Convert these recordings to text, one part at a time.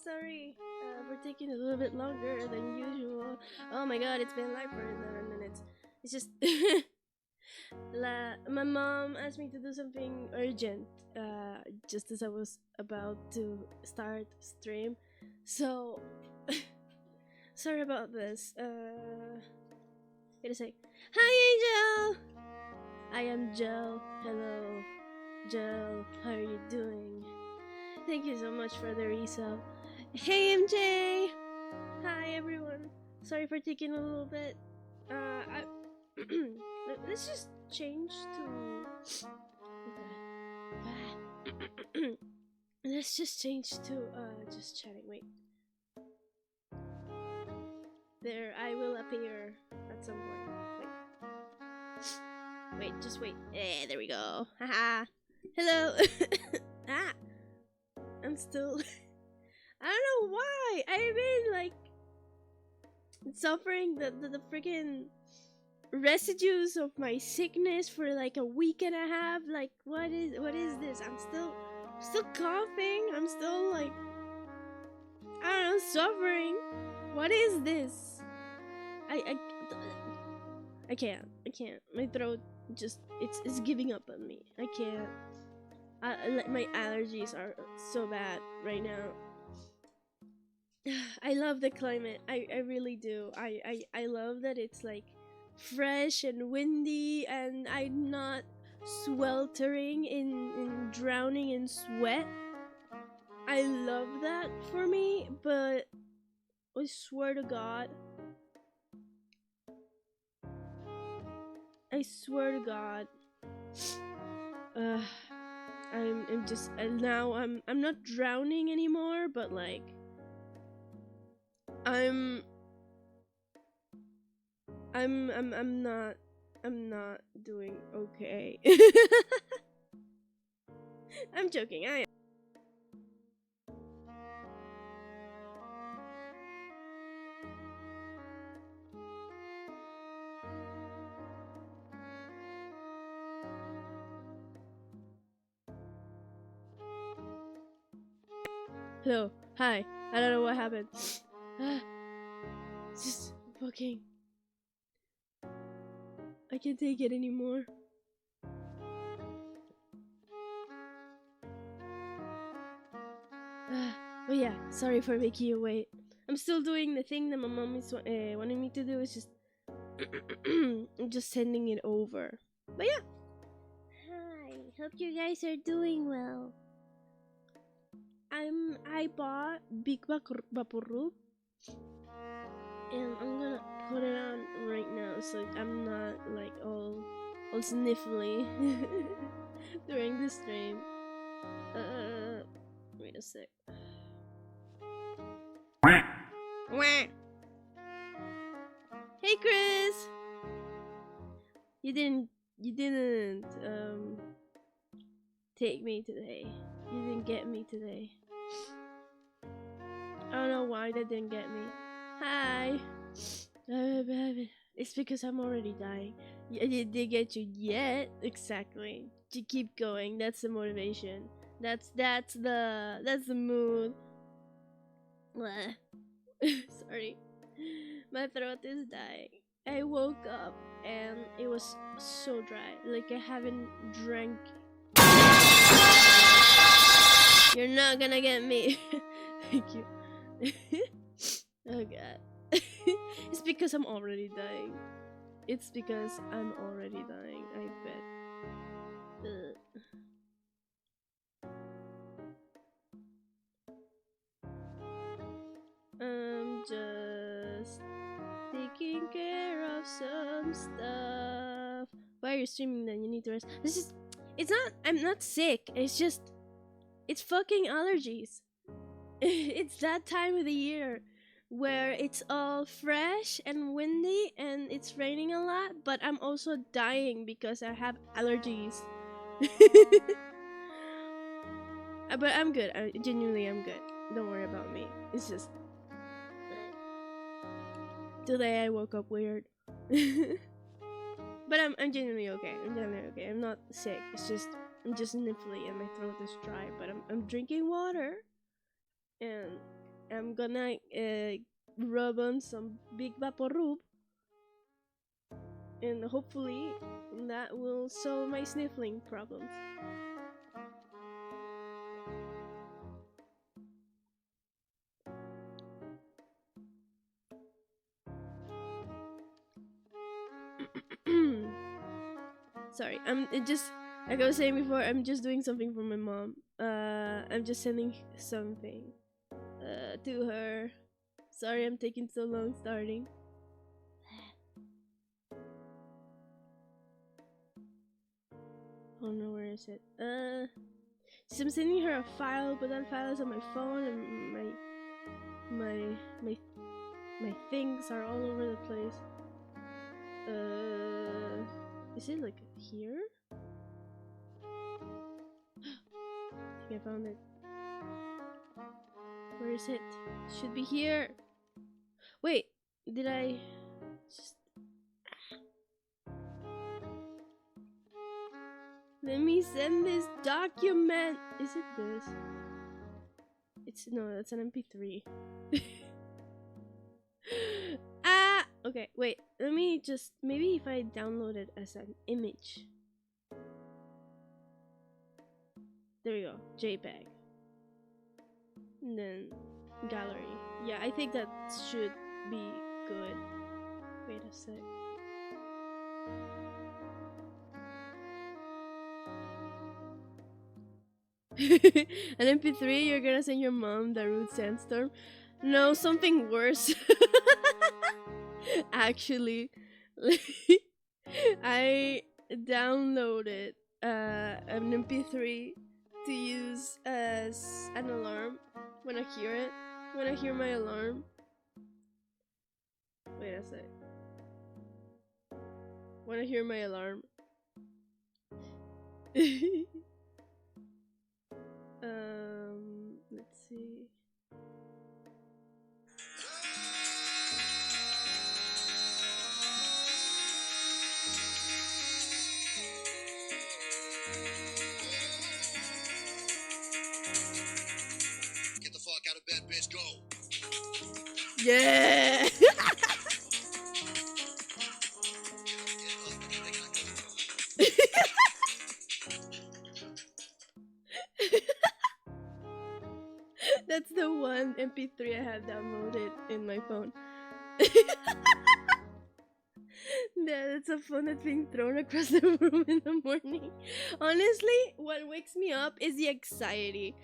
Sorry, we're taking a little bit longer than usual. Oh my god, it's been live for 11 minutes. It's just my mom asked me to do something urgent just as I was about to start stream. So sorry about this. Wait a sec. Hi Angel! I am Joe. Hello. Joe, how are you doing? Thank you so much for the resub. Hey MJ! Hi everyone. Sorry for taking a little bit. Let's just change to. Okay. Let's just change to just chatting. Wait. There, I will appear at some point. Wait, just wait. There we go. Haha. Hello. Ah. I'm still. I don't know why. I've been like suffering the freaking residues of my sickness for like a week and a half. Like, what is this? I'm still coughing. I'm still like, I don't know, suffering. What is this? I can't. My throat just it's giving up on me. I can't. My allergies are so bad right now. I love the climate. I really do. I love that it's like fresh and windy and I'm not sweltering in drowning in sweat. I love that for me, but I swear to God, uh, I'm just now I'm not drowning anymore, but like I'm not doing okay. I'm joking. I am. Hello. Hi. I don't know what happened. Just fucking. I can't take it anymore. But yeah, sorry for making you wait. I'm still doing the thing that my mom is wanting me to do. It's just I'm just sending it over. But yeah. Hi. Hope you guys are doing well. I bought Big Vaporub and I'm gonna put it on right now so I'm not like all sniffly during the stream. Wait a sec. Hey Chris! You didn't take me today. You didn't get me today. I don't know why they didn't get me. Hi! It's because I'm already dying. Did they get you yet? Exactly. To keep going. That's the motivation. That's the mood. Sorry. My throat is dying. I woke up and it was so dry. Like I haven't drank. You're not gonna get me. Thank you. Oh god. It's because I'm already dying. It's because I'm already dying, I bet. I'm just taking care of some stuff. Why are you streaming then? You need to rest. I'm not sick. It's fucking allergies. It's that time of the year where it's all fresh and windy and it's raining a lot, but I'm also dying because I have allergies. But I'm good. Genuinely, I'm good. Don't worry about me. It's just today I woke up weird. But I'm genuinely okay. I'm not sick. It's just I'm just sniffly and my throat is dry. But I'm drinking water, and I'm gonna rub on some Big Vaporub, and hopefully that will solve my sniffling problems. Sorry, like I was saying before, I'm just doing something for my mom. I'm just sending something to her. Sorry, I'm taking so long starting. Oh no, where is it? So I'm sending her a file, but that file is on my phone, and my things are all over the place. Is it like here? I think I found it. Where is it? Should be here. Wait, did I just... Let me send this document. Is it this? No, that's an MP3. Ah, okay, wait. Let me just, maybe if I download it as an image. There we go, JPEG. And then gallery. Yeah, I think that should be good. Wait a sec. An MP3, you're gonna send your mom Darude Sandstorm? No, something worse. Actually, I downloaded an MP3 to use as an alarm when I hear it. When I hear my alarm. Wait a sec. When I hear my alarm. Let's see. Get the fuck out of bed, bitch, go! Yeah! That's the one MP3 I have downloaded in my phone. Yeah, it's a phone that's being thrown across the room in the morning. Honestly, what wakes me up is the anxiety.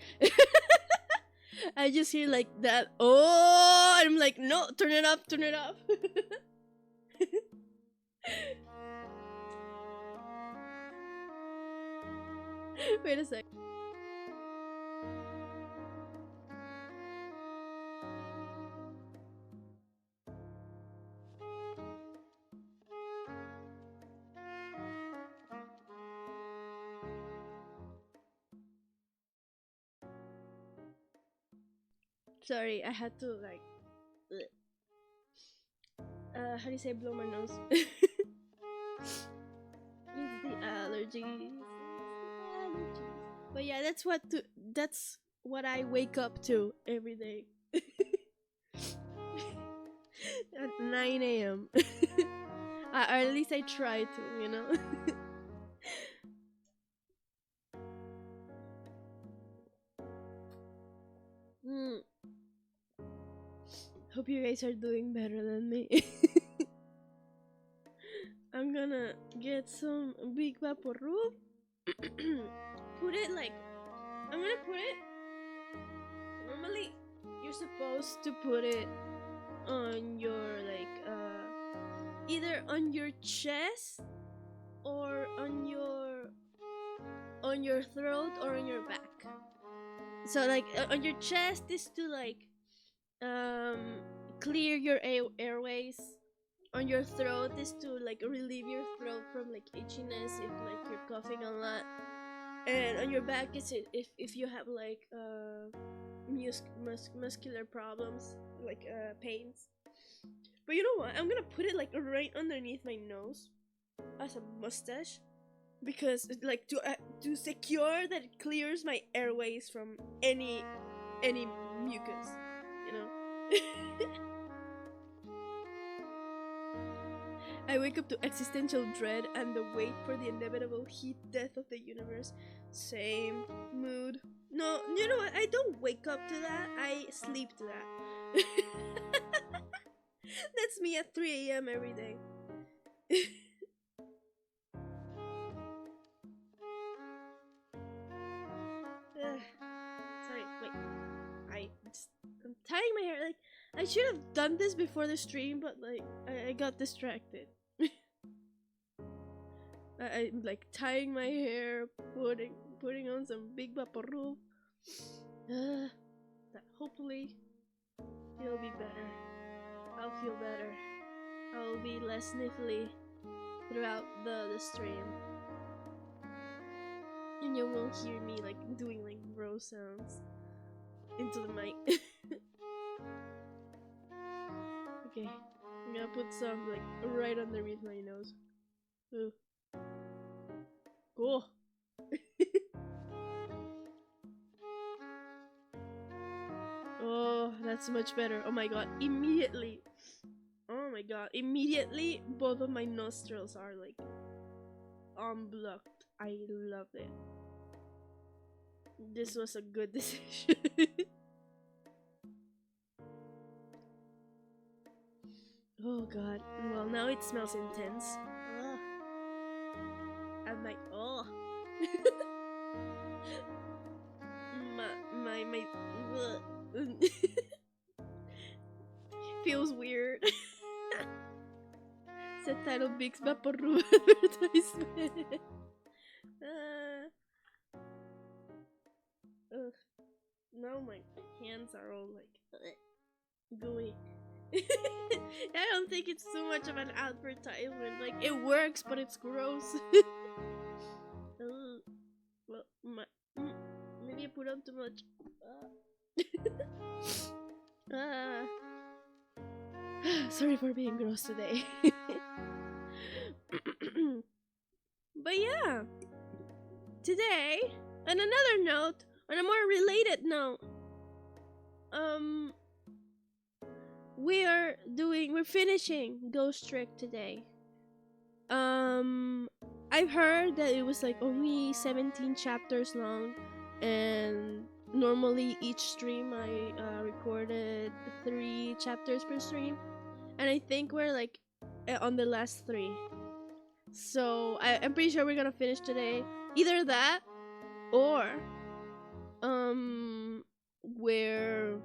I just hear like that. Oh, and I'm like, no, turn it up, turn it up. Wait a sec. Sorry, I had to like, how do you say blow my nose? It's the allergies. But yeah, that's what I wake up to every day. At 9 a.m. Or at least I try to, you know? Hope you guys are doing better than me. I'm gonna get some Big Vaporub. Put it like, I'm gonna put it, normally you're supposed to put it on your like either on your chest or on your throat or on your back. So like on your chest is to like clear your airways. On your throat is to like relieve your throat from like itchiness if like you're coughing a lot. And on your back is it if you have like muscular problems like pains. But you know what? I'm gonna put it like right underneath my nose as a mustache because like to secure that it clears my airways from any mucus. you know. I wake up to existential dread and the wait for the inevitable heat death of the universe. Same mood. No, you know what? I don't wake up to that. I sleep to that. That's me at 3 a.m. every day. Sorry, wait. I'm tying my hair. Like, I should have done this before the stream, but like, I got distracted. I'm like tying my hair, putting on some big vaporub. That hopefully it'll be better. I'll feel better. I'll be less sniffly throughout the stream. And you won't hear me like doing like gross sounds into the mic. Okay, I'm gonna put some like right underneath my nose. Ooh. Cool. Oh, that's much better. Oh my god, immediately. Oh my god, immediately both of my nostrils are like unblocked. I love it. This was a good decision. Oh god. Well, now it smells intense. Ugh. I'm like, oh. my feels weird. Set title Big's Vaporub advertisement. Now my hands are all like gooey. I don't think it's too much of an advertisement. Like, it works, but it's gross. Well, maybe I put on too much. Sorry for being gross today. But yeah, today, on another note, on a more related note, we're finishing Ghost Trick today. I've heard that it was like only 17 chapters long, and normally each stream I recorded 3 chapters per stream, and I think we're like on the last 3. So I'm pretty sure we're gonna finish today. Either that, or where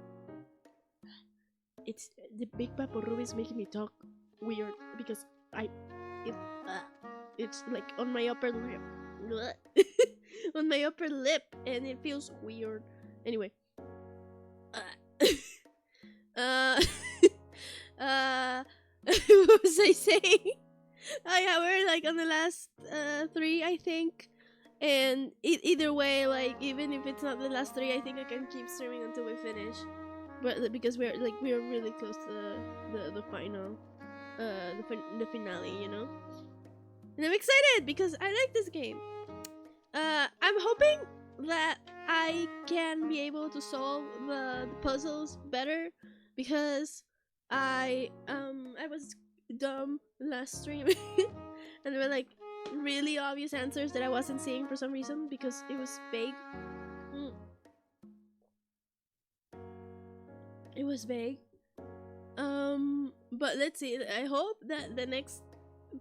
it's the Big Vaporub is making me talk weird because it's like on my upper lip. On my upper lip, and it feels weird. Anyway. What was I saying? Oh yeah, we're like on the last 3, I think. And either way, like, even if it's not the last 3, I think I can keep streaming until we finish. But because we're really close to the final, the finale, you know. And I'm excited because I like this game. I'm hoping that I can be able to solve the puzzles better, because I was dumb last stream and there were like really obvious answers that I wasn't seeing for some reason because it was vague. It was vague. But let's see. I hope that the next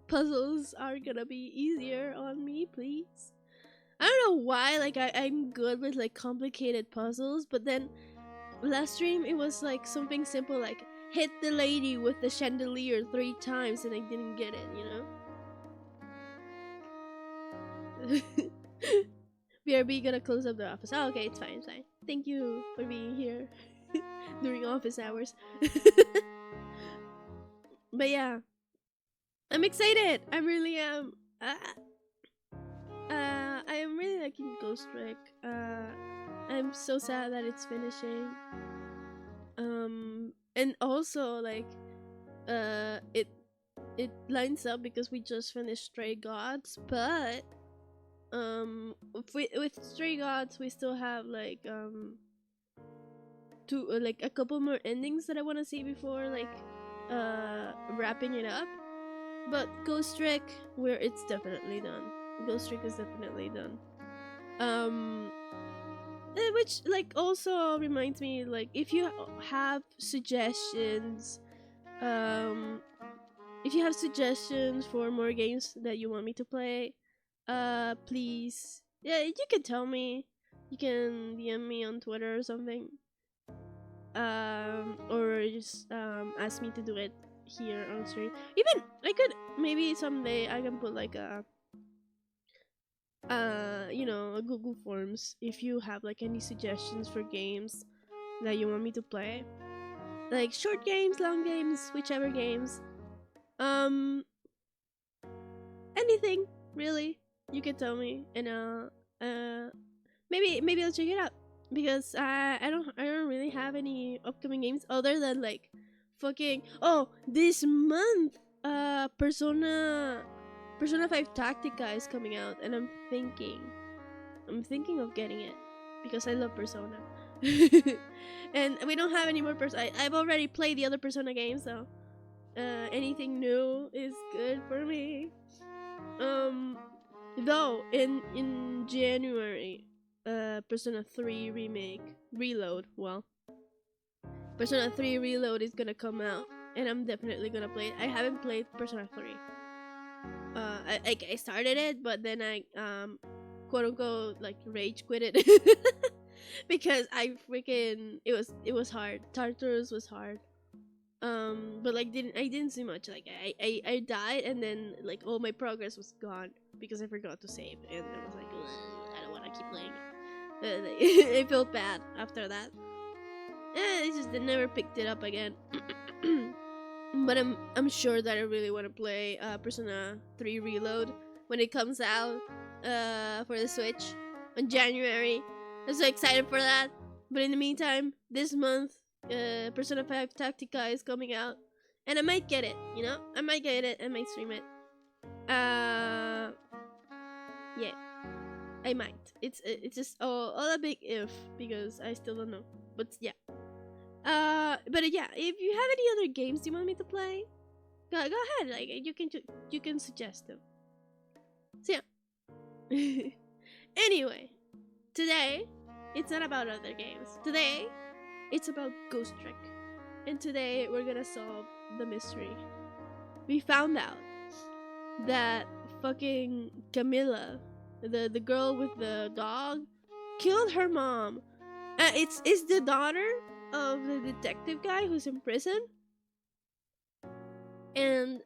puzzles are gonna be easier on me, please. I don't know why, like, I'm good with like complicated puzzles, but then last stream it was like something simple, like hit the lady with the chandelier 3 times, and I didn't get it, you know? BRB gonna close up the office. Oh, okay, it's fine, it's fine. Thank you for being here during office hours. But yeah, I'm excited. I really am. I am really liking Ghost Trick. I'm so sad that it's finishing. And also like, it lines up because we just finished Stray Gods, but with Stray Gods we still have like two like a couple more endings that I want to see before like wrapping it up. But Ghost Trick, where it's definitely done. Ghost Trick is definitely done. Which like also reminds me, like, if you have suggestions, um if you have suggestions for more games that you want me to play, please, yeah, you can tell me. You can DM me on Twitter or something, or just ask me to do it here on stream. Even I could, maybe someday I can put like a Google Forms if you have like any suggestions for games that you want me to play, like short games, long games, whichever games, um anything really. You can tell me, and maybe I'll check it out, because I don't really have any upcoming games other than like fucking, oh, this month Persona 5 Tactica is coming out, and I'm thinking of getting it because I love Persona. And we don't have any more I've already played the other Persona games, so anything new is good for me. Though in January, Persona 3 remake Reload, well, Persona 3 Reload is gonna come out, and I'm definitely gonna play it. I haven't played Persona 3. I started it, but then I quote unquote like rage quit it because it was hard. Tartarus was hard. But like I didn't see much. Like I died, and then like all my progress was gone because I forgot to save, and I was like, "Ugh, I don't want to keep playing it." I felt bad after that. I just never picked it up again. But I'm sure that I really want to play Persona 3 Reload when it comes out for the Switch in January. I'm so excited for that. But in the meantime, this month, Persona 5 Tactica is coming out, and I might get it. I might get it. I might stream it. Yeah, I might. It's just all a big if, because I still don't know. But yeah. But yeah, if you have any other games you want me to play, go ahead. Like you can suggest them. So yeah. Anyway, today it's not about other games. Today it's about Ghost Trick, and today we're gonna solve the mystery. We found out that fucking Camilla, the girl with the dog, killed her mom. It's the daughter of the detective guy who's in prison, and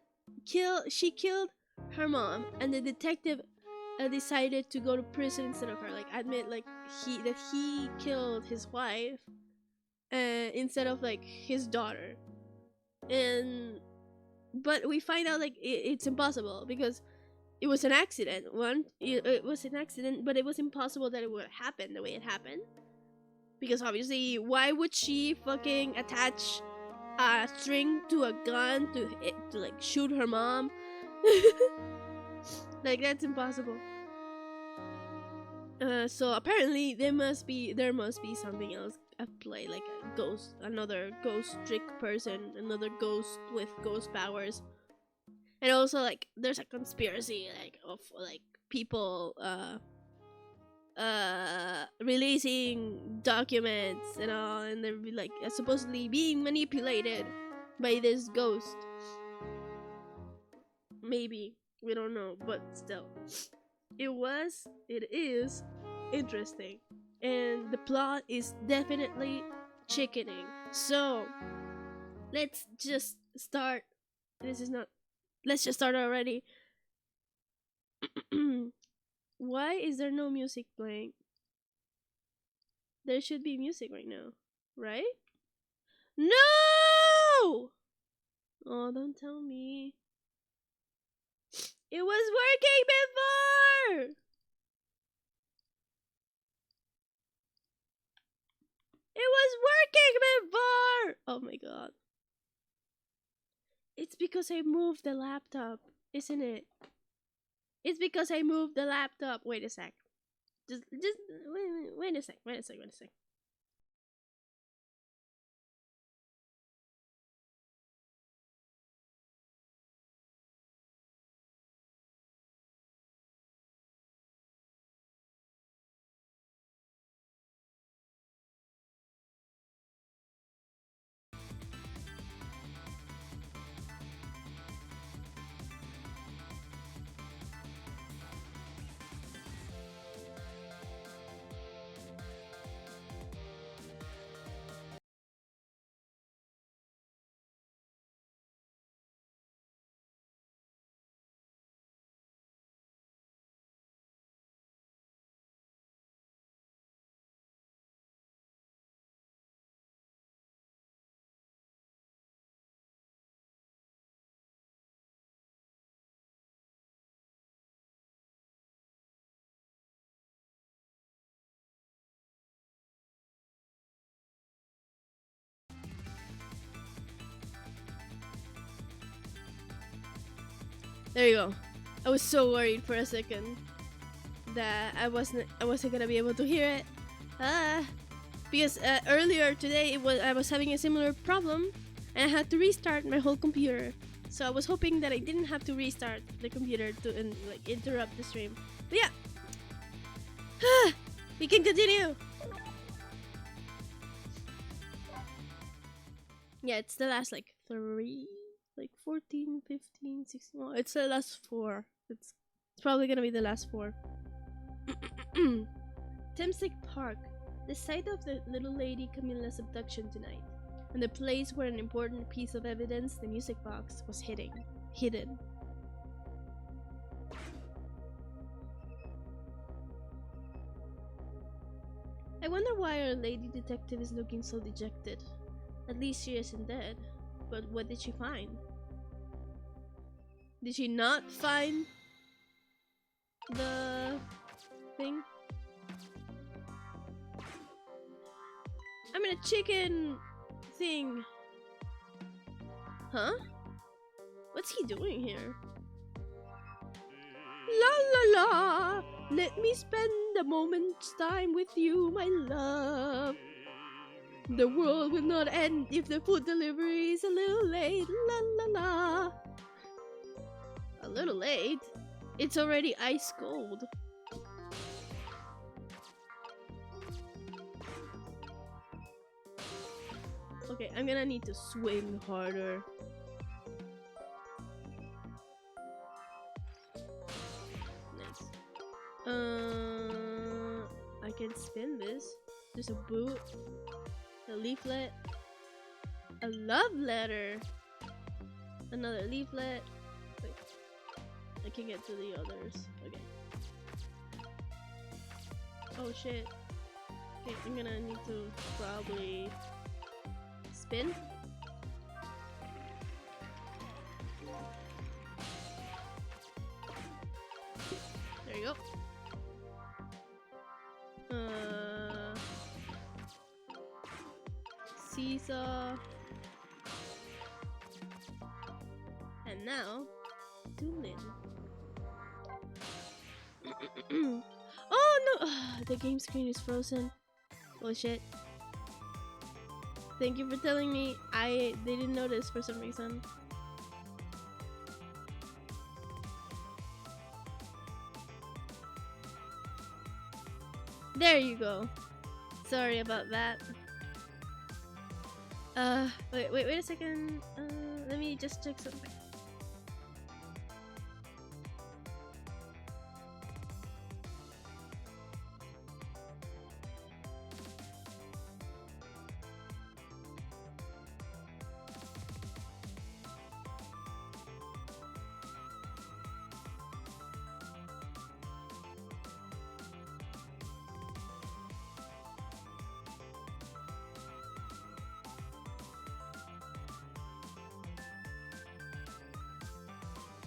she killed her mom, and the detective decided to go to prison instead of her, like admit like he killed his wife instead of like his daughter. And but we find out like it's impossible, because it was an accident. It was an accident, but it was impossible that it would happen the way it happened, because obviously, why would she fucking attach a string to a gun to like shoot her mom? Like, that's impossible. So apparently there must be something else at play, like another ghost trick person, another ghost with ghost powers. And also, like, there's a conspiracy like of like people releasing documents and all, and they're like supposedly being manipulated by this ghost. Maybe, we don't know, but still, it is interesting, and the plot is definitely chickening. So let's just start. Let's just start already. Why is there no music playing? There should be music right now, right? No! Oh, don't tell me. It was working before! It was working before! Oh my god. It's because I moved the laptop, isn't it? It's because I moved the laptop. Wait a sec. Just wait a sec. There you go. I was so worried for a second that I wasn't gonna be able to hear it. Because earlier today I was having a similar problem and I had to restart my whole computer. So I was hoping that I didn't have to restart the computer to like interrupt the stream. But yeah, we can continue. Yeah, it's the last like 3, like 14, 15, 16. Oh, it's the last 4. It's probably gonna be the last 4. Temsek Park, the site of the little lady Camilla's abduction tonight, and the place where an important piece of evidence, the music box, was hidden. I wonder why our lady detective is looking so dejected. At least she isn't dead. But what did she find? Did she not find the thing? I mean, a chicken thing. Huh? What's he doing here? La la la! Let me spend a moment's time with you, my love. The world will not end if the food delivery is a little late. La la la. A little late? It's already ice cold. Okay, I'm gonna need to swing harder. Nice. I can spin this. There's a boot. A leaflet, a love letter, another leaflet. Wait, I can get to the others. Okay. Oh shit. Okay, I'm gonna need to probably spin. There you go. Seesaw. And now, Doolin. Oh no! The game screen is frozen. Bullshit. Thank you for telling me. I didn't notice for some reason. There you go. Sorry about that. Wait a second. Let me just check something.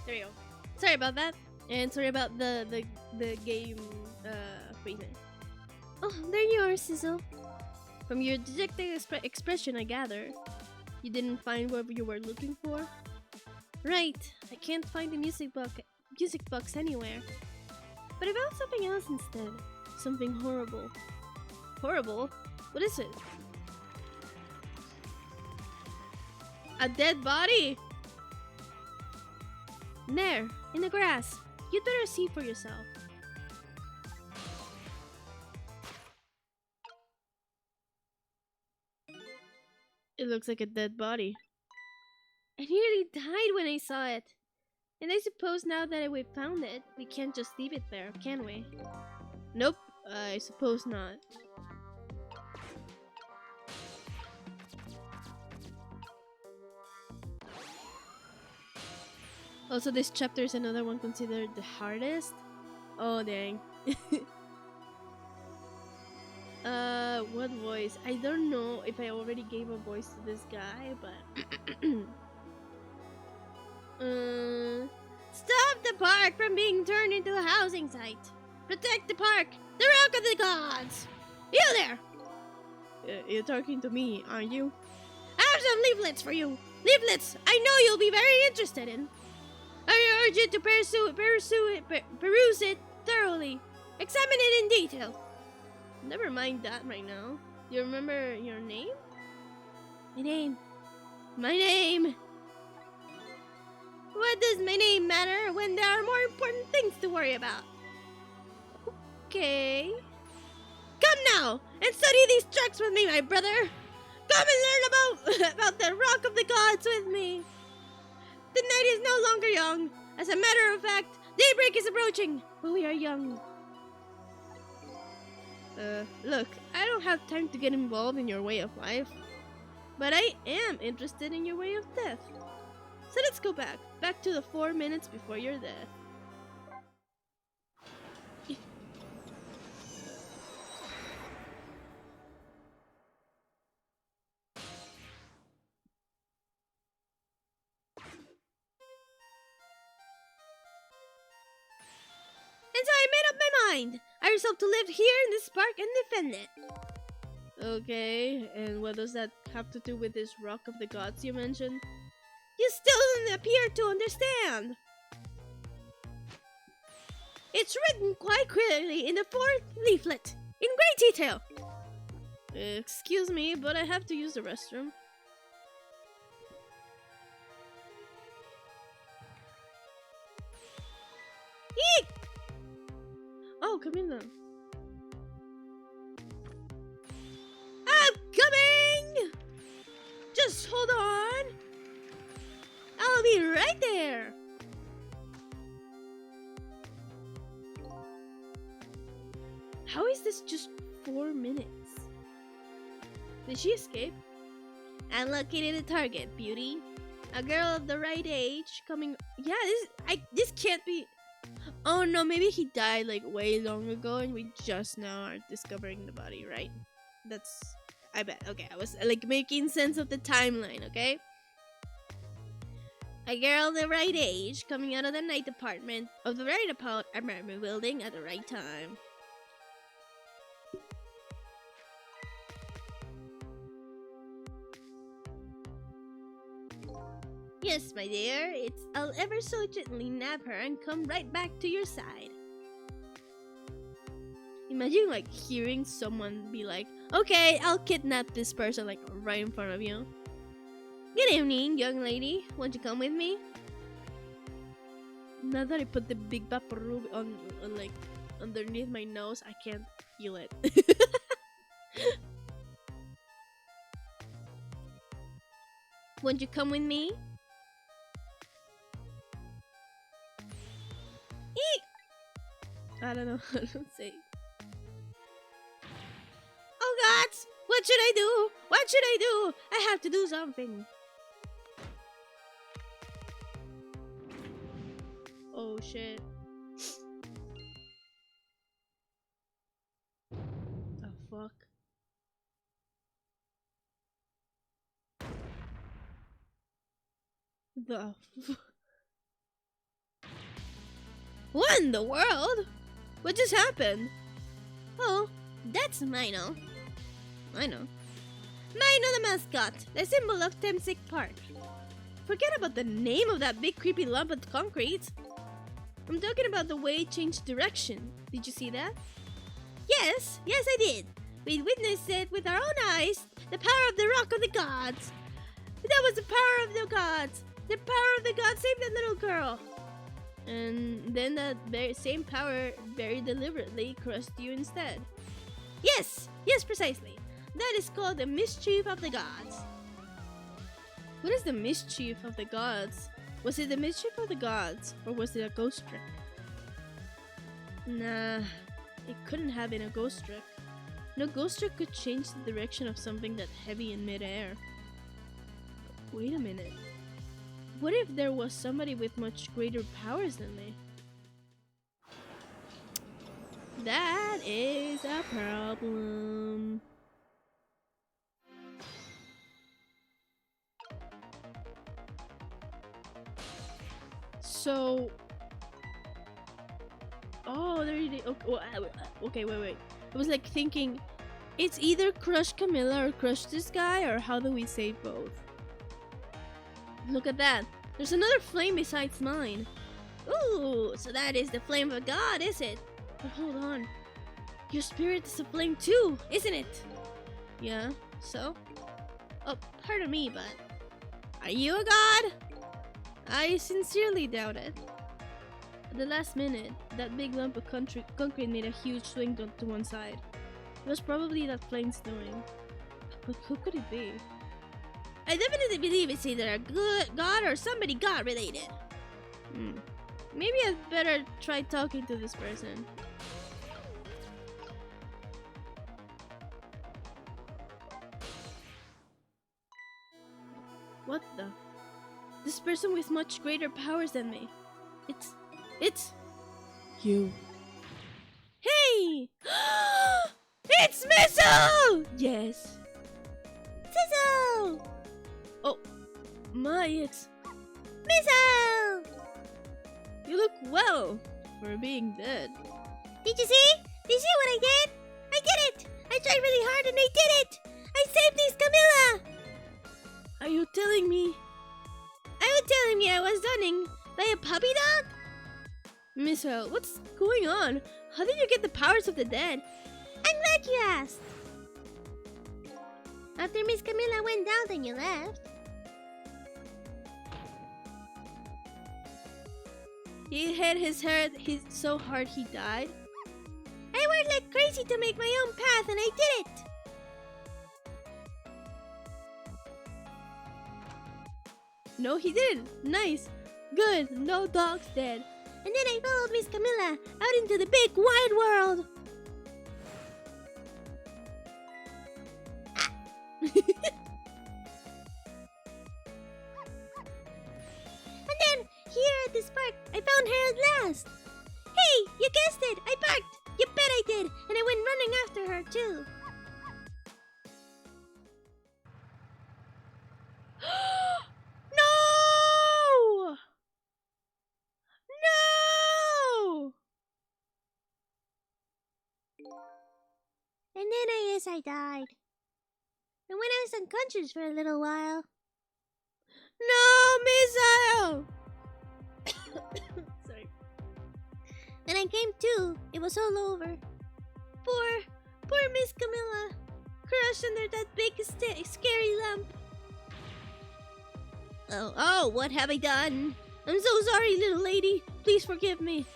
There you go. Sorry about that, and sorry about the game freezing. Oh, there you are, Sizzle. From your dejected expression, I gather you didn't find what you were looking for. Right, I can't find the music box anywhere. But I found something else instead. Something horrible. Horrible? What is it? A dead body? There, in the grass. You'd better see for yourself. It looks like a dead body. I nearly died when I saw it. And I suppose now that we found it, we can't just leave it there, can we? Nope, I suppose not. Also, this chapter is another one considered the hardest. Oh, dang. What voice? I don't know if I already gave a voice to this guy, but... Stop the park from being turned into a housing site! Protect the park! The Rock of the Gods! You there! You're talking to me, aren't you? I have some leaflets for you! Leaflets I know you'll be very interested in! I urge you to peruse it thoroughly. Examine it in detail. Never mind that right now. Do you remember your name? My name. My name. What does my name matter when there are more important things to worry about? Okay. Come now and study these tracks with me, my brother. Come and learn about the Rock of the Gods with me. The night is no longer young. As a matter of fact, daybreak is approaching, but we are young. Look, I don't have time to get involved in your way of life, but I am interested in your way of death. So let's go back to the 4 minutes before your death. And so I made up my mind. I resolved to live here in this park and defend it. Okay, and what does that have to do with this Rock of the Gods you mentioned? You still don't appear to understand. It's written quite clearly in the 4th leaflet, in great detail. Excuse me, but I have to use the restroom. Eek! Oh, come in then. I'm coming! Just hold on. I'll be right there. How is this just 4 minutes? Did she escape? I'm located a target, beauty. A girl of the right age coming. Yeah, this can't be. Oh no, maybe he died like way long ago and we just now are discovering the body, right? That's. I bet. Okay, I was like making sense of the timeline, okay? A girl of the right age coming out of the night department of the right apartment building at the right time. Yes, my dear, I'll ever so gently nab her and come right back to your side. Imagine like hearing someone be like, okay, I'll kidnap this person like right in front of you. Good evening, young lady. Won't you come with me? Now that I put the big Vaporub on like underneath my nose, I can't feel it. Won't you come with me? Eek! I don't know how to say. Oh God! What should I do? What should I do? I have to do something. Oh shit. Oh fuck. The What in the world? What just happened? Oh, that's Mino. Mino the mascot, the symbol of Temsic Park. Forget about the name of that big creepy lump of concrete. I'm talking about the way it changed direction. Did you see that? Yes, I did. We witnessed it with our own eyes. The power of the Rock of the Gods. That was the power of the gods. The power of the gods saved that little girl. And then that very same power very deliberately crushed you instead. Yes, precisely. That is called the mischief of the gods. What is the mischief of the gods? Was it the mischief of the gods, or was it a ghost trick? Nah, it couldn't have been a ghost trick. No ghost trick could change the direction of something that heavy in midair. Wait a minute. What if there was somebody with much greater powers than me? That is a problem. So, oh, there it is. Okay, wait. I was like thinking, it's either crush Camilla or crush this guy, or how do we save both? Look at that. There's another flame besides mine. Ooh, so that is the flame of a god, is it? But hold on. Your spirit is a flame too, isn't it? Yeah, so? Oh, pardon me, but... Are you a god? I sincerely doubt it. At the last minute, that big lump of concrete made a huge swing to one side. It was probably that flame's doing. But who could it be? I definitely believe it's either a good god or somebody god related. Maybe I'd better try talking to this person. What the? This person with much greater powers than me. It's you. Hey! It's Missile! Yes. Sizzle! Oh, my, it's Missile! You look well for being dead. Did you see? Did you see what I did? I did it! I tried really hard and I did it! I saved Miss Camilla! Are you telling me? Are you telling me I was done by a puppy dog? Missile, what's going on? How did you get the powers of the dead? I'm glad you asked. After Miss Camilla went out and you left. He hit his head so hard he died. I worked like crazy to make my own path and I did it. No, he didn't. Nice. Good. No dog's dead. And then I followed Miss Camilla out into the big wide world. And then, here at this park, I found her at last. Hey, you guessed it. I barked. You bet I did. And I went running after her, too. No! No! And then I guess I died. And when I was unconscious for a little while. No, Missile! Sorry. When I came to, it was all over. Poor Miss Camilla. Crushed under that big, scary lump. Oh, what have I done? I'm so sorry, little lady. Please forgive me.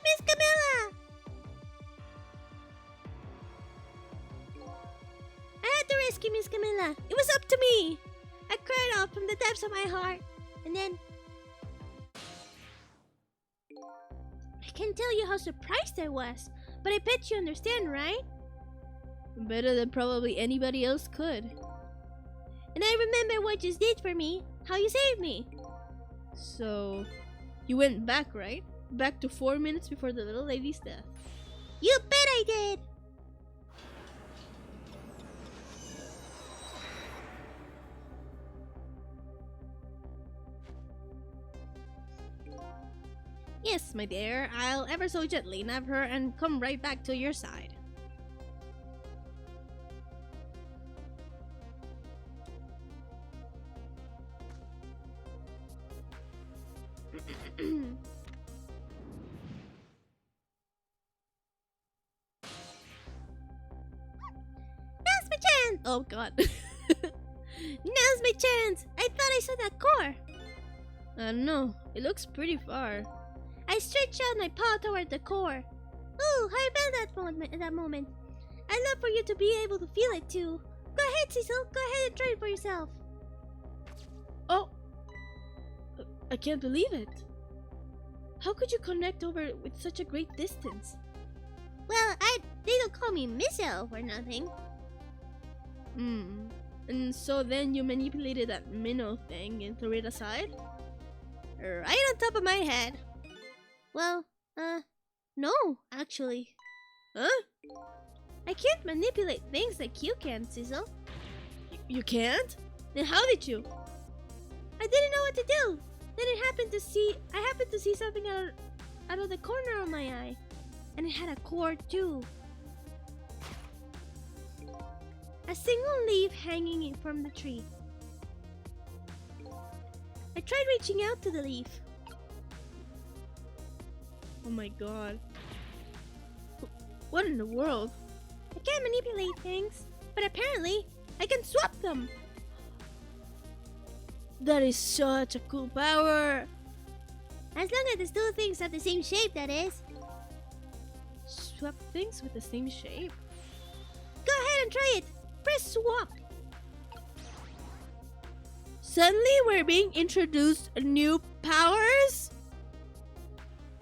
Miss Camilla! I had to rescue Miss Camilla. It was up to me. I cried out from the depths of my heart. And then... I can't tell you how surprised I was. But I bet you understand, right? Better than probably anybody else could. And I remember what you did for me. How you saved me. So... you went back, right? Back to 4 minutes before the little lady's death. You bet I did! Yes, my dear. I'll ever so gently nab her and come right back to your side. Now's my chance! Oh god. Now's my chance! I thought I saw that core! I don't know. It looks pretty far. I stretched out my paw toward the core. Ooh, how I felt that moment. I'd love for you to be able to feel it too. Go ahead, Cecil. Go ahead and try it for yourself. Oh! I can't believe it. How could you connect over with such a great distance? Well, they don't call me Missile for nothing. And so then you manipulated that minnow thing and threw it aside? Right on top of my head. Well, no, actually. Huh? I can't manipulate things like you can, Cecil. You can't? Then how did you? I didn't know what to do. Then I happened to see something out of the corner of my eye. And it had a cord too. A single leaf hanging from the tree. I tried reaching out to the leaf. Oh my god. What in the world? I can't manipulate things, but apparently I can swap them. That is such a cool power. As long as the two things have the same shape, that is. Swap things with the same shape? Go ahead and try it. Press swap. Suddenly we're being introduced new powers?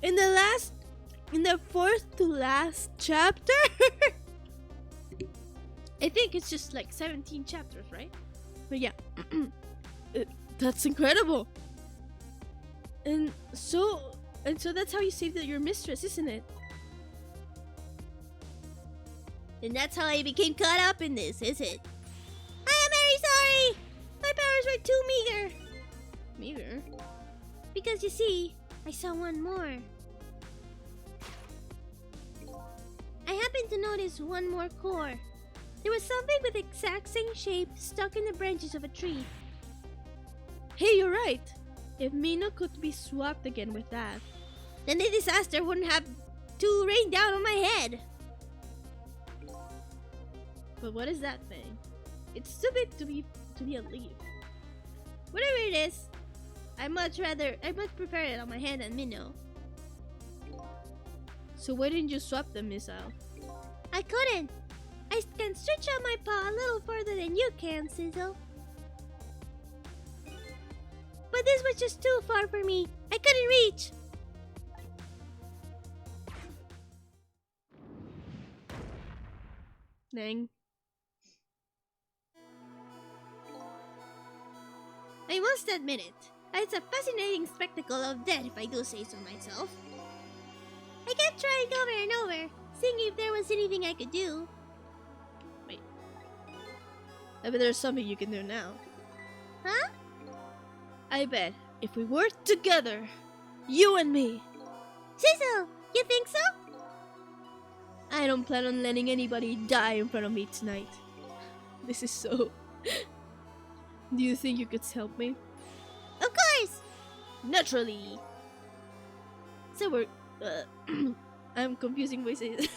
In the fourth to last chapter? I think it's just like 17 chapters, right? But yeah. That's incredible. And so that's how you saved your mistress, isn't it? And that's how I became caught up in this, is it? I am very sorry! My powers were too meager. Meager? Because you see, I saw one more. I happened to notice one more core. There was something with the exact same shape stuck in the branches of a tree. Hey, you're right. If Minnow could be swapped again with that, then the disaster wouldn't have to rain down on my head. But what is that thing? It's too big to be a leaf. Whatever it is, I much prefer it on my head than Minnow. So why didn't you swap them, Missile? I couldn't. I can stretch out my paw a little further than you can, Sizzle. But this was just too far for me. I couldn't reach. Dang. I must admit it. It's a fascinating spectacle of death, if I do say so myself. I kept trying over and over, seeing if there was anything I could do. Wait. I bet there's something you can do now. Huh? I bet if we work together, you and me. Sizzle, you think so? I don't plan on letting anybody die in front of me tonight. This is so... Do you think you could help me? Of course! Naturally! So we're... I'm confusing voices.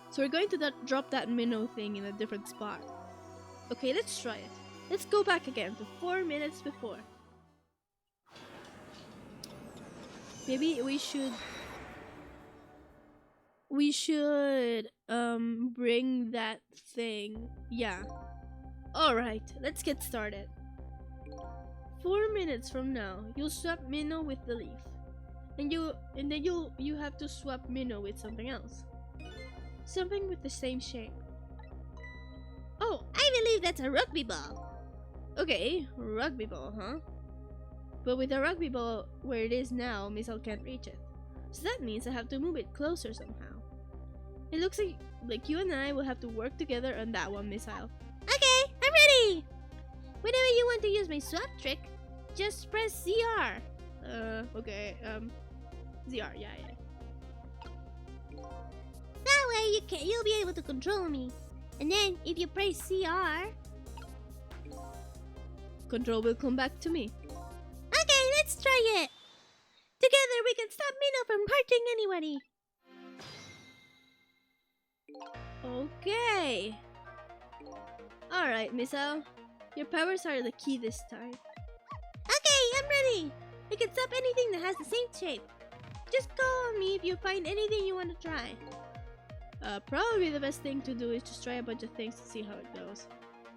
So we're going to drop that minnow thing in a different spot. Okay, let's try it. Let's go back again to 4 minutes before. Maybe we should bring that thing. Yeah. Alright, let's get started. 4 minutes from now, you'll swap Minnow with the leaf. And then you have to swap Minnow with something else. Something with the same shape. Oh, I believe that's a rugby ball. Okay, rugby ball, huh? But with a rugby ball where it is now, Missile can't reach it. So that means I have to move it closer somehow. It looks like you and I will have to work together on that one, Missile. Okay, I'm ready! Whenever you want to use my swap trick, just press ZR. Okay, ZR, yeah. That way you'll be able to control me. And then, if you press CR, control will come back to me. Okay, let's try it! Together we can stop Minnow from hurting anybody! Okay! Alright, Missile. Your powers are the key this time. Okay, I'm ready! I can stop anything that has the same shape. Just call on me if you find anything you want to try. Probably the best thing to do is just try a bunch of things to see how it goes.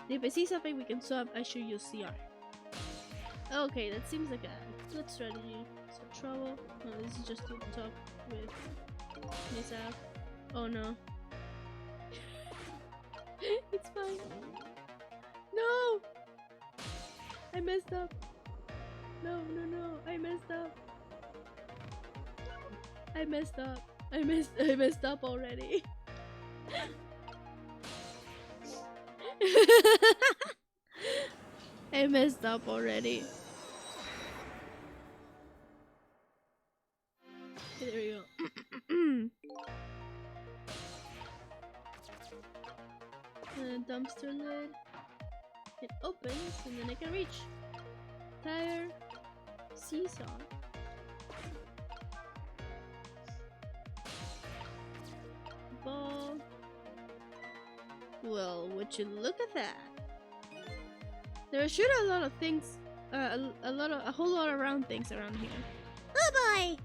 If I see something we can swap, I should use CR. Okay, that seems like a good strategy. So trouble. No, this is just to talk with Missile. Oh no. It's fine. No! I messed up. No, I messed up. I messed up already. I messed up already. There we go. Dumpster lid. It opens and then I can reach. Tire. Seesaw. Ball. Well, would you look at that? There are sure a lot of things, a whole lot of round things around here. Oh boy!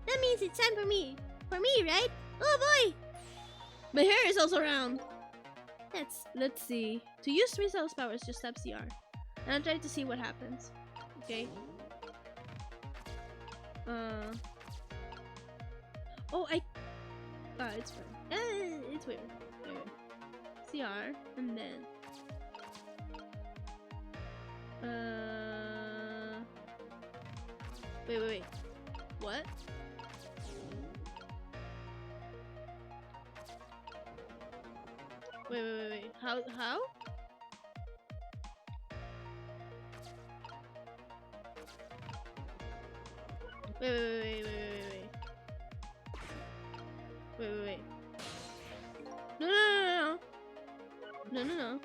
That means it's time for me. For me, right? Oh boy! My hair is also round. Let's see. To use Misael's powers, just tap CR. And I'll try to see what happens. Okay. Oh, it's fine. It's weird. Wait. CR, and then... Wait. What? Wait. How? Wait. No.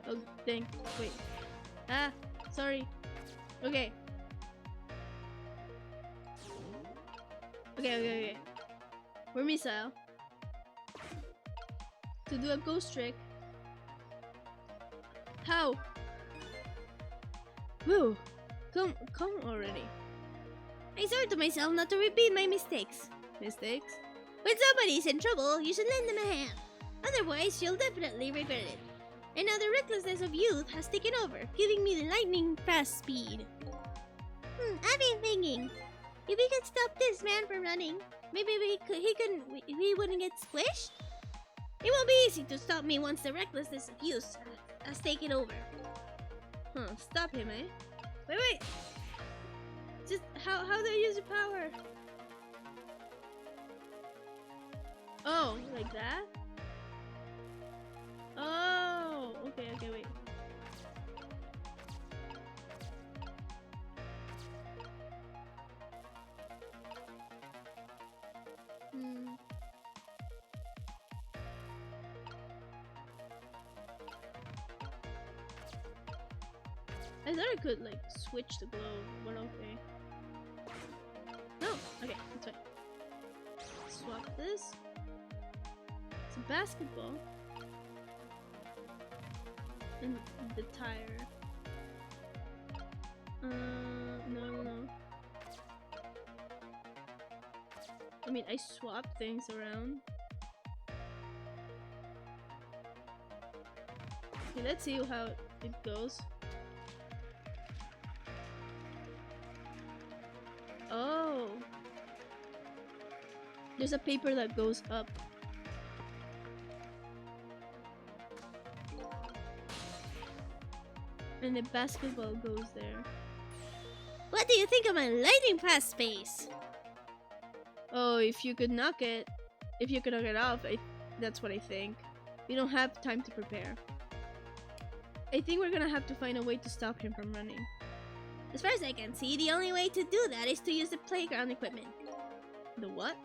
Oh, dang. Wait. Ah, sorry. Okay. We're Misael. To do a ghost trick. How? Whoa. Come already. I swore to myself not to repeat my mistakes. Mistakes? When somebody's in trouble, you should lend them a hand. Otherwise, you'll definitely regret it. And now the recklessness of youth has taken over, giving me the lightning fast speed. I've been thinking, if we could stop this man from running, maybe we wouldn't get squished? It won't be easy to stop me once the recklessness of youth has taken over. Huh, stop him, eh? Wait. Just, how do I use the power? Oh, like that? Oh, okay, wait. I thought I could, like, switch the globe, but okay. No, okay, that's fine. Swap this. It's a basketball. And the tire. No. I mean, I swap things around. Okay, let's see how it goes. Oh. There's a paper that goes up. And the basketball goes there. What do you think of my lightning fast space? Oh, if you could knock it off, that's what I think. We don't have time to prepare. I think we're gonna have to find a way to stop him from running. As far as I can see, the only way to do that is to use the playground equipment. The what?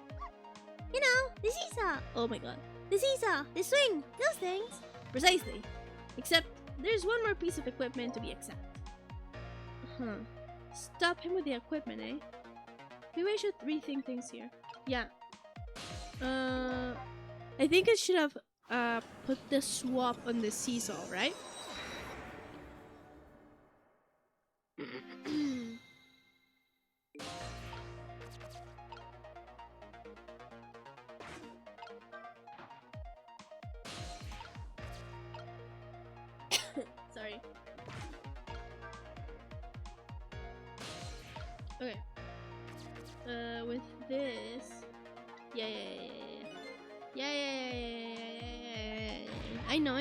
You know, the seesaw. Oh my god. The seesaw, the swing, those things. Precisely. Except, there's one more piece of equipment to be exact. Huh. Stop him with the equipment, eh? Maybe I should rethink things here. Yeah. I think I should have put the swap on the seesaw, right? Sorry. Okay. With this. Yeah. I know.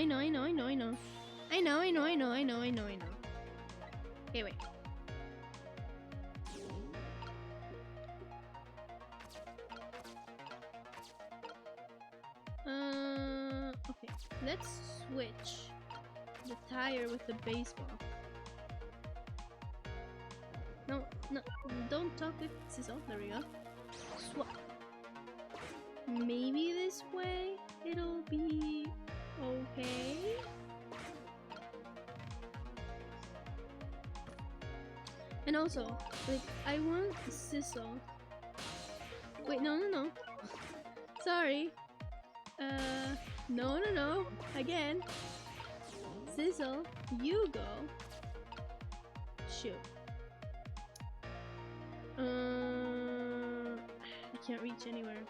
Okay, wait. Okay. Let's switch the tire with the baseball. No, don't talk with Sizzle. There we go. Swap. Maybe this way it'll be okay. And also, like, I want Sizzle. Wait, no. Sorry. No. Again. Sizzle, you go. Shoot. I can't reach anywhere.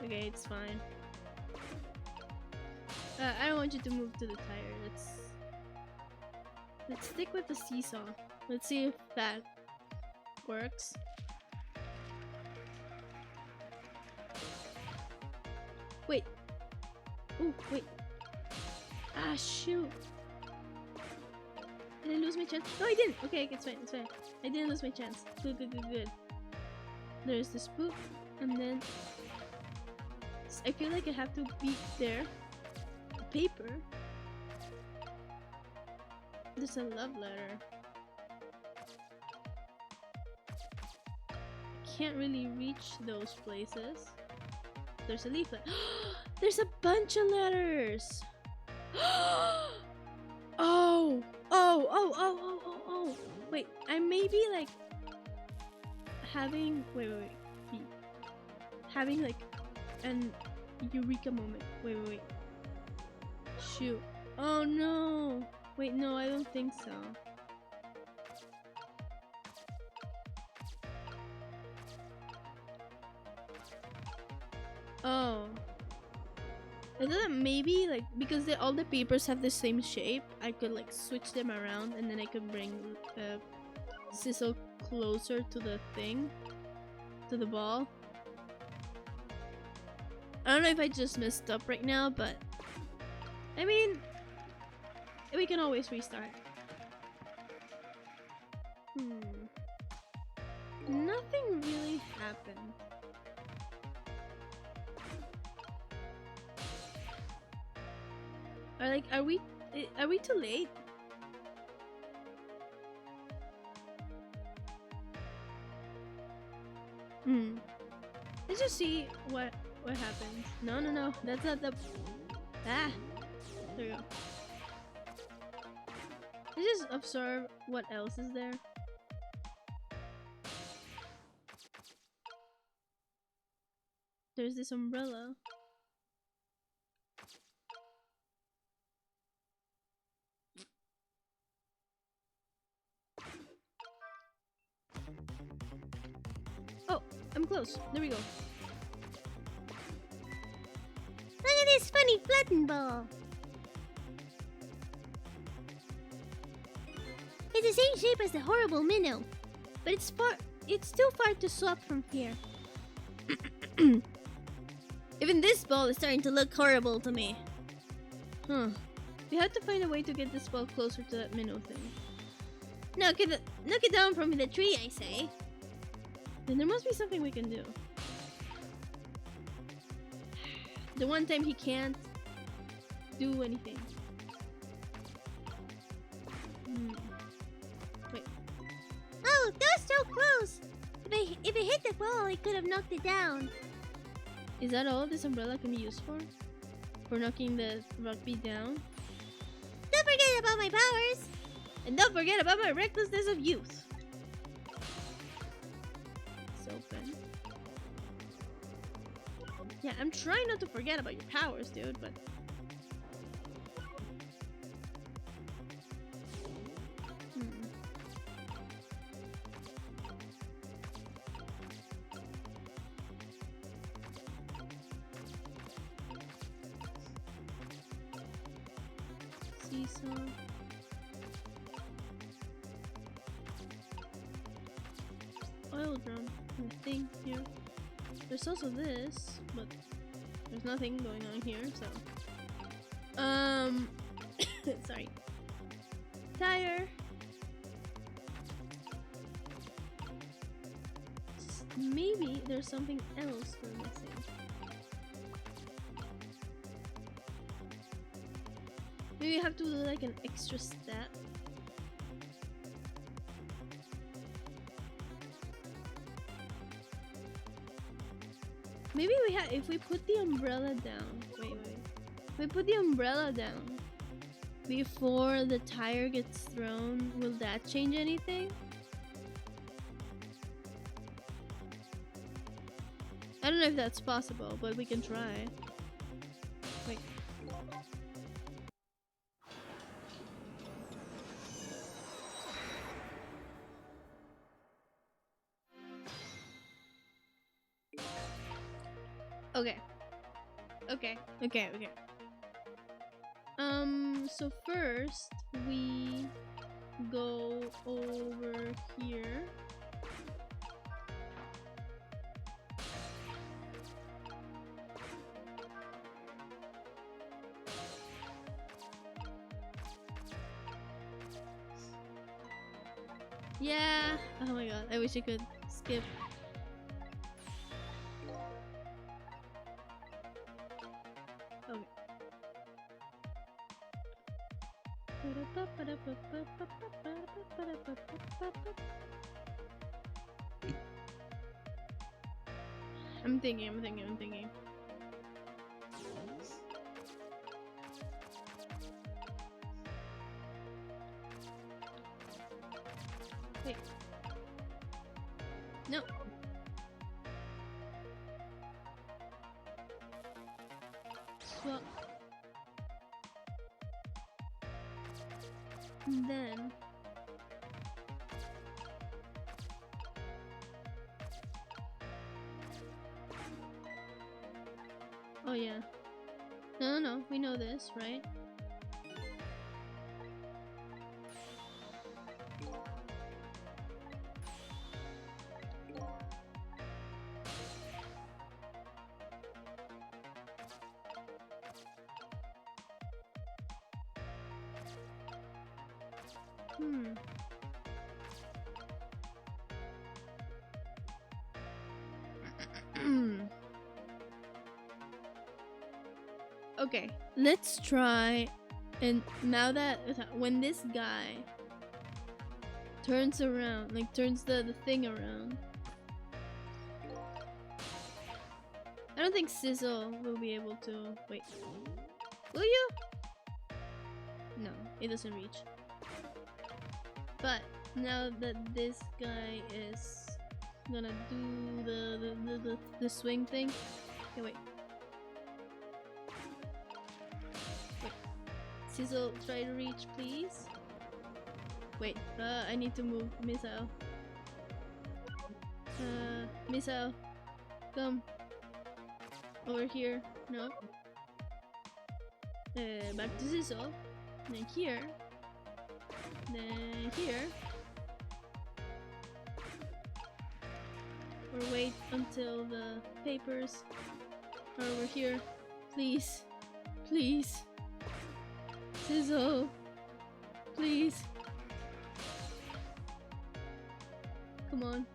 Okay, it's fine. I don't want you to move to the tire. Let's stick with the seesaw. Let's see if that works. Wait. Oh, wait. Ah, shoot. Did I lose my chance? No, I didn't. Okay, it's fine. I didn't lose my chance. Good. There's the spook, and then I feel like I have to beat there. The paper. There's a love letter. I can't really reach those places. There's a leaflet. There's a bunch of letters. Oh. Wait, I may be like having wait. Having like an eureka moment. Wait. Shoot. Oh no. Wait, no, I don't think so. Oh. I thought that maybe like because all the papers have the same shape, I could like switch them around and then I could bring Sizzle closer to the thing, to the ball. I don't know if I just messed up right now, but I mean, we can always restart. Nothing really happened. Are we too late? Let's just see what happens. No, that's not the. Ah, there we go. Let's just observe what else is there. There's this umbrella. Oh, I'm close. There we go. Look at this funny flattened ball. It's the same shape as the horrible minnow, but it's still far to swap from here. Even this ball is starting to look horrible to me. Huh. We have to find a way to get this ball closer to that minnow thing. Knock it down from the tree, I say. Then there must be something we can do. The one time he can't do anything. Wait. Oh, that was so close! If it hit the ball, I could have knocked it down. Is that all this umbrella can be used for? For knocking the rugby down? Don't forget about my powers! And don't forget about my recklessness of youth! So fun. Yeah, I'm trying not to forget about your powers, dude, but... Seesaw. Oil drum. Nothing here. There's also this, but there's nothing going on here, so. Sorry. Tire. Maybe there's something else we're missing. Maybe you have to do like an extra step. Maybe if we put the umbrella down. Wait. we put the umbrella down before the tire gets thrown, will that change anything? I don't know if that's possible, but we can try. Wait. Okay. Okay. So first we go over here. Yeah. Oh my god, I wish I could skip. Okay. I'm thinking. Wait. No. Swap. And then oh yeah. No, we know this, right? Okay, let's try. And now that when this guy turns around, like turns the thing around, I don't think Sizzle will be able to. Wait, will you? No, it doesn't reach. But now that this guy is gonna do the swing thing. Okay, wait. Sizzle, try to reach, please. Wait, I need to move. Missile. Missile. Come. Over here. No. Back to Sizzle. Then here. Then here. Or wait until the papers are over here. Please. Please. Sizzle. Please. Come on.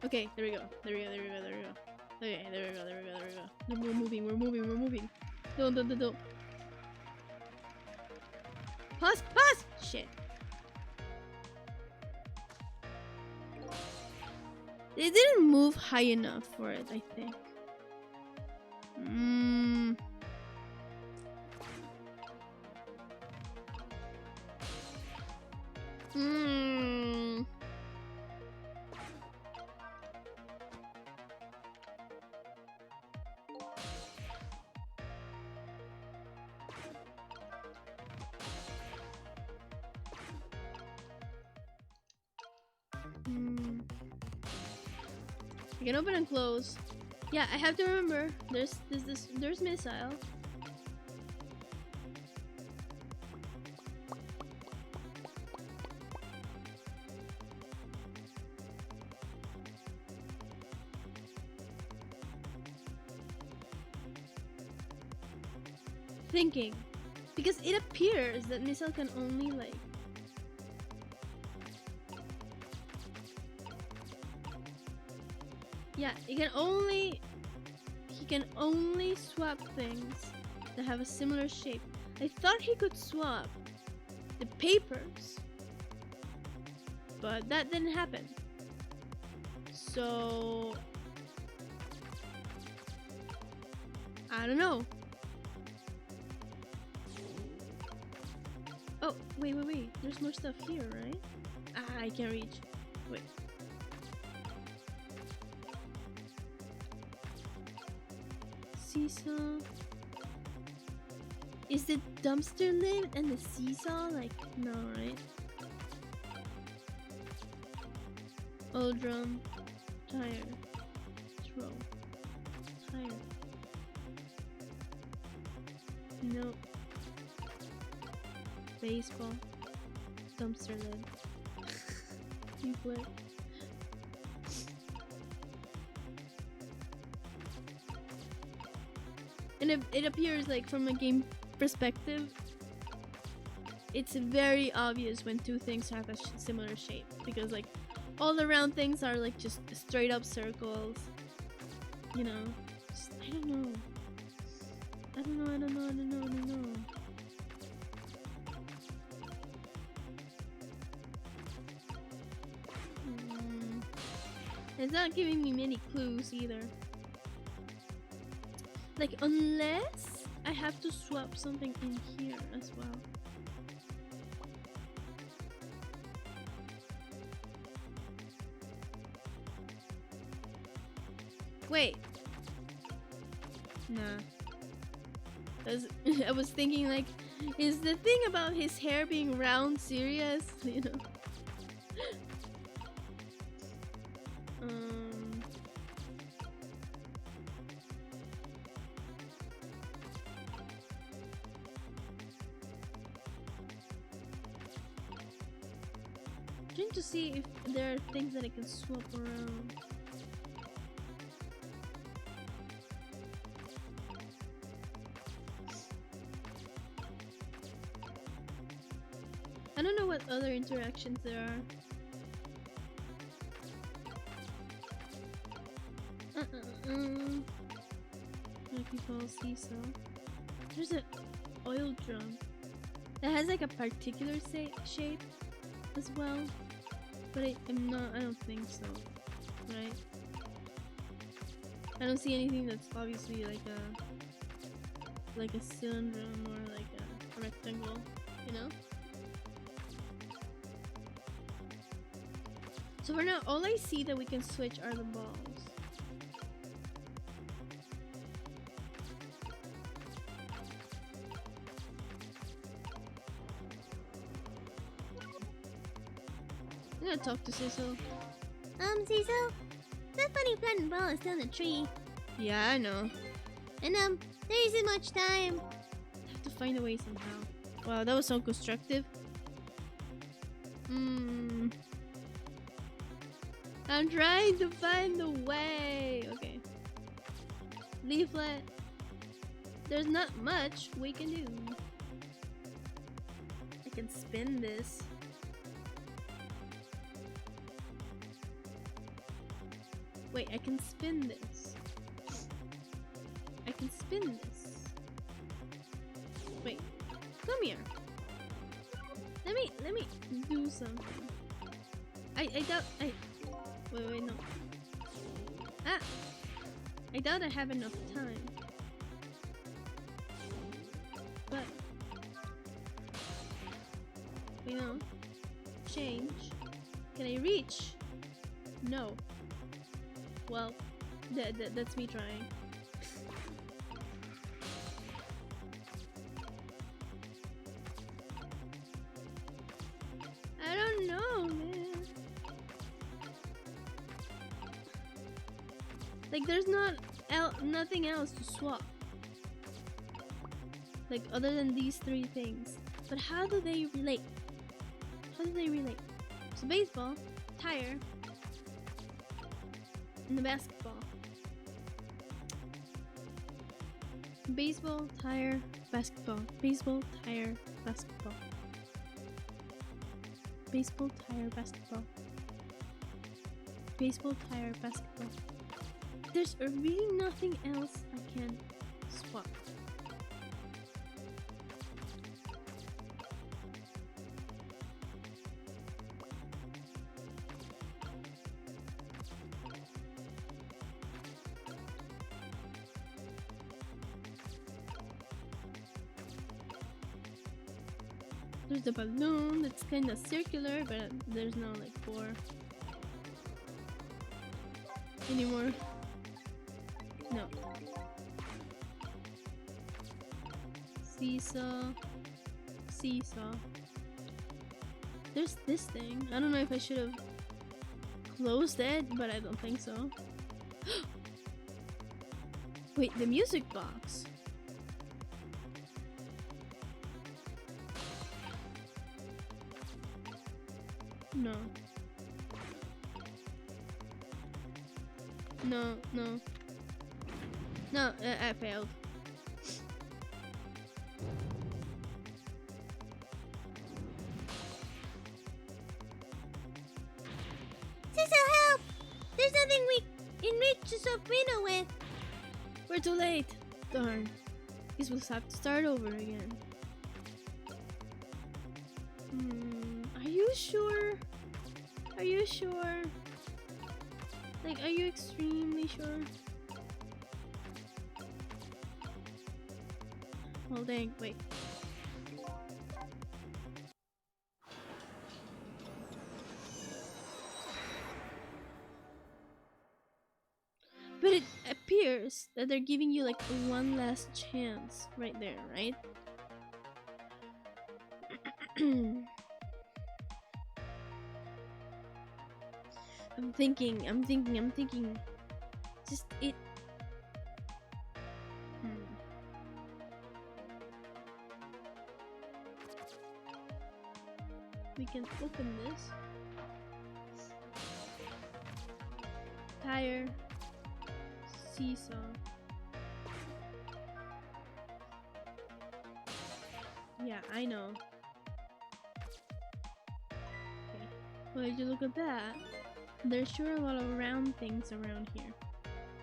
Okay, there we go. Okay, there we go. We're moving. Don't. Pause! Shit. They didn't move high enough for it, I think. You can open and close. Yeah, I have to remember. There's missile. Thinking, because it appears that missile can only like. Yeah, he can only swap things that have a similar shape. I thought he could swap the papers, but that didn't happen. So I don't know. Wait. There's more stuff here, right? Ah, I can't reach. Wait. Seesaw. Is the dumpster lid and the seesaw like no, right? Old drum. Tire. Throw. Tire. No. Baseball. Dumpster lid. You play. And it appears like from a game perspective, it's very obvious when two things have a similar shape because like all the round things are like just straight up circles. You know, just, I don't know. It's not giving me many clues either. Like, unless I have to swap something in here as well. Wait. Nah. I was thinking like, is the thing about his hair being round serious? You know? Trying to see if there are things that I can swap around. I don't know what other interactions there are. Lucky ball seesaw. There's an oil drum that has like a particular shape as well, but I don't think so, right? I don't see anything that's obviously like a cylinder or like a rectangle, you know? So for now, all I see that we can switch are the balls. I'm gonna talk to Cecil. Cecil? That funny flattened ball is still in the tree. Yeah, I know. And, there isn't much time. I have to find a way somehow. Wow, that was so constructive. I'm trying to find the way. Okay. Leaflet. There's not much we can do. I can spin this. Wait, I can spin this. I can spin this. Wait, come here. Let me do something. I doubt wait, no. Ah! I doubt I have enough time. But you know, change. Can I reach? No. Well, that's me trying. I don't know, man. Like, there's nothing else to swap. Like, other than these three things. But how do they relate? So baseball, tire, and the basketball. Baseball, tire, basketball. Baseball, tire, basketball. Baseball, tire, basketball. Baseball, tire, basketball. There's really nothing else I can swap. There's the balloon that's kind of circular, but there's no like four anymore. No. Seesaw. Seesaw. There's this thing. I don't know if I should have closed it, but I don't think so. Wait, the music box. No. No, no. No, I failed. Cecil, help! There's nothing we enrich the soprano with. We're too late. Darn. Guess we'll have to start over again. Are you sure? Are you sure? Like, are you extremely sure? Well, dang, wait. But it appears that they're giving you like one last chance right there, right? I'm thinking. Just it. We can open this. Tire. Seesaw. Yeah, I know. Okay. Well, did you look at that? There's sure a lot of round things around here.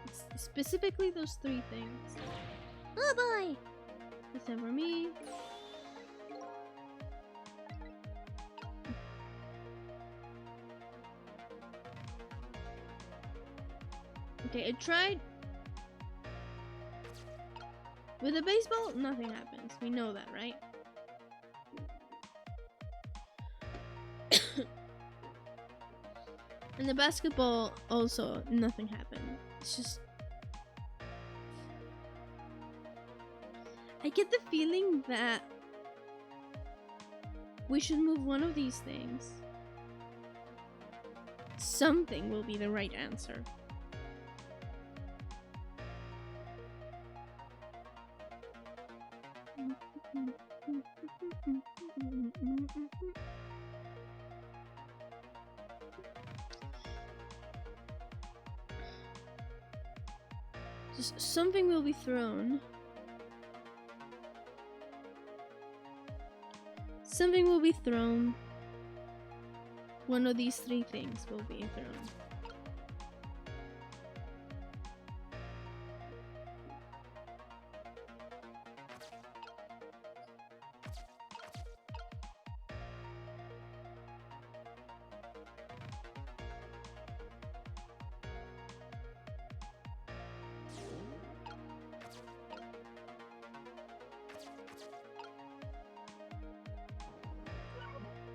It's specifically those three things. Oh boy! Except for me. Okay, I tried. With a baseball, nothing happens. We know that, right? And the basketball also, nothing happened. It's just... I get the feeling that we should move one of these things. Something will be the right answer. Just something will be thrown. Something will be thrown. One of these three things will be thrown.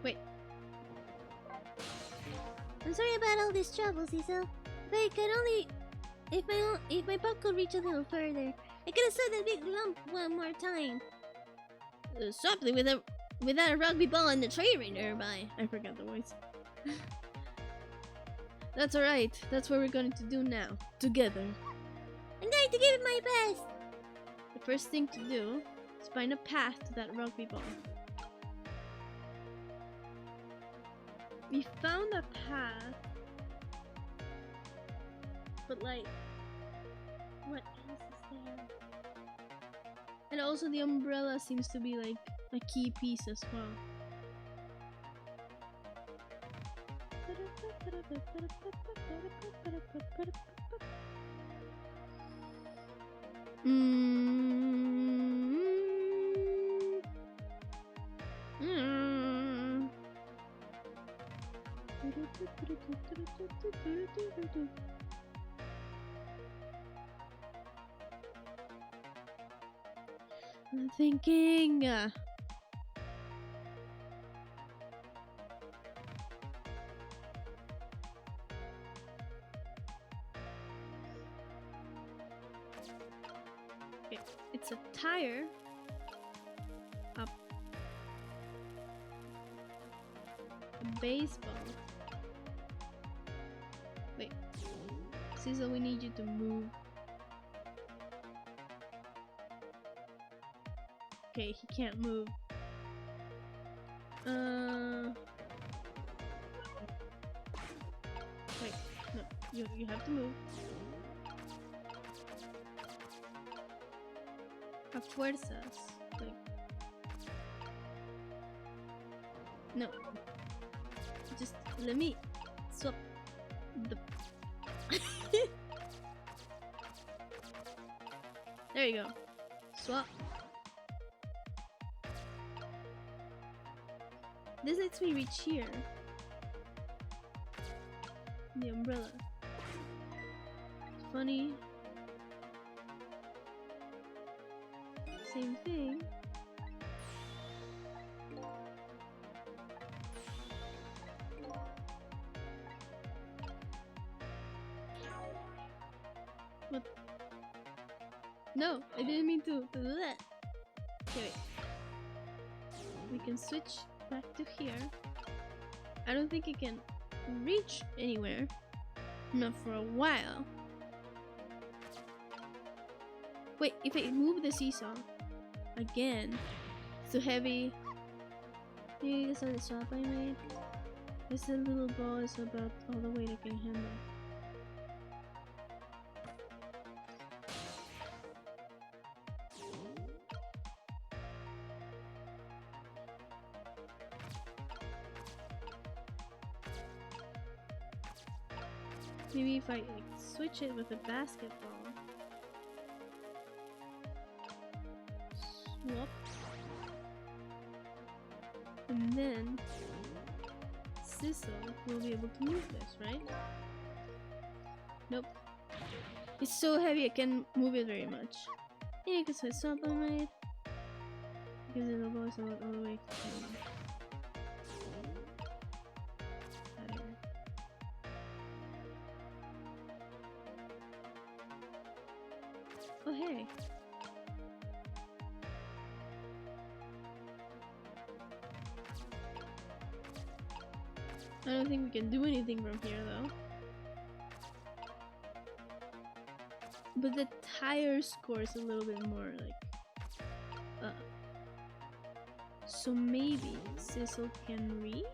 Wait. I'm sorry about all this trouble, Cecil. If I could only... If my buck could reach a little further, I could have saw that big lump one more time. Something without a rugby ball and the tree right nearby. I forgot the voice. That's alright. That's what we're going to do now. Together. I'm going to give it my best. The first thing to do is find a path to that rugby ball. We found a path. But like, what else is there? And also the umbrella seems to be like a key piece as well. I'm thinking. Okay, it's a tire. Up. A baseball. Wait. Cecil, we need you to move. Okay, he can't move. Wait, no, you have to move. A fuerzas. Like. No. Just let me swap the. There you go. Swap. This lets me reach here. The umbrella. Funny. Same thing. What? No, I didn't mean to do that. Okay, wait. We can switch back to here. I don't think it can reach anywhere. Not for a while. Wait, if I move the seesaw again, it's too heavy. Maybe this is the swap I made. This little ball is about all the weight I can handle. Maybe if I like switch it with a basketball. Swap. And then Cecil will be able to move this, right? Nope. It's so heavy I can't move it very much. Yeah, because I swap on it. Because the ball is all the way. Oh hey. I don't think we can do anything from here though. But the tire scores a little bit more like so maybe Cecil can reach?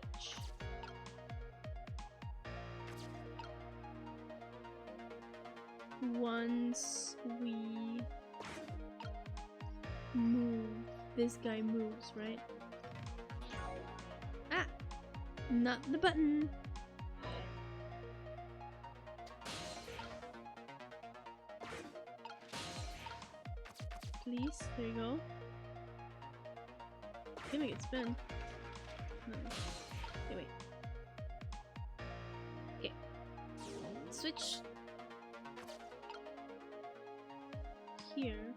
Once we move, this guy moves, right? Ah! Not the button! Please, there you go. Can make it spin. No. Okay, wait. Okay. Switch. Here.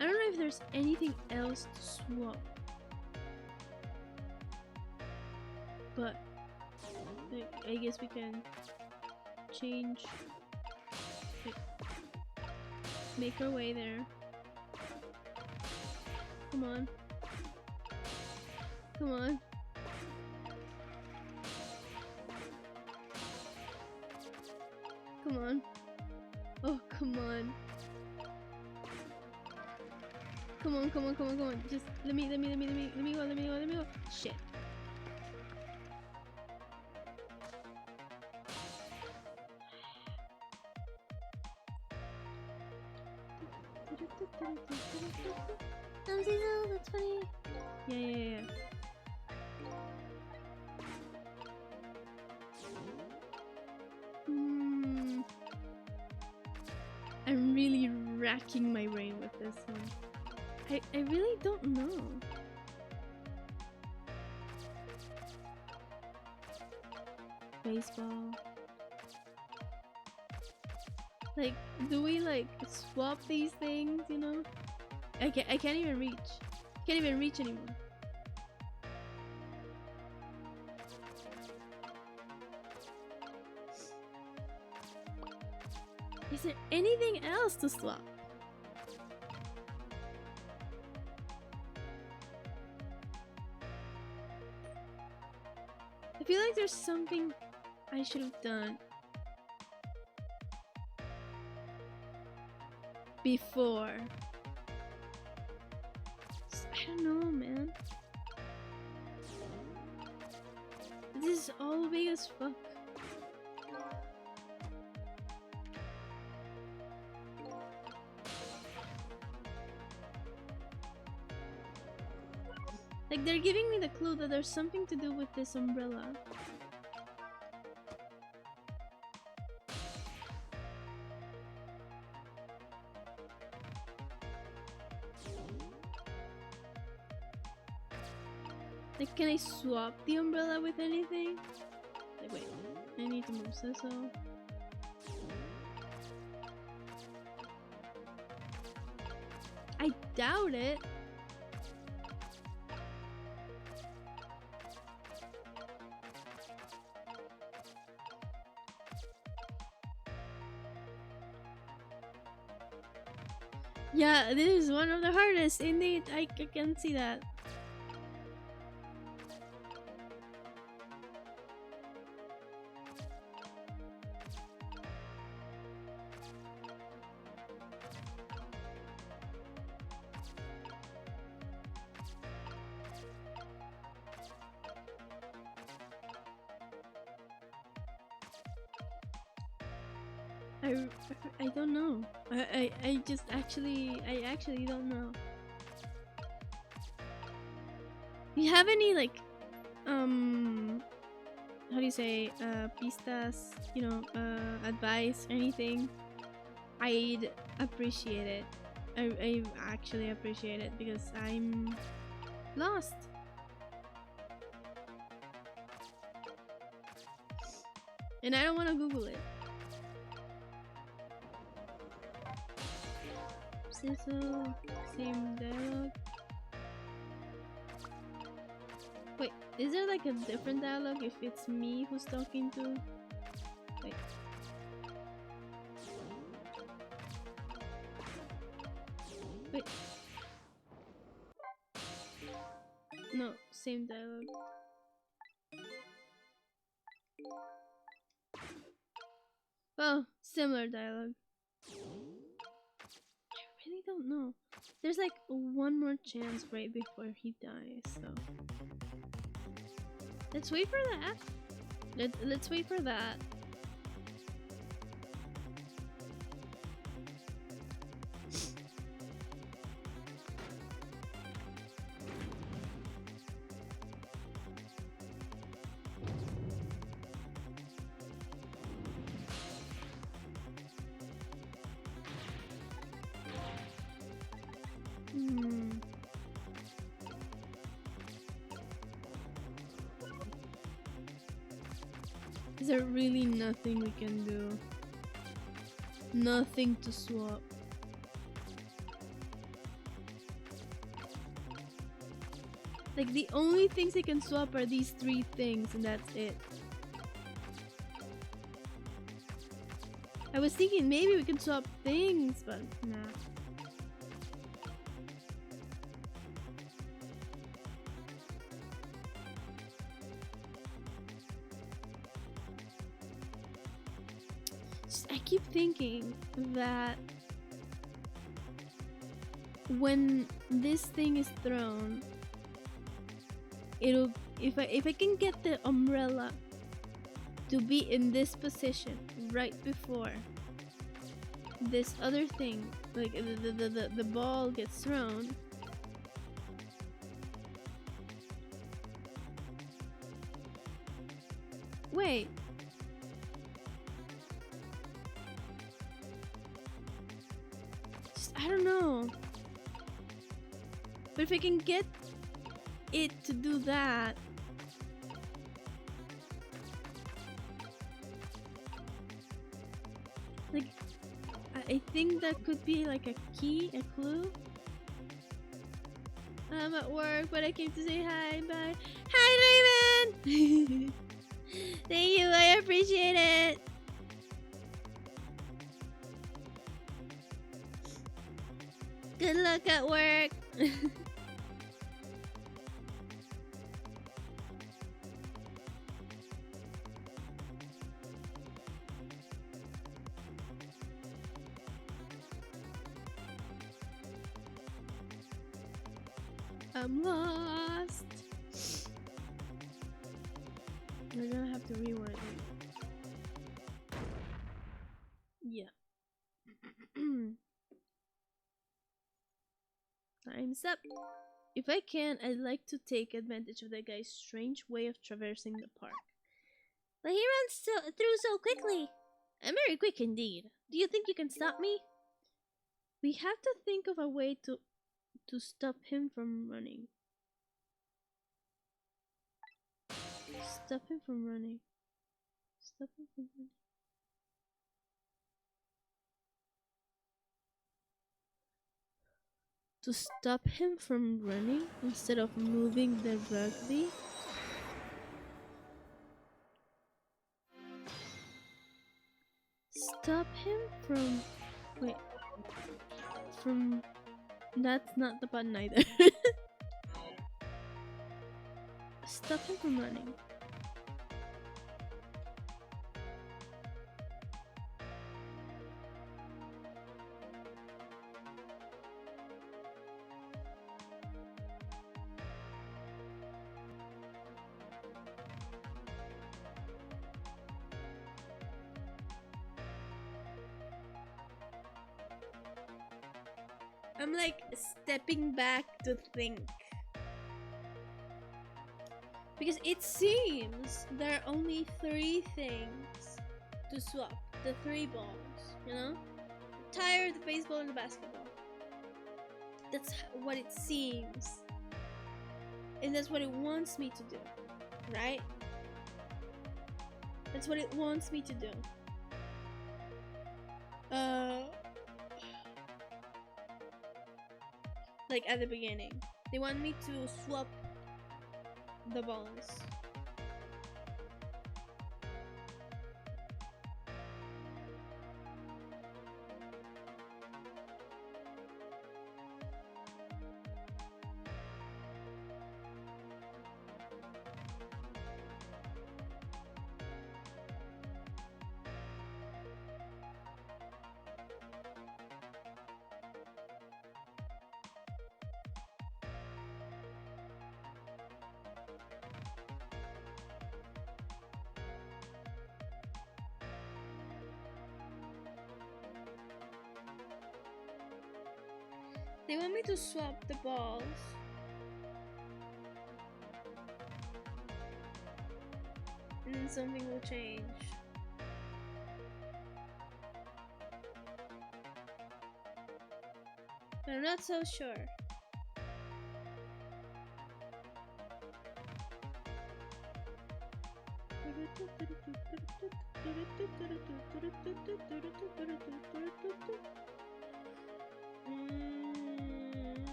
I don't know if there's anything else to swap. But I guess we can change. Like, make our way there. Come on. Come on. Come on. Oh, come on. Come on, come on, come on, come on. Just let me go. Shit. Cecil, that's funny. Yeah. I'm really racking my brain with this one. I really don't know. Baseball. Like, do we like swap these things, you know? I can't even reach. Can't even reach anymore. Is there anything else to swap? I feel like there's something I should have done before. I don't know, man. This is all big as fuck. Like, they're giving me the clue that there's something to do with this umbrella. Like, can I swap the umbrella with anything? Like, wait, I need to move Cecil. I doubt it. Yeah, this is one of the hardest. Indeed, I can see that. I don't know. I actually don't know. You have any like how do you say pistas, you know, advice, anything? I'd appreciate it. I actually appreciate it because I'm lost. And I don't want to Google it. Cecil, same dialogue. Wait, is there like a different dialogue if it's me who's talking to? Wait. Wait. No, same dialogue. Oh, similar dialogue. I really don't know. There's like one more chance right before he dies, so let's wait for that. Let's wait for that. Is there really nothing we can do? Nothing to swap. Like the only things I can swap are these three things and that's it. I was thinking maybe we can swap things, but nah. I keep thinking that when this thing is thrown, it'll if I can get the umbrella to be in this position right before this other thing, like the ball gets thrown. Wait. I don't know. But if I can get it to do that, like, I think that could be like a key, a clue. I'm at work, but I came to say hi. Bye. Hi, Raven! Thank you, I appreciate it. Good luck at work. I'm lost. We're gonna have to rewind it. Yeah. Time's up. If I can, I'd like to take advantage of that guy's strange way of traversing the park. But he runs through so quickly. I'm very quick indeed. Do you think you can stop me? We have to think of a way to stop him from running. Stop him from running. Stop him from running. To stop him from running instead of moving the rugby. Stop him from... Wait. From... That's not the button either. Stop him from running. I'm like stepping back to think. Because it seems there are only 3 things to swap. The 3 balls, you know? The tire, the baseball, and the basketball. That's what it seems. And that's what it wants me to do. Right? That's what it wants me to do. Like at the beginning. They want me to swap the balls. They want me to swap the balls. And then something will change. But I'm not so sure.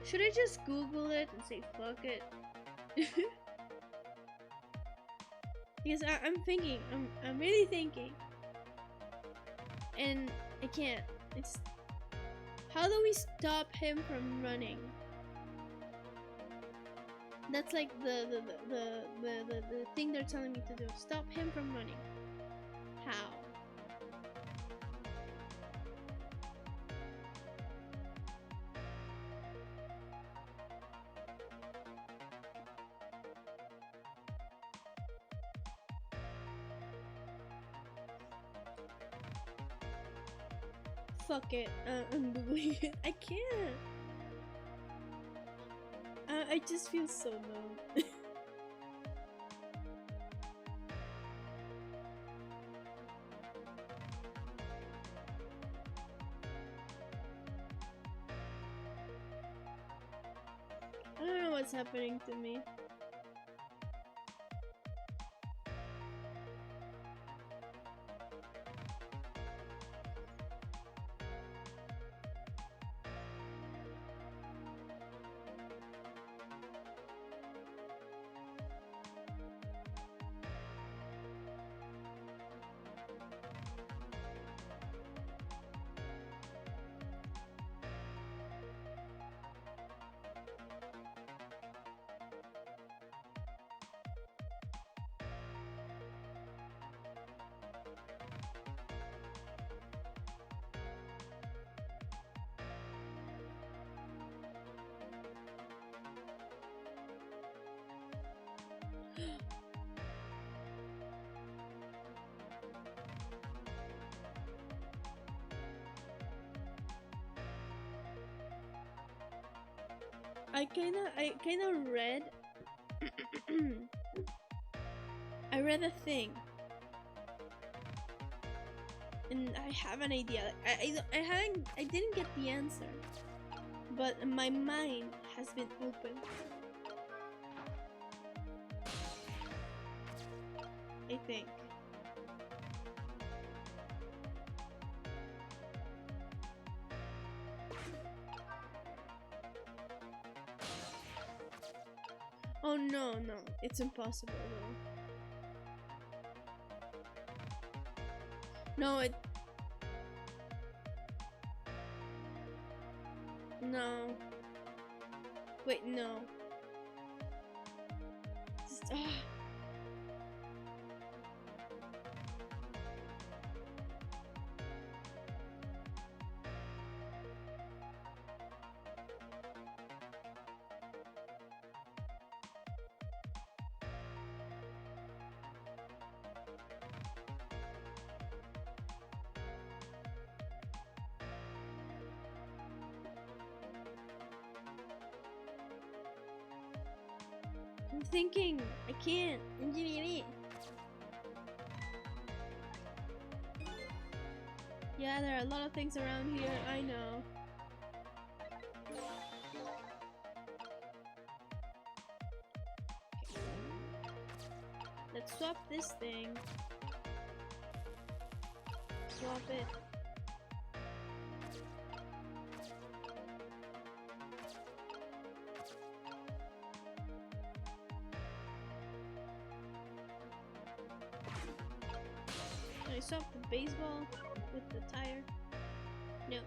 Should I just Google it and say fuck it? Because I'm thinking, I'm really thinking, and I can't. It's how do we stop him from running? That's like the thing they're telling me to do. Stop him from running. How? Fuck it. I'm googling it. I can't. I just feel so numb. I don't know what's happening to me. I kinda read I read a thing and I have an idea. I didn't get the answer, but my mind has been opened. I think. Oh no, it's impossible though. No, no. Wait, no. Ah. I'm thinking. I can't. Yeah, there are a lot of things around here. I know. Let's swap this thing. Swap it. Can I swap the baseball with the tire? No.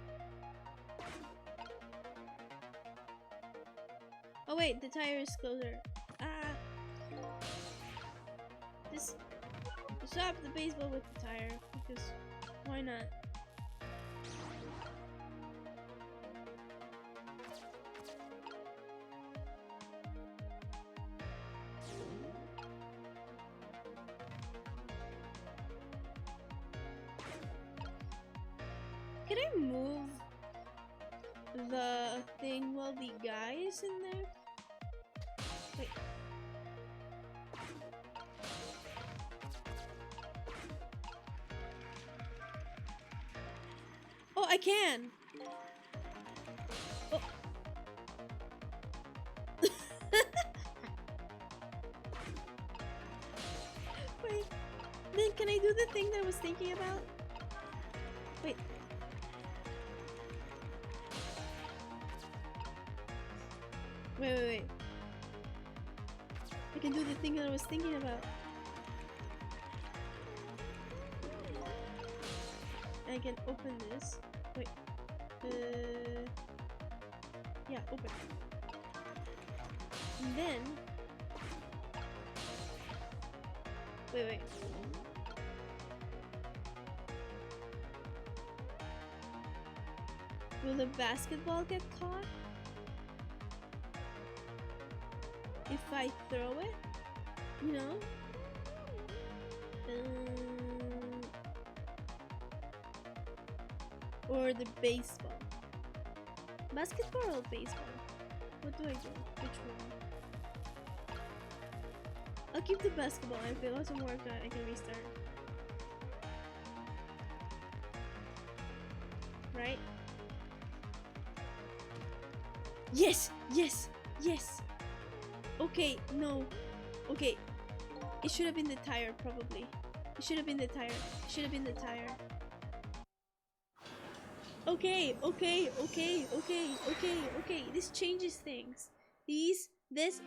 Oh wait, the tire is closer. Ah. Just swap the baseball with the tire because why not? Can I move the thing while the guy is in there? Wait. Oh, I can! Oh. Wait. Then can I do the thing that I was thinking about? Wait. Wait. I can do the thing that I was thinking about. I can open this. Wait. Yeah, open. And then... Wait. Will the basketball get caught? If I throw it? You know? Or the baseball? Basketball or baseball? What do I do? Which one? I'll keep the basketball. If it doesn't work, I can restart. Right? Yes! Okay, no. Okay. It should have been the tire, probably. It should have been the tire. Okay. This changes things. This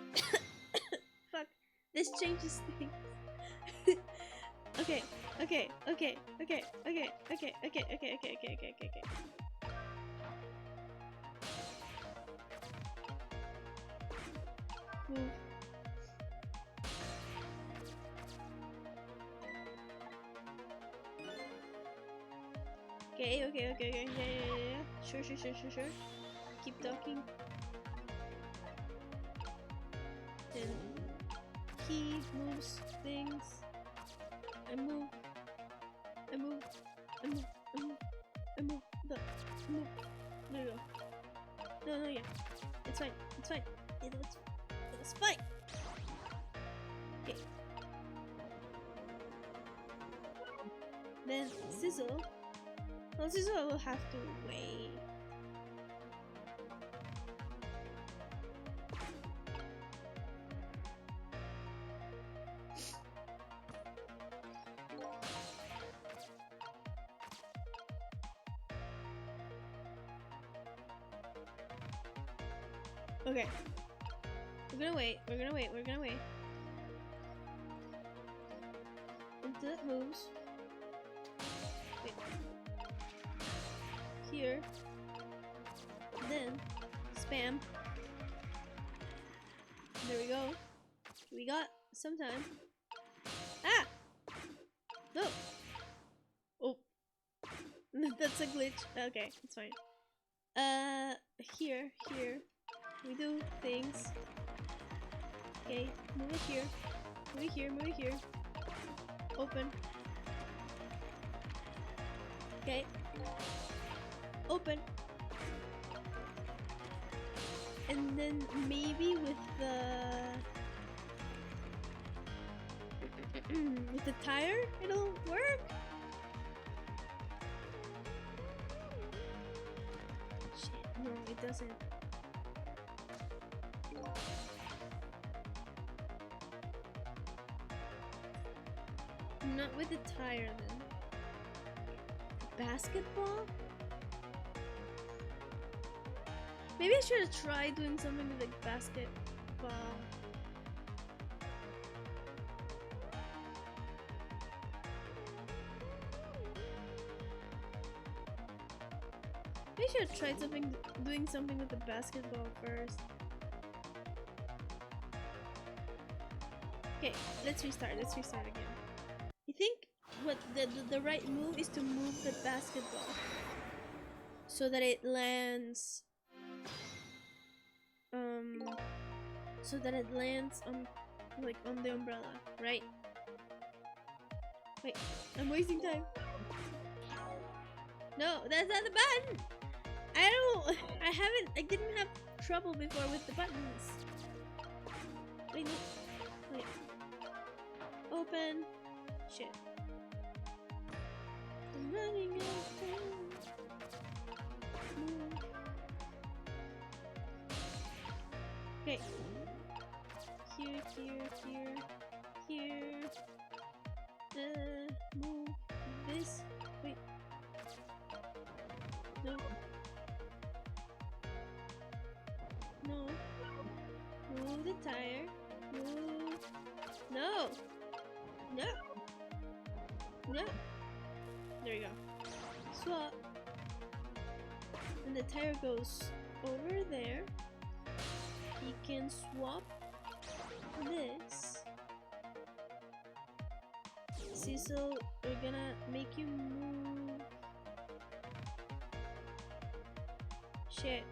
fuck. This changes things. Okay. Move. Okay. Yeah. Sure. Keep talking. Then he moves things. I move. There you go. No, yeah. It's fine. It's fine. It was fine. Okay. Then Sizzle. Well, Sizzle will have to wait. Okay. We're gonna wait. Until it moves. Wait. Here. Then spam. There we go. We got some time. Ah! No! Oh. That's a glitch. Okay, it's fine. Here. We do things. Okay, move it here. Move it here. Open. Okay. Open. And then maybe with the tire it'll work. Shit, no, it doesn't. Not with the tire then. Basketball? Maybe I should have tried doing something with like basketball. Maybe I should have tried doing something with the basketball first. Okay, let's restart again. I think what the right move is to move the basketball so that it lands on like on the umbrella, right? Wait, I'm wasting time. No, that's not the button. I didn't have trouble before with the buttons. Wait, no. Wait. Open. Shit. I'm running out of time. Move. Okay. Here. Move this. Wait. No. Move the tire. Move. No. There you go. Swap. And the tire goes over there. You can swap this. Cecil, we're gonna make you move. Shit.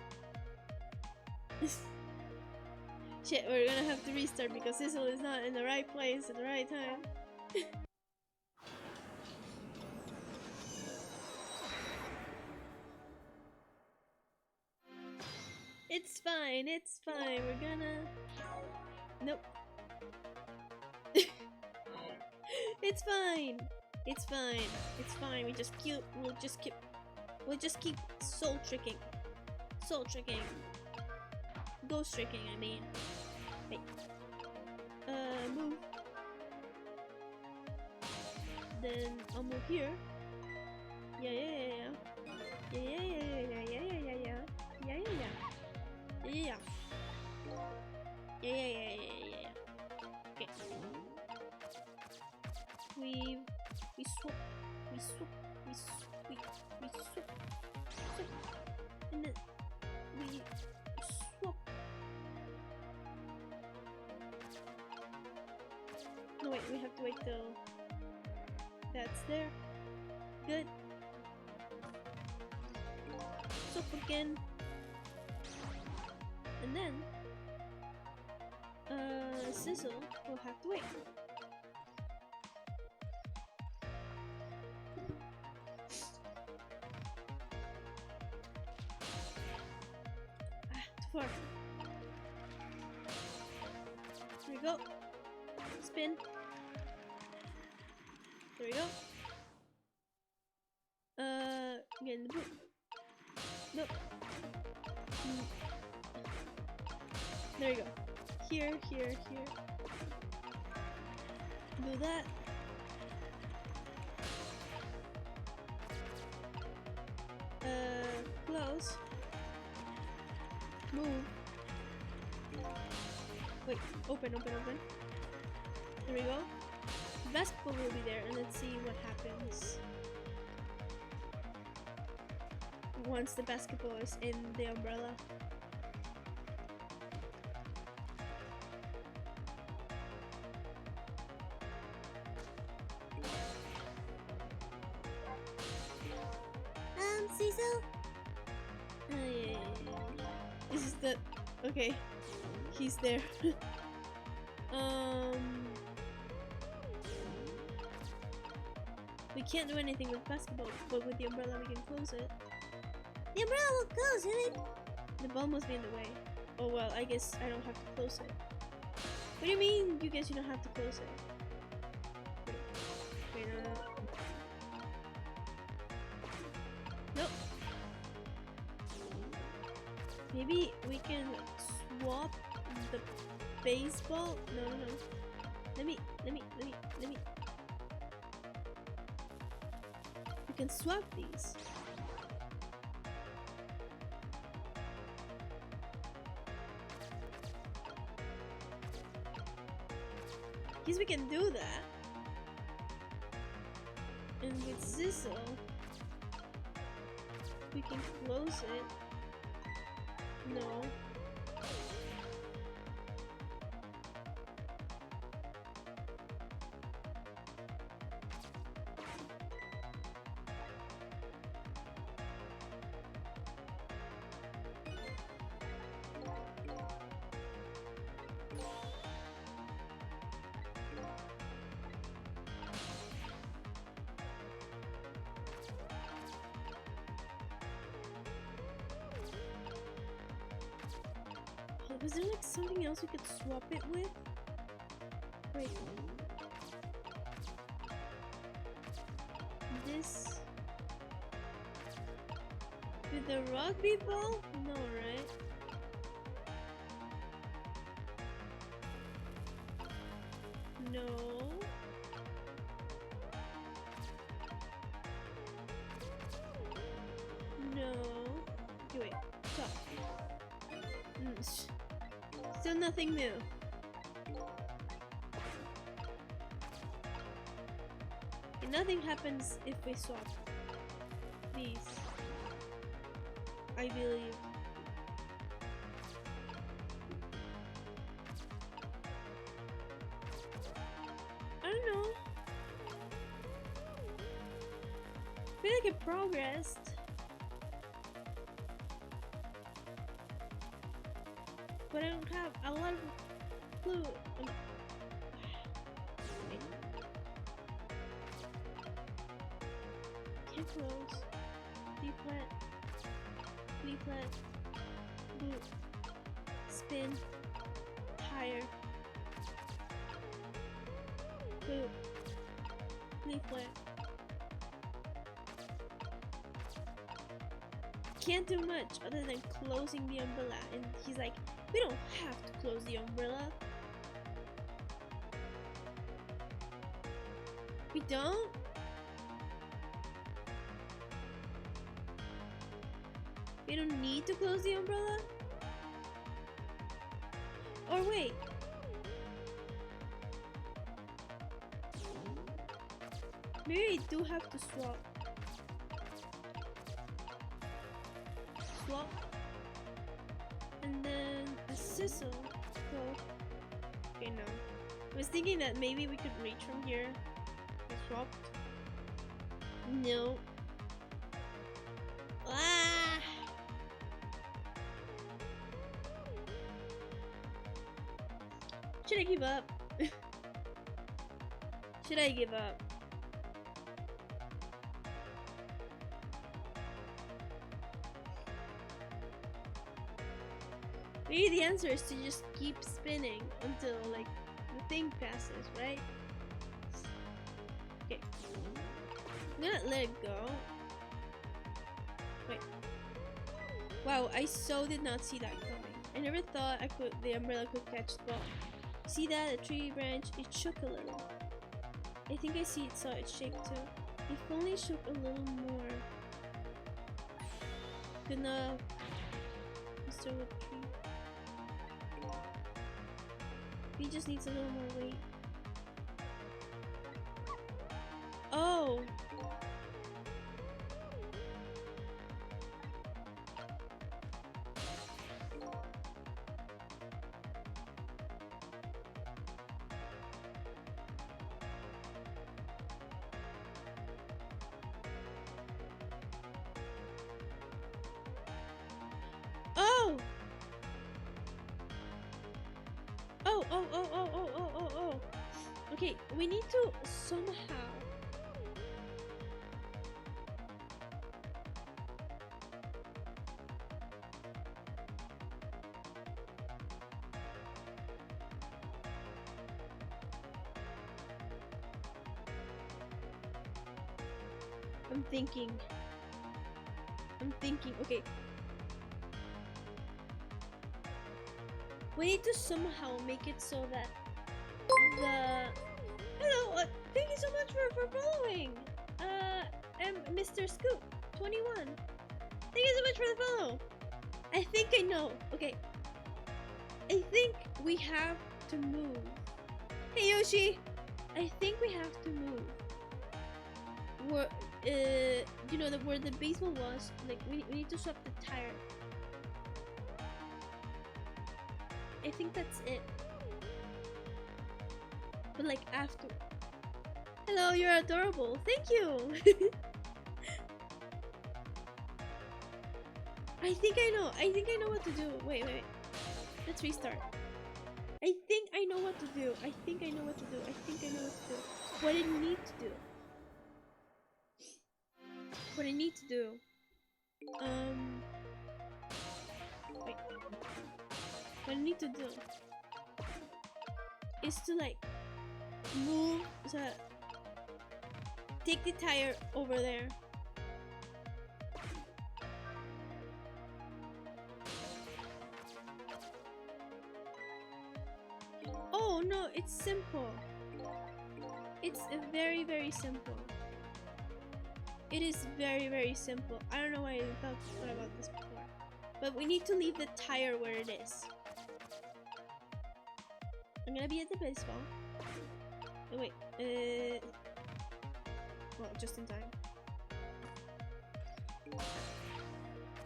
Shit, we're gonna have to restart because Cecil is not in the right place at the right time. It's fine, we're gonna... Nope. It's fine, we'll just keep soul tricking. Ghost tricking, I mean. Hey. Move. Then I'll move here. Yeah. Okay. We swap. And then we swap. No wait, we have to wait till that's there. Good. Swap again. And then Sizzle will have to wait. Too far. Here we go. Spin. There we go. Get in the boot. Nope. There you go. Here. Do that. Close. Move. Wait, open. There we go. The basketball will be there, and let's see what happens once the basketball is in the umbrella. Cecil? Yeah. This is the... Okay. He's there. We can't do anything with basketball, but with the umbrella we can close it. The umbrella will close, isn't it? The ball must be in the way. Oh well, I guess I don't have to close it. What do you mean you guess you don't have to close it? Wait, no. Nope. Maybe we can swap the baseball? No. Let me. We can swap these. Guess we can do that. And with Sizzle, we can close it. No. Was there like something else we could swap it with? Wait. This with the rugby ball? No, right? No. No. Okay, wait. Stop. Still nothing new. And nothing happens if we swap these, I believe. I don't know. I feel like it progressed. But I don't have a lot of clue. Can't close. D flat, boot, spin, tire, boot, D flat. Can't do much other than closing the umbrella, and he's like, we don't have to close the umbrella. We don't? We don't need to close the umbrella? Or wait. Maybe we do have to swap. Swap. And then a sizzle. So, okay, no. I was thinking that maybe we could reach from here. We swapped. No. Ah! Should I give up? Should I give up? Maybe the answer is to just keep spinning until like the thing passes, right? Okay. I'm gonna let it go. Wait. Wow, I so did not see that coming. I never thought the umbrella could catch the ball. See that? The tree branch, it shook a little. I think I saw it shake too. If only it shook a little more. Good enough. Mr. Wood Tree. He just needs a little more weight. Oh! Oh! Oh. Okay, we need to somehow. I'm thinking, okay. We need to somehow make it so that hello, thank you so much for following. I'm Mr. Scoop 21. Thank you so much for the follow. I think I know. Okay. I think we have to move. Hey Yoshi, I think we have to move. Where you know where the baseball was. Like we need to swap the tire. I think that's it. But like after. Hello, you're adorable. Thank you. I think I know what to do. Wait. Let's restart. I think I know what to do. What I need to do. Wait. What I need to do is to like move, so take the tire over there. Oh no, it's simple. It's very, very simple. It is very, very simple. I don't know why I thought about this before. But we need to leave the tire where it is. I'm gonna be at the baseball. Oh, wait. Well, just in time.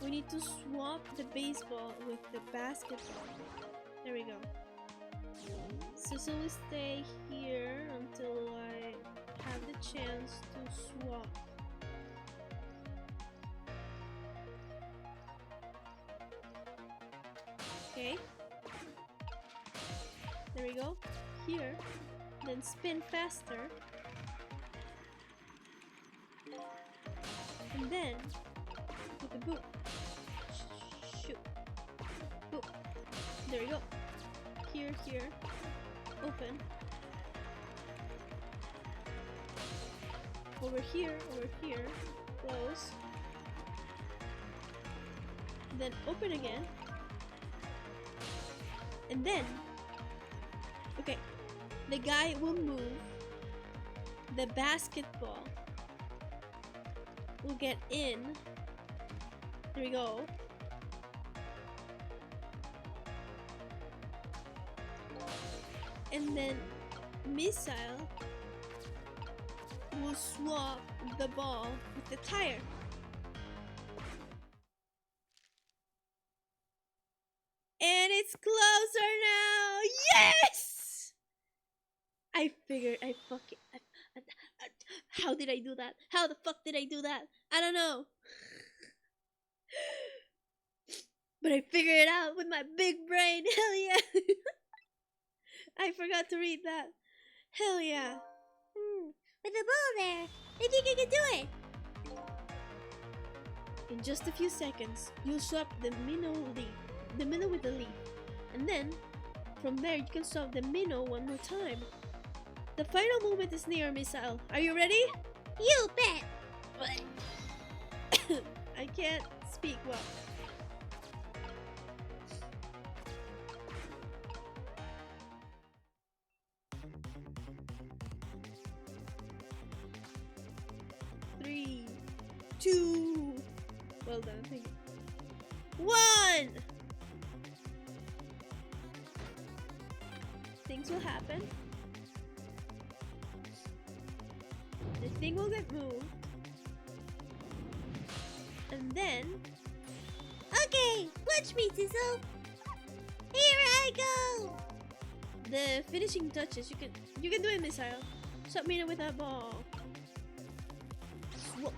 We need to swap the baseball with the basketball. There we go. So we stay here until I have the chance to swap. Okay. There we go. Here. Then spin faster. And then with the boot. Shoot. Boot. There we go. Here. Open. Over here. Close. Then open again. And then, okay, the guy will move. The basketball will get in. There we go. And then missile will swap the ball with the tire. And it's closer now. Yes! I figured. How did I do that? How the fuck did I do that? I don't know. But I figured it out with my big brain. Hell yeah. I forgot to read that. Hell yeah. With the ball there, I think I can do it. In just a few seconds, you'll swap the Minnow League the minnow with the leaf. And then, from there, you can stop the minnow one more time. The final moment is near, Missile. Are you ready? You bet! I can't speak well. Three, two, well done, thank you. 1! Things will happen. The thing will get moved. And then... Okay, watch me, Sizzle! Here I go! the finishing touches, you can do it, Missile. Stop me with that ball. Whoa.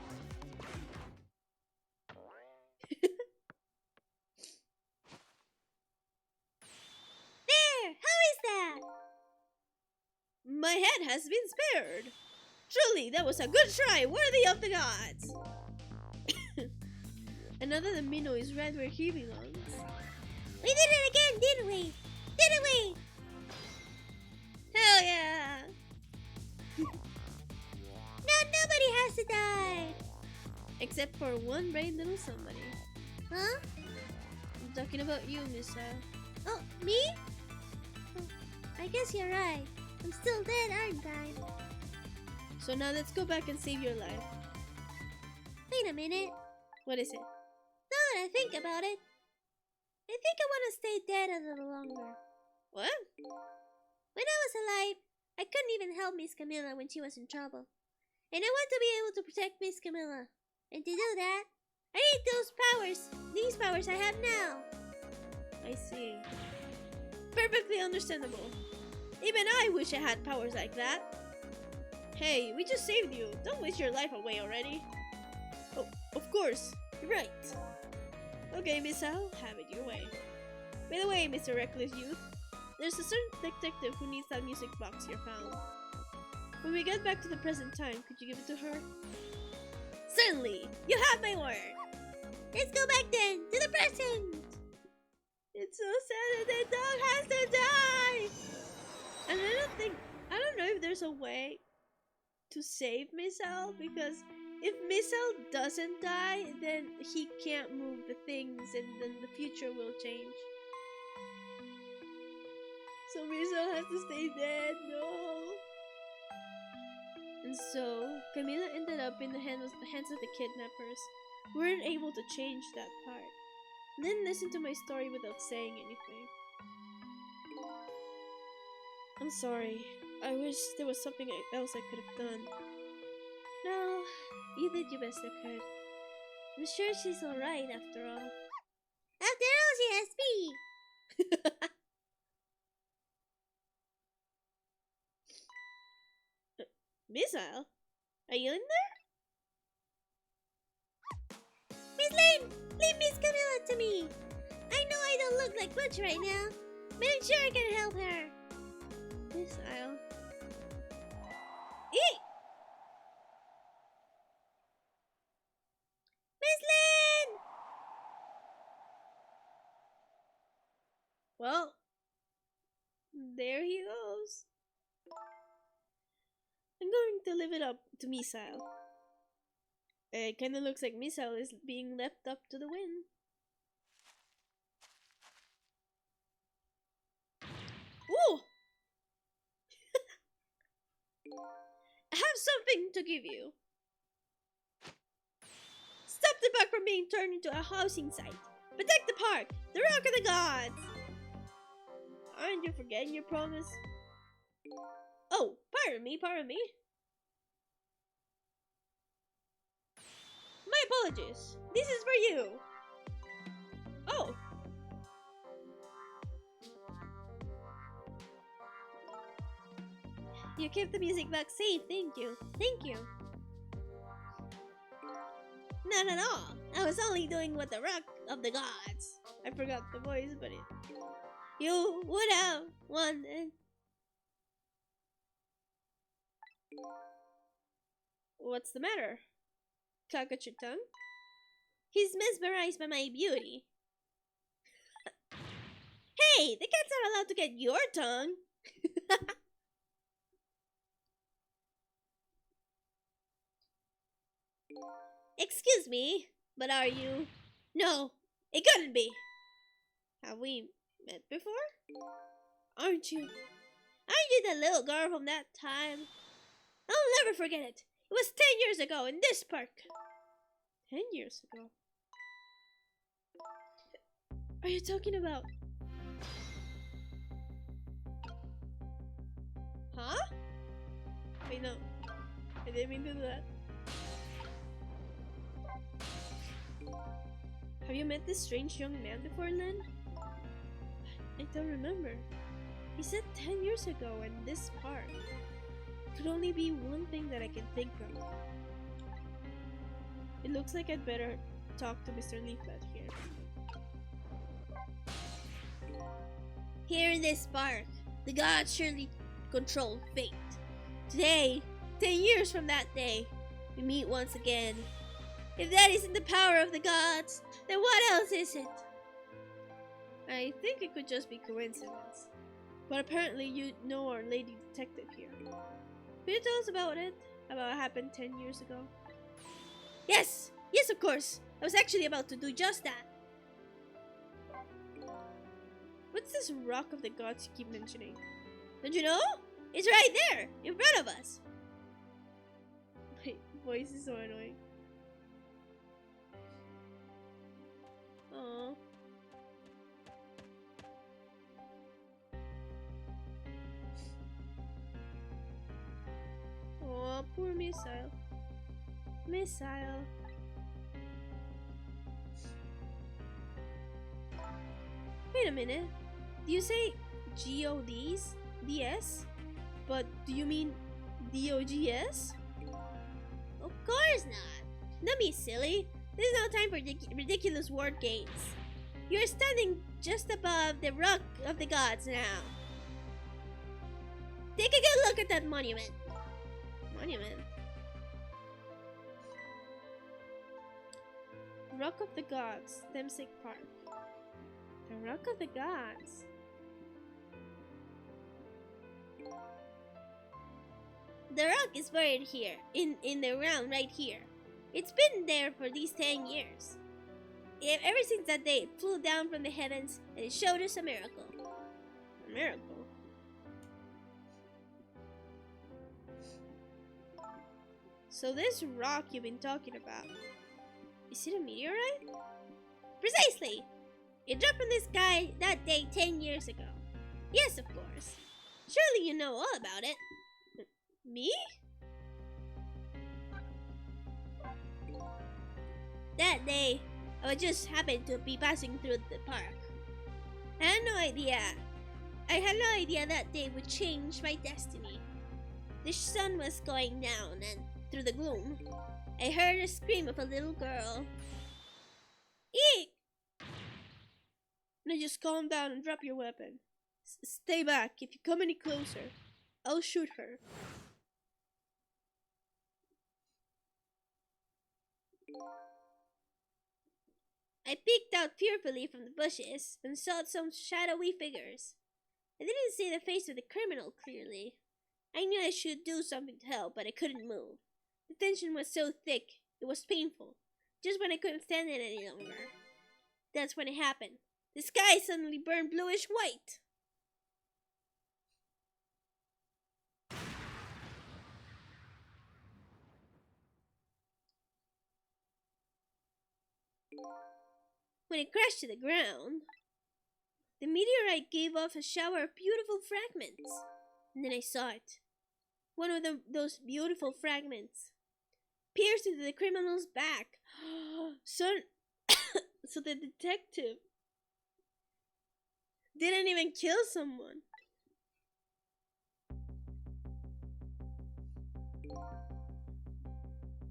There! How is that? My head has been spared. Truly, that was a good try, worthy of the gods. And now that the minnow is right where he belongs. We did it again, didn't we? Didn't we? Hell yeah! Now nobody has to die! Except for one brave little somebody. Huh? I'm talking about you, Missile. Oh, me? Oh, I guess you're right. I'm still dead, aren't I? So now let's go back and save your life. Wait a minute. What is it? Now that I think about it, I think I want to stay dead a little longer. What? When I was alive, I couldn't even help Miss Camilla when she was in trouble. And I want to be able to protect Miss Camilla. And to do that, I need these powers I have now. I see. Perfectly understandable. Even I wish I had powers like that. Hey, we just saved you. Don't waste your life away already. Oh, of course. You're right. Okay, Missile, have it your way. By the way, Mr. Reckless Youth, there's a certain detective who needs that music box you found. When we get back to the present time, could you give it to her? Certainly! You have my word! Let's go back then, to the present! It's so sad that the dog has to die! And I don't know if there's a way to save Missile, because if Missile doesn't die, then he can't move the things and then the future will change. So Missile has to stay dead, no! And so, Camila ended up in the hands of the kidnappers. We weren't able to change that part. Then listen to my story without saying anything. I'm sorry. I wish there was something else I could have done. No, you did your best you could. I'm sure she's alright after all. After all, she has me! Missile? Are you in there? Miss Lane! Leave Miss Camilla to me! I know I don't look like much right now, but I'm sure I can help her. Missile. Eek! Miss Lane! Well, there he goes. I'm going to live it up to Missile. It kinda looks like Missile is being left up to the wind. Ooh! I have something to give you. Stop the park from being turned into a housing site. Protect the park, the Rock of the Gods. Aren't you forgetting your promise? Oh, pardon me, pardon me. My apologies. This is for you. Oh. You kept the music box safe, thank you. Thank you. Not at all. I was only doing what the Rock of the Gods. I forgot the voice, but you would have wanted. What's the matter? Cock at your tongue? He's mesmerized by my beauty. Hey, the cat's not allowed to get your tongue. Excuse me, but are you? No, it couldn't be. Have we met before? Aren't you? Aren't you the little girl from that time? I'll never forget it. It was 10 years ago in this park. 10 years ago? Are you talking about? Huh? Wait, no. I didn't mean to do that. Have you met this strange young man before, Lynn? I don't remember. He said 10 years ago in this park. Could only be one thing that I can think of. It looks like I'd better talk to Mr. Leaflet here. Here in this park, the gods surely control fate. Today, 10 years from that day, we meet once again. If that isn't the power of the gods, then what else is it? I think it could just be coincidence. But apparently you know our lady detective here. Could you tell us about it? About what happened 10 years ago? Yes! Yes, of course! I was actually about to do just that. What's this rock of the gods you keep mentioning? Don't you know? It's right there, in front of us. My voice is so annoying. Aww. Oh, poor Missile. Missile. Wait a minute. Do you say GODs? DS? But do you mean DOGS? Of course not. Don't be silly. There's no time for ridiculous word games. You're standing just above the rock of the gods now. Take a good look at that monument. Monument? Rock of the Gods, Themsic Park. The Rock of the Gods. The rock is buried here, in the ground right here. It's been there for these 10 years. Ever since that day, it flew down from the heavens and it showed us a miracle. A miracle? So this rock you've been talking about, is it a meteorite? Precisely! It dropped from the sky that day 10 years ago. Yes, of course. Surely you know all about it. Me? That day, I just happened to be passing through the park. I had no idea that day would change my destiny. The sun was going down, and through the gloom, I heard a scream of a little girl. Eek! Now just calm down and drop your weapon. Stay back. If you come any closer, I'll shoot her. I peeked out fearfully from the bushes and saw some shadowy figures. I didn't see the face of the criminal clearly. I knew I should do something to help, but I couldn't move. The tension was so thick, it was painful. Just when I couldn't stand it any longer. That's when it happened. The sky suddenly burned bluish white. When it crashed to the ground, the meteorite gave off a shower of beautiful fragments. And then I saw it. One of those beautiful fragments pierced into the criminal's back. So the detective didn't even kill someone.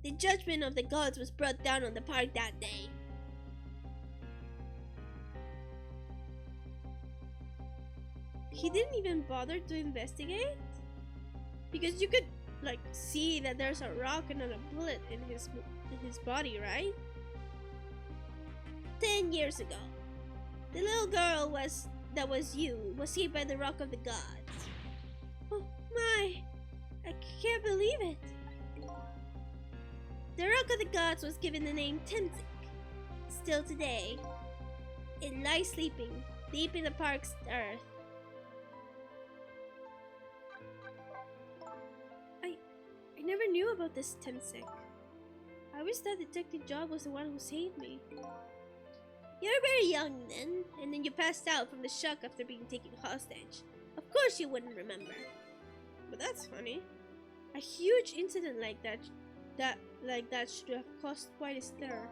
The judgment of the gods was brought down on the park that day. He didn't even bother to investigate? Because you could, like, see that there's a rock and not a bullet in his body, right? 10 years ago, the little girl was that was you was saved by the Rock of the Gods. Oh my! I can't believe it! The Rock of the Gods was given the name Tensik. Still today, it lies sleeping deep in the park's earth. I never knew about this Tensik. I always thought Detective Jog was the one who saved me. You were very young then, and then you passed out from the shock after being taken hostage. Of course you wouldn't remember. But that's funny. A huge incident like that should have caused quite a stir.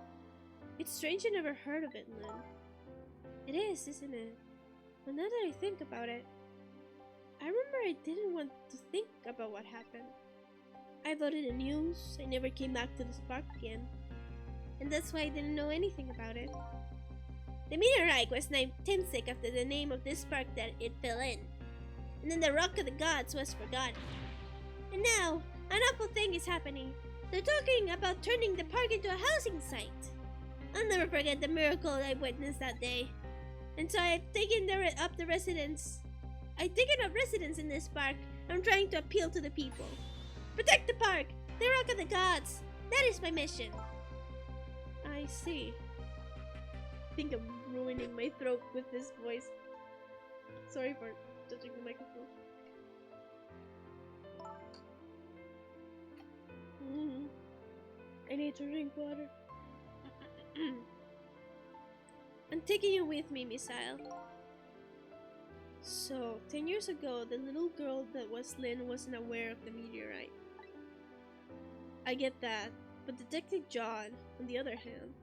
It's strange you never heard of it, Lynn. It is, isn't it? But now that I think about it, I remember I didn't want to think about what happened. I voted the news, I never came back to this park again. And that's why I didn't know anything about it. The meteorite was named Tensik after the name of this park that it fell in. And then the Rock of the Gods was forgotten. And now, an awful thing is happening. They're talking about turning the park into a housing site. I'll never forget the miracle I witnessed that day. And so I've taken up residence in this park. I'm trying to appeal to the people. Protect the park! The Rock of the Gods! That is my mission. I see. I think I'm ruining my throat with this voice. Sorry for touching the microphone. I need to drink water. I'm taking you with me, Misael. So, 10 years ago, the little girl that was Lynn wasn't aware of the meteorite. I get that, but Detective John, on the other hand,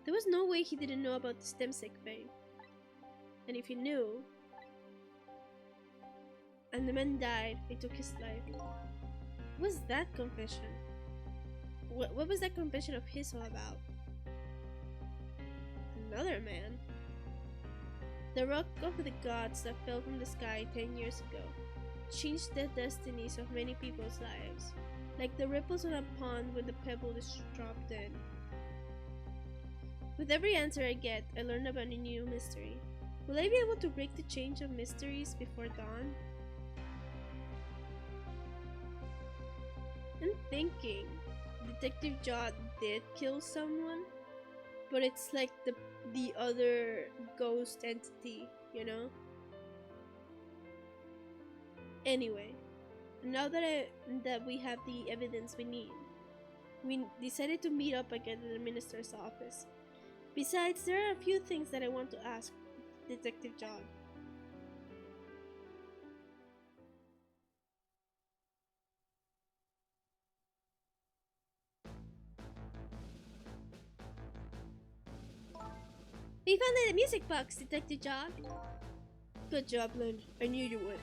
there was no way he didn't know about the Tensik thing. And if he knew, and the man died, he took his life. What was that confession? What was that confession of his all about? Another man? The Rock of the Gods that fell from the sky 10 years ago changed the destinies of many people's lives, like the ripples on a pond when the pebble is dropped in. With every answer I get, I learn about a new mystery. Will I be able to break the chain of mysteries before dawn? I'm thinking Detective Jot did kill someone, but it's like the other ghost entity, you know? Anyway, now that we have the evidence we need, we decided to meet up again in the minister's office. Besides, there are a few things that I want to ask Detective John. We found the music box, Detective John. Good job, Lynn. I knew you would.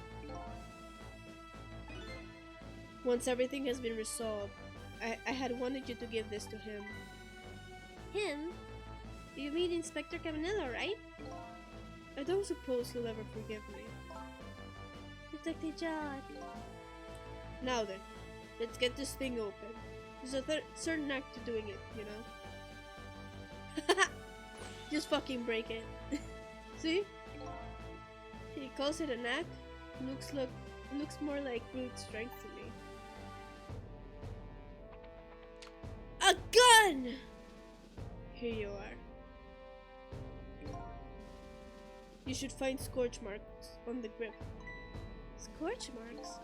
Once everything has been resolved, I had wanted you to give this to him. Him? You mean Inspector Caminello, right? I don't suppose he'll ever forgive me. Detective John. Now then, let's get this thing open. There's a certain act to doing it, you know? Just fucking break it. See? He calls it an act. Looks more like brute strength to me. A gun! Here you are. You should find scorch marks on the grip. Scorch marks?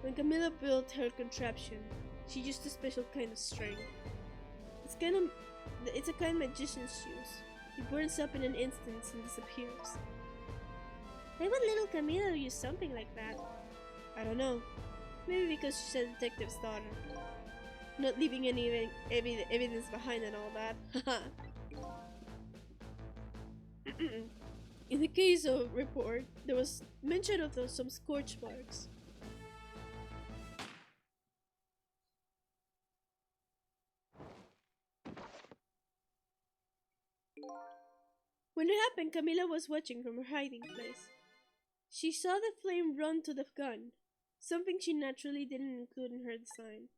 When Camilla built her contraption, she used a special kind of string. It's a kind magicians use. It burns up in an instant and disappears. Why would little Camilla use something like that? I don't know. Maybe because she's a detective's daughter. Not leaving any evidence behind and all that. In the case of report, there was mention of some scorch marks. When it happened, Camilla was watching from her hiding place. She saw the flame run to the gun, something she naturally didn't include in her design.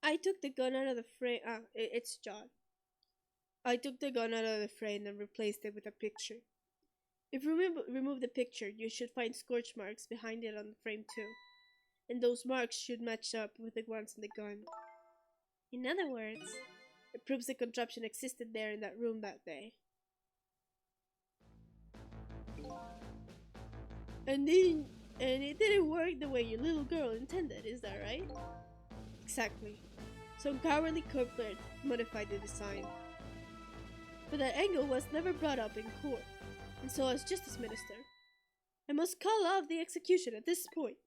I took the gun out of the frame. It's John. I took the gun out of the frame and replaced it with a picture. If you remove the picture, you should find scorch marks behind it on the frame too. And those marks should match up with the ones in the gun. In other words, it proves the contraption existed there in that room that day. And it didn't work the way your little girl intended, is that right? Exactly. Some cowardly culprit modified the design. But that angle was never brought up in court, and so as Justice Minister, I must call off the execution at this point.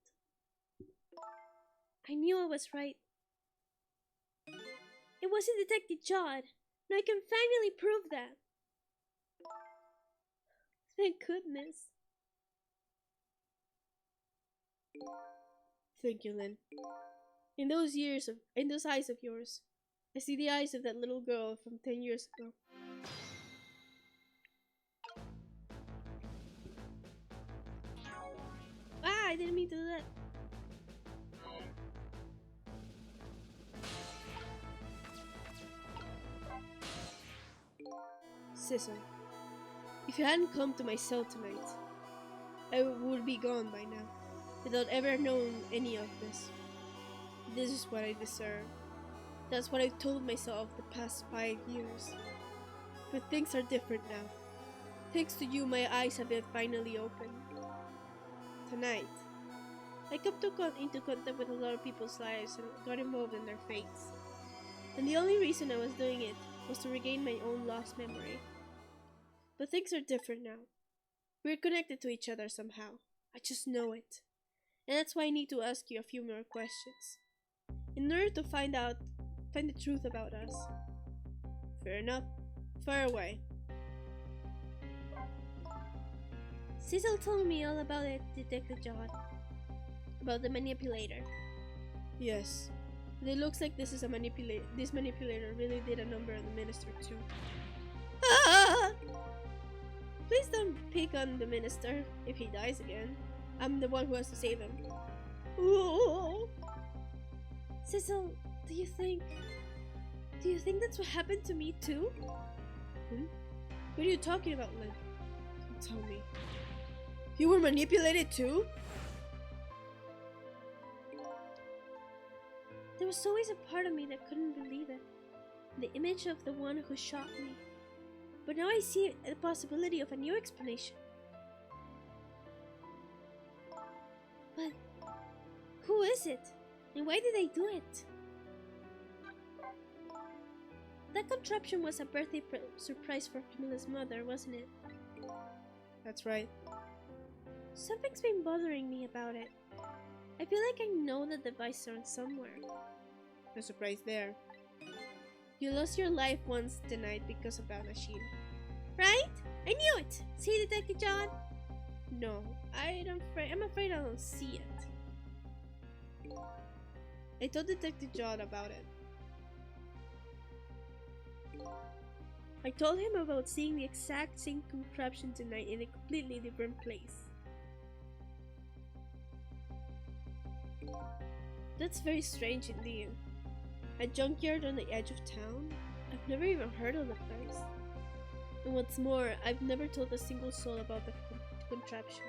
I knew I was right. It wasn't Detective John, and I can finally prove that. Thank goodness. Thank you, Lynn. In those eyes of yours, I see the eyes of that little girl from 10 years ago. Ah, I didn't mean to do that. Cecil, if you hadn't come to my cell tonight, I would be gone by now, without ever knowing any of this. This is what I deserve. That's what I've told myself the past 5 years. But things are different now. Thanks to you, my eyes have been finally opened. Tonight, I come into contact with a lot of people's lives and got involved in their fates. And the only reason I was doing it was to regain my own lost memory. But things are different now. We're connected to each other somehow. I just know it. And that's why I need to ask you a few more questions. In order to find the truth about us. Fair enough. Fire away. Cecil told me all about it, Detective John. About the manipulator. Yes. But it looks like this manipulator really did a number on the minister too. Ah! Please don't pick on the minister if he dies again. I'm the one who has to save him. Ooh. Cecil, do you think that's what happened to me too? What are you talking about, Lynn? Don't tell me. You were manipulated too? There was always a part of me that couldn't believe it. The image of the one who shot me. But now I see the possibility of a new explanation. But who is it? And why did they do it? That contraption was a birthday surprise for Camilla's mother, wasn't it? That's right. Something's been bothering me about it. I feel like I know the device around somewhere. No surprise there. You lost your life once tonight because of that machine. Right? I knew it! See, Detective John? No, I'm afraid I don't see it. I told Detective John about it. I told him about seeing the exact same contraption tonight in a completely different place. That's very strange indeed. A junkyard on the edge of town? I've never even heard of the place. And what's more, I've never told a single soul about the contraption.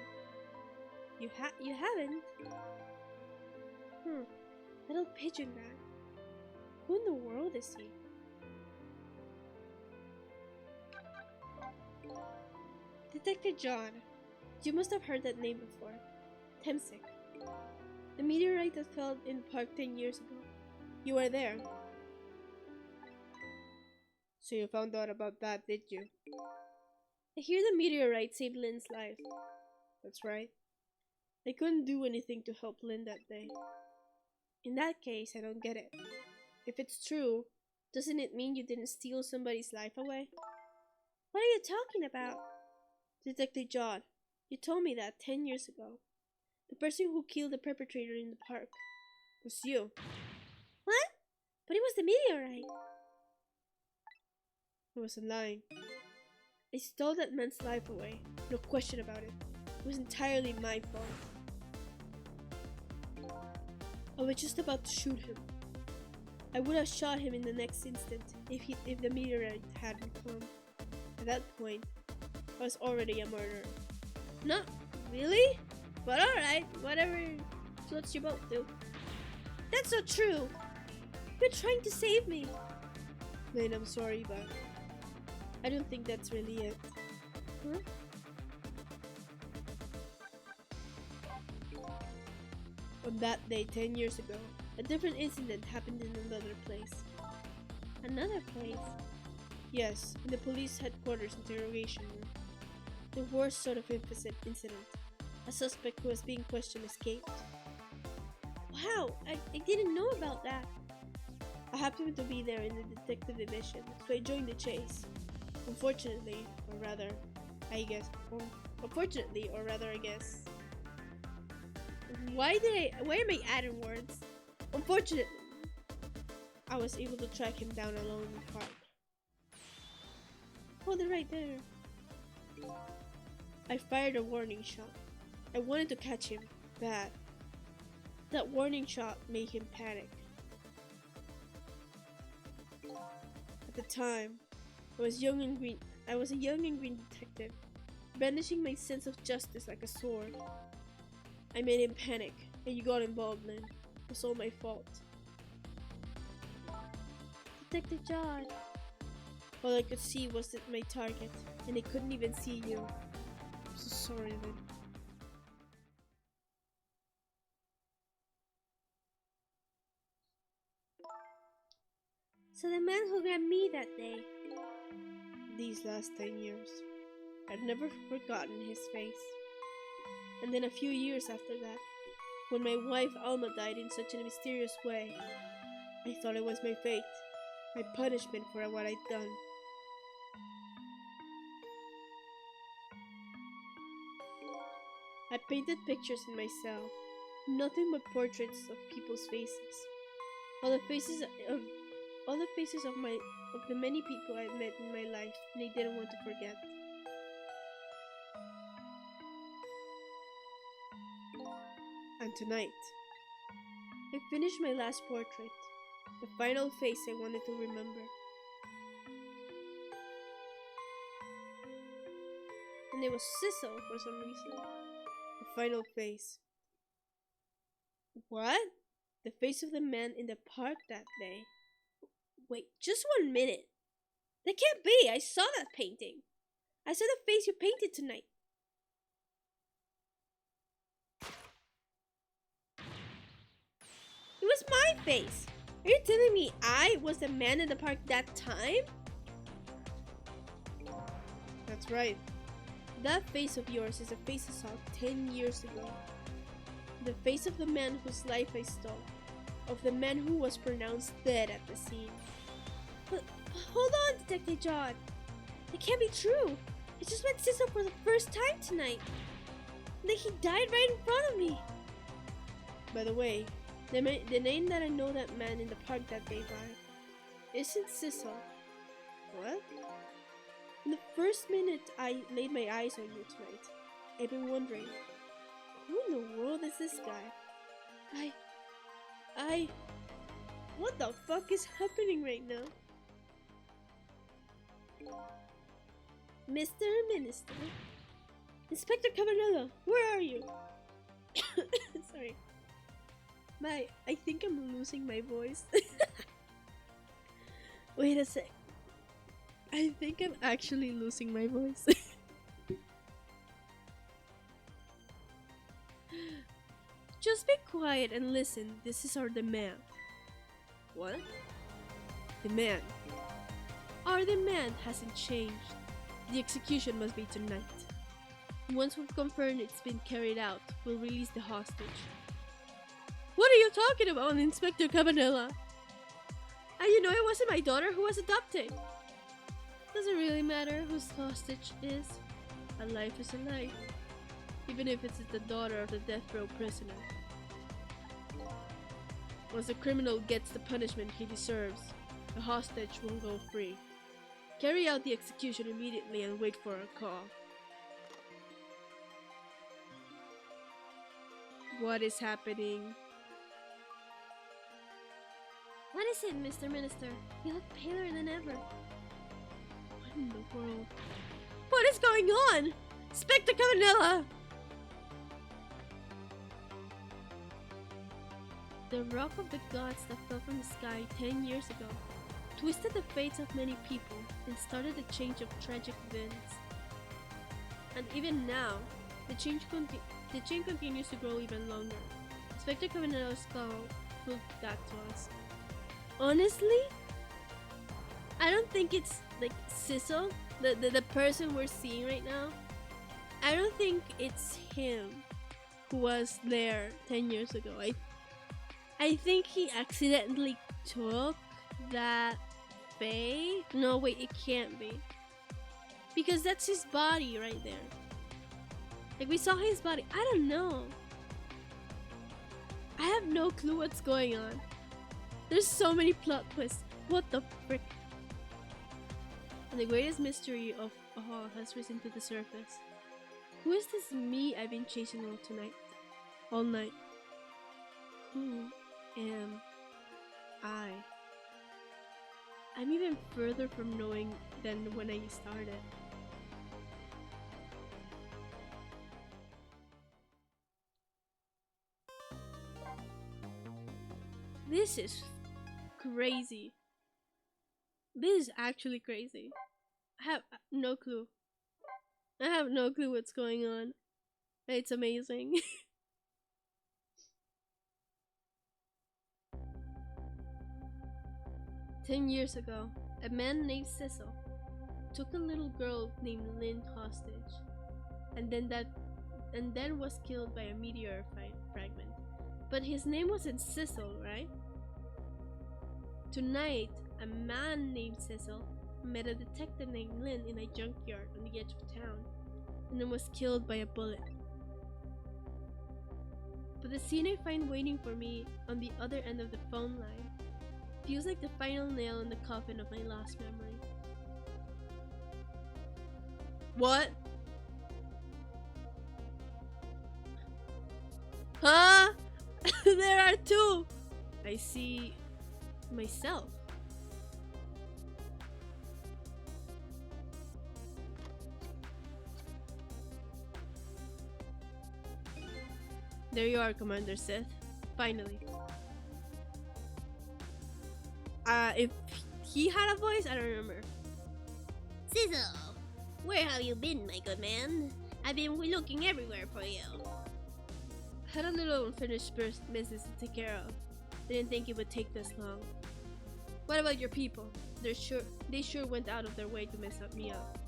You haven't? Little pigeon man. Who in the world is he? Detective John. You must have heard that name before. Temsek. The meteorite that fell in the park 10 years ago. You were there. So you found out about that, did you? I hear the meteorite saved Lynn's life. That's right. I couldn't do anything to help Lynn that day. In that case, I don't get it. If it's true, doesn't it mean you didn't steal somebody's life away? What are you talking about? Detective John, you told me that 10 years ago. The person who killed the perpetrator in the park was you. What? But it was the meteorite. I wasn't lying. I stole that man's life away. No question about it. It was entirely my fault. I was just about to shoot him. I would have shot him in the next instant if the meteorite hadn't come. At that point, I was already a murderer. Not really, but alright, whatever floats your boat, dude. That's not true. You're trying to save me. Man, I'm sorry, but I don't think that's really it. Huh? On that day 10 years ago, a different incident happened in another place. Another place? Yes, in the police headquarters interrogation room. The worst sort of incident. A suspect who was being questioned escaped. Wow, I didn't know about that. I happened to be there in the detective division, so I joined the chase. Unfortunately, or rather, I guess. Why am I adding words? Unfortunately, I was able to track him down alone in the park. Oh, they're right there. I fired a warning shot. I wanted to catch him bad. That warning shot made him panic. At the time, I was a young and green detective, brandishing my sense of justice like a sword. I made him panic, and you got involved, Lynn. It was all my fault. Detective John. All I could see was my target, and I couldn't even see you. I'm so sorry, Lynn. So the man who grabbed me that day. These last 10 years, I've never forgotten his face. And then a few years after that, when my wife Alma died in such a mysterious way, I thought it was my fate, my punishment for what I'd done. I painted pictures in my cell, nothing but portraits of people's faces. All the faces of the many people I've met in my life and I didn't want to forget. And tonight, I finished my last portrait, the final face I wanted to remember. And it was Sissel for some reason. The final face. What? The face of the man in the park that day. Wait, just 1 minute. That can't be. I saw that painting. I saw the face you painted tonight. It was my face. Are you telling me I was the man in the park that time? That's right. That face of yours is a face I saw 10 years ago. The face of the man whose life I stole. Of the man who was pronounced dead at the scene. But hold on, Detective John. It can't be true. I just met Sissel for the first time tonight. And then he died right in front of me. By the way, the name that I know that man in the park that day by isn't Sissel. What? In the first minute I laid my eyes on you tonight, I've been wondering, who in the world is this guy? What the fuck is happening right now? Mr. Minister? Inspector Cabanella, where are you? Sorry. I think I'm losing my voice. Wait a sec. I think I'm actually losing my voice. Just be quiet and listen. This is our demand. What? Demand. Our demand hasn't changed. The execution must be tonight. Once we've confirmed it's been carried out, we'll release the hostage. What are you talking about, Inspector Cabanella? You know it wasn't my daughter who was adopted. Doesn't really matter whose hostage is. A life is a life. Even if it's the daughter of the death row prisoner. Once the criminal gets the punishment he deserves, the hostage won't go free. Carry out the execution immediately and wait for a call. What is happening? What is it, Mr. Minister? You look paler than ever. What in the world? What is going on? Spectre Cavanella! The rock of the gods that fell from the sky 10 years ago twisted the fates of many people and started a change of tragic events. And even now, the chain continues to grow even longer. Spectre Cavanella's skull moved back to us. Honestly, I don't think it's like Sissel, the person we're seeing right now. I don't think it's him who was there 10 years ago. I think he accidentally took that Fae. No, wait, it can't be. Because that's his body right there. Like, we saw his body. I don't know. I have no clue what's going on. There's so many plot twists. What the frick? And the greatest mystery of all has risen to the surface. Who is this me I've been chasing all night? Who am I? I'm even further from knowing than when I started. This is crazy. This is actually crazy. I have no clue. I have no clue what's going on. It's amazing. 10 years ago, a man named Cecil took a little girl named Lynn hostage, and then was killed by a meteor fragment. But his name wasn't Cecil, right? Tonight, a man named Cecil met a detective named Lynn in a junkyard on the edge of town, and then was killed by a bullet. But the scene I find waiting for me on the other end of the phone line feels like the final nail in the coffin of my lost memory. What? Huh? There are two! I see myself. There you are, Commander Sith. Finally. If he had a voice, I don't remember. Sizzle, where have you been, my good man? I've been looking everywhere for you. Had a little unfinished business to take care of. Didn't think it would take this long. What about your people? They sure went out of their way to mess me up.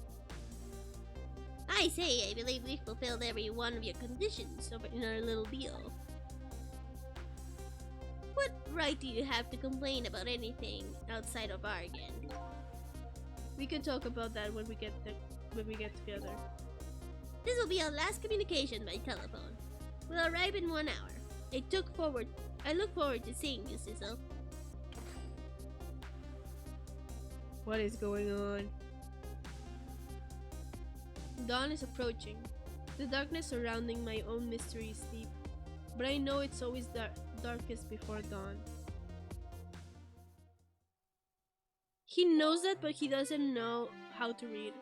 I say, I believe we fulfilled every one of your conditions over in our little deal. What right do you have to complain about anything outside of bargain? We can talk about that when we get together. This will be our last communication by telephone. We'll arrive in 1 hour. I look forward to seeing you, Sizzle. What is going on? Dawn is approaching. The darkness surrounding my own mystery is deep, but I know it's always darkest before dawn. He knows that, but he doesn't know how to read.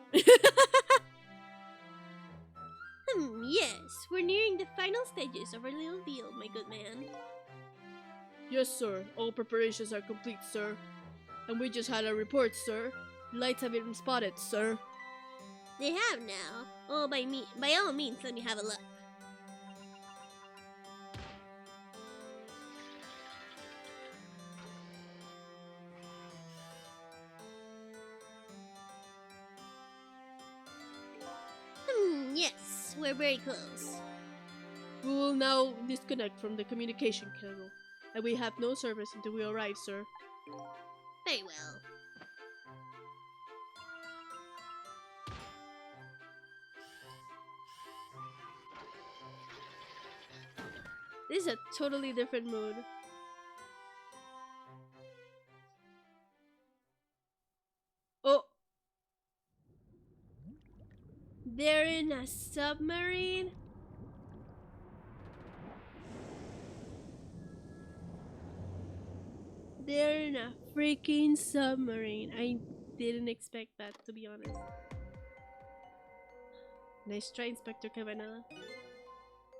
Yes, we're nearing the final stages of our little deal, my good man. Yes, sir. All preparations are complete, sir. And we just had a report, sir. Lights have been spotted, sir. They have now. Oh, by all means, let me have a look. Yes, we're very close. We will now disconnect from the communication cable, and we have no service until we arrive, sir. Very well. This is a totally different mood. Oh! They're in a submarine? They're in a freaking submarine. I didn't expect that, to be honest. Nice try, Inspector Cavanella.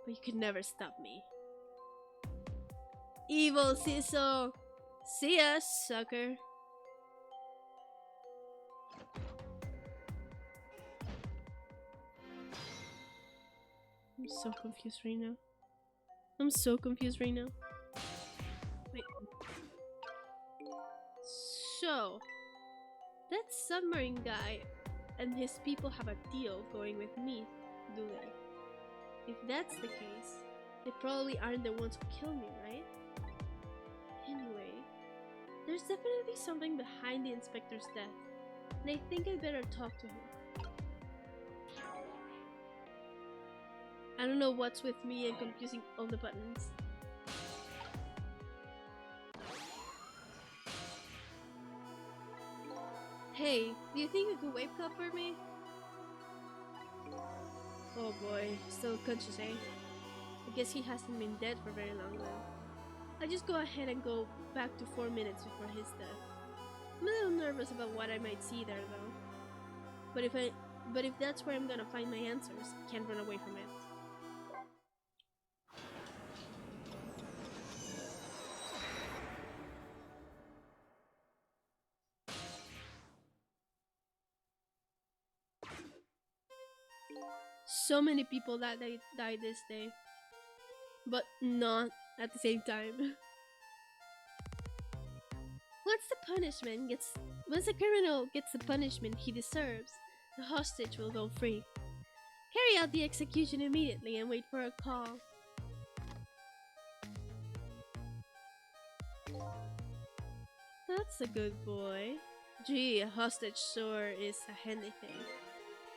But you could never stop me. Evil Ciso! See ya, sucker! I'm so confused right now. I'm so confused right now. Wait. So, that submarine guy and his people have a deal going with me, do they? If that's the case, they probably aren't the ones who kill me, right? Anyway, there's definitely something behind the inspector's death, and I think I'd better talk to him. I don't know what's with me and confusing all the buttons. Hey, do you think you could wake up for me? Oh boy, still conscious, eh? I guess he hasn't been dead for very long then. I just go ahead and go back to 4 minutes before his death. I'm a little nervous about what I might see there though. But if that's where I'm gonna find my answers, I can't run away from it. So many people that died this day, but not at the same time. Once the criminal gets the punishment he deserves, the hostage will go free. Carry out the execution immediately and wait for a call. That's a good boy. Gee, a hostage sure is a handy thing.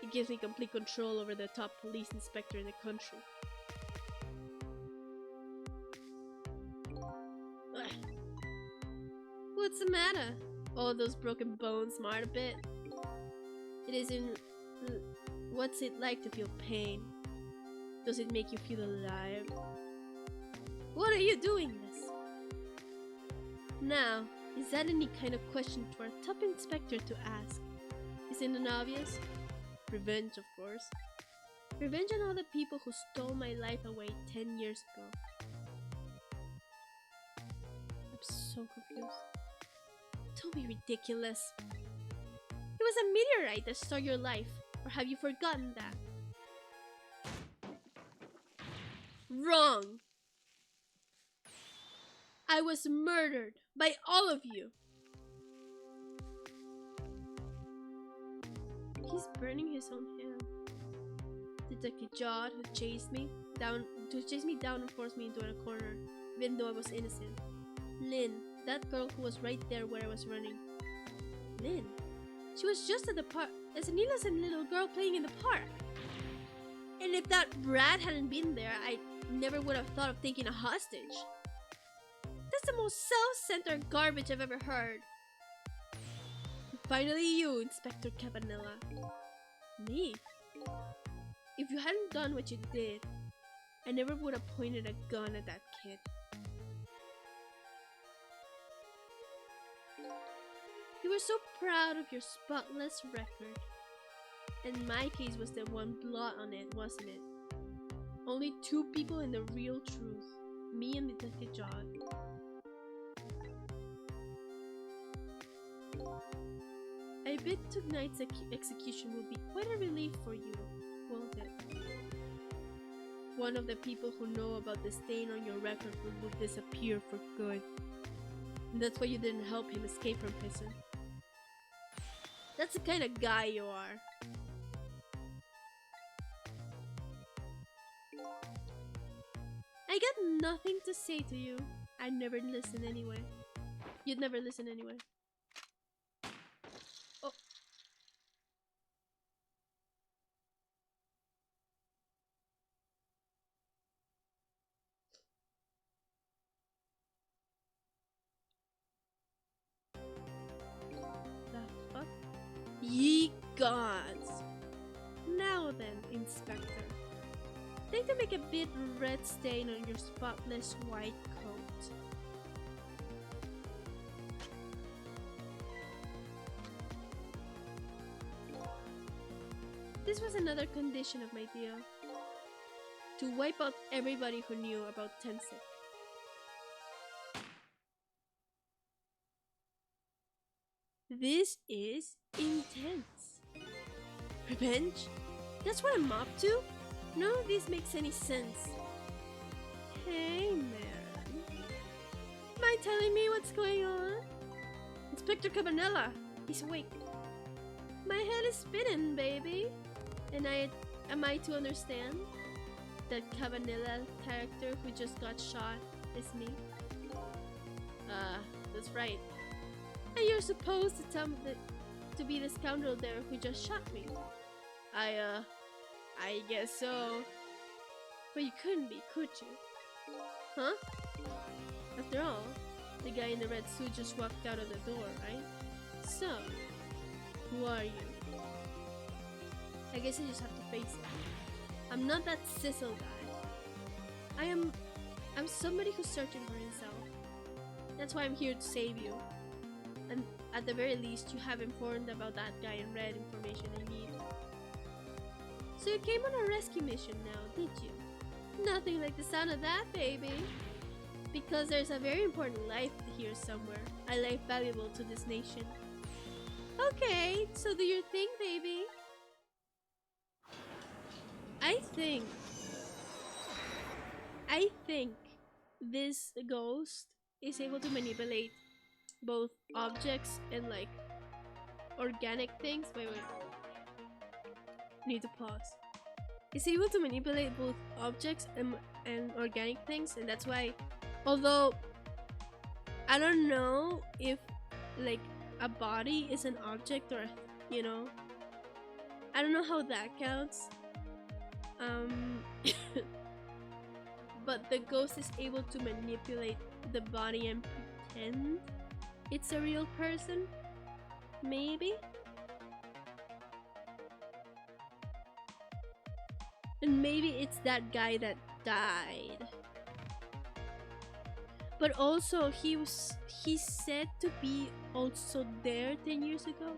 It gives me complete control over the top police inspector in the country. Ugh. What's the matter? Oh, those broken bones smart a bit. It isn't... What's it like to feel pain? Does it make you feel alive? What are you doing this? Now, is that any kind of question to our top inspector to ask? Isn't it obvious? Revenge, of course. Revenge on all the people who stole my life away 10 years ago. I'm so confused. Don't be ridiculous. It was a meteorite that stole your life. Or have you forgotten that? Wrong! I was murdered by all of you. He's burning his own hand. Detective Jod, who chased me down and forced me into a corner, even though I was innocent. Lynn, that girl who was right there where I was running. Lynn? She was just at the park, as an innocent little girl playing in the park. And if that brat hadn't been there, I never would have thought of taking a hostage. That's the most self-centered garbage I've ever heard. Finally you, Inspector Cavanella. Me? If you hadn't done what you did, I never would have pointed a gun at that kid. You were so proud of your spotless record. And my case was the one blot on it, wasn't it? Only 2 people in the real truth. Me and Detective Jod. I bet tonight's execution will be quite a relief for you, won't it? One of the people who know about the stain on your record will disappear for good. And that's why you didn't help him escape from prison. That's the kind of guy you are. I got nothing to say to you. I'd never listen anyway. You'd never listen anyway. Oh. The fuck? Ye gods! Now then, Inspector. Think to make a bit red stain on your spotless white coat. This was another condition of my deal. To wipe out everybody who knew about Tensei. This is intense. Revenge? That's what I'm up to? None of this makes any sense. Hey, man. Mind telling me what's going on? Inspector Cabanela, he's awake. My head is spinning, baby. And am I to understand that Cabanela character who just got shot is me? That's right. And you're supposed to tell me to be the scoundrel there who just shot me. I guess so. But you couldn't be, could you? Huh? After all, the guy in the red suit just walked out of the door, right? So, who are you? I guess I just have to face it. I'm not that Sissel guy. I'm somebody who's searching for himself. That's why I'm here to save you. And at the very least, you have informed about that guy in red information I need. So you came on a rescue mission now, did you? Nothing like the sound of that, baby. Because there's a very important life here somewhere. A life valuable to this nation. Okay, so do your thing, baby. I think this ghost is able to manipulate both objects and like organic things. Wait. Need to pause. It's able to manipulate both objects and organic things, and that's why, although I don't know if like a body is an object or, you know, I don't know how that counts. But the ghost is able to manipulate the body and pretend it's a real person, maybe? And maybe it's that guy that died. But also he's said to be also there 10 years ago.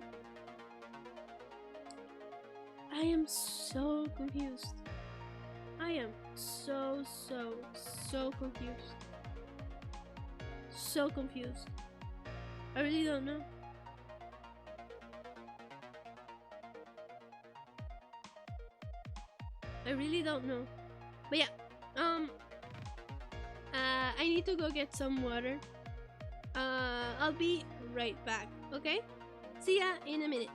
I am so confused. I am so confused. So confused. I really don't know. I really don't know. But yeah, I need to go get some water. I'll be right back, okay? See ya in a minute.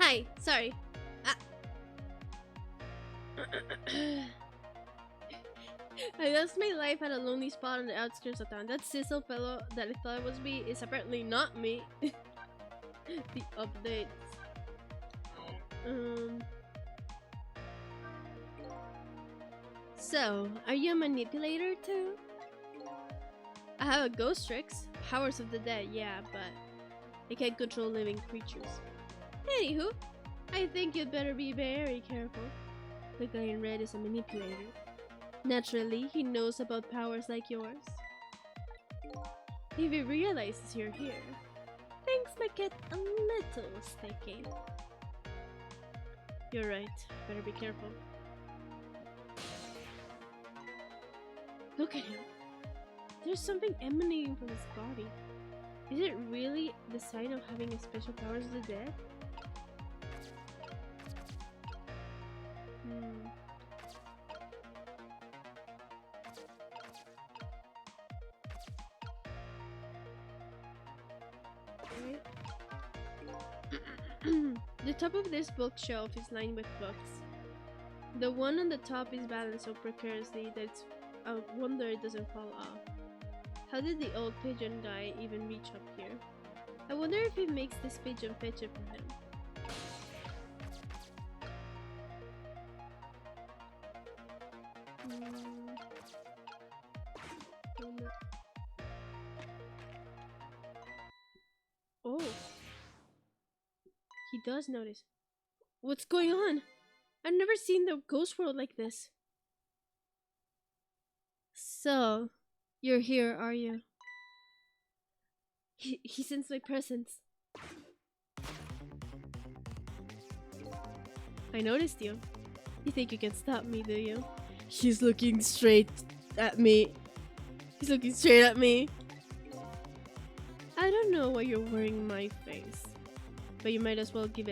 Hi, sorry. I lost my life at a lonely spot on the outskirts of town. That Cecil fellow that I thought was me is apparently not me. The updates. So, are you a manipulator too? I have a ghost tricks, powers of the dead, yeah, but I can't control living creatures. Anywho, I think you'd better be very careful. The guy in red is a manipulator. Naturally, he knows about powers like yours. If he realizes you're here, things might get a little sticky. You're right, better be careful. Look at him. There's something emanating from his body. Is it really the sign of having a special powers of the dead? The top of this bookshelf is lined with books. The one on the top is balanced so precariously that it's a wonder it doesn't fall off. How did the old pigeon guy even reach up here? I wonder if he makes this pigeon fetch it for him. Oh. He does notice. What's going on? I've never seen the ghost world like this. So, you're here, are you? He sensed my presence. I noticed you. You think you can stop me, do you? He's looking straight at me. He's looking straight at me. I don't know why you're worrying my face, but you might as well give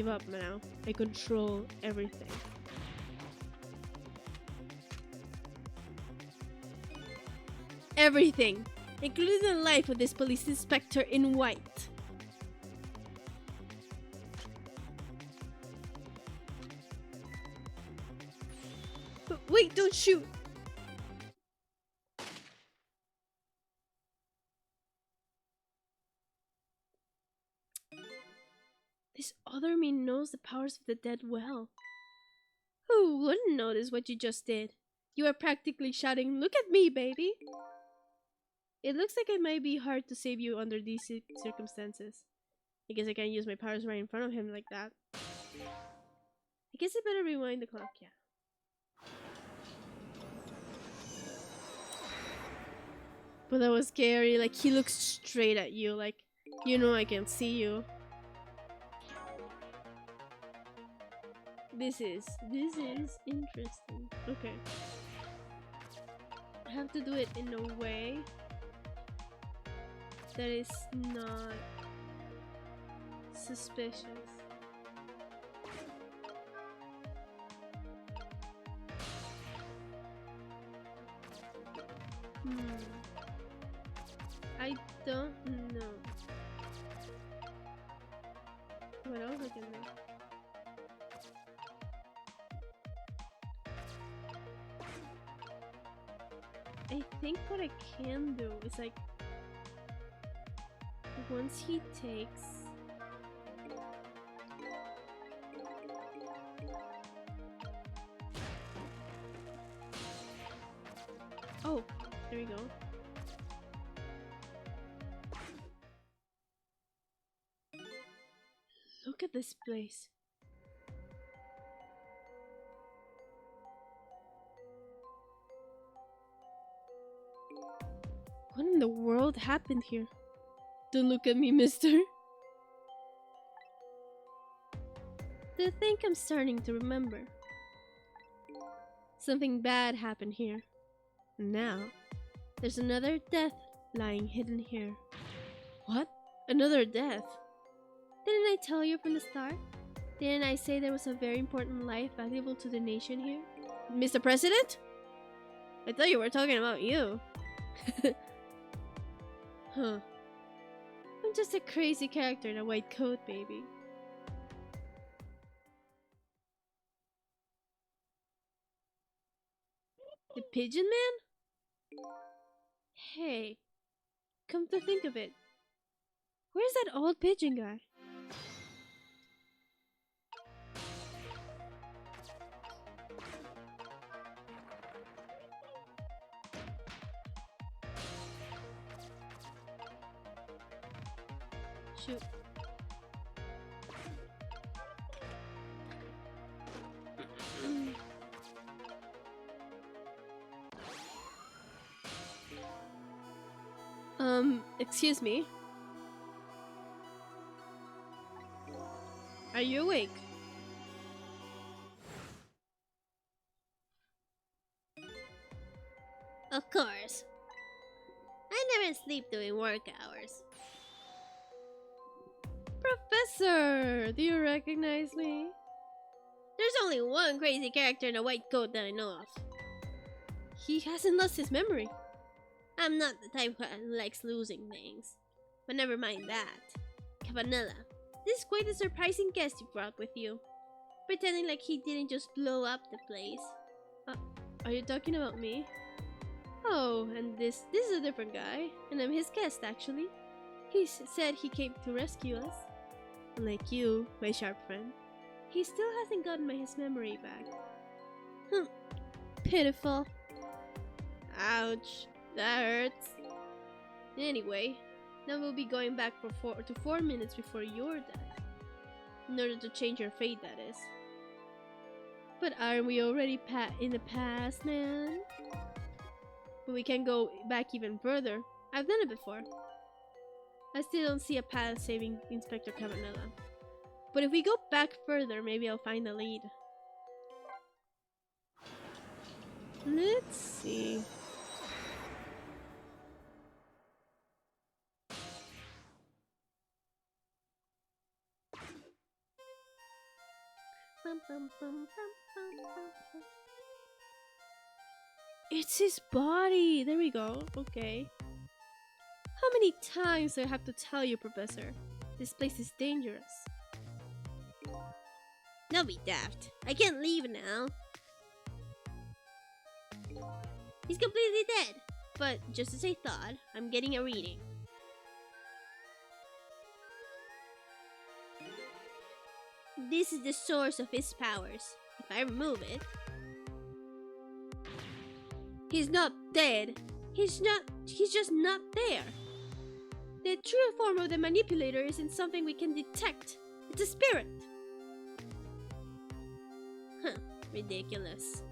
up now. I control everything. Everything, including the life of this police inspector in white. But wait, don't shoot! This other me knows the powers of the dead well. Who wouldn't notice what you just did? You are practically shouting, "Look at me, baby!" It looks like it might be hard to save you under these circumstances. I guess I can't use my powers right in front of him like that. I guess I better rewind the clock, yeah. But that was scary, like he looks straight at you, like, you know I can see you. This is interesting. Okay. I have to do it in a way that is not suspicious. I don't know. What else I can do? I think what I can do is like once he takes oh, there we go. Look at this place. What in the world happened here? Don't look at me, mister. I think I'm starting to remember. Something bad happened here. Now, there's another death lying hidden here. What? Another death? Didn't I tell you from the start? Didn't I say there was a very important life valuable to the nation here? Mr. President? I thought you were talking about you. Huh. I'm just a crazy character in a white coat, baby. Pigeon Man? Hey, come to think of it, where's that old pigeon guy? Shoot. Excuse me. Are you awake? Of course. I never sleep during work hours. Professor, do you recognize me? There's only one crazy character in a white coat that I know of. He hasn't lost his memory. I'm not the type who likes losing things. But never mind that. Cabanela, this is quite a surprising guest you brought with you. Pretending like he didn't just blow up the place. Are you talking about me? Oh, and this is a different guy, and I'm his guest actually. He said he came to rescue us. Unlike you, my sharp friend, he still hasn't gotten his memory back. Pitiful. Ouch, that hurts. Anyway, now we'll be going back for 4 minutes before your death. In order to change your fate, that is. But aren't we already in the past, man? But we can go back even further. I've done it before. I still don't see a path saving Inspector Cabanela. But if we go back further, maybe I'll find a lead. Let's see. It's his body! There we go. Okay. How many times do I have to tell you, Professor? This place is dangerous. Don't be daft. I can't leave now. He's completely dead. But just as I thought, I'm getting a reading. This is the source of his powers. If I remove it... He's not dead. He's just not there. The true form of the manipulator isn't something we can detect. It's a spirit. Huh, ridiculous.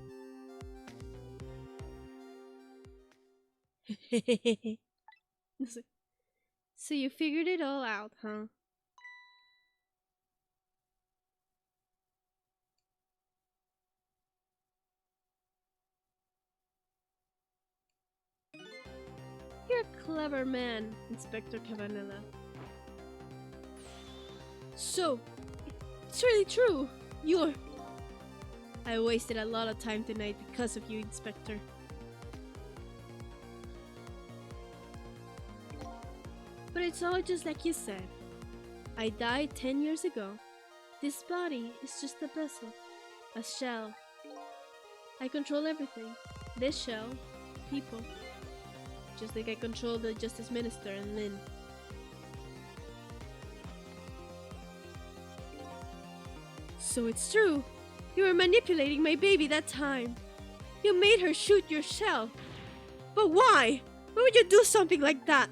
So you figured it all out, huh? You're a clever man, Inspector Cabanela. So, it's really true. I wasted a lot of time tonight because of you, Inspector. But it's all just like you said. I died 10 years ago. This body is just a vessel, a shell. I control everything. This shell, people. Just like I control the Justice Minister and Lynn. So it's true. You were manipulating my baby that time. You made her shoot your shell. But why? Why would you do something like that?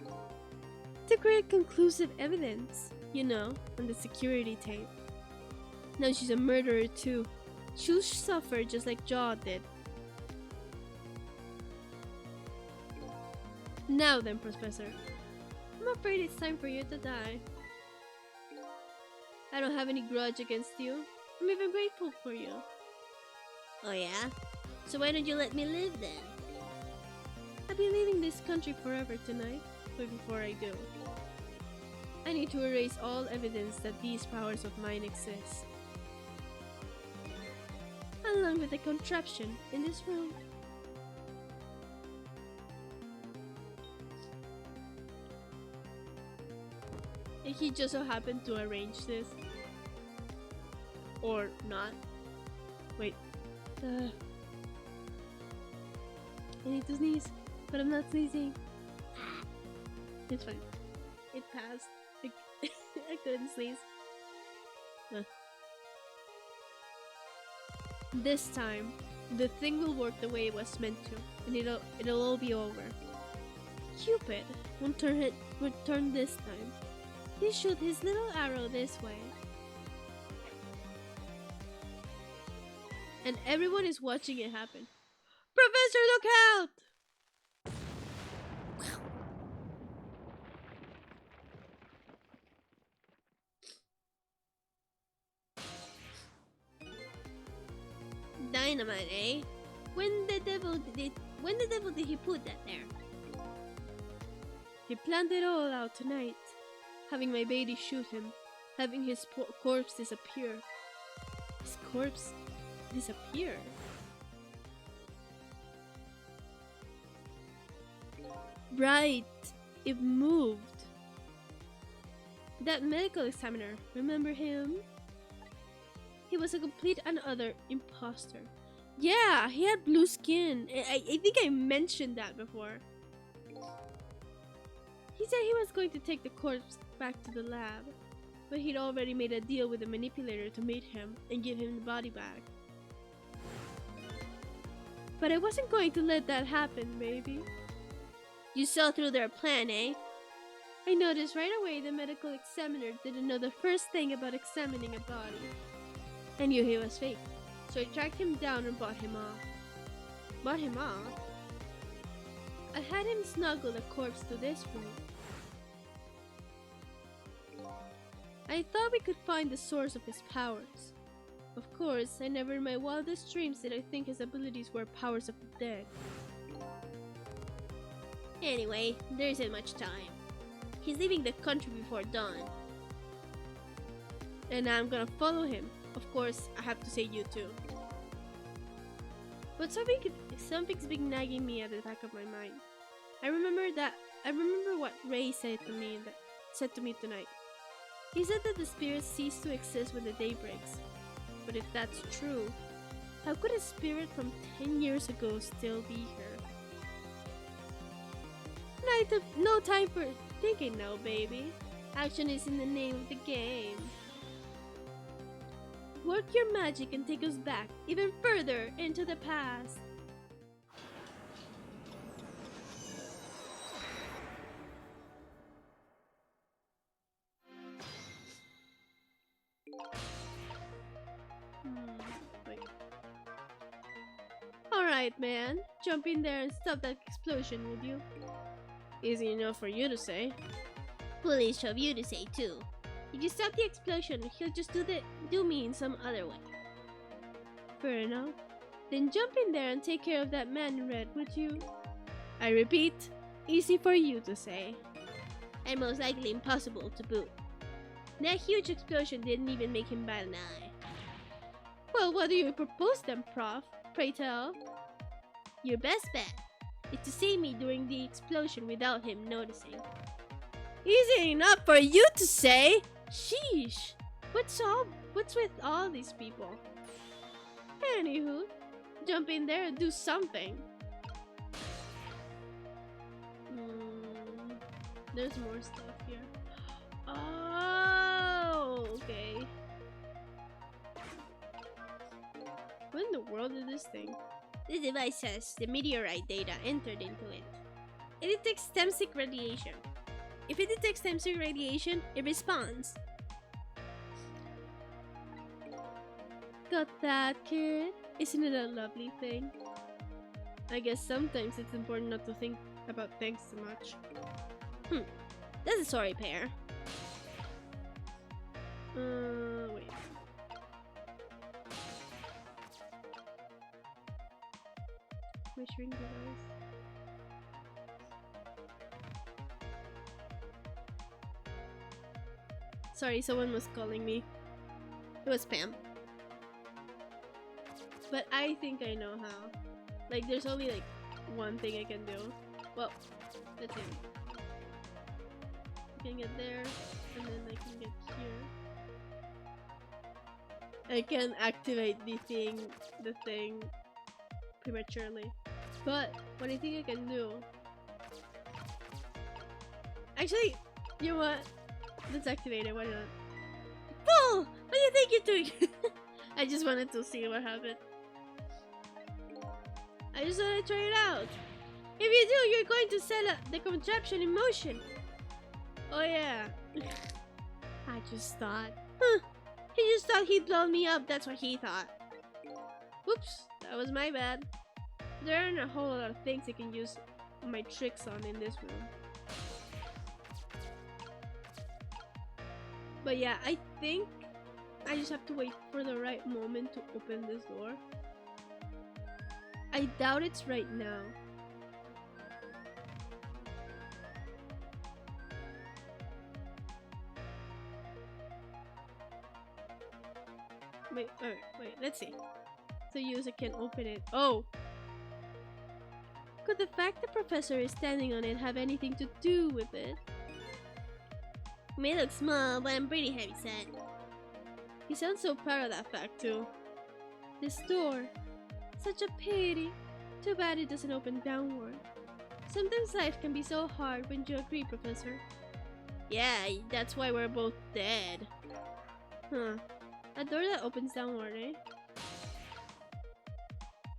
To create conclusive evidence, you know, on the security tape. Now she's a murderer too. She'll suffer just like Jaw did. Now then, Professor. I'm afraid it's time for you to die. I don't have any grudge against you. I'm even grateful for you. Oh yeah? So why don't you let me live then? I'll be leaving this country forever tonight, but before I do, I need to erase all evidence that these powers of mine exist. Along with the contraption in this room. And he just so happened to arrange this. Or not. Wait. I need to sneeze, but I'm not sneezing. It's fine. It passed. I couldn't sneeze. This time, the thing will work the way it was meant to, and it'll all be over. Cupid won't turn this time. He shoot his little arrow this way. And everyone is watching it happen. Professor, look out! Dynamite, eh? When the devil did he put that there? He planned it all out tonight. Having my baby shoot him. Having his corpse disappear. His corpse disappear? Right. It moved. That medical examiner, remember him? He was a complete and utter imposter. Yeah, he had blue skin. I think I mentioned that before. He said he was going to take the corpse back to the lab, but he'd already made a deal with the manipulator to meet him and give him the body back. But I wasn't going to let that happen, baby. You saw through their plan, eh? I noticed right away the medical examiner didn't know the first thing about examining a body. I knew he was fake, so I tracked him down and bought him off. Bought him off? I had him snuggle the corpse to this room. I thought we could find the source of his powers. Of course, I never in my wildest dreams did I think his abilities were powers of the dead. Anyway, there isn't much time. He's leaving the country before dawn. And I'm gonna follow him. Of course, I have to say you too. But something's been nagging me at the back of my mind. I remember what Ray said to me tonight. He said that the spirits cease to exist when the day breaks. But if that's true, how could a spirit from 10 years ago still be here? No time for thinking now, baby. Action is in the name of the game. Work your magic and take us back, even further, into the past. Wait. Alright, man. Jump in there and stop that explosion, would you? Easy enough for you to say. Foolish of you to say, too. If you stop the explosion, he'll just do me in some other way. Fair enough. Then jump in there and take care of that man in red, would you? I repeat, easy for you to say. And most likely impossible to boot. That huge explosion didn't even make him bat an eye. Well, what do you propose then, Prof? Pray tell. Your best bet is to save me during the explosion without him noticing. Easy enough for you to say! Sheesh! What's with all these people? Anywho, jump in there and do something. There's more stuff here. Oh, okay. What in the world is this thing? This device has the meteorite data entered into it. It detects Temsic radiation. If it detects Temsic radiation, it responds. Got that, kid? Isn't it a lovely thing? I guess sometimes it's important not to think about things too much. That's a sorry pair. Wait. Measuring device. Sorry, someone was calling me. It was Pam. But I think I know how. Like, there's only like one thing I can do. Well, let's see. I can get there, and then I can get here. I can activate the thing prematurely. But what I think I can do. Actually, you know what? Let's activate it. Why not? Bull! What do you think you're doing? I just wanted to see what happened. I just want to try it out. If you do, you're going to set the contraption in motion. Oh yeah. I just thought. Huh. He just thought he'd blow me up. That's what he thought. Whoops. That was my bad. There aren't a whole lot of things I can use my tricks on in this room. But yeah, I think I just have to wait for the right moment to open this door. I doubt it's right now. Wait, let's see. So user can open it. Oh! Could the fact the professor is standing on it have anything to do with it? It may look small, but I'm pretty heavy set. He sounds so proud of that fact too. This door. Such a pity. Too bad it doesn't open downward. Sometimes life can be so hard, wouldn't you agree, Professor? Yeah, that's why we're both dead. Huh. A door that opens downward, eh?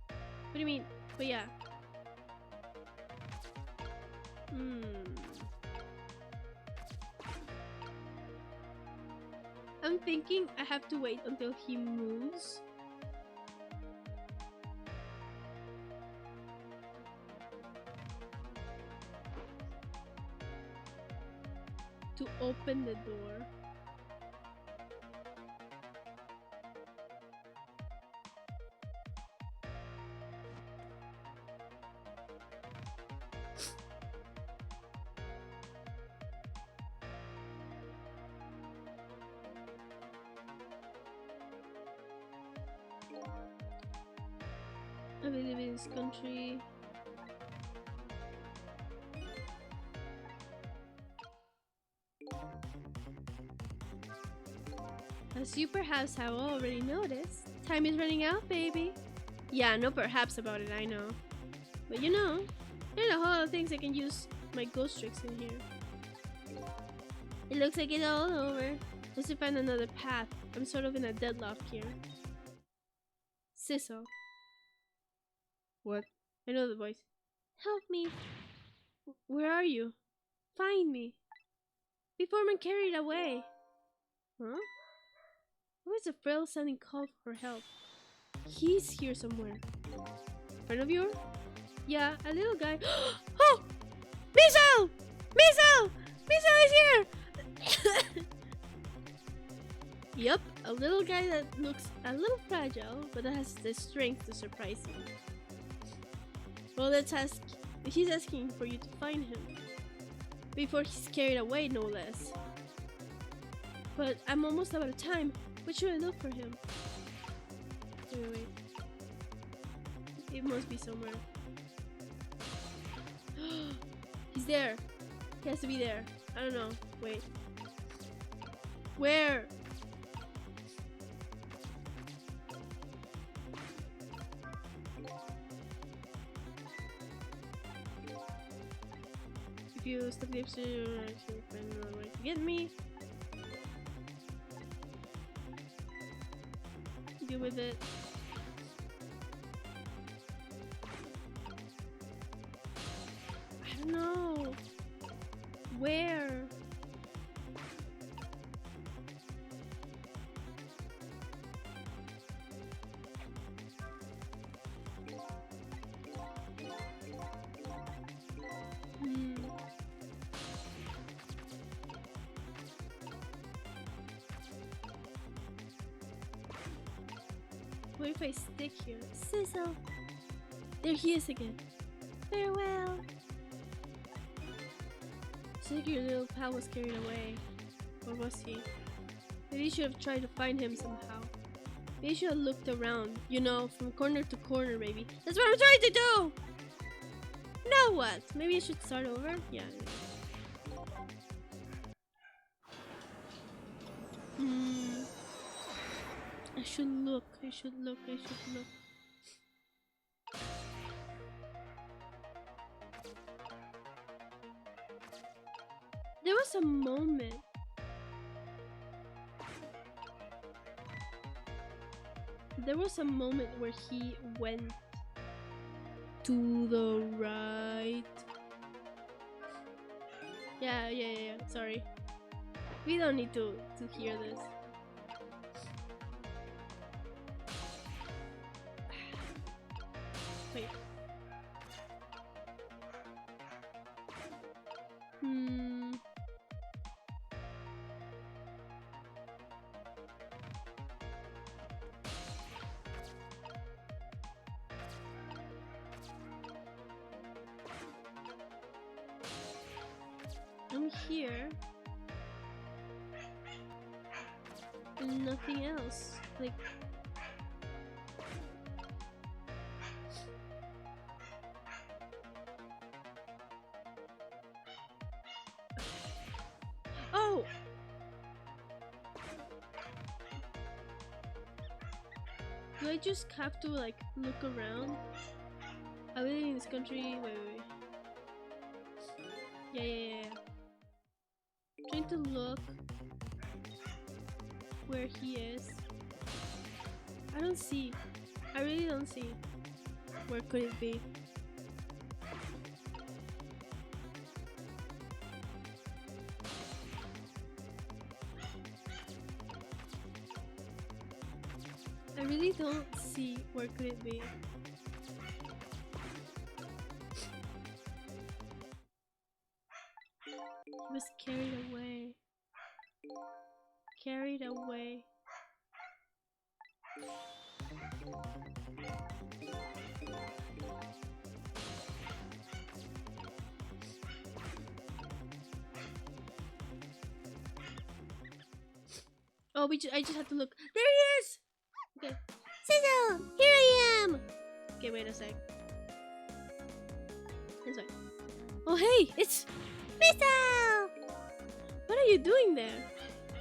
What do you mean? But yeah. I'm thinking I have to wait until he moves. To open the door. I live in this country. As you perhaps have already noticed, time is running out, baby. Yeah, no perhaps about it, I know. But you know, there are a whole lot of things I can use my ghost tricks in here. It looks like it's all over. Let's find another path. I'm sort of in a deadlock here. Sizzle. What? I know the voice. Help me. Where are you? Find me. Before I'm carried away. Huh? Who is a frail sounding call for help? He's here somewhere. Friend of yours? Yeah, a little guy. Oh! Miso! Miso! Miso is here! Yup, a little guy that looks a little fragile, but that has the strength to surprise you. Well, let's ask. He's asking for you to find him. Before he's carried away, no less. But I'm almost out of time. Where should I look for him? Wait. It must be somewhere. He's there. He has to be there. I don't know. Wait. Where? If you stop the episode, you'll actually find another way to get me. Deal with it. I don't know. Where? What if I stick here? Sizzle! There he is again. Farewell! So your little pal was carried away. Where was he? Maybe you should have tried to find him somehow. Maybe you should have looked around. You know, from corner to corner, baby. That's what I'm trying to do! Now what? Maybe I should start over? Yeah. I should look. was a moment. There was a moment where he went to the right. Yeah. Sorry. We don't need to hear this. Wait. I'm here. And nothing else. Like, oh! Do I just have to like look around? I live in this country. Wait. Yeah. Trying to look where he is. I don't see. I really don't see. Where could it be? I really don't see where could it be. He was carried away. Carried away. Oh, I just have to look. There he is! Okay. Sizzle! Here I am! Okay, wait a sec. This way. Oh, hey! It's... Crystal! What are you doing there?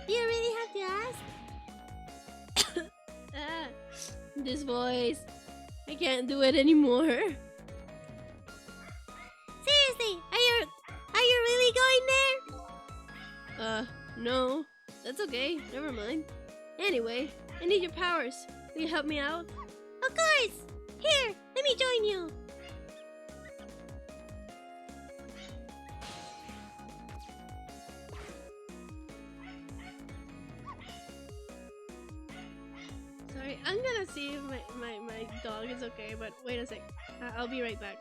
Do you really have to ask? Ah, this voice. I can't do it anymore. Seriously, are you really going there? No. That's okay. Never mind. Anyway, I need your powers. Will you help me out? Of course! Here, let me join you. Sorry, I'm gonna see if my dog is okay, but wait a sec. I'll be right back.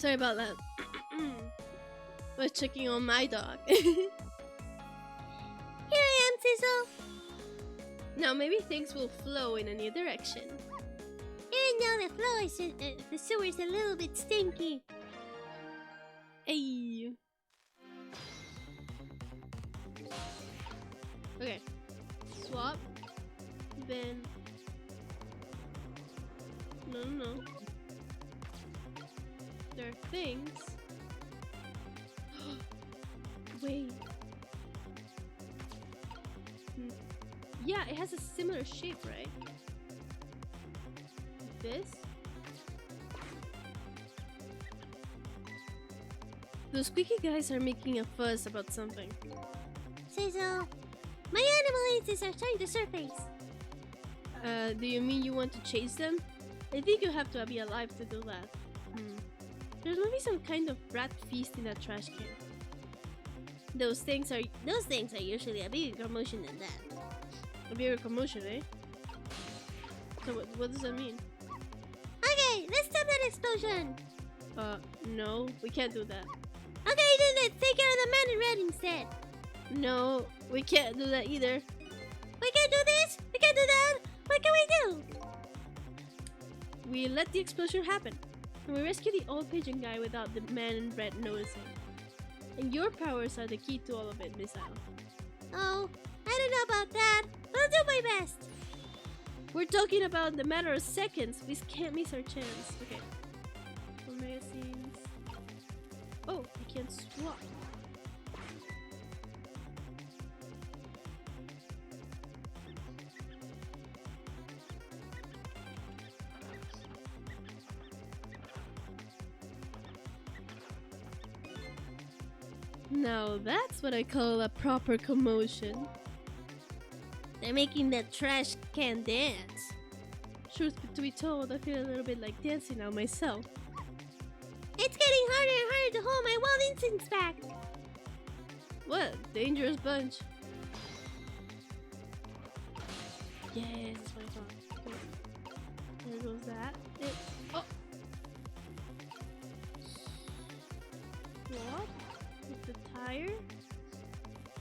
Sorry about that. Was checking on my dog. Here I am, Sizzle. Now maybe things will flow in a new direction. Even though the sewer's a little bit stinky. Hey. Okay. Swap. Then. No. There are things. Wait. Yeah, it has a similar shape, right? This? Those squeaky guys are making a fuss about something. Sizzle, my animal instincts are starting to surface. Do you mean you want to chase them? I think you have to be alive to do that. There's maybe some kind of rat feast in that trash can. Those things are usually a bigger commotion than that. a bigger commotion, eh? So what does that mean? Okay, let's stop that explosion. No, we can't do that. Okay, then let's take care of the man in red instead. No, we can't do that either. We can't do this. We can't do that. What can we do? We let the explosion happen, and we rescue the old pigeon guy without the man in red noticing. And your powers are the key to all of it, Miss Al. Oh, I don't know about that. I'll do my best. We're talking about the matter of seconds. We can't miss our chance. Okay. For magazines. Oh, I can't swap. Now that's what I call a proper commotion. They're making the trash can dance. Truth to be told, I feel a little bit like dancing now myself. It's getting harder and harder to hold my wild instincts back. What a dangerous bunch. Yes, that's what I thought. Okay. There goes that. Oh! Swap with the tire.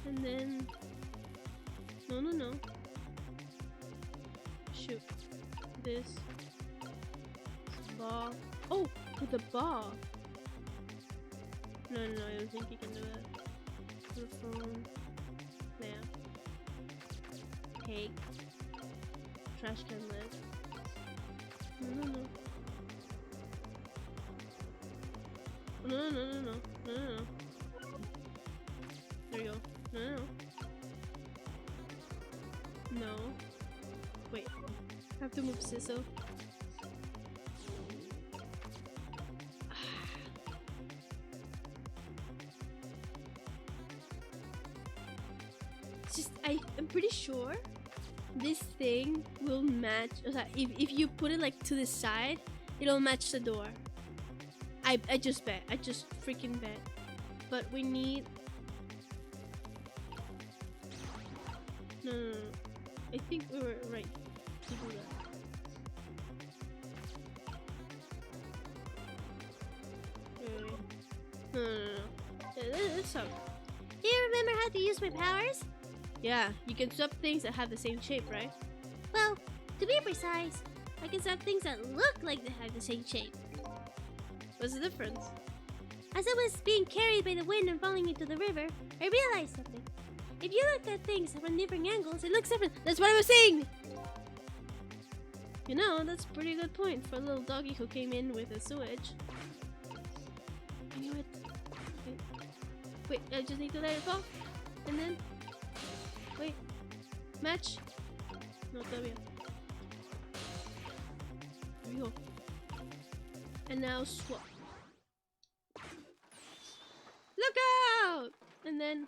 And then... No. Shoot. This. Ball. Oh! With the ball. No, I don't think you can do that. The phone. Lamp. Cake. Trash can lid. No. No. There you go. No. Wait. I have to move Sizzle. I'm pretty sure this thing will match. If you put it like to the side, it'll match the door. I just bet. I just freaking bet. But we need. No. I think we were right to do that. Wait. No. Let's stop. Do you remember how to use my powers? Yeah, you can swap things that have the same shape, right? Well, to be precise, I can swap things that look like they have the same shape. What's the difference? As I was being carried by the wind and falling into the river, I realized something. If you look at things from different angles, it looks different. That's what I was saying! You know, that's a pretty good point for a little doggy who came in with a sewage. I knew it. Wait, I just need to let it fall. And then... Wait. Match. No, todavía. There you go. And now swap. Look out! And then...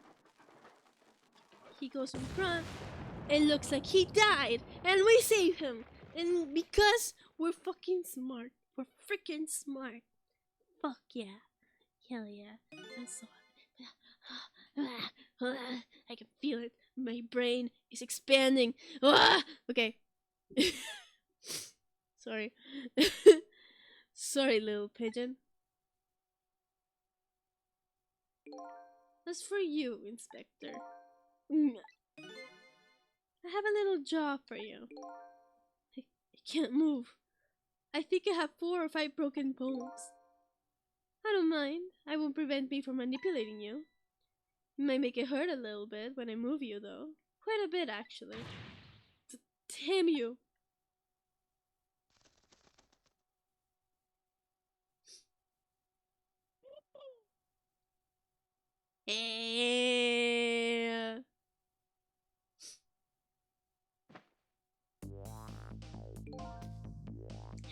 He goes in front. It looks like he died. And we save him. And because we're fucking smart. We're freaking smart. Fuck yeah. Hell yeah. That's so... I can feel it. My brain is expanding. Okay. Sorry. Sorry, little pigeon. As for you, Inspector, mm, I have a little job for you. I can't move. I think I have 4 or 5 broken bones. I don't mind. I won't prevent me from manipulating you. It might make it hurt a little bit when I move you, though. Quite a bit, actually. Damn you! Eh.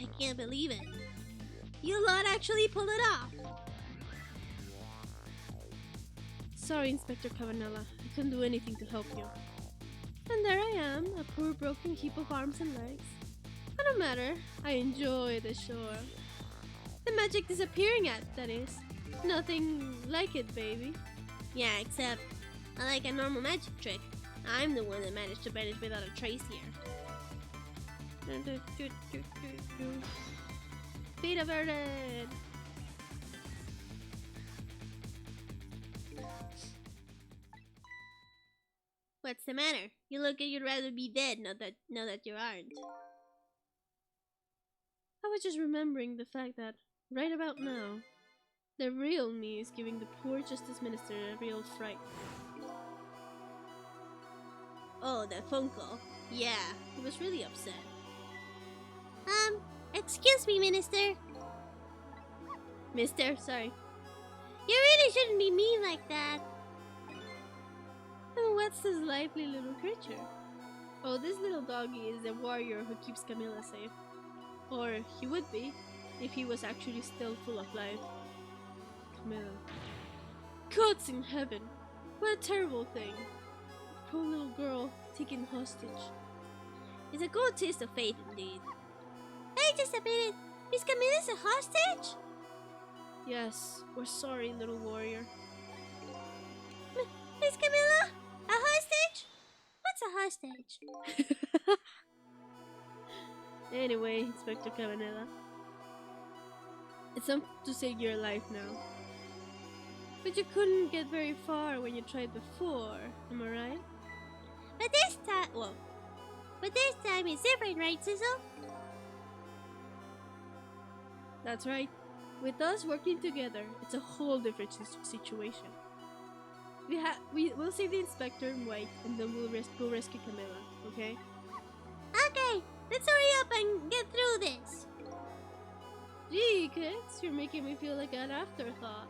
I can't believe it. You lot actually pulled it off. Sorry, Inspector Cavanella. I couldn't do anything to help you. And there I am, a poor broken heap of arms and legs. But no matter, I enjoy the shore. The magic disappearing act, that is. Nothing like it, baby. Yeah, except, unlike a normal magic trick, I'm the one that managed to vanish without a trace here. Feet averted! What's the matter? You look like you'd rather be dead now that you aren't. I was just remembering the fact that, right about now, the real me is giving the poor Justice Minister a real fright. Oh, that phone call. Yeah, he was really upset. Excuse me, Minister. Mister, sorry. You really shouldn't be mean like that. And what's this lively little creature? Oh, this little doggy is the warrior who keeps Camilla safe. Or he would be, if he was actually still full of life. Camilla. Gods in heaven! What a terrible thing. Poor little girl taken hostage. It's a good taste of fate, indeed. Hey, just a minute. Miss Camilla's a hostage? Yes, we're sorry, little warrior. Miss Camilla? A hostage? What's a hostage? Anyway, Inspector Cavanella. It's time to save your life now. But you couldn't get very far when you tried before, am I right? But this time is different, right, Sizzle? That's right. With us working together, it's a whole different situation. We'll save the Inspector in white, and then we'll rescue Camilla, okay? Okay, let's hurry up and get through this. Gee, kids, you're making me feel like an afterthought.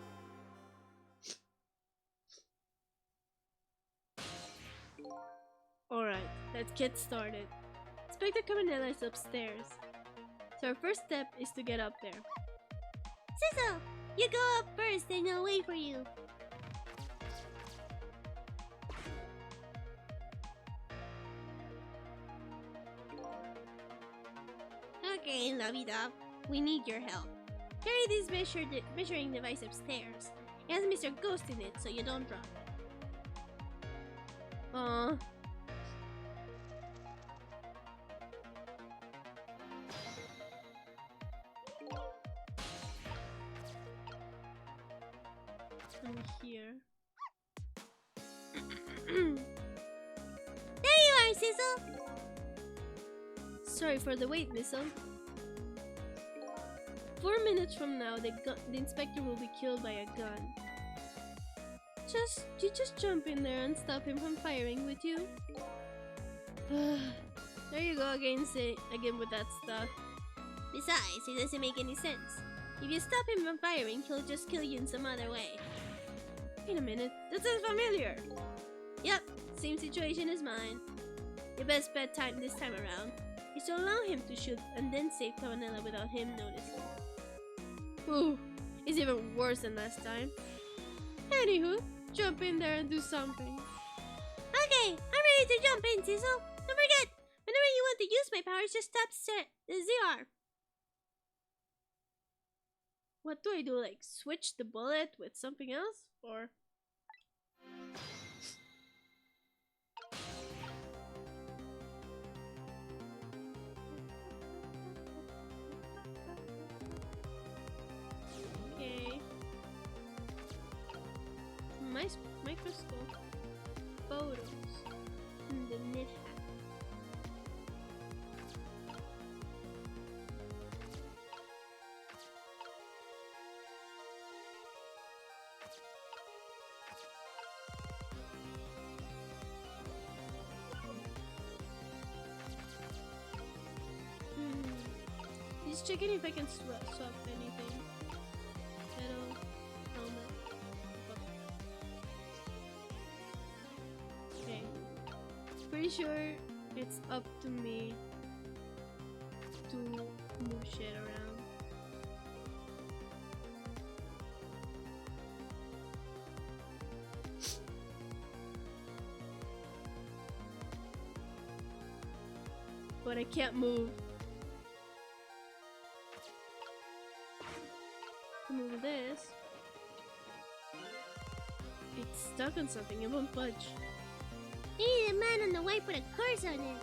Alright, let's get started. Inspector Cavanella is upstairs. So our first step is to get up there. Sizzle, you go up first and I'll wait for you. Okay, Lovey-Dov, we need your help. Carry this measuring device upstairs. It has Mr. Ghost in it, so you don't drop it. Aww. I'm here. There you are, Sizzle! Sorry for the wait, Missile. 4 minutes from now, the inspector will be killed by a gun. You just jump in there and stop him from firing with you. There you go again with that stuff. Besides, it doesn't make any sense. If you stop him from firing, he'll just kill you in some other way. Wait a minute, that sounds familiar. Yep, same situation as mine. Your best bet this time around is to allow him to shoot and then save Cavanella without him noticing. Ooh, it's even worse than last time. Anywho, jump in there and do something. Okay, I'm ready to jump in, Sizzle. Don't forget, whenever you want to use my powers, just tap ZR. What do I do, like switch the bullet with something else? Or... Okay. Just checking if I can swap anything. Metal, helmet. Okay. Pretty sure it's up to me to move shit around. But I can't move. To move this. It's stuck on something, it won't budge. Hey, the man on the white with a curse on it.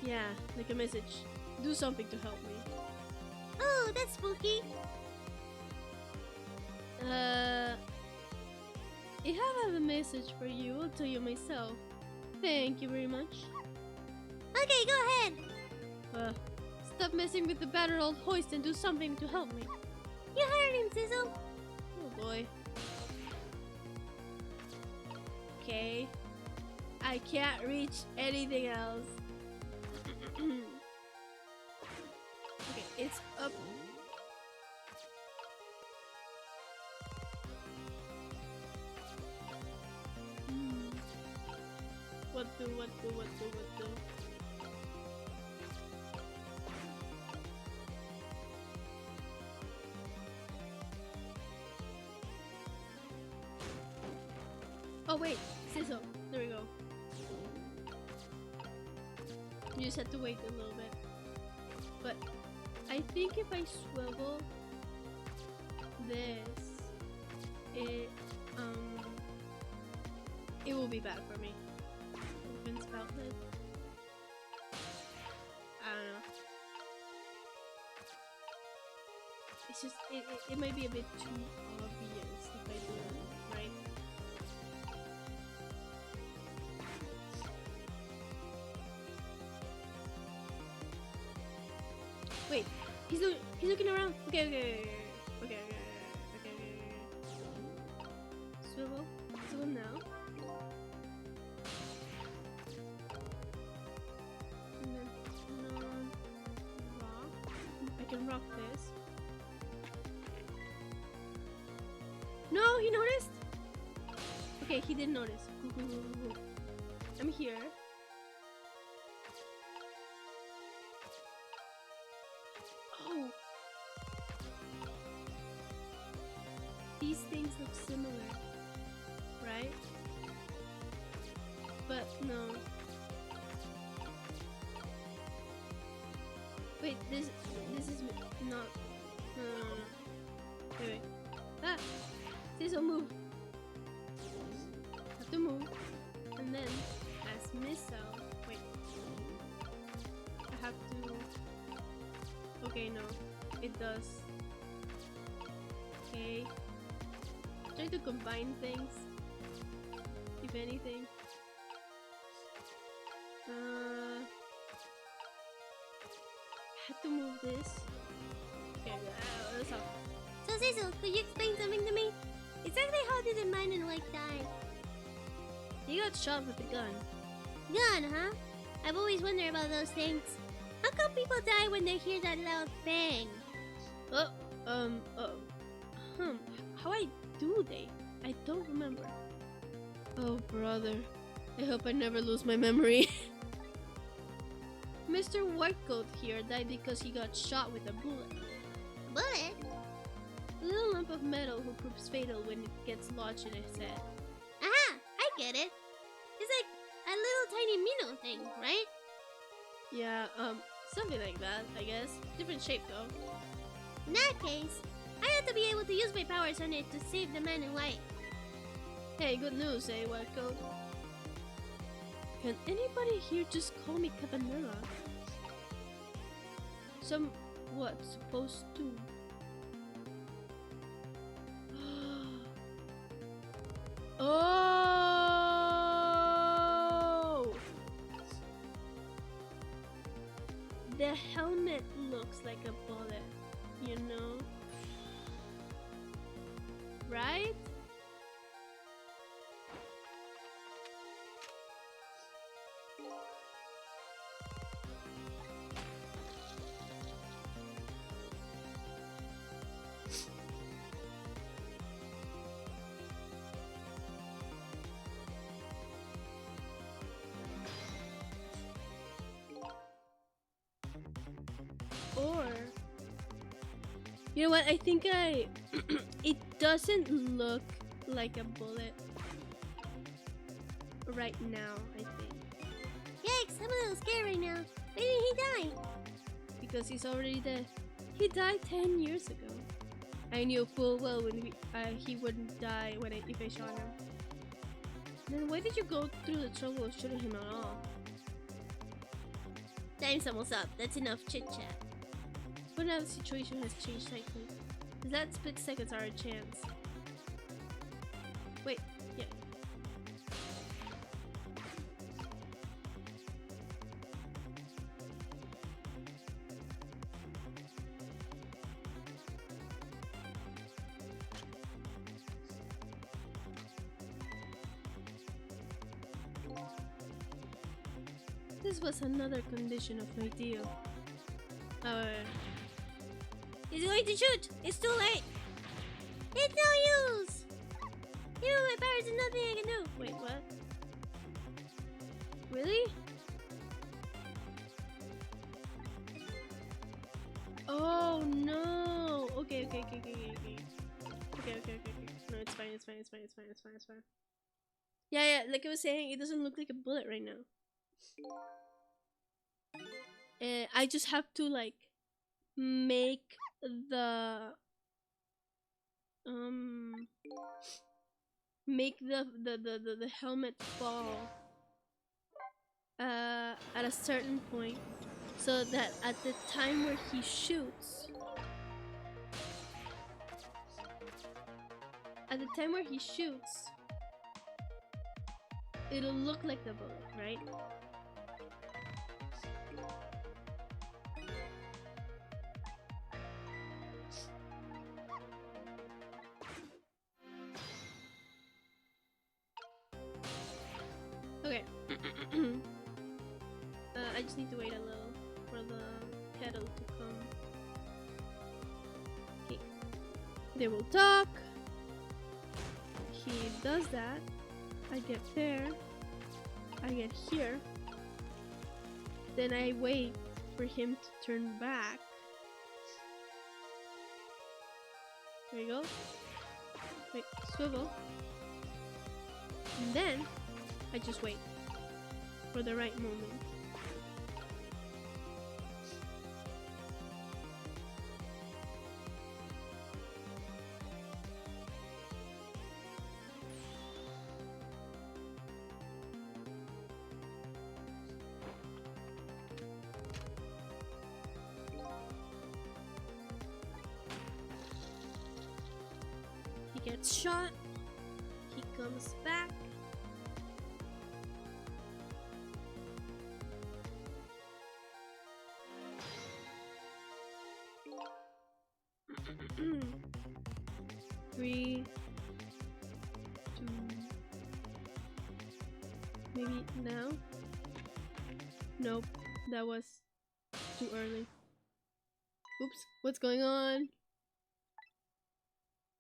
Yeah, like a message. Do something to help me. Oh, that's spooky. I have a message for you. I'll tell you myself. Thank you very much. Okay, go ahead. Stop messing with the battered old hoist and do something to help me. You heard him, Sizzle. Oh boy. Okay. I can't reach anything else. Okay, it's up. What do? Oh wait, Sizzle. There we go. You just have to wait a little bit. But I think if I swivel this, it will be bad for me. Open spout lid. I don't know. It's just it might be a bit too obvious if I do it, right? Wait, he's looking around. Okay. Swivel now. And then rock. I can rock this. No, he noticed. Okay, he didn't notice. I'm here. Oh. These things look similar, right? But no. Wait, this is not. No. Wait. Ah! Sizzle, move. Have to move, and then as missile. Wait. I have to. Okay, no, it does. Okay. Try to combine things, if anything. Had to move this. Okay, that's all. So, Sizzle, could you explain something to me? Exactly how did the man in white die? He got shot with a gun. Gun, huh? I've always wondered about those things. How come people die when they hear that loud bang? How do they? I don't remember. Oh, brother. I hope I never lose my memory. Mr. Whitecoat here died because he got shot with a bullet. Bullet? A little lump of metal who proves fatal when it gets lodged in his head. Aha! I get it. It's like a little tiny minnow thing, right? Yeah, something like that, I guess. Different shape though. In that case, I have to be able to use my powers on it to save the man in white. Hey, good news, eh, Whitecoat? Can anybody here just call me Cabanela? What, supposed to? Oh! The helmet looks like a bullet, you know? Right? You know what? I think it doesn't look like a bullet right now, I think. Yikes, I'm a little scared right now. Why did he die? Because he's already dead. He died 10 years ago. I knew full well when he wouldn't die if I shot him. Then why did you go through the trouble of shooting him at all? Time's almost up. That's enough chit-chat. But now the situation has changed slightly. That split seconds are a chance. Wait, yeah. This was another condition of my deal. He's going to shoot! It's too late! It's no use! Even with my powers, there's nothing I can do! Wait, what? Really? Oh no! Okay. No, it's fine. Yeah, like I was saying, it doesn't look like a bullet right now. I just have to like make the helmet fall at a certain point, so that at the time where he shoots, it'll look like the bullet, right? Okay. I just need to wait a little for the kettle to come. Okay. They will talk. He does that. I get there. I get here. Then I wait for him to turn back. There you go. Wait, swivel. And then I just wait for the right moment. He gets shot. He comes back. Three, two, maybe now? Nope, that was too early. Oops, what's going on?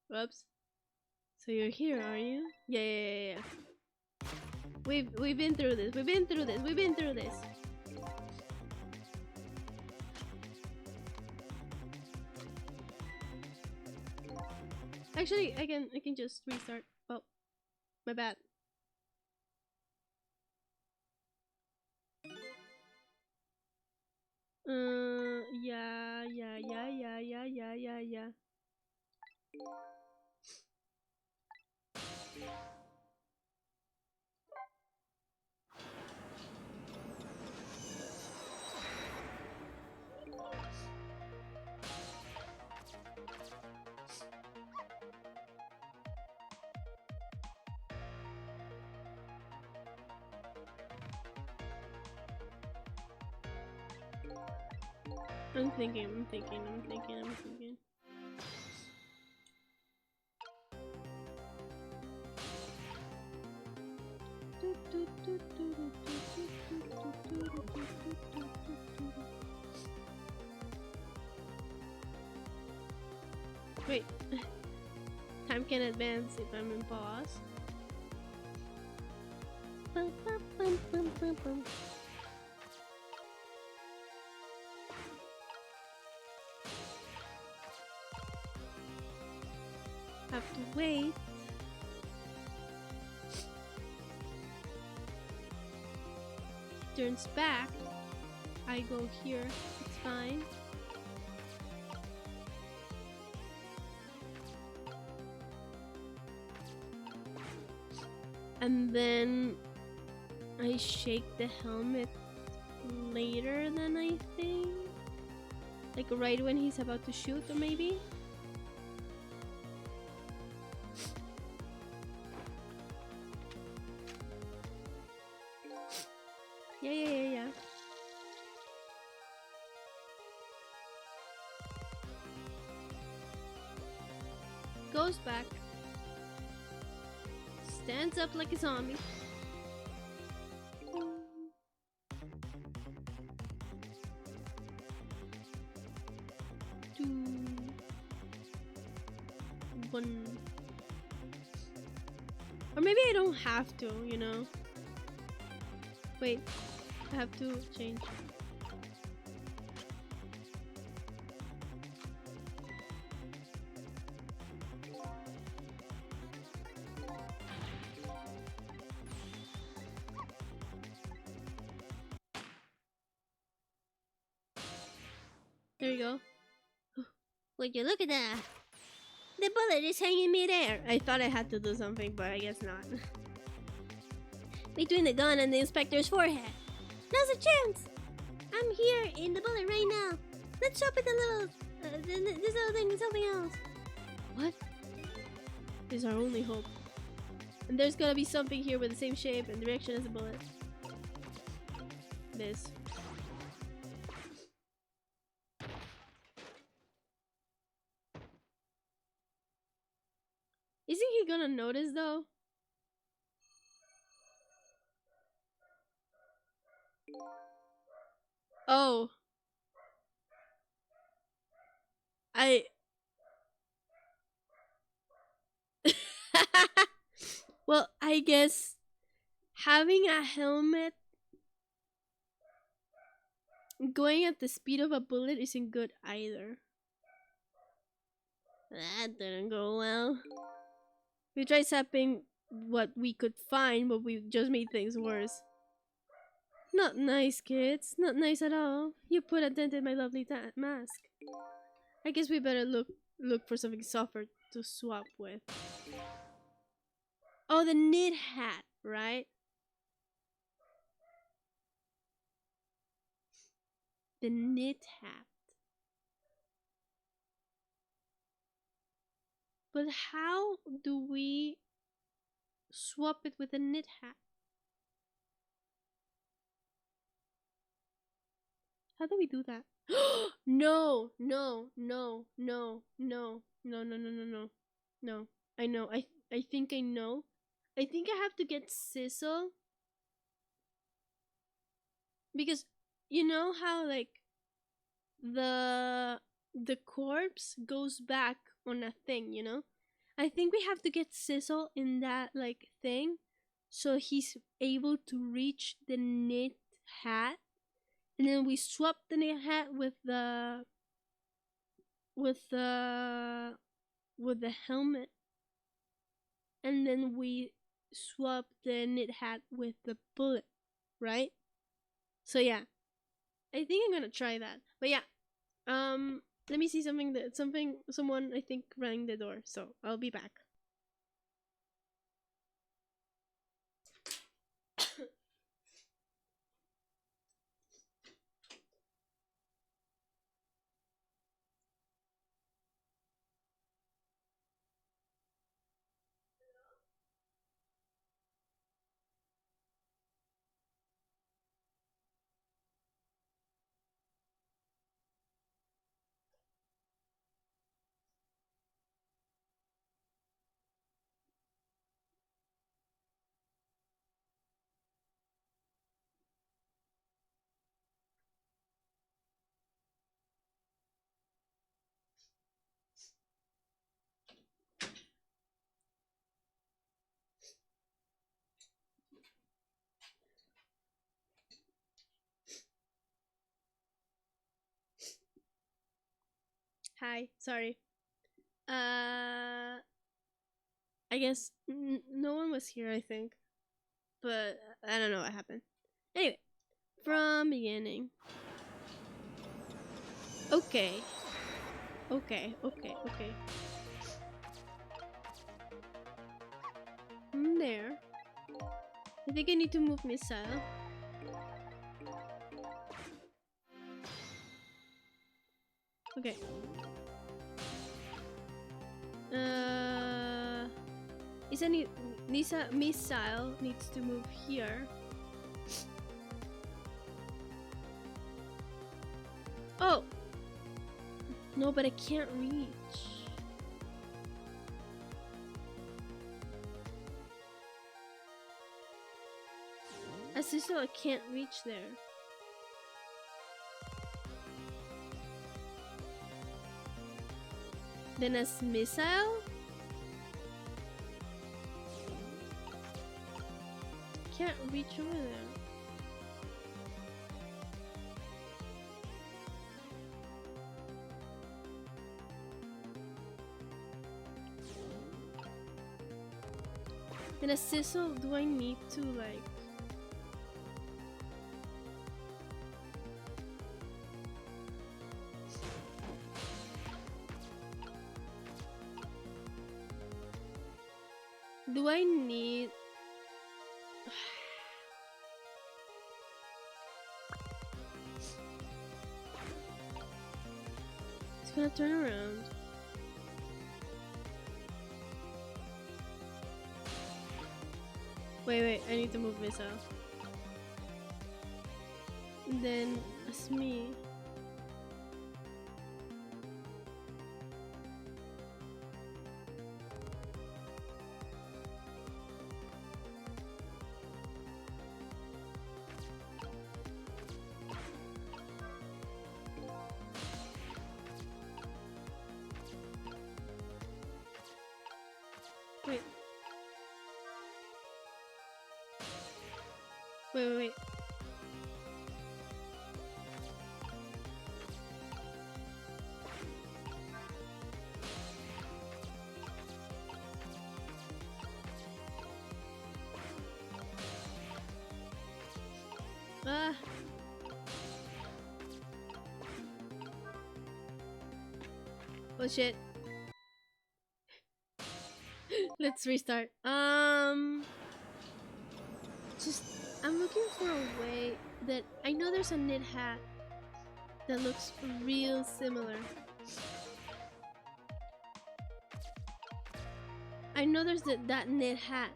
Whoops. So you're here, are you? Yeah. We've been through this. We've been through this. Actually, I can just restart. Oh, my bad. Yeah. I'm thinking. Wait, time can advance if I'm in pause. have to wait. Turns back. I go here. It's fine. And then I shake the helmet later than I think. Like right when he's about to shoot, or maybe? Yeah. Goes back. Stands up like a zombie. 2, 1. Or maybe I don't have to, you know? Wait, I have to change. There you go. Would you look at that? The bullet is hanging midair. I thought I had to do something, but I guess not. Between the gun and the inspector's forehead. Now's a chance. I'm here in the bullet right now. Let's swap it a little. This other thing is something else. What? Is our only hope. And there's gotta be something here with the same shape and direction as the bullet. This. Isn't he gonna notice though? Oh. Well, I guess having a helmet going at the speed of a bullet isn't good either. That didn't go well. We tried zapping what we could find, but we just made things worse. Not nice, kids. Not nice at all. You put a dent in my lovely mask. I guess we better look for something softer to swap with. Oh, the knit hat, right? The knit hat. But how do we swap it with a knit hat? How do we do that? No. I know. I think I know. I think I have to get Sizzle. Because you know how like the corpse goes back on a thing, you know? I think we have to get Sizzle in that like thing so he's able to reach the knit hat. And then we swap the knit hat with the helmet. And then we swap the knit hat with the bullet, right? So yeah. I think I'm gonna try that. But yeah. Let me see someone I think rang the door, so I'll be back. Hi, sorry. I guess no one was here, I think. But I don't know what happened. Anyway, from beginning. Okay. Okay. There. I think I need to move missile. Okay. Nisa missile needs to move here. Oh! No, but I can't reach. As I can't reach there. Then as missile? Can't reach over there. Then a sizzle, do I need to like... Do I need... It's gonna turn around. Wait, I need to move myself. And then it's me. Wait. Ah. Oh shit. Let's restart. Just I'm looking for a way that I know there's a knit hat that looks real similar. I know there's that knit hat.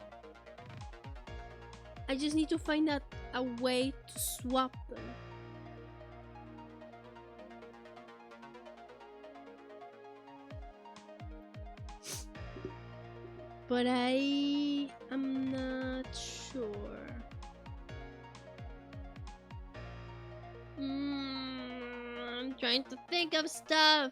I just need to find out a way to swap them. But I am not sure. I'm trying to think of stuff.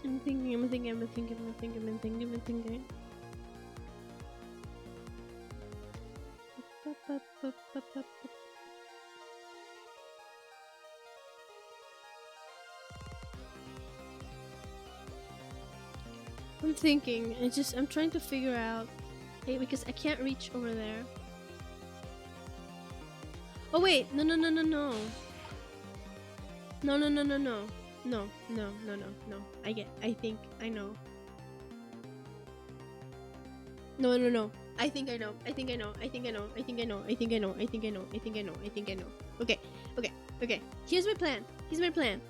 I'm thinking. I'm thinking. I'm trying to figure out. Hey, because I can't reach over there. Oh wait, no. No. I think I know. No. I think I know. Okay. Here's my plan.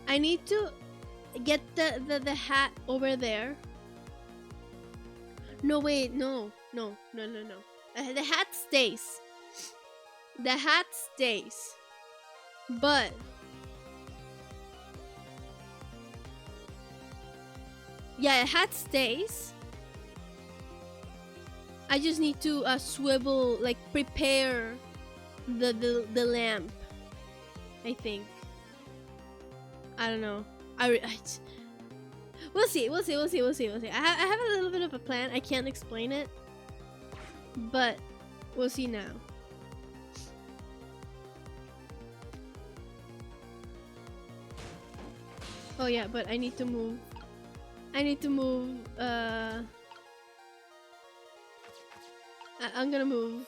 I need to get the hat over there. No, wait, no. The hat stays. But yeah, the hat stays. I just need to swivel, like prepare the lamp. I think. I don't know. We'll see. I have a little bit of a plan. I can't explain it, but we'll see now. Oh yeah, but I need to move. I'm gonna move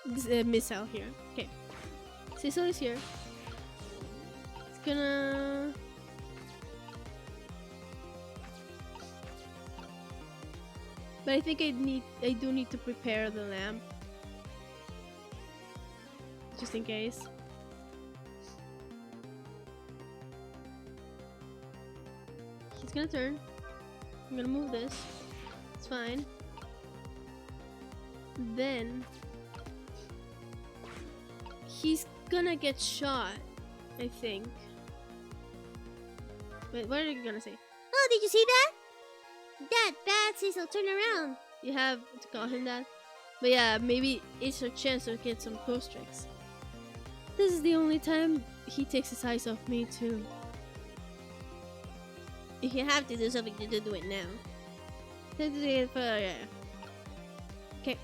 this missile here. Okay. Cecil is here. It's gonna... But I think I do need to prepare the lamp. Just in case. He's gonna turn. I'm gonna move this. It's fine. Then he's gonna get shot, I think. Wait, what are you gonna say? Oh, did you see that? That bad Cecil, turn around. You have to call him that. But yeah, maybe it's a chance to get some ghost tricks. This is the only time he takes his eyes off me too. If you have to do something to do it now. Okay.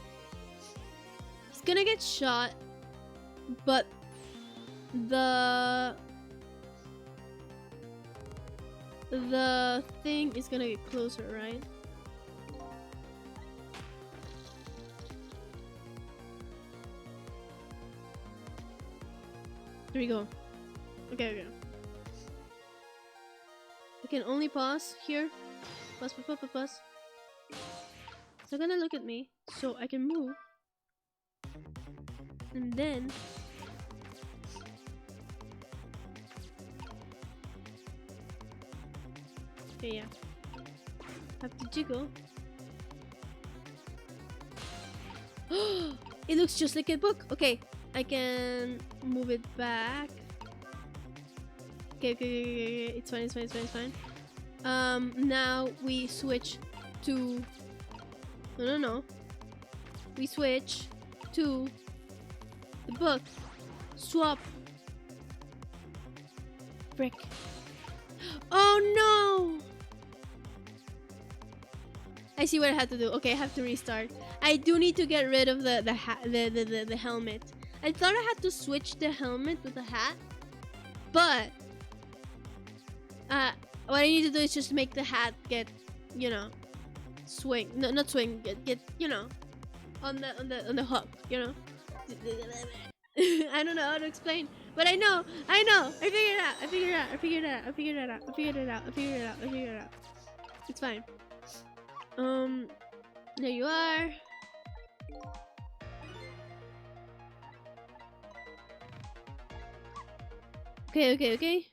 He's gonna get shot, but the thing is gonna get closer, right? Here we go. Okay. I can only pause here. Pause. So gonna look at me, so I can move. And then okay, yeah. Have to jiggle. It looks just like a book. Okay, I can move it back. Okay. It's fine. Now we switch to... No. We switch to the book. Swap. Frick. Oh no! I see what I have to do. Okay, I have to restart. I do need to get rid of the helmet. I thought I had to switch the helmet with the hat, but what I need to do is just make the hat get, you know, swing. No, not swing. Get you know, on the hook. You know. I don't know how to explain, but I know. I figured it out. It's fine. There you are. Okay.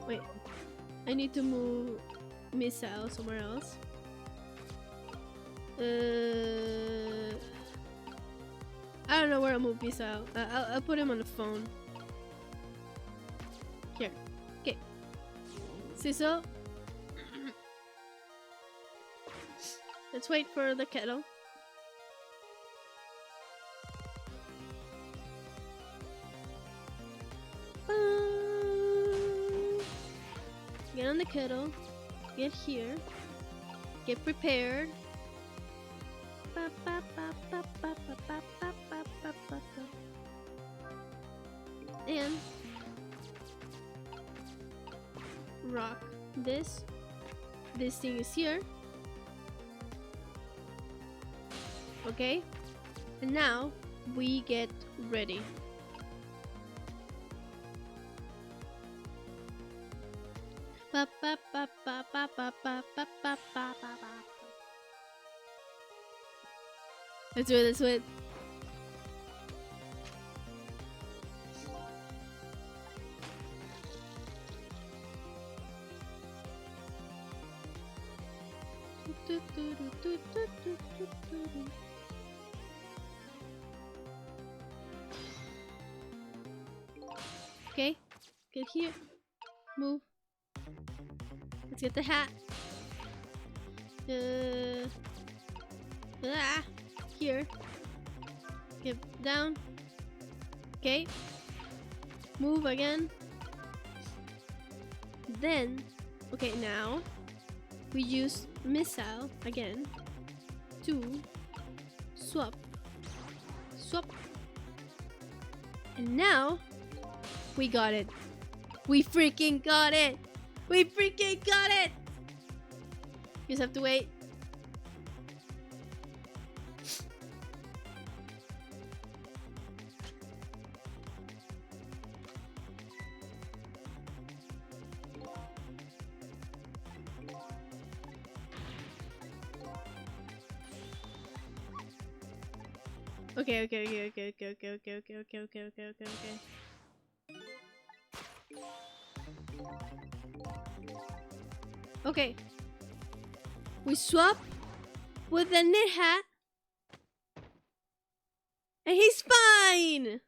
Wait. I need to move missile somewhere else. I don't know where I'll move missile. I'll put him on the phone. Here. Okay. Cecil. Let's wait for the kettle. Get on the kettle. Get here. Get prepared. And rock this. This thing is here. Okay? And now we get ready. Let's do it. Okay, get here. Move. Let's get the hat. Here. Get down. Okay. Move again. Then, okay, now we use missile again to swap. Swap. And now we got it. We freaking got it. We freaking got it. You just have to wait. Okay. Okay. We swap with the knit hat. And he's fine!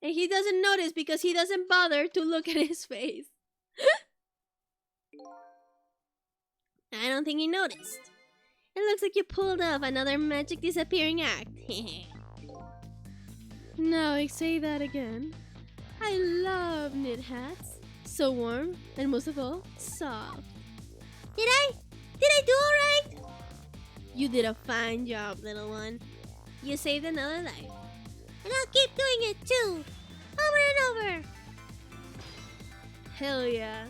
And he doesn't notice because he doesn't bother to look at his face. I don't think he noticed. It looks like you pulled off another magic disappearing act. Now I say that again. I love knit hats. So warm, and most of all, soft. Did I do alright? You did a fine job, little one. You saved another life. And I'll keep doing it too. Over and over. Hell yeah.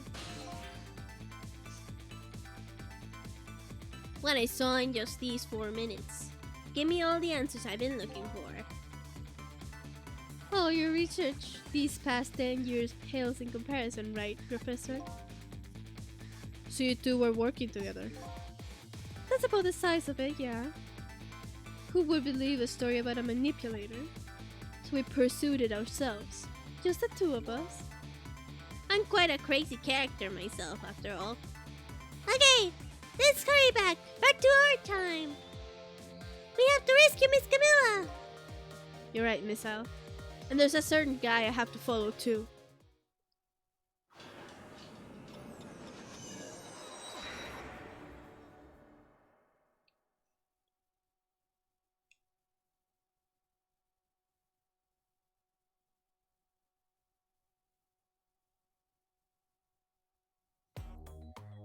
What I saw in just these 4 minutes. Give me all the answers I've been looking for. Oh, your research these past 10 years pales in comparison, right, Professor? So you two were working together? That's about the size of it, yeah. Who would believe a story about a manipulator? So we pursued it ourselves. Just the two of us. I'm quite a crazy character myself, after all. Okay, let's hurry back to our time. We have to rescue Miss Camilla. You're right, Miss Al. And there's a certain guy I have to follow too.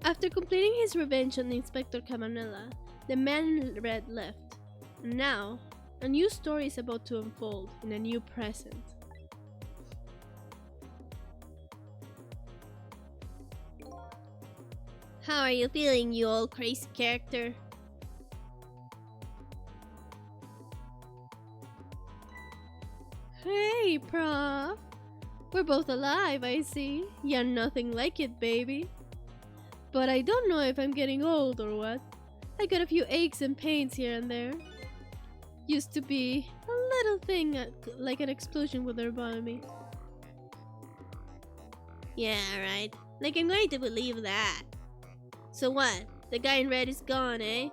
After completing his revenge on Inspector Camarilla, the man in red left. And now, a new story is about to unfold in a new present. How are you feeling, you old crazy character? Hey, Prof. We're both alive, I see. You're nothing like it, baby. But I don't know if I'm getting old or what. I got a few aches and pains here and there. Used to be a little thing like an explosion would remind me. Yeah, right. Like I'm going to believe that. So what? The guy in red is gone, eh?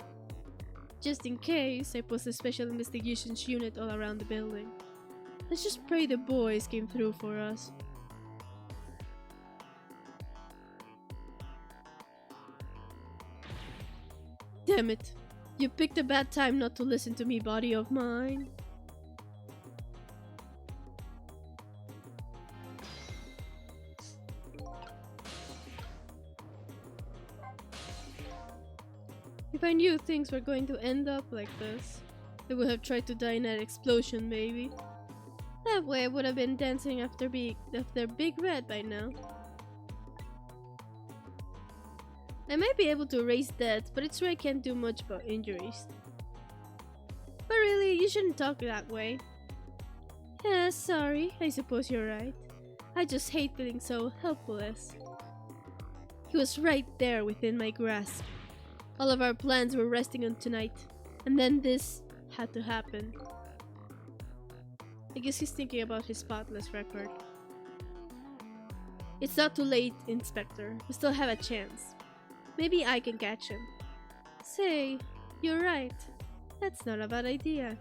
Just in case, I post a special investigations unit all around the building. Let's just pray the boys came through for us. Damn it. You picked a bad time not to listen to me, body of mine. If I knew things were going to end up like this, I would have tried to die in that explosion, maybe. That way I would have been dancing after Big Red by now. I might be able to erase deaths, but it's true I can't do much about injuries. But really, you shouldn't talk that way. Yeah, sorry, I suppose you're right. I just hate feeling so helpless. He was right there within my grasp. All of our plans were resting on tonight, and then this had to happen. I guess he's thinking about his spotless record. It's not too late, Inspector. We still have a chance. Maybe I can catch him. Say, you're right. That's not a bad idea.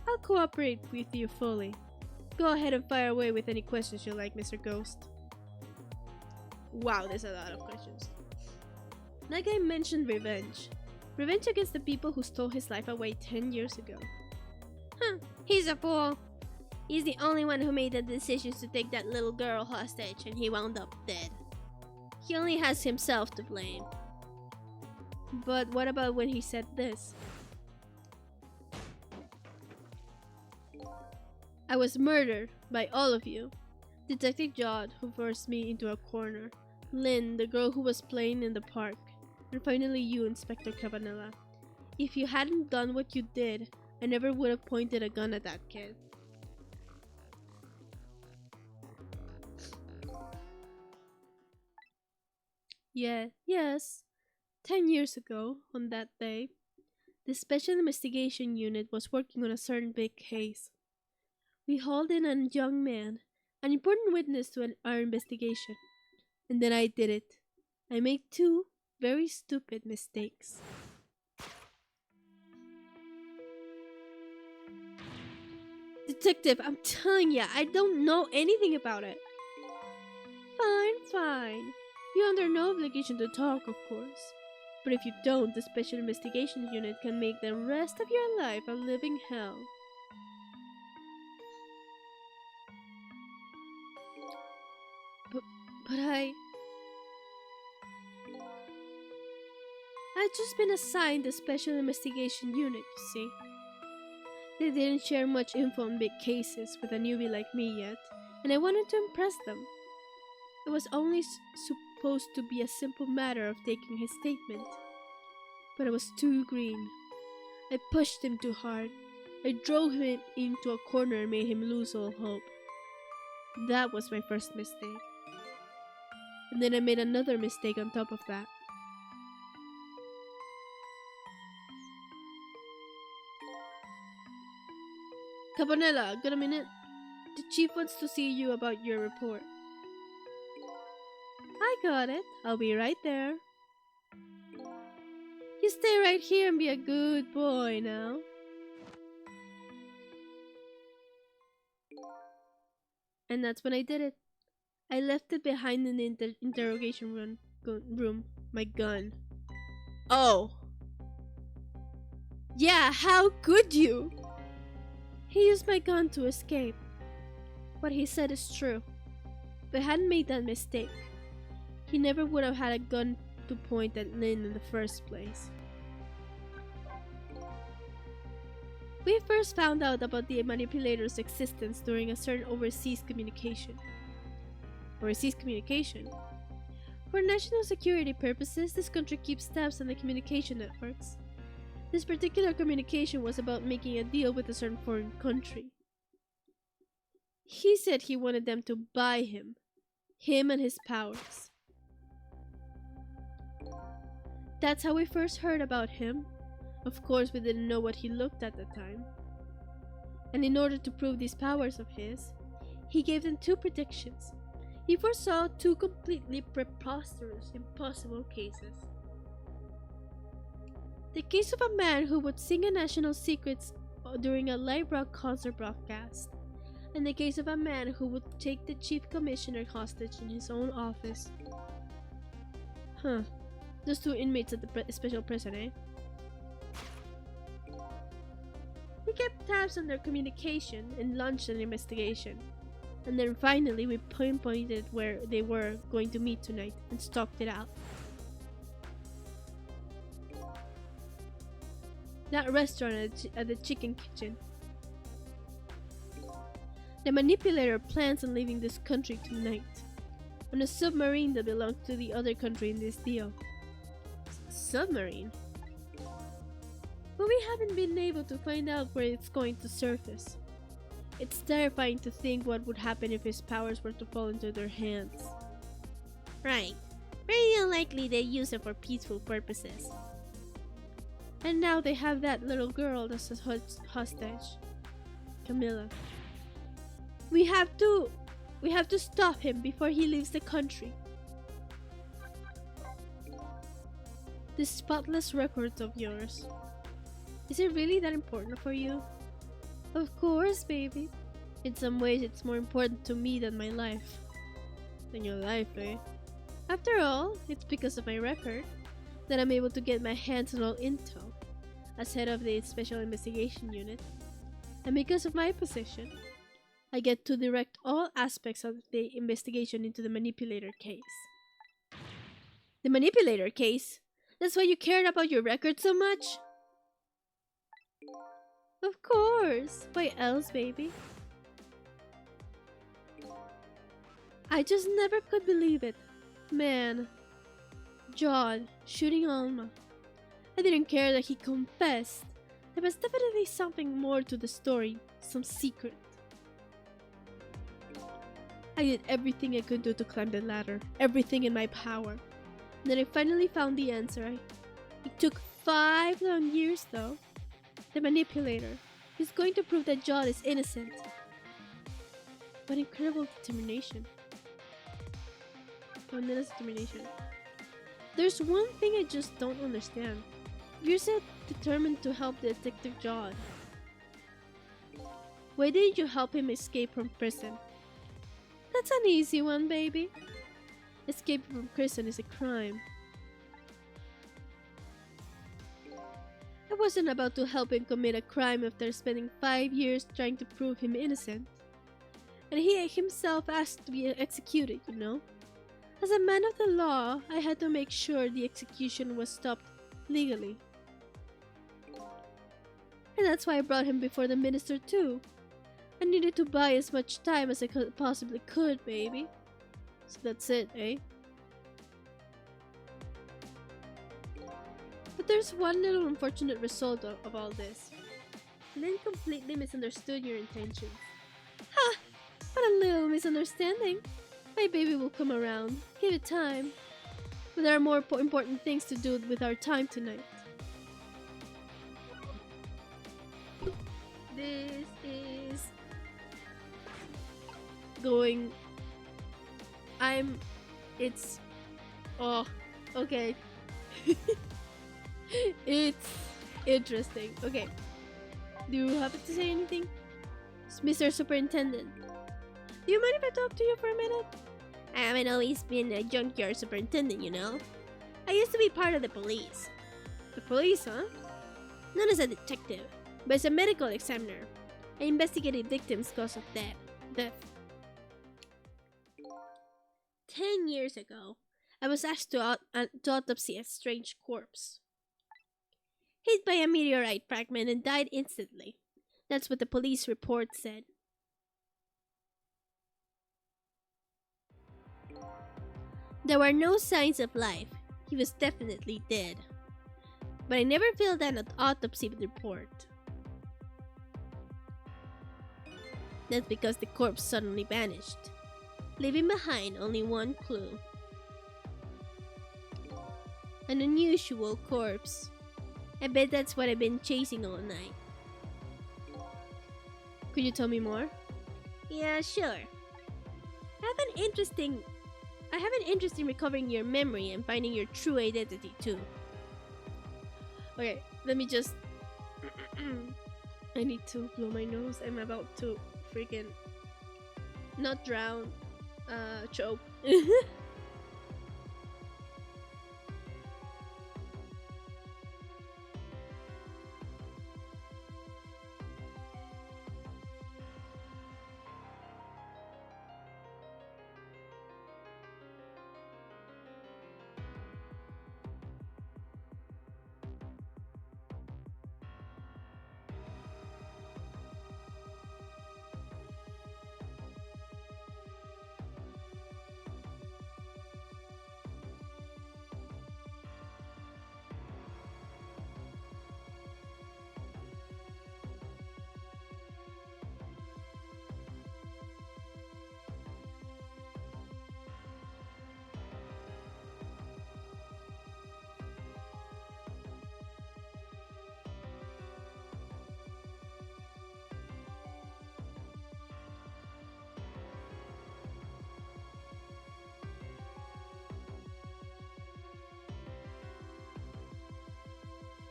I'll cooperate with you fully. Go ahead and fire away with any questions you like, Mr. Ghost. Wow, there's a lot of questions. That guy mentioned revenge. Revenge against the people who stole his life away 10 years ago. Huh, he's a fool. He's the only one who made the decisions to take that little girl hostage, and he wound up dead. He only has himself to blame. But what about when he said this? I was murdered by all of you. Detective Judd, who forced me into a corner. Lynn, the girl who was playing in the park. And finally you, Inspector Cabanela. If you hadn't done what you did, I never would have pointed a gun at that kid. Yes. 10 years ago, on that day, the Special Investigation Unit was working on a certain big case. We hauled in a young man, an important witness to our investigation. And then I did it. I made 2 very stupid mistakes. Detective, I'm telling ya, I don't know anything about it. Fine. You're under no obligation to talk, of course. But if you don't, the Special Investigation Unit can make the rest of your life a living hell. But I've just been assigned the Special Investigation Unit, you see. They didn't share much info on big cases with a newbie like me yet, and I wanted to impress them. It was only supposed to be a simple matter of taking his statement. But I was too green. I pushed him too hard. I drove him into a corner and made him lose all hope. That was my first mistake. And then I made another mistake on top of that. Cabanela, got a minute? The chief wants to see you about your report. I got it. I'll be right there. You stay right here and be a good boy now. And that's when I did it. I left it behind in the interrogation room. My gun. Oh. Yeah, how could you? He used my gun to escape. What he said is true. If I hadn't made that mistake, he never would have had a gun to point at Lynn in the first place. We first found out about the manipulator's existence during a certain overseas communication. For national security purposes, this country keeps tabs on the communication networks. This particular communication was about making a deal with a certain foreign country. He said he wanted them to buy him and his powers. That's how we first heard about him. Of course, we didn't know what he looked at the time. And in order to prove these powers of his, he gave them 2 predictions. He foresaw 2 completely preposterous, impossible cases. The case of a man who would sing a national secrets during a live rock concert broadcast, and the case of a man who would take the chief commissioner hostage in his own office. Those 2 inmates at the special prison, eh? We kept tabs on their communication and launched an investigation. And then finally we pinpointed where they were going to meet tonight and stalked it out. That restaurant at the Chicken Kitchen. The manipulator plans on leaving this country tonight on a submarine that belongs to the other country in this deal. Submarine? But we haven't been able to find out where it's going to surface. It's terrifying to think what would happen if his powers were to fall into their hands. Right. Very unlikely they use it for peaceful purposes. And now they have that little girl as a hostage. Camilla. We have to stop him before he leaves the country. This spotless record of yours. Is it really that important for you? Of course, baby. In some ways, it's more important to me than my life. Than your life, eh? After all, it's because of my record that I'm able to get my hands on all intel as head of the Special Investigation Unit. And because of my position, I get to direct all aspects of the investigation into the manipulator case. The manipulator case? That's why you cared about your record so much? Of course. Why else, baby? I just never could believe it. Man. John shooting Alma. I didn't care that he confessed. There was definitely something more to the story, some secret. I did everything I could do to climb the ladder, everything in my power. And then I finally found the answer. It took 5 long years though. The manipulator is going to prove that John is innocent. What incredible determination. Tremendous determination. There's one thing I just don't understand. You're so determined to help Detective John. Why didn't you help him escape from prison? That's an easy one, baby. Escaping from prison is a crime. I wasn't about to help him commit a crime after spending 5 years trying to prove him innocent. And he himself asked to be executed, you know? As a man of the law, I had to make sure the execution was stopped legally. And that's why I brought him before the minister too. I needed to buy as much time as I possibly could, baby. So that's it, eh? But there's one little unfortunate result of all this. Lynn completely misunderstood your intentions. Ha! What a little misunderstanding. My baby will come around. Give it time. But there are more important things to do with our time tonight. This is going. It's. Oh, okay. It's interesting. Okay. Do you have to say anything? Mr. Superintendent. Do you mind if I talk to you for a minute? I haven't always been a junkyard superintendent, you know. I used to be part of the police. The police, huh? Not as a detective, but as a medical examiner. I investigated victims' cause of death. 10 years ago, I was asked to autopsy a strange corpse. Hit by a meteorite fragment and died instantly. That's what the police report said. There were no signs of life. He was definitely dead. But I never filled out an autopsy report. That's because the corpse suddenly vanished, leaving behind only one clue. An unusual corpse. I bet that's what I've been chasing all night. Could you tell me more? Yeah, sure. I have an interest in recovering your memory and finding your true identity too. Okay, let me just... I need to blow my nose. I'm about to freaking... not drown. Choke.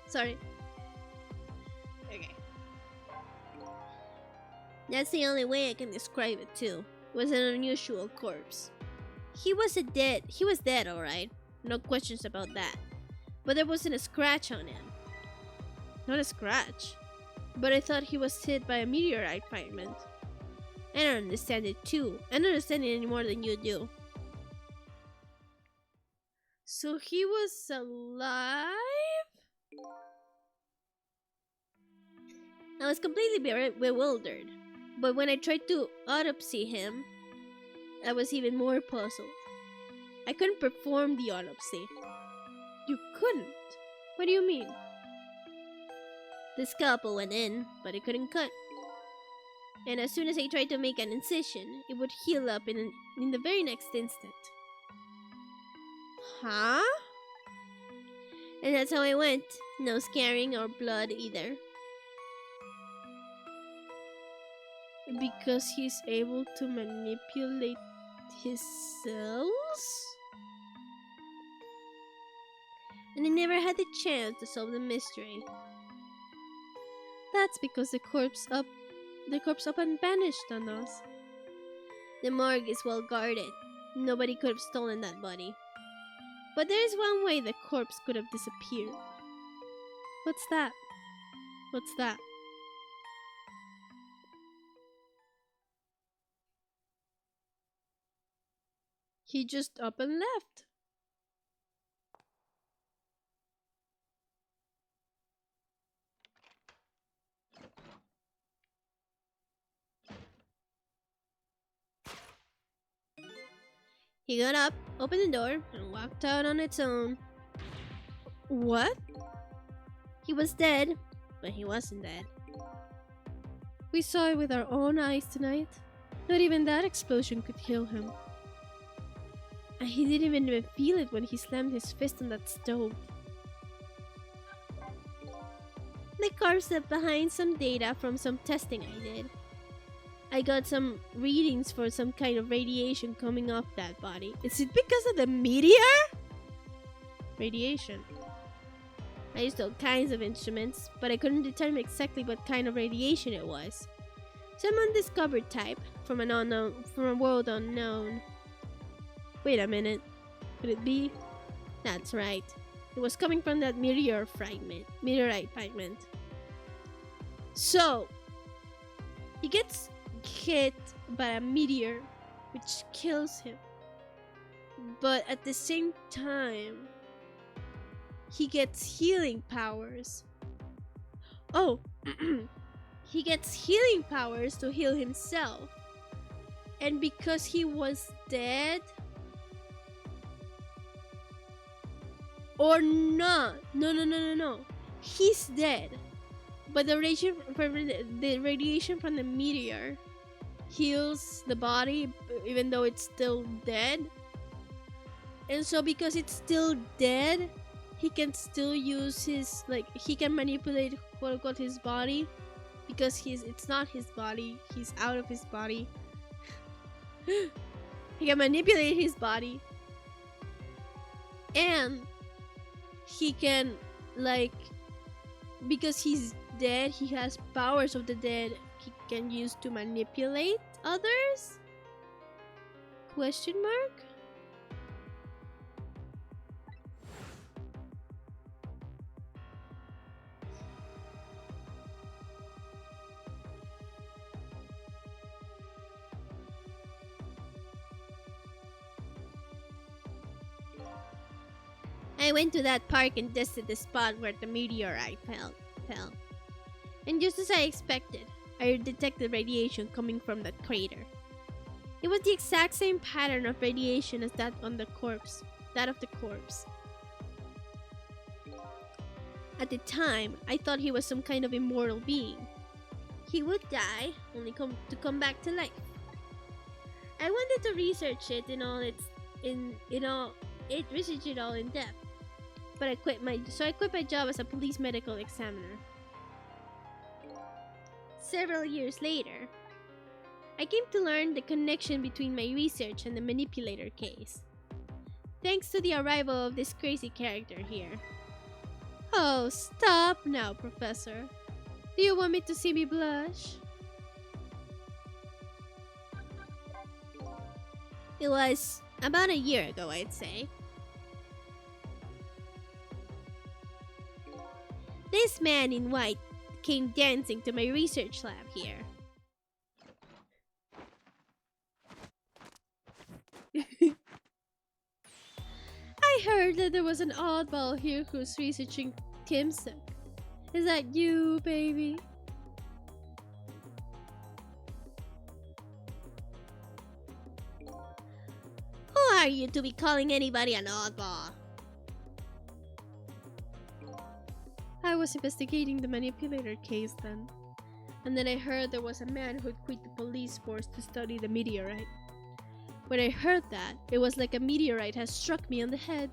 Sorry. Okay. That's the only way I can describe it too. It was an unusual corpse. He was dead, alright. No questions about that. But there wasn't a scratch on him. Not a scratch. But I thought he was hit by a meteorite fragment. I don't understand it too. I don't understand it any more than you do. So he was alive? I was completely bewildered. But when I tried to autopsy him, I was even more puzzled. I couldn't perform the autopsy. You couldn't? What do you mean? The scalpel went in, but it couldn't cut. And as soon as I tried to make an incision, it would heal up in the very next instant. Huh? And that's how I went. No scarring or blood either. Because he's able to manipulate his cells? And I never had the chance to solve the mystery. That's because the corpse up and vanished on us. The morgue is well guarded. Nobody could have stolen that body. But there is one way the corpse could have disappeared. What's that? What's that? He just up and left. He got up, opened the door, and walked out on its own. What? He was dead, but he wasn't dead. We saw it with our own eyes tonight. Not even that explosion could kill him. And he didn't even feel it when he slammed his fist on that stove. The corpse left behind some data from some testing I did. I got some readings for some kind of radiation coming off that body. Is it because of the meteor? Radiation. I used all kinds of instruments, but I couldn't determine exactly what kind of radiation it was. Some undiscovered type from a world unknown. Wait a minute. Could it be? That's right. It was coming from that meteorite fragment. So, he gets hit by a meteor, which kills him. But at the same time, he gets healing powers. Oh, he gets healing powers to heal himself. And because he was dead, or not? No. He's dead. But the radiation from the meteor heals the body even though it's still dead. And so because it's still dead, he can still use his, he can manipulate quote unquote his body because it's not his body, he's out of his body. He can manipulate his body. And he can, because he's dead, he has powers of the dead he can use to manipulate others? Question mark? I went to that park and tested the spot where the meteorite fell. And just as I expected, I detected radiation coming from that crater. It was the exact same pattern of radiation as that of the corpse. At the time, I thought he was some kind of immortal being. He would die, only to come back to life. I wanted to research it research it all in depth. But I quit my job as a police medical examiner. Several years later, I came to learn the connection between my research and the manipulator case. Thanks to the arrival of this crazy character here. Oh, stop now, Professor. Do you want me to see me blush? It was about a year ago, I'd say. This man in white came dancing to my research lab here. I heard that there was an oddball here who's researching Timsek. Is that you, baby? Who are you to be calling anybody an oddball? I was investigating the manipulator case then. And then I heard there was a man who'd quit the police force to study the meteorite. When I heard that, it was like a meteorite had struck me on the head.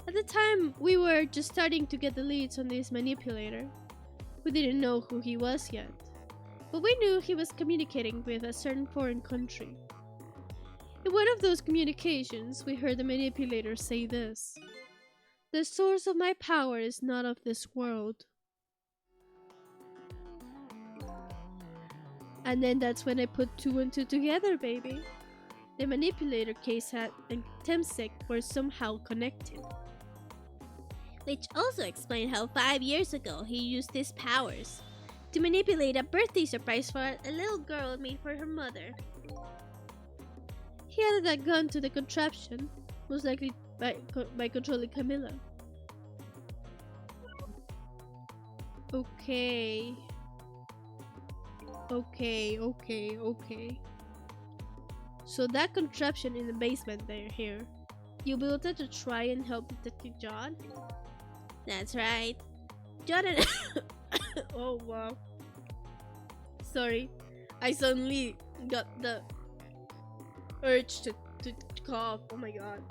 At the time, we were just starting to get the leads on this manipulator. We didn't know who he was yet, but we knew he was communicating with a certain foreign country. In one of those communications, we heard the manipulator say this: "The source of my power is not of this world." And then that's when I put two and two together, baby. The manipulator case and Temsek were somehow connected. Which also explained how 5 years ago he used his powers to manipulate a birthday surprise for a little girl made for her mother. He added a gun to the contraption, most likely by controlling Camilla. Okay. So that contraption in the basement there here, you built it to try and help Detective John? That's right. John and Oh wow. Sorry. I suddenly got the urge to cough. Oh my god.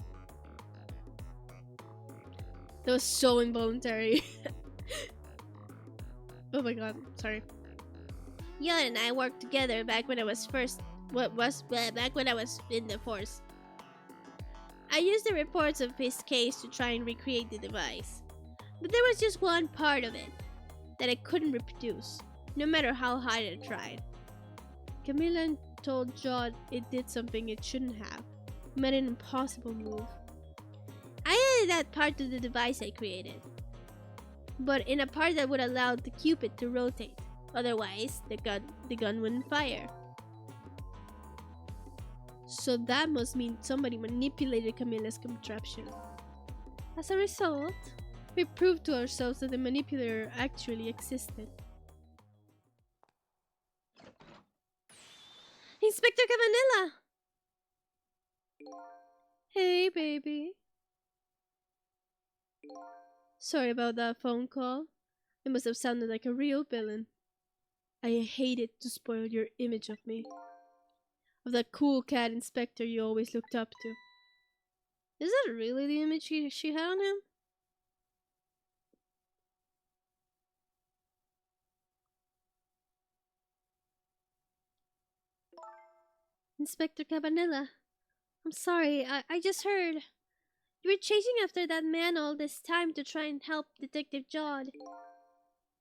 That was so involuntary. Oh my god, sorry. Yon and I worked together back when I was in the force. I used the reports of his case to try and recreate the device. But there was just one part of it that I couldn't reproduce, no matter how hard I tried. Camilla told John it did something it shouldn't have. Made an impossible move. I added that part to the device I created, but in a part that would allow the Cupid to rotate. Otherwise, the gun wouldn't fire. So that must mean somebody manipulated Camilla's contraption. As a result, we proved to ourselves that the manipulator actually existed. Inspector Cabanela! Hey, baby. Sorry about that phone call. It must have sounded like a real villain. I hated to spoil your image of me. Of that cool cat inspector you always looked up to. Is that really the image she had on him? Inspector Cabanela, I'm sorry, I just heard. You were chasing after that man all this time to try and help Detective John.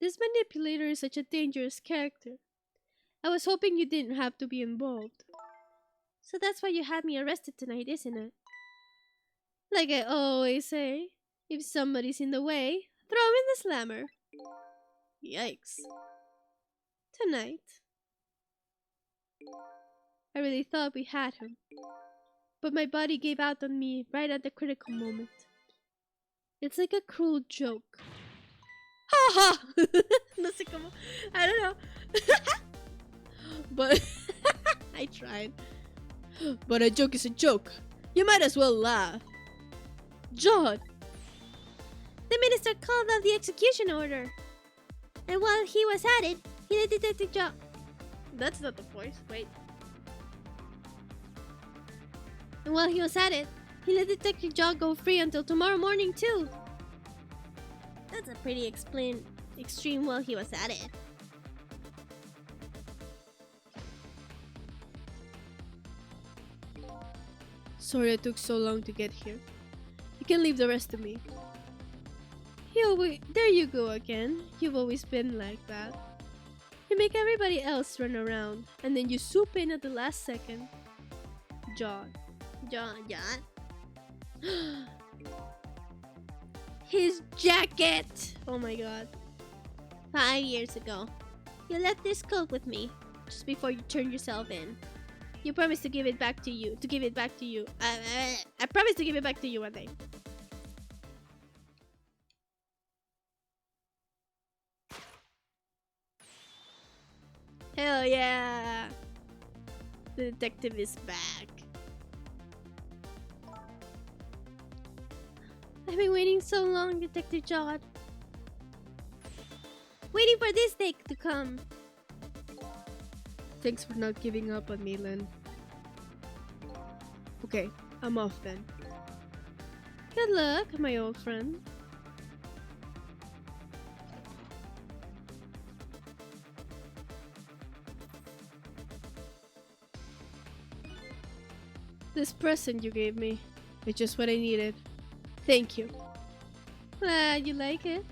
This manipulator is such a dangerous character. I was hoping you didn't have to be involved. So that's why you had me arrested tonight, isn't it? Like I always say, if somebody's in the way, throw him in the slammer. Yikes. Tonight. I really thought we had him. But my body gave out on me right at the critical moment. It's like a cruel joke. Ha ha! No sé cómo. I don't know. But I tried. But a joke is a joke. You might as well laugh. John! The minister called out the execution order. And while he was at it, he let Detective John... That's not the voice. Wait. And while he was at it, he let Detective John go free until tomorrow morning too. That's a pretty extreme while he was at it. Sorry I took so long to get here. You can leave the rest to me. There you go again. You've always been like that. You make everybody else run around, and then you swoop in at the last second. John. John. His jacket! Oh my god. 5 years ago. You left this coat with me just before you turned yourself in. You promised to give it back to you. I promised to give it back to you one day. Hell yeah! The detective is back. I've been waiting so long, Detective John. Waiting for this day to come. Thanks for not giving up on me, Lynn. Okay, I'm off then. Good luck, my old friend. This present you gave me, it's just what I needed. Thank you. Glad you like it.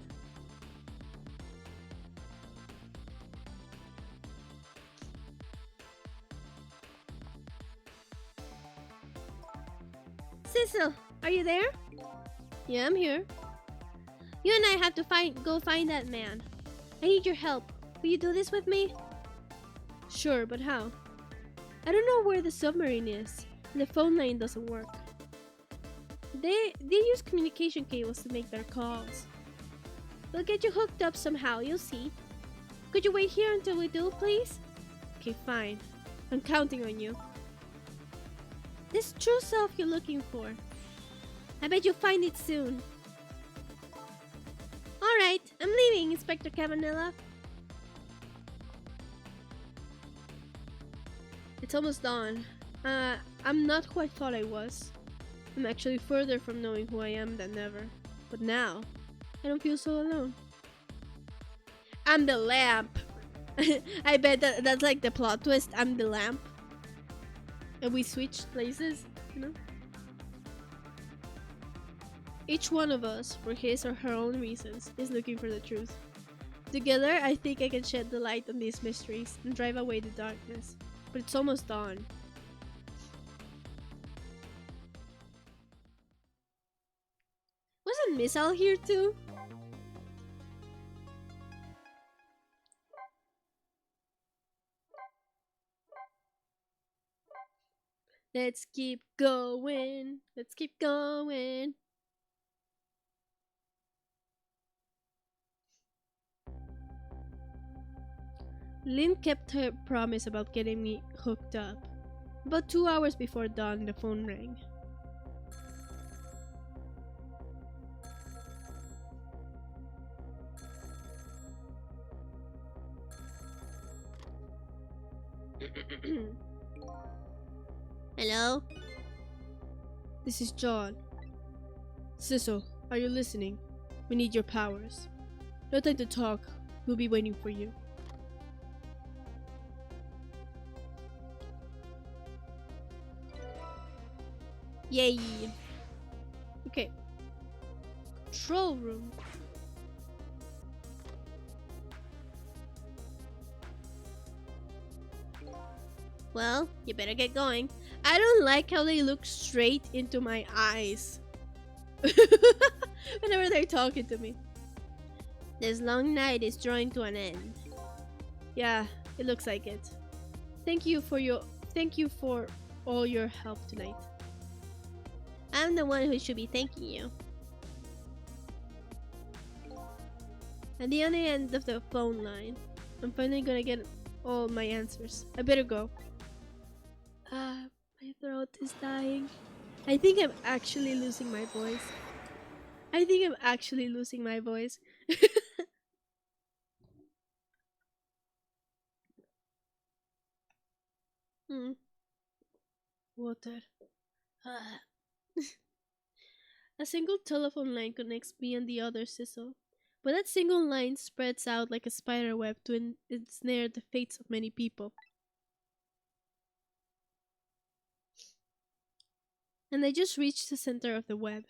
Cecil, are you there? Yeah, I'm here. You and I have to go find that man. I need your help. Will you do this with me? Sure, but how? I don't know where the submarine is, and the phone line doesn't work. They use communication cables to make their calls. We'll get you hooked up somehow, you'll see. Could you wait here until we do, please? Okay, fine. I'm counting on you. This true self you're looking for. I bet you'll find it soon. Alright, I'm leaving, Inspector Cavanilla. It's almost dawn. I'm not who I thought I was. I'm actually further from knowing who I am than ever. But now, I don't feel so alone. I'm the lamp! I bet that's like the plot twist. I'm the lamp. And we switched places, you know? Each one of us, for his or her own reasons, is looking for the truth. Together, I think I can shed the light on these mysteries and drive away the darkness. But it's almost dawn. Wasn't Missile here too? Let's keep going. Let's keep going. Lynn kept her promise about getting me hooked up. About 2 hours before dawn, the phone rang. Hello? This is John. Cecil, are you listening? We need your powers. No time to talk. We'll be waiting for you. Yay! Okay. Control room. Well, you better get going. I don't like how they look straight into my eyes. Whenever they're talking to me. This long night is drawing to an end. Yeah, it looks like it. Thank you for all your help tonight. I'm the one who should be thanking you. At the other end of the phone line, I'm finally gonna get all my answers. I better go. My throat is dying. I think I'm actually losing my voice. Water. A single telephone line connects me and the other Cecil, but that single line spreads out like a spider web to ensnare the fates of many people. And I just reached the center of the web.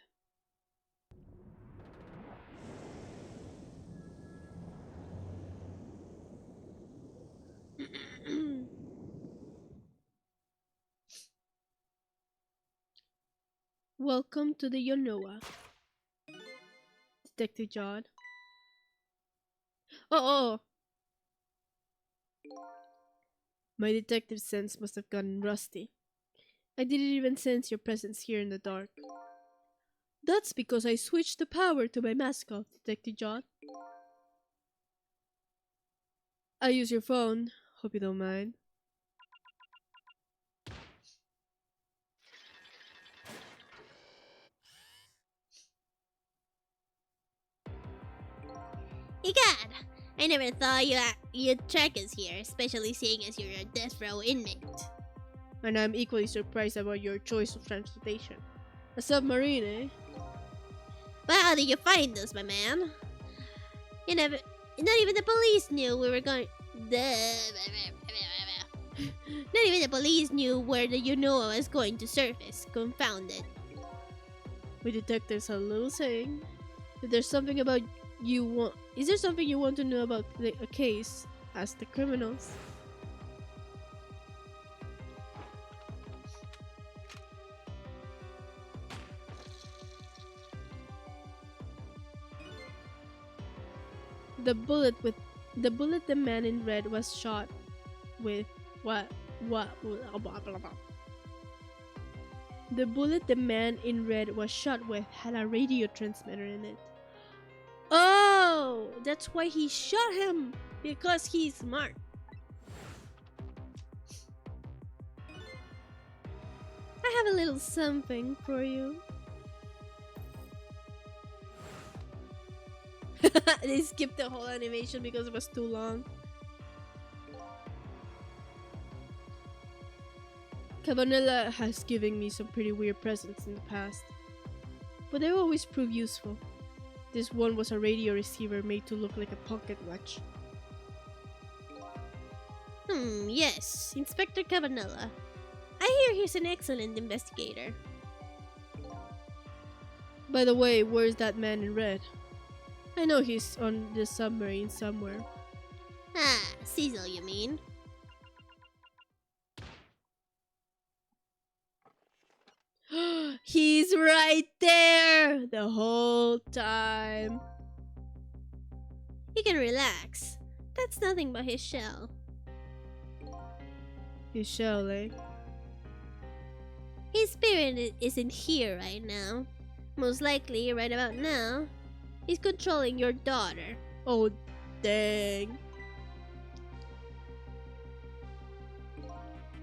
Welcome to the Yonoa. Detective John. Oh, my detective sense must have gotten rusty. I didn't even sense your presence here in the dark. That's because I switched the power to my mascot, Detective John. I use your phone. Hope you don't mind. Egad! I never thought you'd track us here, especially seeing as you're a death row inmate. And I'm equally surprised about your choice of transportation. A submarine, eh? But how did you find us, my man? You never... Not even the police knew we were going... Not even the police knew where the Unoa was going to surface. Confounded. We detectives have a little saying. If there's something about you want... Is there something you want to know about a case? Ask the criminals. The bullet the man in red was shot with what blah, blah, blah, blah. The bullet the man in red was shot with had a radio transmitter in it. Oh, that's why he shot him, because he's smart. I have a little something for you. They skipped the whole animation because it was too long. Cabanela has given me some pretty weird presents in the past, but they always prove useful. This one was a radio receiver made to look like a pocket watch. Yes, Inspector Cabanela. I hear he's an excellent investigator. By the way, where's that man in red? I know he's on the submarine somewhere. Ah, Cecil, you mean? He's right there the whole time. You can relax. That's nothing but his shell. His shell, eh? His spirit isn't here right now. Most likely, right about now, he's controlling your daughter. Oh, dang.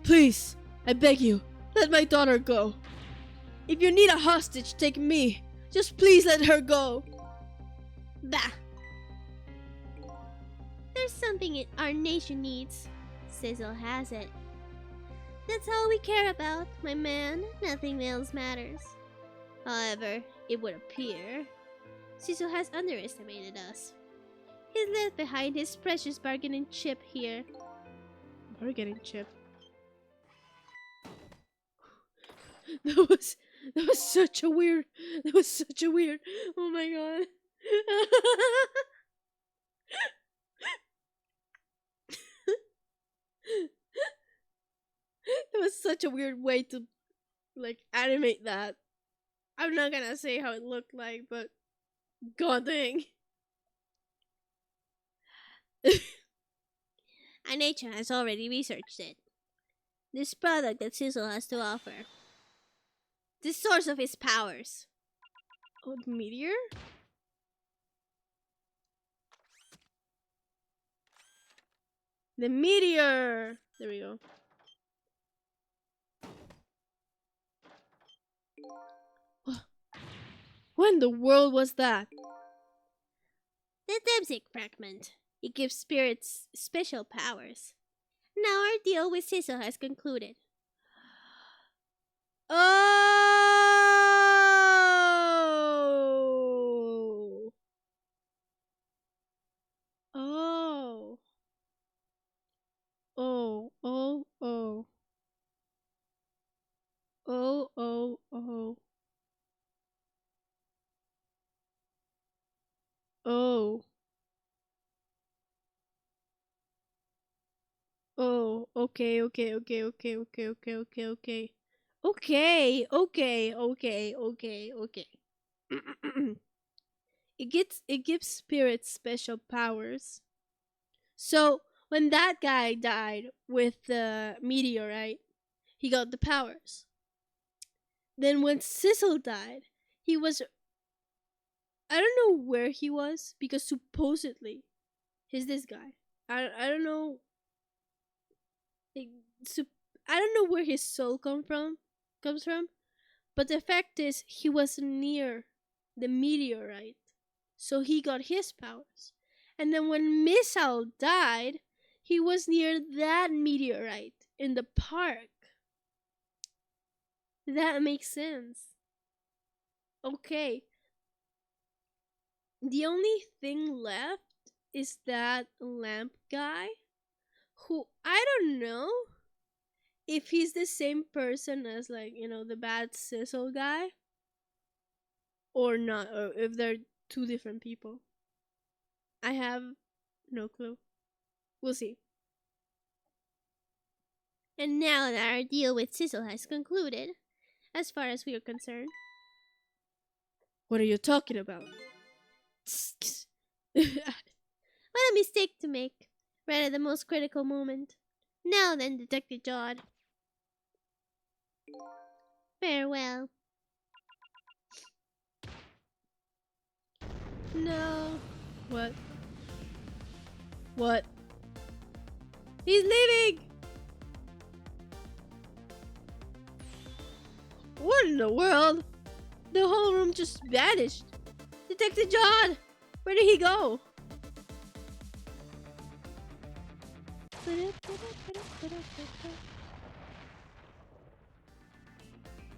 Please, I beg you, let my daughter go. If you need a hostage, take me. Just please let her go. Bah! There's something our nation needs. Cecil has it. That's all we care about, my man. Nothing else matters. However, it would appear Cecil has underestimated us. He's left behind his precious bargaining chip here. Bargaining chip. That was such a weird. Oh my god. That was such a weird way to like animate that. I'm not gonna say how it looked like, but god dang. Nature has already researched it. This product that Cecil has to offer. The source of his powers. Oh, the meteor? The meteor! There we go. What in the world was that? The Debsic fragment. It gives spirits special powers. Now our deal with Cecil has concluded. Oh! Oh. Oh, oh, oh. Oh, oh, oh. Oh. Oh, okay. Okay. It gives spirits special powers. So when that guy died with the meteorite, he got the powers. Then when Sissel died, he was, I don't know where he was because supposedly he's this guy. I don't know. Like, I don't know where his soul comes from, but the fact is he was near the meteorite, so he got his powers. And then when Missile died, he was near that meteorite in the park. That makes sense. Okay. The only thing left is that lamp guy, who I don't know if he's the same person as, like, the bad Sissel guy, or not, or if they're two different people. I have no clue. We'll see. And now that our deal with Sissel has concluded, as far as we are concerned. What are you talking about? What a mistake to make, right at the most critical moment. Now then, Detective Jod. Farewell. No. What? What? He's leaving! What in the world? The whole room just vanished. Detective John! Where did he go?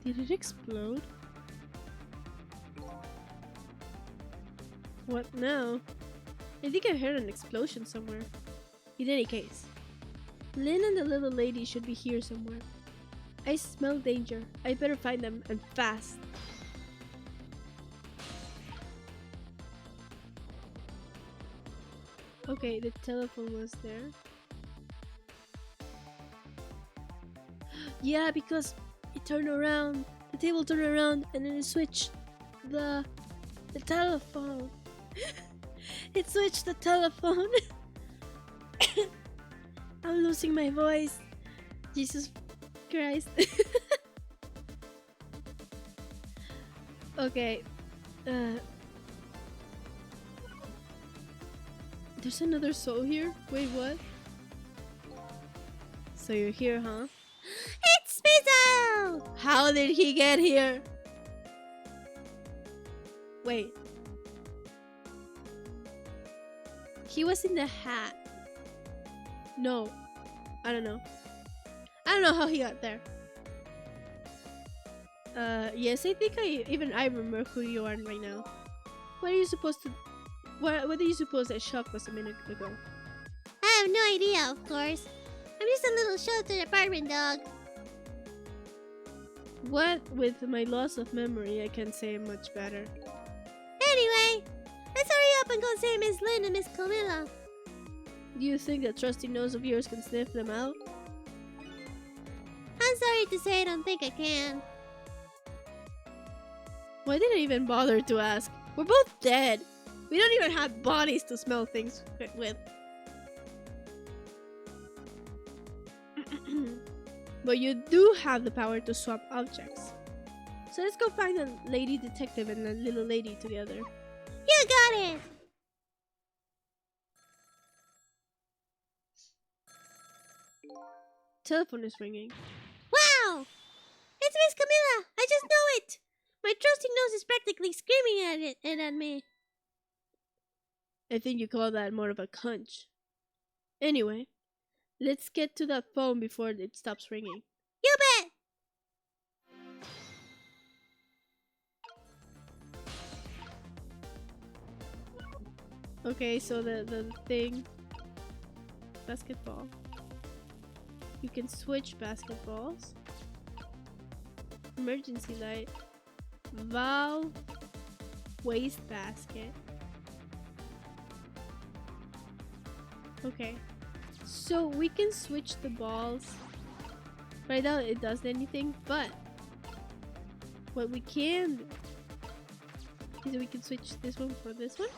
Did it explode? What now? I think I heard an explosion somewhere. In any case, Lynn and the little lady should be here somewhere. I smell danger. I better find them, and fast. Okay, the telephone was there. Yeah, because it turned around. The table turned around and then it switched the telephone. It switched the telephone. I'm losing my voice. Jesus Christ. Okay. There's another soul here? Wait, what? So you're here, huh? It's Spizzle! How did he get here? Wait. He was in the hat. No. I don't know. I don't know how he got there. Yes, I think I remember who you are right now. What are you supposed to... What do you suppose that shock was a minute ago? I have no idea, of course. I'm just a little sheltered apartment dog. What with my loss of memory, I can say much better. Anyway, let's hurry up and go see Miss Lynn and Miss Camilla. Do you think that trusty nose of yours can sniff them out? I'm sorry to say I don't think I can. Why did I even bother to ask? We're both dead. We don't even have bodies to smell things with. But you do have the power to swap objects. So let's go find the lady detective and the little lady together. You got it! Telephone is ringing. Wow! It's Miss Camilla! I just know it! My trusty nose is practically screaming at it and at me. I think you call that more of a hunch. Anyway, let's get to that phone before it stops ringing. You bet! Okay, so the thing... Basketball. You can switch basketballs. Emergency light. Valve. Wastebasket. Okay. So we can switch the balls. Right now it does anything, but what we can do is we can switch this one for this one.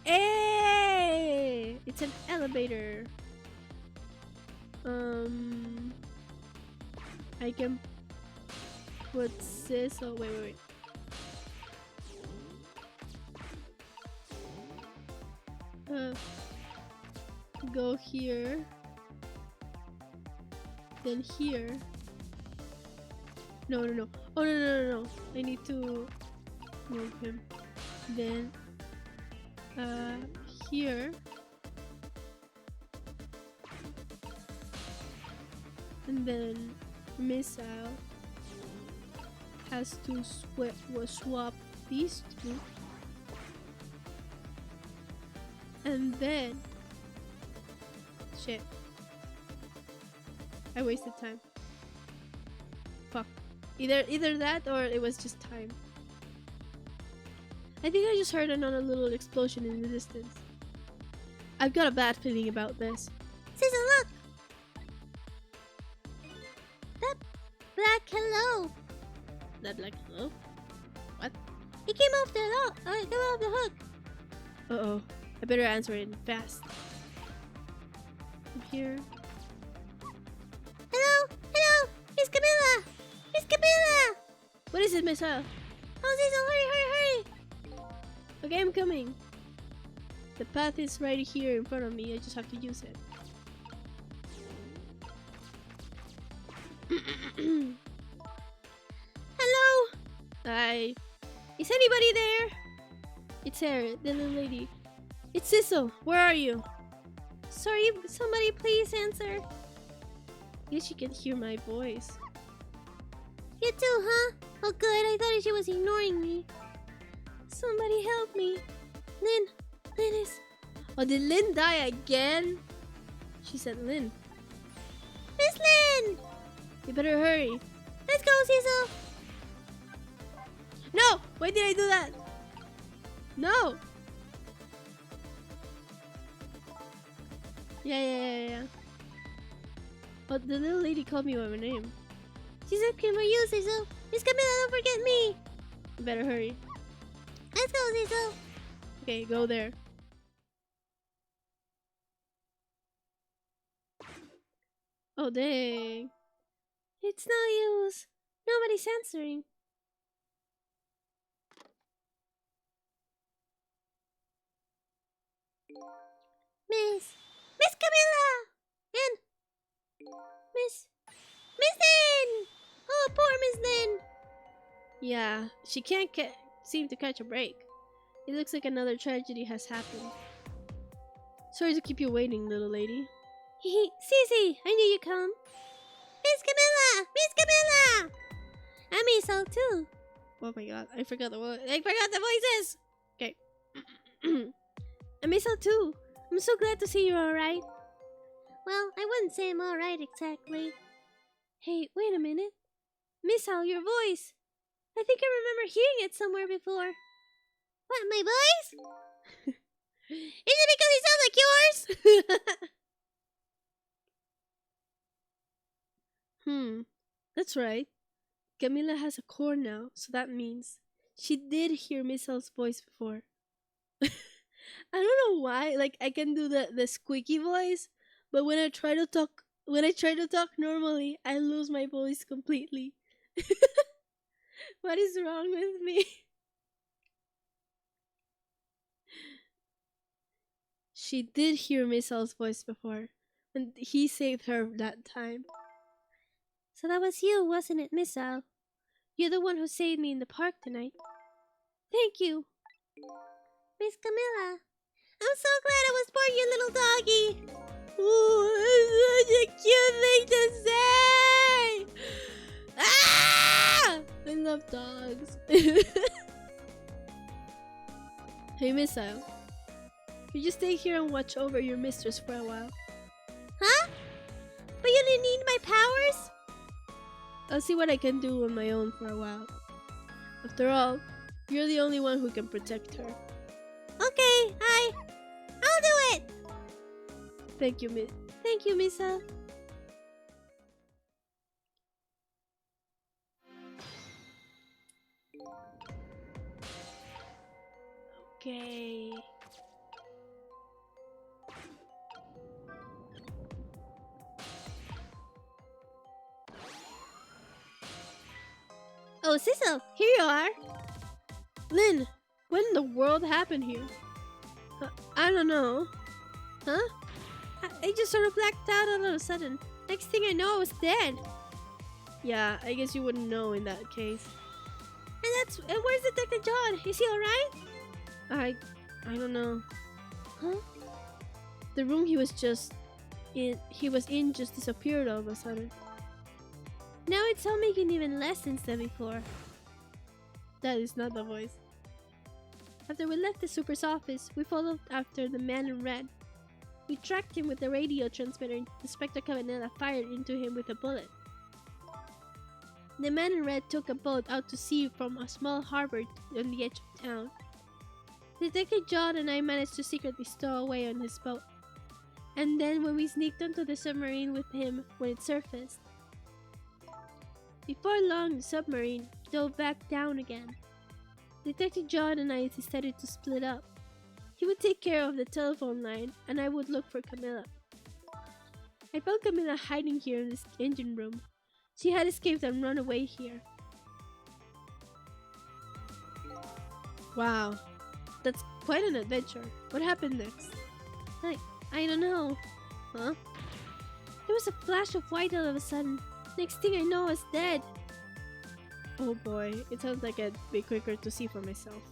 Hey! It's an elevator. I can put this. Oh, wait. Go here. Then here. No. Oh, no. I need to move him. Then, here. And then Missile has to swap these two. And then shit. I wasted time. Fuck. Either that or it was just time. I think I just heard another little explosion in the distance. I've got a bad feeling about this. Sizzle, look! That black hello! That black hello? What? It came off the hook. Uh-oh. I better answer it fast. I'm here. Hello! It's Camilla! What is it, Missile? Oh, Sizzle, hurry! Okay, I'm coming. The path is right here in front of me. I just have to use it. Hello! Hi. Is anybody there? It's Sarah, the little lady. It's Sizzle. Where are you? Sorry, somebody please answer. Guess you can hear my voice. You too, huh? Oh good, I thought she was ignoring me. Somebody help me. Lynn is... Oh, did Lynn die again? She said Lynn. Miss Lynn! You better hurry. Let's go, Sizzle! No! Why did I do that? No! Yeah. But the little lady called me by my name. She's asking for you, Sizzle. Miss Camilla, don't forget me. You better hurry. Let's go, Sizzle. Okay, go there. Oh, dang. It's no use. Nobody's answering. Miss Camilla! And Miss Lynn! Oh, poor Miss Lynn! Yeah, she can't seem to catch a break. It looks like another tragedy has happened. Sorry to keep you waiting, little lady. Cece, I knew you'd come. Miss Camilla! I'm Isol too. Oh my god, I forgot the voices! Okay. I miss her too. I'm so glad to see you're alright. Well, I wouldn't say I'm alright exactly. Hey, wait a minute. Miss Al, your voice. I think I remember hearing it somewhere before. What, my voice? Is it because it sounds like yours? That's right. Camilla has a core now, so that means she did hear Miss L's voice before. I don't know why. Like, I can do the squeaky voice, but when I try to talk normally, I lose my voice completely. What is wrong with me? She did hear Miss L's voice before, and he saved her that time. So that was you, wasn't it, Miss Al? You're the one who saved me in the park tonight. Thank you. Miss Camilla, I'm so glad I was born your little doggy. Ooh, that's such a cute thing to say! Ah! I love dogs. Hey, Miss Al. Could you stay here and watch over your mistress for a while? Huh? But you didn't need my powers? I'll see what I can do on my own for a while. After all, you're the only one who can protect her. Okay, I'll do it! Thank you, Miss. Thank you, Misa. Oh, Sissel, here you are. Lynn, what in the world happened here? I don't know. Huh? I just sort of blacked out all of a sudden. Next thing I know, I was dead. Yeah, I guess you wouldn't know in that case. And where's Detective John? Is he alright? I don't know. Huh? The room he was in just disappeared all of a sudden. Now it's all making even less sense than before. That is not the voice. After we left the super's office, we followed after the man in red. We tracked him with the radio transmitter. Inspector Cabanela fired into him with a bullet. The man in red took a boat out to sea from a small harbor on the edge of town. Detective John and I managed to secretly stow away on his boat. And then when we sneaked onto the submarine with him when it surfaced. Before long, the submarine dove back down again. Detective John and I decided to split up. He would take care of the telephone line, and I would look for Camilla. I found Camilla hiding here in this engine room. She had escaped and run away here. Wow, that's quite an adventure. What happened next? I don't know. Huh? There was a flash of white all of a sudden. Next thing I know, I was dead. Oh boy, it sounds like I'd be quicker to see for myself.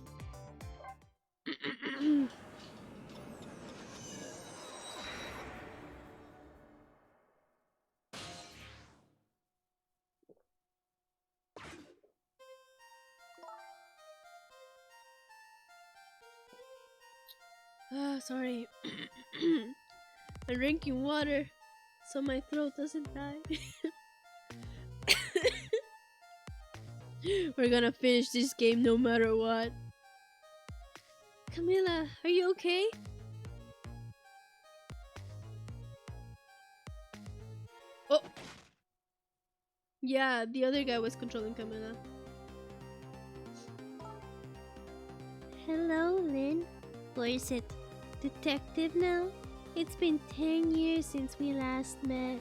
Sorry. I'm drinking water so my throat doesn't die. We're gonna finish this game no matter what. Camilla, are you okay? Oh! Yeah, the other guy was controlling Camilla. Hello, Lynn. Or is it Detective now? It's been 10 years since we last met.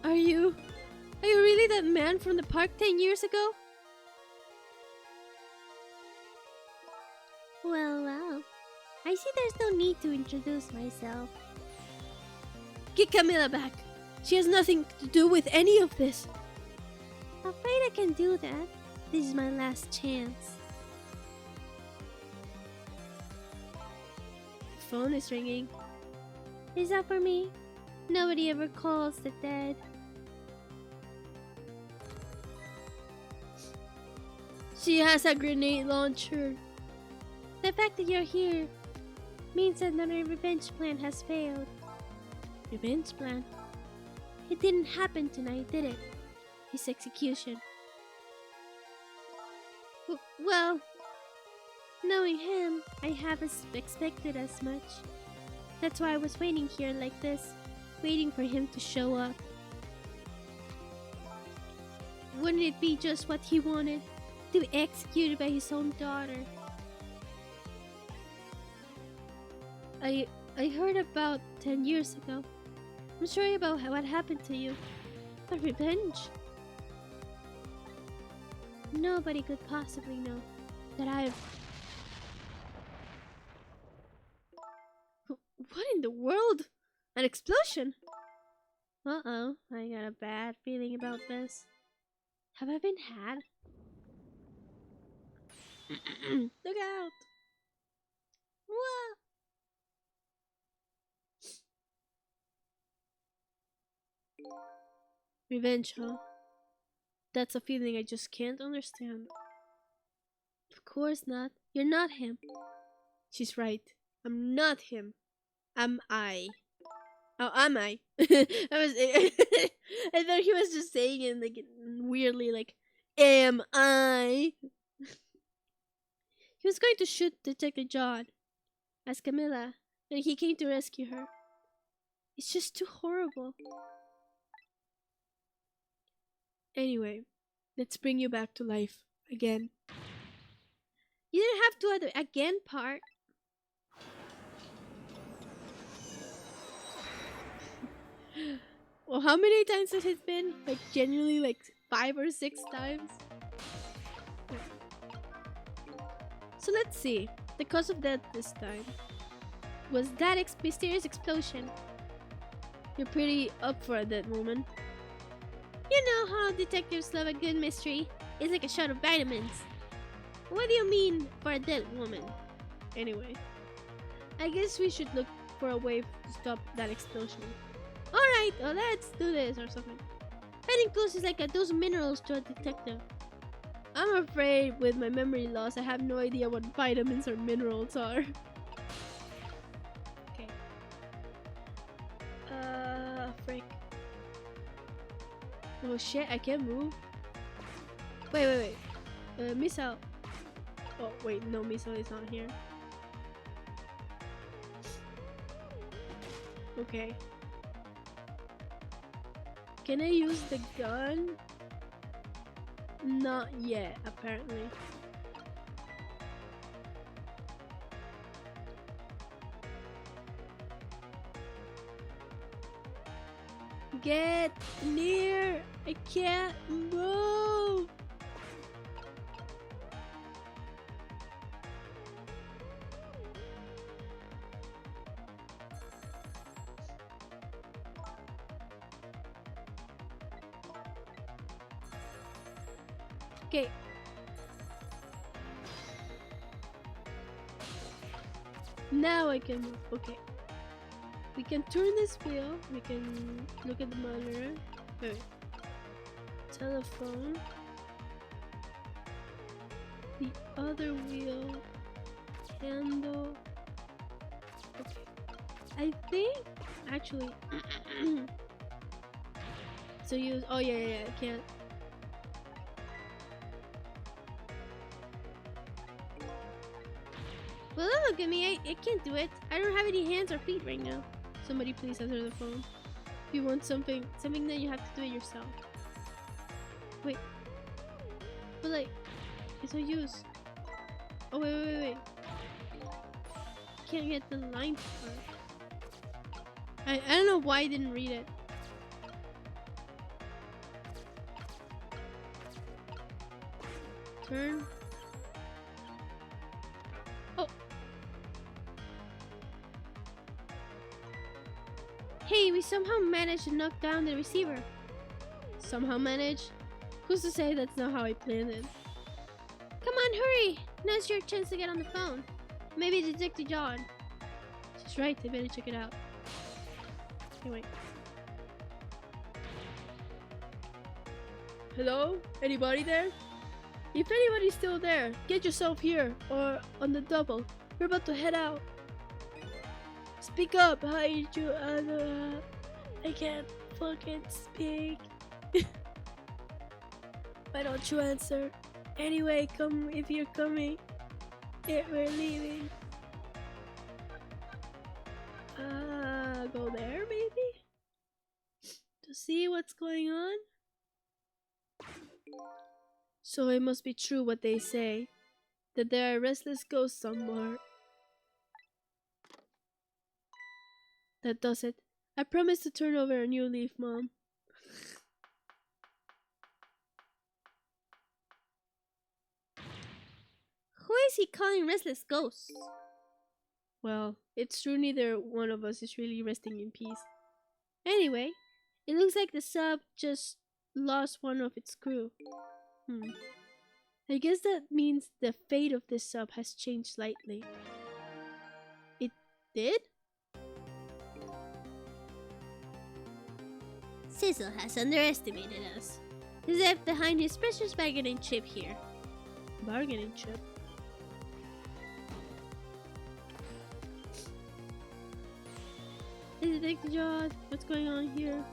Are you really that man from the park 10 years ago? Well. I see there's no need to introduce myself. Get Camilla back. She has nothing to do with any of this. Afraid I can do that. This is my last chance. Phone is ringing. Is that for me? Nobody ever calls the dead. She has a grenade launcher. The fact that you're here means that another revenge plan has failed. Revenge plan? It didn't happen tonight, did it? His execution. Well, knowing him, I haven't expected as much. That's why I was waiting here like this, waiting for him to show up. Wouldn't it be just what he wanted? To be executed by his own daughter. I heard about 10 years ago. I'm sorry about what happened to you. But revenge? Nobody could possibly know that I've... What in the world? An explosion? Uh-oh, I got a bad feeling about this. Have I been had? Look out! Whoa! Revenge, huh? That's a feeling I just can't understand. Of course not. You're not him. She's right. I'm not him. Am I? Oh, am I? I thought he was just saying it like weirdly, like, am I? He was going to shoot Detective John as Camilla, and he came to rescue her. It's just too horrible. Anyway, let's bring you back to life again. You didn't have to add the again part. Well, how many times has it been? Like, genuinely, like 5 or 6 times? So let's see. The cause of death this time was that mysterious explosion. You're pretty up for it, that woman. You know how detectives love a good mystery? It's like a shot of vitamins. What do you mean for a dead woman? Anyway, I guess we should look for a way to stop that explosion. Alright, well, let's do this or something. Finding clues is like a dose of minerals to a detective. I'm afraid with my memory loss, I have no idea what vitamins or minerals are. Okay. Frick. Oh shit, I can't move. Wait. Missile. Oh, wait, no, Missile is not here. Okay. Can I use the gun? Not yet, apparently. Get near! I can't move! Okay. Now I can move. Okay. We can turn this wheel. We can look at the monitor. Wait. Telephone. The other wheel. Candle. Okay. I think actually so use oh yeah, I can't. Well, don't look at me. I can't do it. I don't have any hands or feet right now. Somebody please answer the phone. If you want something that you have to do it yourself. Wait. But like, it's no use. Oh wait. Can't get the line part. I don't know why I didn't read it. Turn. Oh. Hey, we somehow managed to knock down the receiver. Somehow managed? Who's to say that's not how I planned it? Come on, hurry! Now's your chance to get on the phone. Maybe Detective John. She's right, I better check it out. Okay, wait. Hello? Anybody there? If anybody's still there, get yourself here or on the double. We're about to head out. Speak up, hi Joanna. I can't fucking speak. Why don't you answer? Anyway, come if you're coming. Yeah, we're leaving. Go there maybe? To see what's going on? So it must be true what they say, that there are restless ghosts somewhere. That does it. I promise to turn over a new leaf, Mom. Who is he calling restless ghosts? Well, it's true neither one of us is really resting in peace. Anyway, it looks like the sub just lost one of its crew. I guess that means the fate of this sub has changed slightly. It did? Cecil has underestimated us. He's left behind his precious bargaining chip here. Bargaining chip? Hey, Detective John, what's going on here?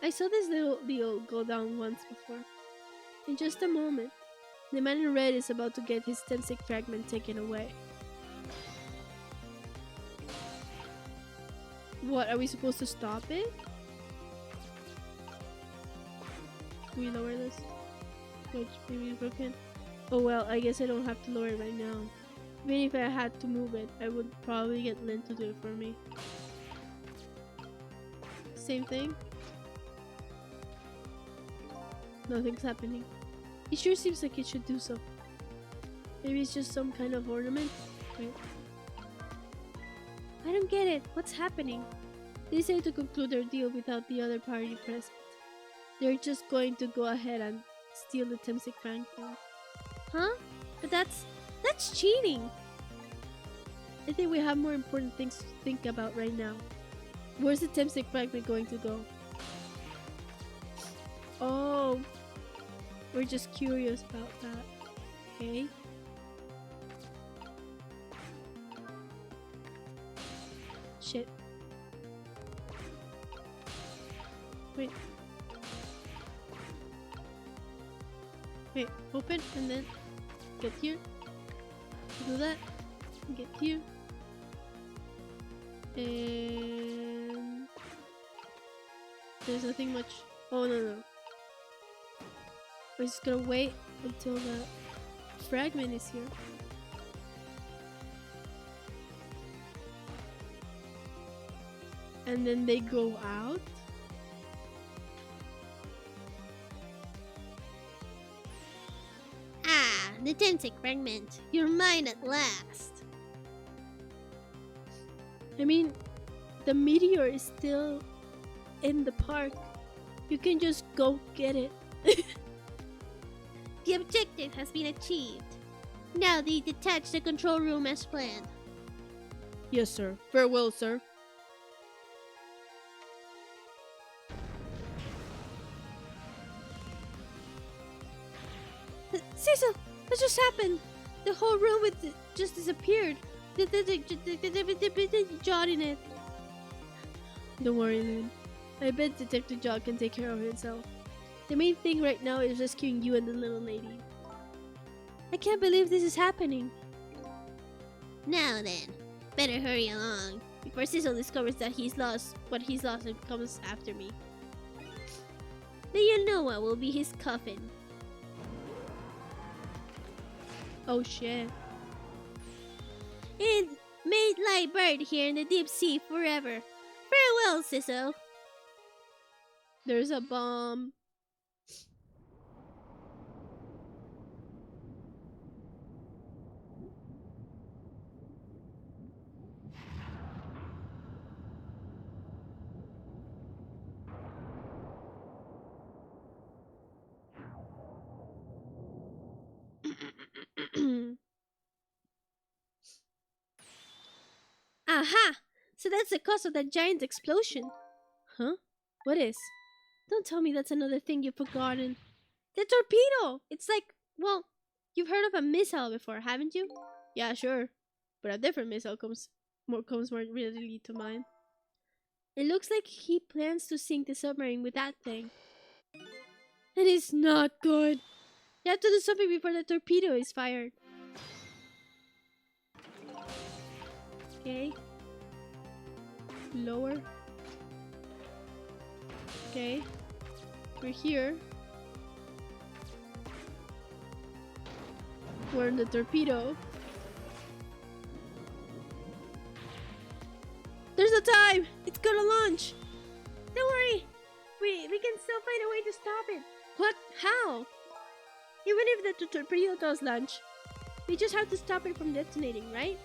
I saw this little deal go down once before. In just a moment, the man in red is about to get his Temsic fragment taken away. What, are we supposed to stop it? Can we lower this? Which maybe it's broken? Oh well, I guess I don't have to lower it right now. Even if I had to move it, I would probably get Lynn to do it for me. Same thing. Nothing's happening. It sure seems like it should do so. Maybe it's just some kind of ornament. Wait. I don't get it. What's happening? They say to conclude their deal without the other party present. They're just going to go ahead and steal the Temsic Franklin. Huh? But that's cheating. I think we have more important things to think about right now. Where's the Temsic Franklin going to go? Oh, we're just curious about that. Okay. Shit. Wait. Wait, open and then get here. Do that. Get here. And there's nothing much. Oh no. We're just gonna wait until the fragment is here. And then they go out. Ah, the Temsic fragment. You're mine at last. I mean, the meteor is still in the park. You can just go get it. The objective has been achieved. Now they detach the control room as planned. Yes, sir. Farewell, sir. Cecil, what just happened? The whole room just disappeared. The Jot in it. Don't worry, Lynn. I bet Detective Jot can take care of himself. The main thing right now is rescuing you and the little lady. I can't believe this is happening. Now then, better hurry along before Cecil discovers that he's lost what he's lost and comes after me. Then you know what will be his coffin. Oh shit. And may it lie buried here in the deep sea forever. Farewell, Cecil. There's a bomb. Aha! So that's the cause of that giant explosion. Huh? What is? Don't tell me that's another thing you've forgotten. The torpedo! It's like, well, you've heard of a missile before, haven't you? Yeah, sure. But a different missile comes more readily to mind. It looks like he plans to sink the submarine with that thing. And it's not good. You have to do something before the torpedo is fired. Okay. Lower. Okay. We're here. We're in the torpedo. There's no time! It's gonna launch! Don't worry! We can still find a way to stop it. What? How? Even if the torpedo does launch, we just have to stop it from detonating, right?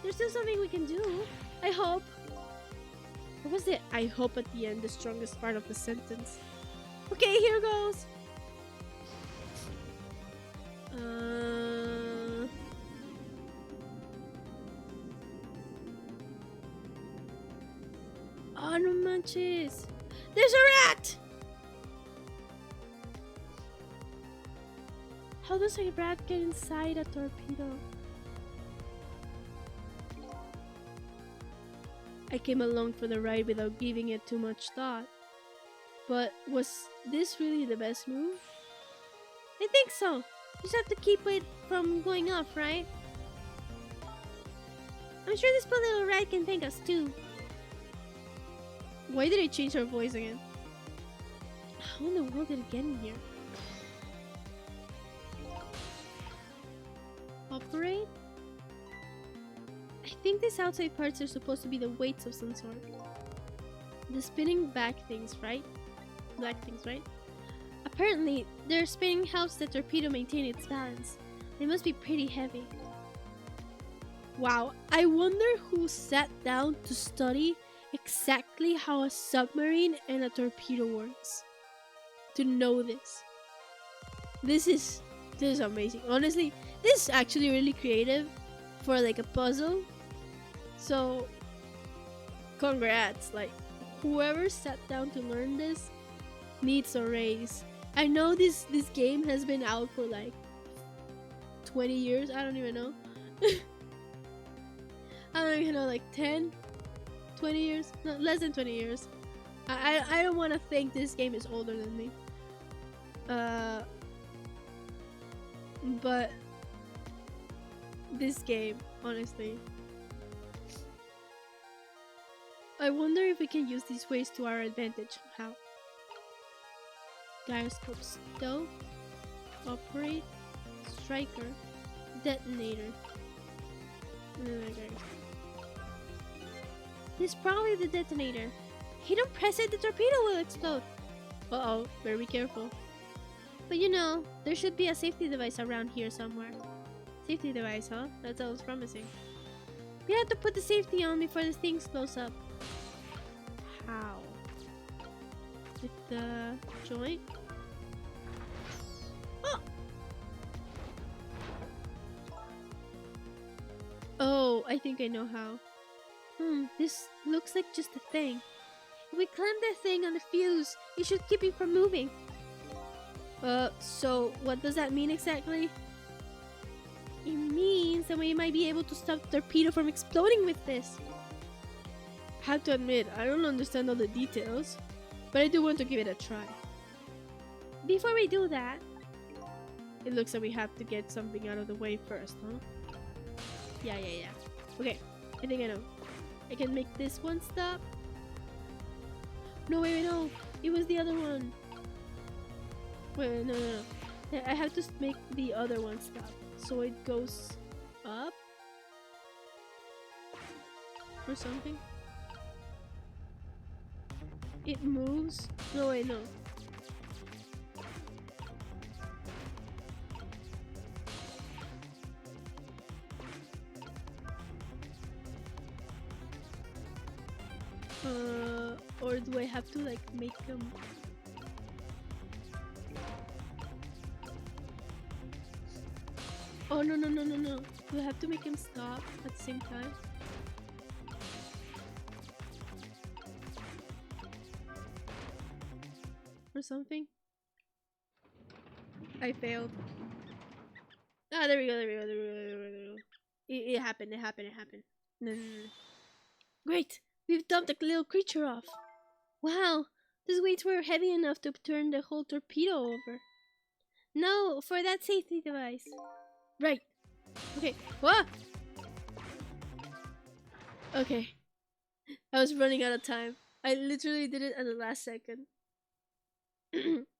There's still something we can do. I hope. What was the I hope at the end, the strongest part of the sentence? Okay, here goes. Oh, no manches. There's a rat! How does a rat get inside a torpedo? I came along for the ride without giving it too much thought. But was this really the best move? I think so. Just have to keep it from going off, right? I'm sure this poor little rat can thank us too. Why did I change her voice again? How in the world did it get in here? Operate? I think these outside parts are supposed to be the weights of some sort. the spinning back things, right? Black things, right? Apparently, their spinning helps the torpedo maintain its balance. They must be pretty heavy. Wow, I wonder who sat down to study exactly how a submarine and a torpedo works. To know this. This is amazing. Honestly, this is actually really creative for like a puzzle. So, congrats. Like, whoever sat down to learn this needs a raise. I know this game has been out for like 20 years. I don't even know. I don't even know, like 10, 20 years? No, less than 20 years. I don't want to think this game is older than me. But this game, honestly, I wonder if we can use these ways to our advantage. How? Gyroscope, stove, operate, striker, detonator. This is probably the detonator. If you don't press it, the torpedo will explode. Uh-oh, better be careful. But you know, there should be a safety device around here somewhere. Safety device, huh? That sounds promising. We have to put the safety on before the thing blows up. How? With the joint? Oh! Oh, I think I know how. This looks like just a thing. If we clamp that thing on the fuse, it should keep it from moving. So what does that mean exactly? It means that we might be able to stop the torpedo from exploding with this. Have to admit, I don't understand all the details, but I do want to give it a try. Before we do that, it looks like we have to get something out of the way first, huh? Yeah. Okay, I think I know. I can make this one stop. No, wait, no. It was the other one. Wait, no. I have to make the other one stop. So it goes up? Or something? It moves? No, wait, no. Or do I have to like make them? Oh no. Do I have to make him stop at the same time? Or something? I failed. Ah, there we go. It happened. No. Great! We've dumped a little creature off. Wow! These weights were heavy enough to turn the whole torpedo over. No, for that safety device. Right. Okay. What? Okay. I was running out of time. I literally did it at the last second.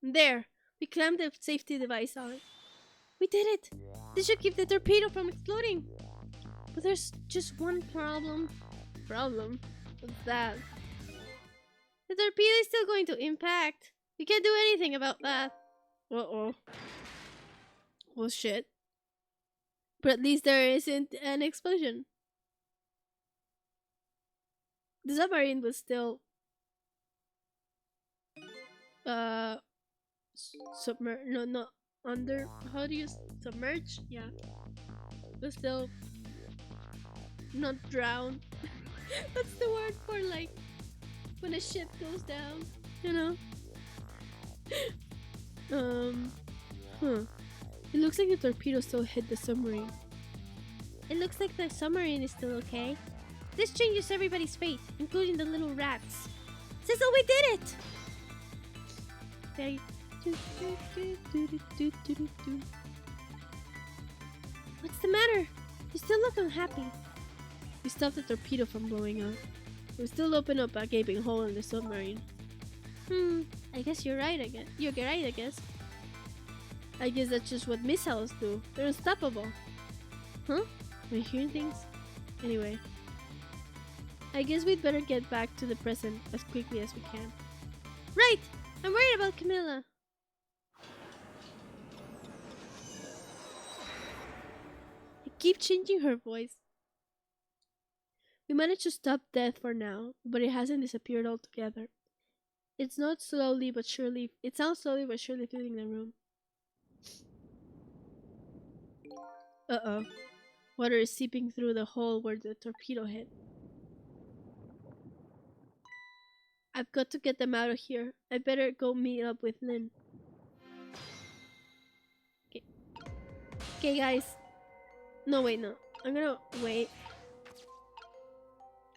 There. We clamped the safety device on it. We did it! This should keep the torpedo from exploding. But there's just one problem. Problem? What's that? The torpedo is still going to impact. We can't do anything about that. Uh-oh. Well, shit. But at least there isn't an explosion. The submarine was still under, how do you submerge? Yeah. But still not drowned. What's the word for like when a ship goes down, you know? It looks like the torpedo still hit the submarine. It looks like the submarine is still okay. This changes everybody's fate, including the little rats. Cecil, we did it! What's the matter? You still look unhappy. We stopped the torpedo from blowing up. We still open up a gaping hole in the submarine. I guess you're right, I guess. You're right, I guess. I guess that's just what missiles do. They're unstoppable. Huh? Am I hearing things? Anyway. I guess we'd better get back to the present as quickly as we can. Right! I'm worried about Camilla. I keep changing her voice. We managed to stop death for now, but it hasn't disappeared altogether. It sounds slowly but surely filling the room. Uh-oh. Water is seeping through the hole where the torpedo hit. I've got to get them out of here. I better go meet up with Lynn. Okay, guys. No, wait, no. I'm gonna wait.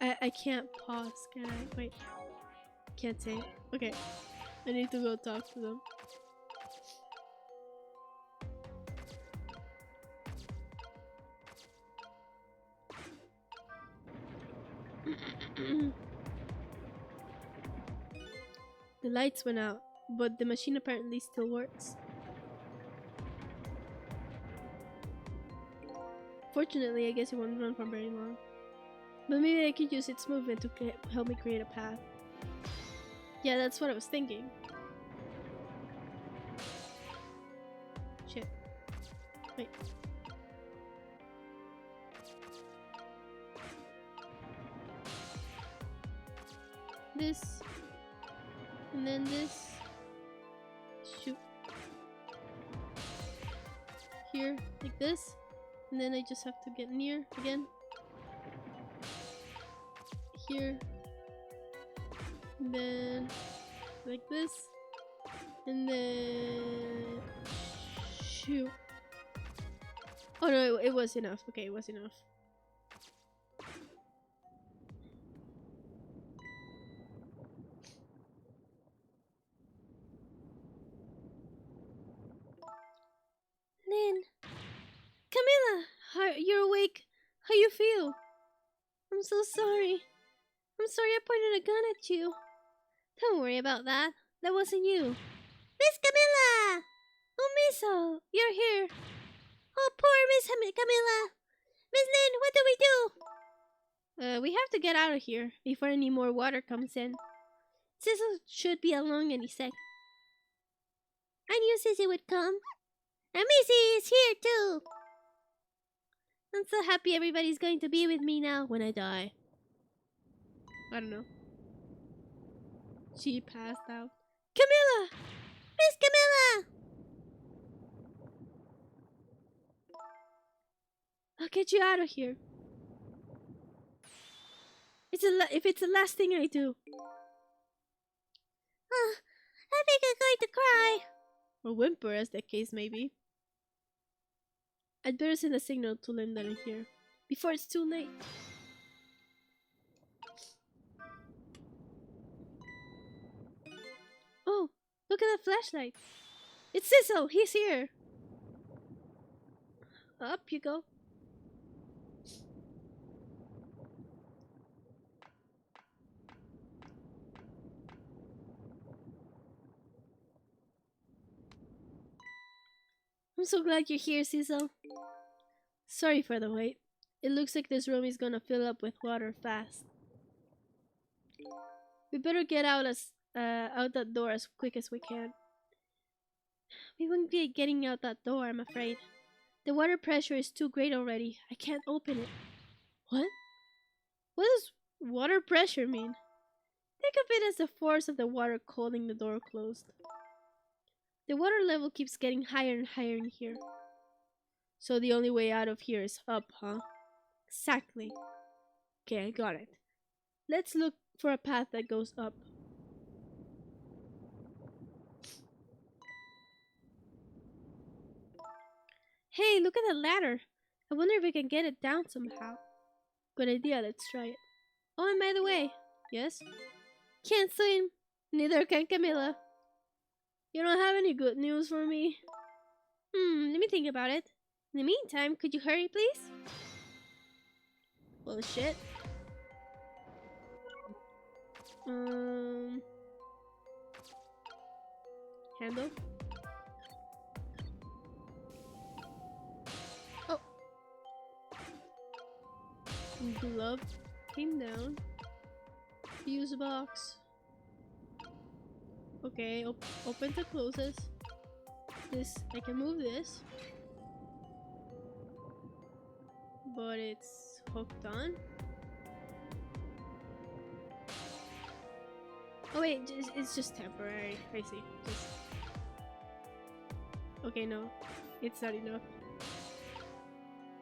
I can't pause, can I? Wait. Can't say. Okay. I need to go talk to them. The lights went out, but the machine apparently still works. Fortunately, I guess it won't run for very long. But maybe I could use its movement to help me create a path. Yeah, that's what I was thinking. Shit. Wait. This. And then this. Shoot. Here, like this. And then I just have to get near again. Here. And then like this. And then shoot. Oh no, it was enough. Okay, it was enough. Lynn. Camilla! You're awake. How you feel? I'm so sorry. I'm sorry I pointed a gun at you. Don't worry about that. That wasn't you. Miss Camilla! Oh, Miso, you're here. Oh, poor Miss Camilla. Miss Lynn, what do we do? We have to get out of here before any more water comes in. Cecil should be along any sec. I knew Sissy would come. And Missy is here too. I'm so happy everybody's going to be with me now when I die. I don't know. She passed out. Camilla! Miss Camilla! I'll get you out of here. If it's the last thing I do. I think I'm going to cry. Or whimper, as the case may be. I'd better send a signal to Lynn that I'm here, before it's too late. Oh, look at that flashlight. It's Cecil, he's here. Up you go. I'm so glad you're here, Cecil. Sorry for the wait. It looks like this room is gonna fill up with water fast. We better get out that door as quick as we can. We won't be getting out that door, I'm afraid. The water pressure is too great already. I can't open it. What? What does water pressure mean? Think of it as the force of the water holding the door closed. The water level keeps getting higher and higher in here. So the only way out of here is up, huh? Exactly. Okay, I got it. Let's look for a path that goes up. Hey, look at the ladder. I wonder if we can get it down somehow. Good idea, let's try it. Oh, and by the way, yes? Can't swim. Neither can Camilla. You don't have any good news for me? Let me think about it. In the meantime, could you hurry, please? Well, shit. Handle? Oh. Glove came down. Fuse box. Okay, open to closes. This, I can move this. But it's hooked on. Oh wait, it's just temporary. I see. Just... Okay, no. It's not enough.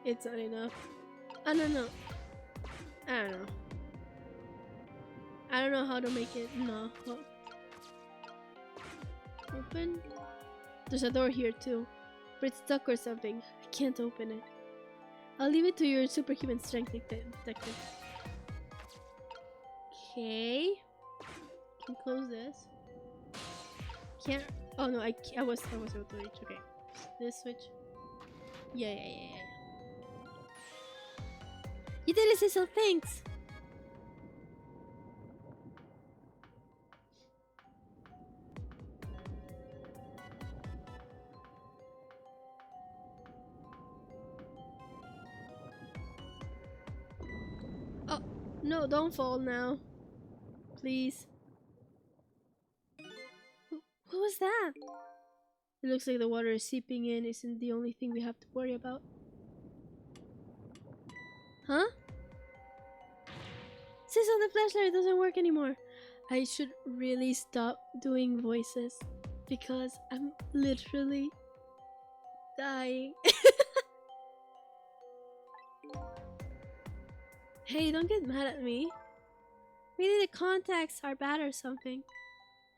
It's not enough. Oh, no. I don't know. I don't know how to make it. No. Oh. Open. There's a door here too. But it's stuck or something. I can't open it. I'll leave it to your superhuman strength, detective. Okay. Can close this. Can't. Oh no, I was able to reach. Okay. This switch. Yeah. You did it, Cecil. Thanks. Oh no! Don't fall now, please. What was that? It looks like the water is seeping in. Isn't the only thing we have to worry about. Huh? Cecil, the flashlight doesn't work anymore. I should really stop doing voices because I'm literally dying. Hey, don't get mad at me. Maybe the contacts are bad or something.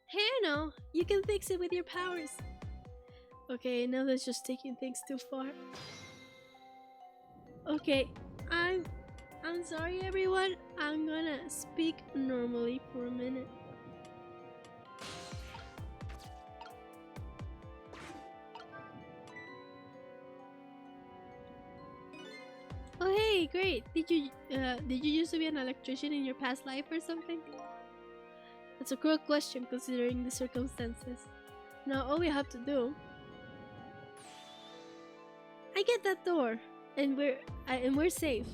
Hey, I know. You can fix it with your powers. Okay, now that's just taking things too far. Okay, I'm sorry everyone. I'm gonna speak normally for a minute. Oh hey, great. Did you used to be an electrician in your past life or something? That's a cruel question considering the circumstances. Now all we have to do... I get that door, and we're safe.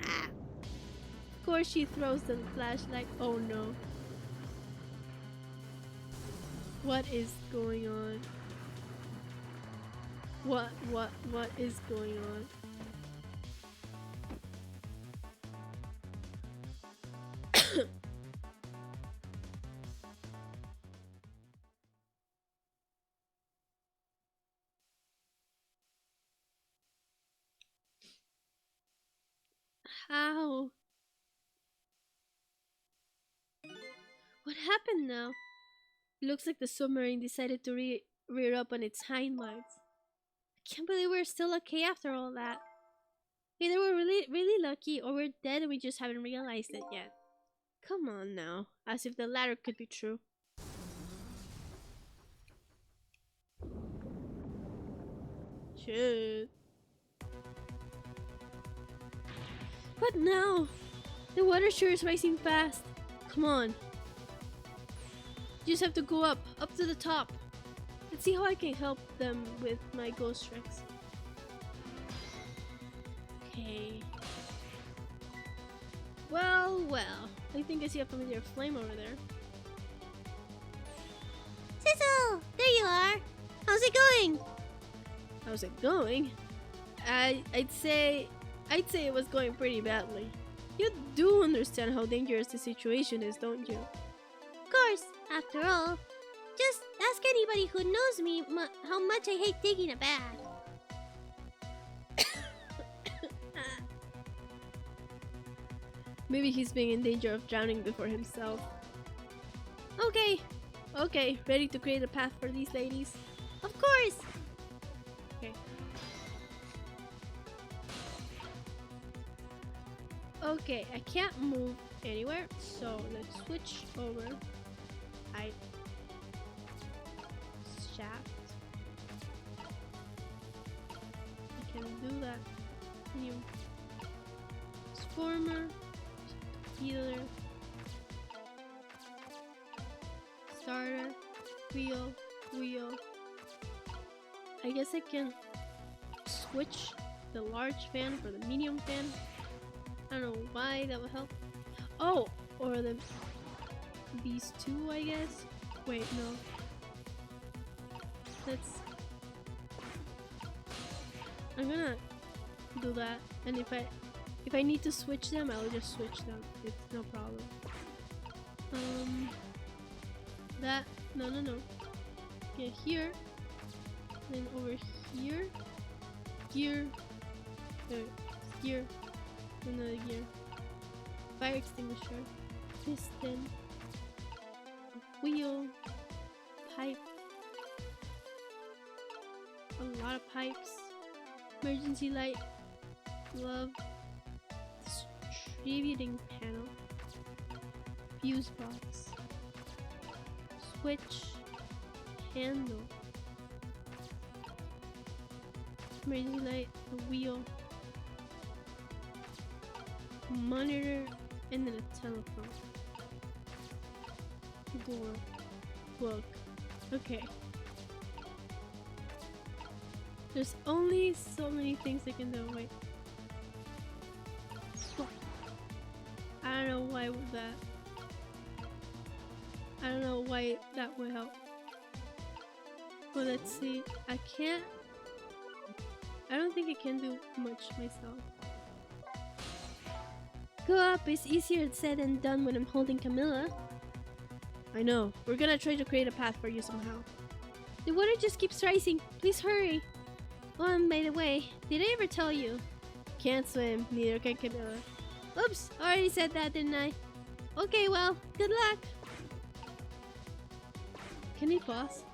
Ah. Of course she throws the flashlight. Oh no. What is going on? What is going on? How? What happened now? It looks like the submarine decided to rear up on its hind legs. I can't believe we're still okay after all that. Either we're really lucky or we're dead and we just haven't realized it yet. Come on now, as if the latter could be true. Shit. What now? The water sure is rising fast. Come on. You just have to go up to the top. Let's see how I can help them with my ghost tricks. Okay. Well. I think I see a familiar flame over there. Cecil! There you are! How's it going? How's it going? I'd say it was going pretty badly. You do understand how dangerous the situation is, don't you? Of course, after all. Just ask anybody who knows me how much I hate taking a bath. Maybe he's being in danger of drowning before himself. Okay, ready to create a path for these ladies? Of course! Okay. Okay, I can't move anywhere, so let's switch over. Shaft. I can do that. New transformer, healer, starter, wheel. I guess I can switch the large fan for the medium fan. I don't know why that would help. Oh, or these two, I guess. Wait, no. I'm gonna do that, and if I need to switch them, I'll just switch them. It's no problem. That no. Get here, then over here, gear, gear, another gear, fire extinguisher, piston, wheel, pipe, a lot of pipes, emergency light, glove, distributing panel, fuse box, switch, handle, emergency light, a wheel, monitor, and then a telephone. Door, book. Okay. There's only so many things I can do. Wait. Swap. I don't know why would that. I don't know why that would help. But let's see. I don't think I can do much myself. Go up is easier said than done when I'm holding Camilla. I know. We're gonna try to create a path for you somehow. The water just keeps rising. Please hurry. Oh, and by the way, did I ever tell you? Can't swim, neither can Camilla. Oops, already said that, didn't I? Okay, well, good luck. Can we pause?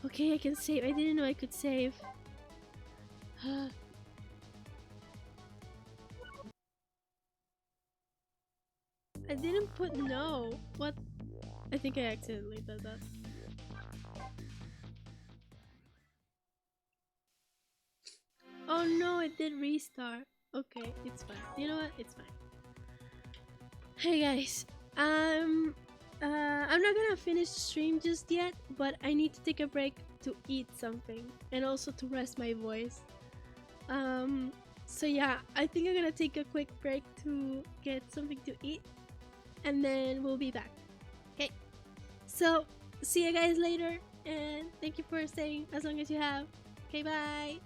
Okay, I can save. I didn't know I could save. I didn't put no. What? I think I accidentally did that. Oh no, it did restart. Okay, it's fine. You know what? It's fine. Hey guys, I'm not gonna finish the stream just yet, but I need to take a break to eat something and also to rest my voice. So yeah, I think I'm gonna take a quick break to get something to eat, and then we'll be back. Okay, so see you guys later, and thank you for staying as long as you have. Okay, bye.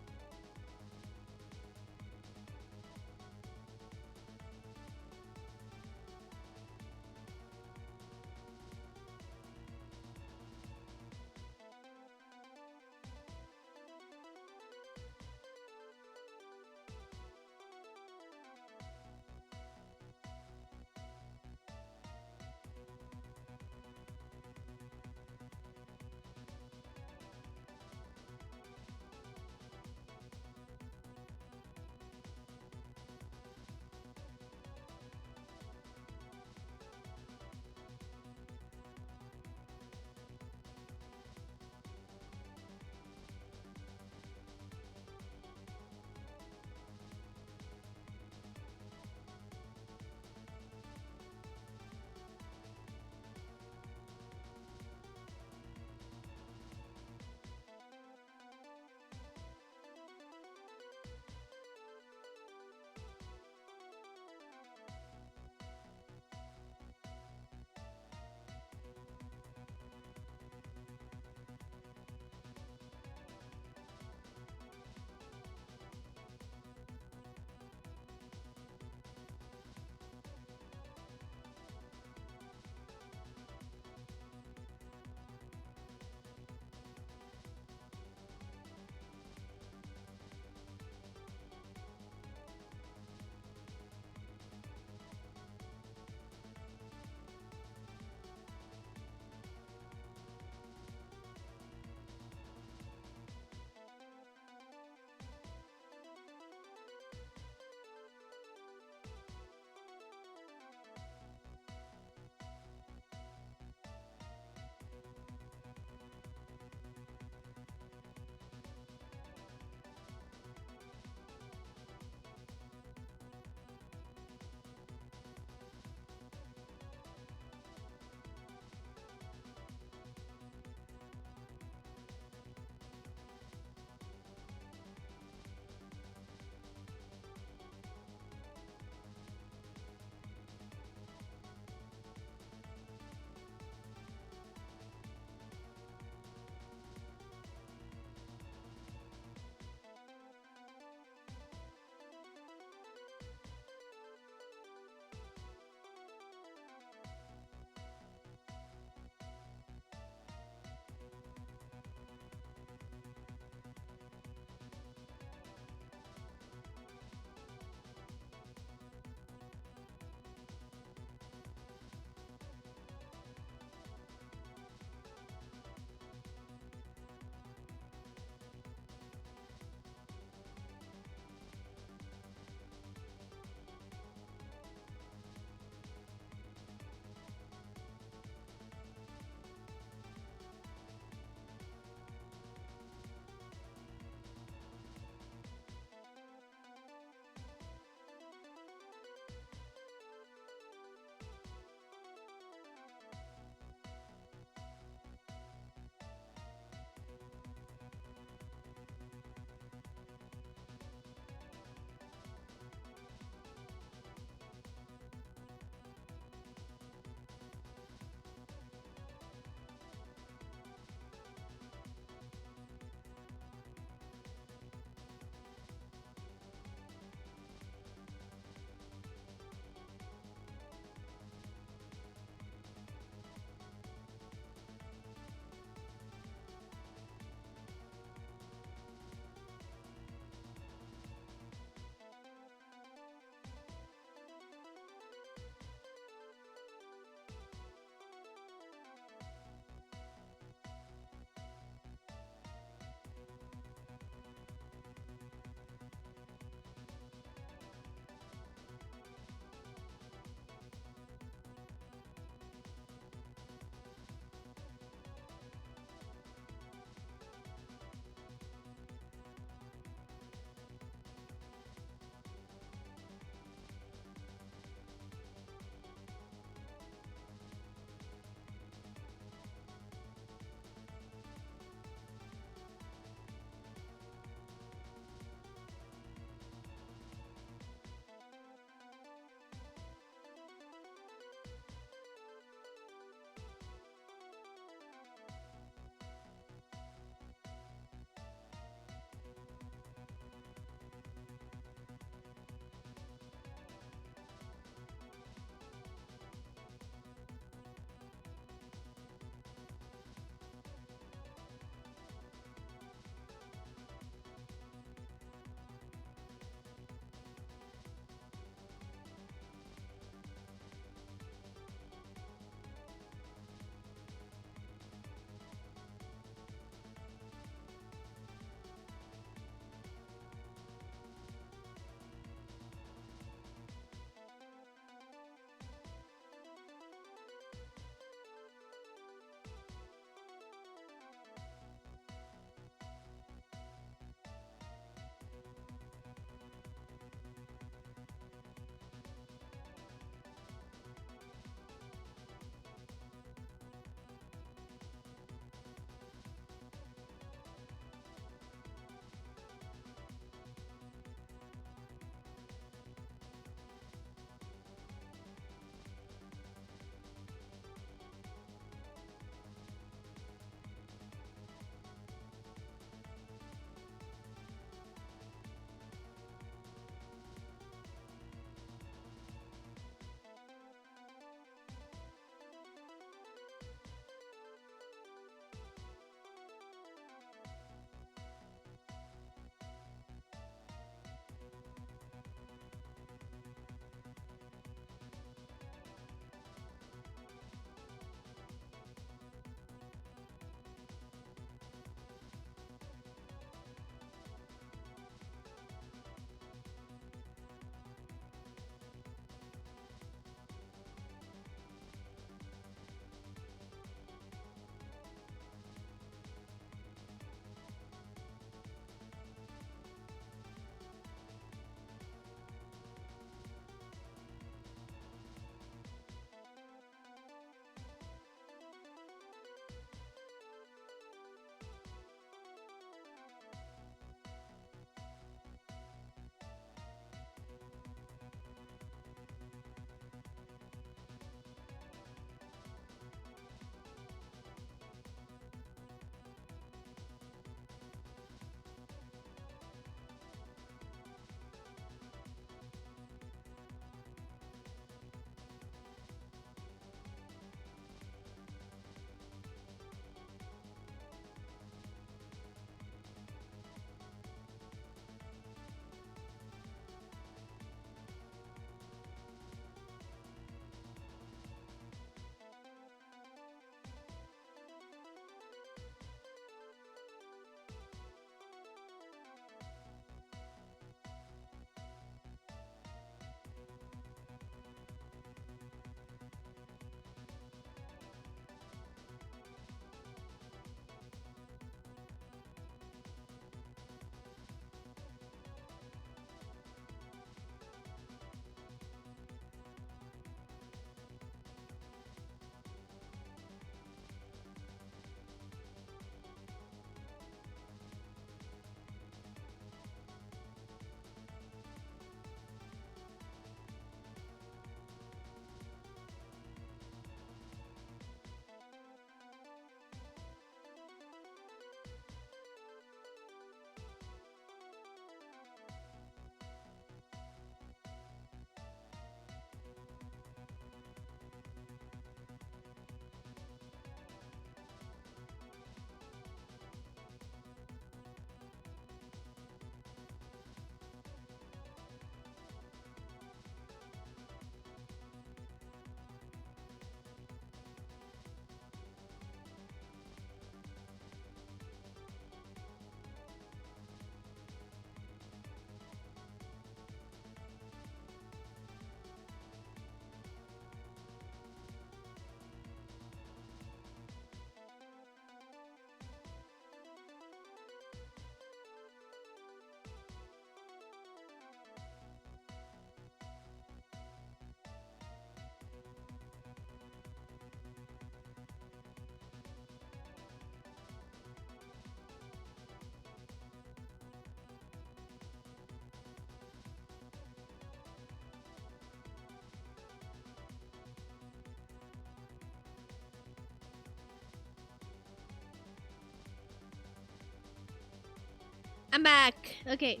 I'm back. Okay,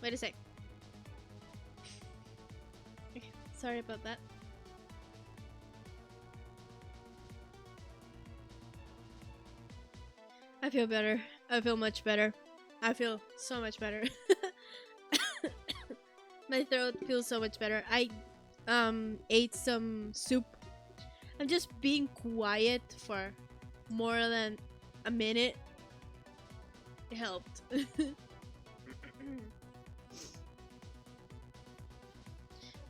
wait a sec. Okay, sorry about that. I feel better. I feel much better. I feel so much better. My throat feels so much better. I ate some soup. I'm just being quiet for more than a minute. It helped.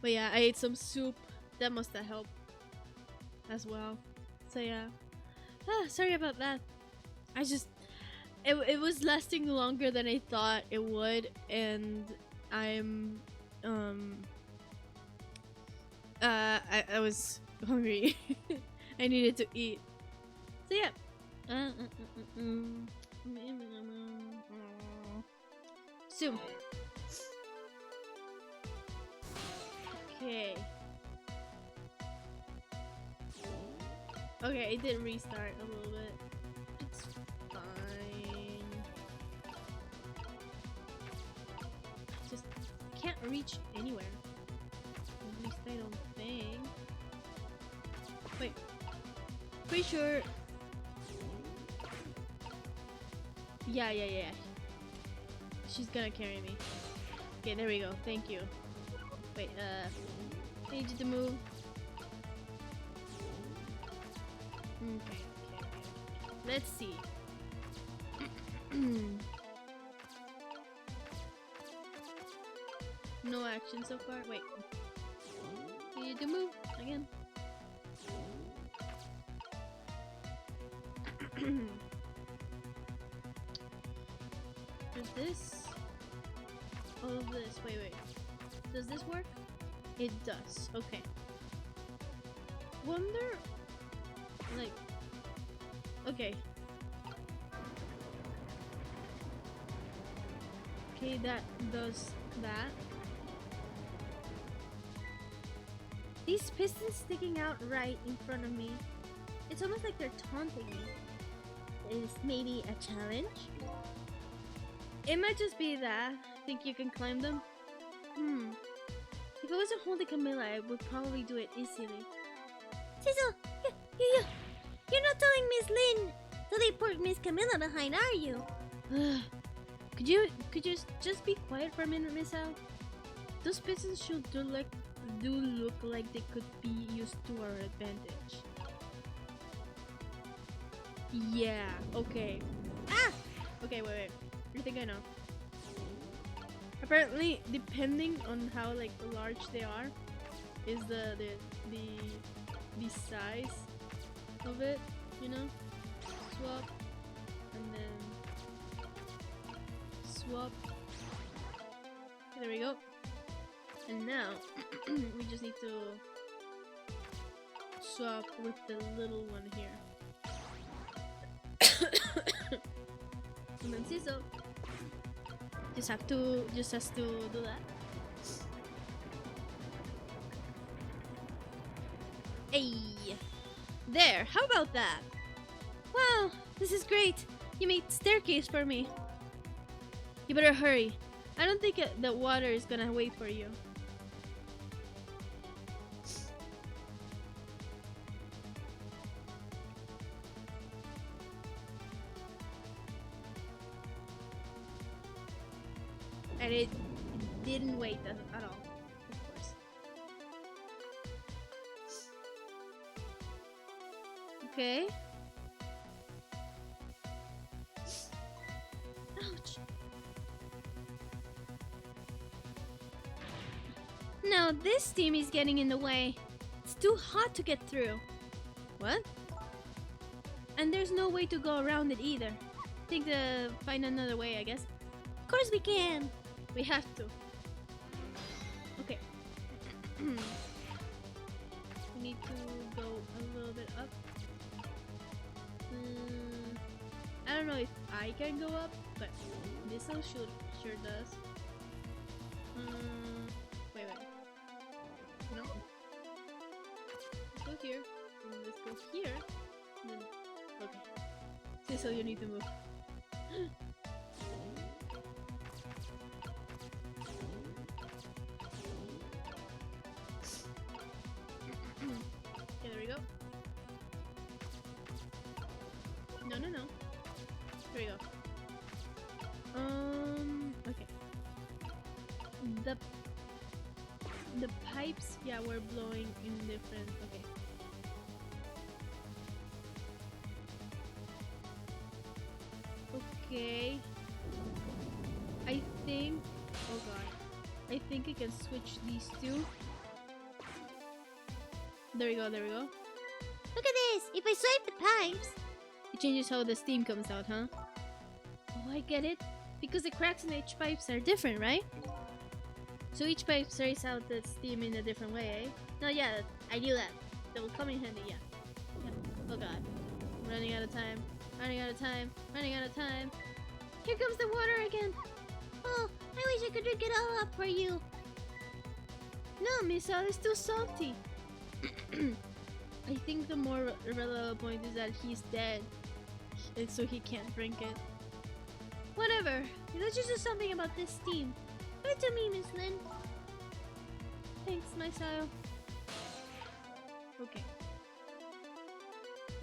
But yeah, I ate some soup. That must have helped as well. So yeah. Sorry about that. It was lasting longer than I thought it would, and I'm I was hungry. I needed to eat. So yeah. Zoom. Okay. Okay, it did restart a little bit. It's fine. Just can't reach anywhere. At least I don't think. Wait. Pretty sure. Yeah. She's gonna carry me. Okay, there we go. Thank you. Wait, I need you to move. Okay. Let's see. No action so far. Wait. Need you to move again. Does this? All of this. Wait. Does this work? It does. Okay. Wonder. Like. Okay. Okay, that does that. These pistons sticking out right in front of me. It's almost like they're taunting me. Is maybe a challenge? It might just be that. Think you can climb them? If I wasn't holding Camilla, I would probably do it easily. Cecil! You're not telling Miss Lynn to leave poor Miss Camilla behind, are you? Could you just be quiet for a minute, Miss Al? Those pistons should do look like they could be used to our advantage. Yeah, okay. Ah! Okay, wait. I think I know. Apparently, depending on how like large they are, is the size of it, you know? Swap, and then swap. Okay, there we go. And now we just need to swap with the little one here. And then Cecil just has to do that. Hey, there. How about that? Wow, this is great. You made staircase for me. You better hurry. I don't think the water is gonna wait for you. And it didn't wait at all, of course. Okay. Ouch. Now this steam is getting in the way. It's too hot to get through. What? And there's no way to go around it either. Think to find another way, I guess. Of course we can. We have to. Okay. We need to go a little bit up. I don't know if I can go up, but this one sure does. Wait. No. Let's go here. And let's go here. And then, okay. So you need to move. pipes, yeah, were blowing in different. Okay. Okay. I think. Oh god. I think I can switch these two. There we go, there we go. Look at this! If I swipe the pipes, It changes how the steam comes out, huh? Oh, I get it. Because the cracks in each pipes are different, right? So each pipe sprays out the steam in a different way, eh? No, yeah, I knew that. That will come in handy, yeah. Oh god. I'm running out of time. Running out of time. Running out of time. Here comes the water again. oh, I wish I could drink it all up for you. No, Misal, it's too salty. I think the more relevant point is that he's dead. And so he can't drink it. Whatever. Let's just do something about this steam. Give it to me, Miss Lynn. Thanks, Misal. Okay.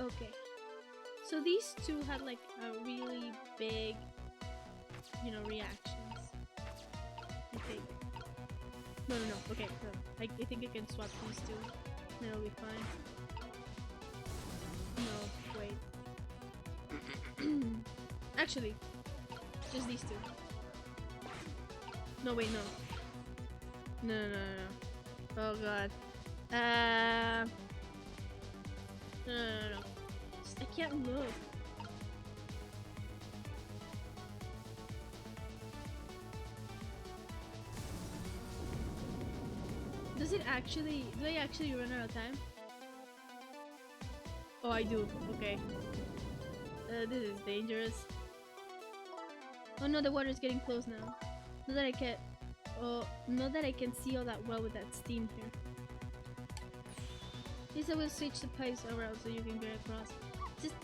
Okay. So these two had like a really big, reactions. I think. No. Okay, no. I think I can swap these two. And it'll be fine. No, wait. Actually, just these two. No, wait, no. No. Oh god. No. I can't look. Do I actually run out of time? Oh, I do. Okay. This is dangerous. Oh no, the water's getting close now. Not that I can see all that well with that steam here. At least I will switch the pipes around so you can get across. Just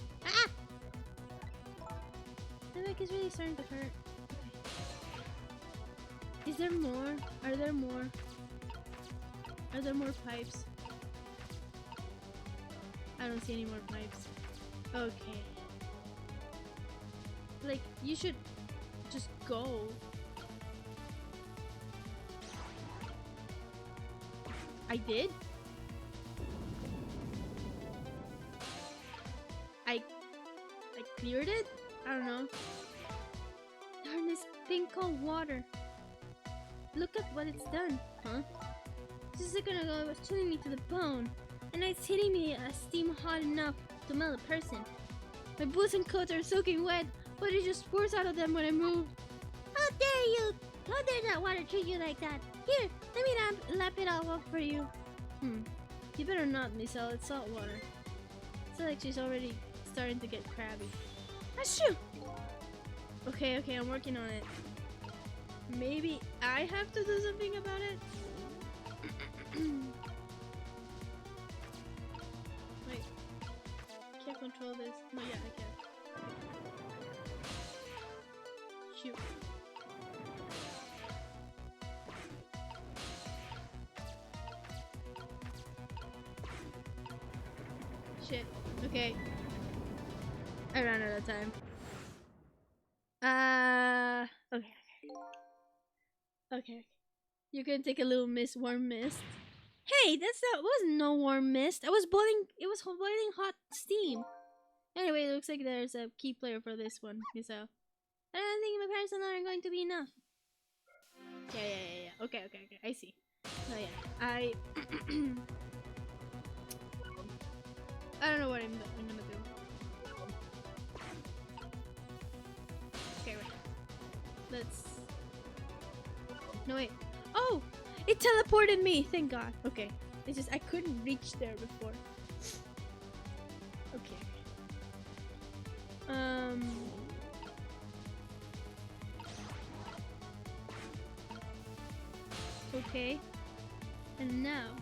my back is really starting to hurt. Okay. Is there more? Are there more? Are there more pipes? I don't see any more pipes. Okay. Like, you should just go. I did? I cleared it? I don't know. Darn, this thing called water. Look at what it's done, huh? Just a second ago, it was chilling me to the bone, and now it's hitting me a steam hot enough to melt a person. My boots and coats are soaking wet, but it just pours out of them when I move. How dare you! How dare that water treat you like that? Here, let me lap it all up for you. You better not, Misal. It's salt water. It's like she's already starting to get crabby. Achoo! Okay, I'm working on it. Maybe I have to do something about it? Wait. Can't control this. No, yeah, I can. Shoot. Shit. Okay. I ran out of time. Okay. You can take a little warm mist. Hey, wasn't no warm mist. It was boiling hot steam. Anyway, it looks like there's a key player for this one, so I don't think my parents and I are going to be enough. Yeah. Okay. I see. Oh yeah. I don't know what I'm gonna do. Okay, wait. Let's. No wait. Oh, it teleported me. Thank God. Okay. It's just I couldn't reach there before. Okay. Okay. And now.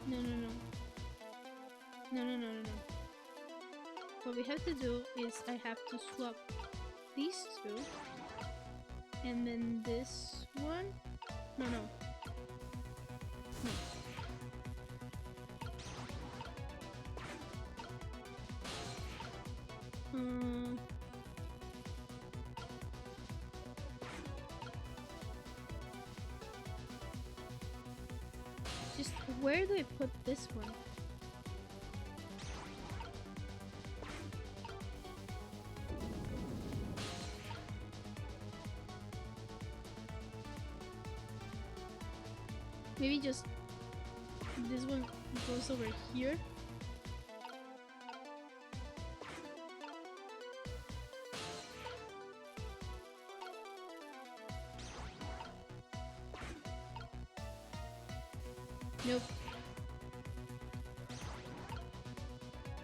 No. What we have to do is I have to swap these two. And then this one. No. Just where do I put this one? Maybe just this one goes over here. Nope.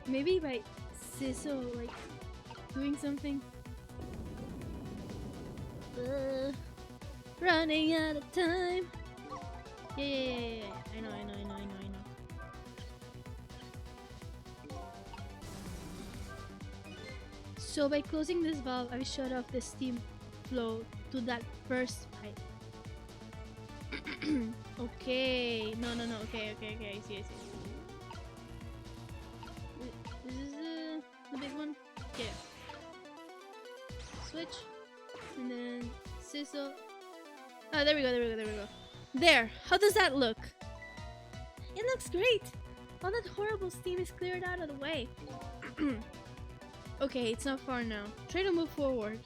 Maybe by Sizzle, like, doing something. Running out of time. Yeah. I know. So by closing this valve, I shut off the steam flow to that first pipe. Okay. No. Okay. I see. This is the big one? Yeah. Switch. And then Sizzle. Oh, there we go. There! How does that look? It looks great! All that horrible steam is cleared out of the way. Okay, it's not far now. Try to move forward.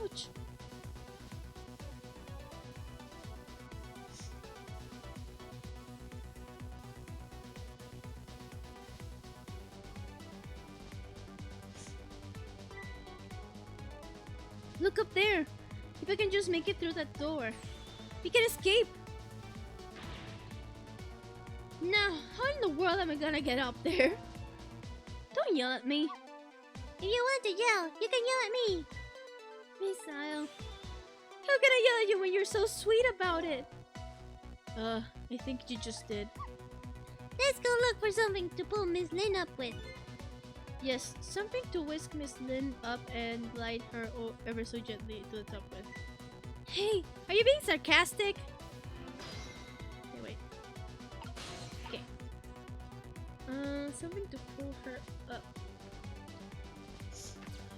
Ouch! Look up there! If I can just make it through that door, we can escape! Now, how in the world am I gonna get up there? Don't yell at me. If you want to yell, you can yell at me. Missile. How can I yell at you when you're so sweet about it? I think you just did. Let's go look for something to pull Miss Lynn up with. Yes, something to whisk Miss Lynn up and glide her ever so gently to the top with. Hey, are you being sarcastic? Okay, wait. Okay. Something to pull her up.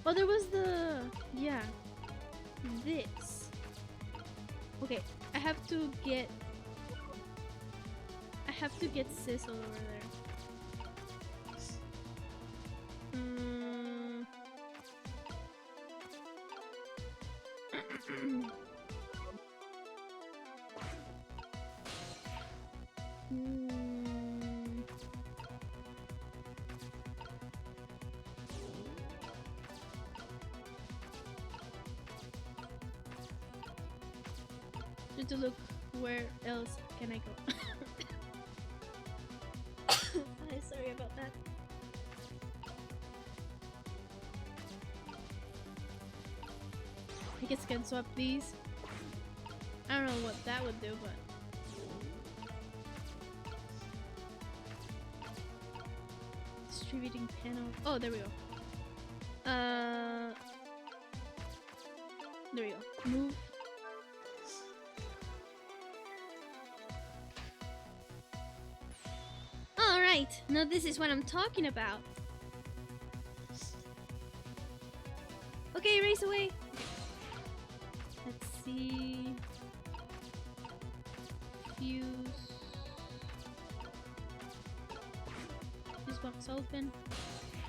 Oh, there was the... yeah. This. Okay, I have to get Sizzle over there. Just to look where else can I go. I'm sorry about that. I guess I can swap these. I don't know what that would do, but distributing panel. Oh, there we go. There we go. Move. Alright, now this is what I'm talking about. Okay, race away. Let's see. Fuse box open.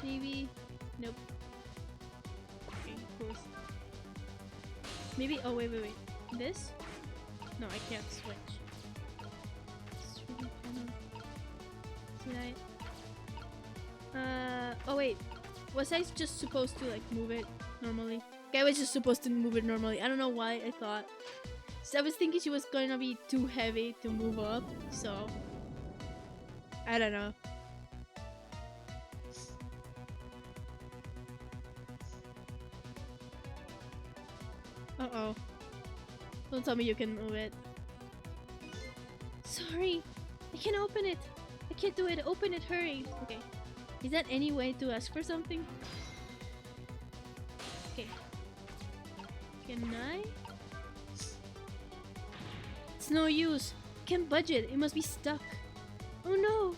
Maybe. Nope. Okay, close. Maybe. Oh, wait. This? No, I can't switch. Did I? Oh wait, was I just supposed to like move it normally? Okay, I was just supposed to move it normally. I don't know why I thought. So I was thinking she was gonna be too heavy to move up, so I don't know. Uh-oh. Don't tell me you can move it. Sorry, I can't open it. I can't do it. Open it, hurry. Okay. Is that any way to ask for something? Okay. Can I? It's no use. Can't budge it. It must be stuck. Oh no.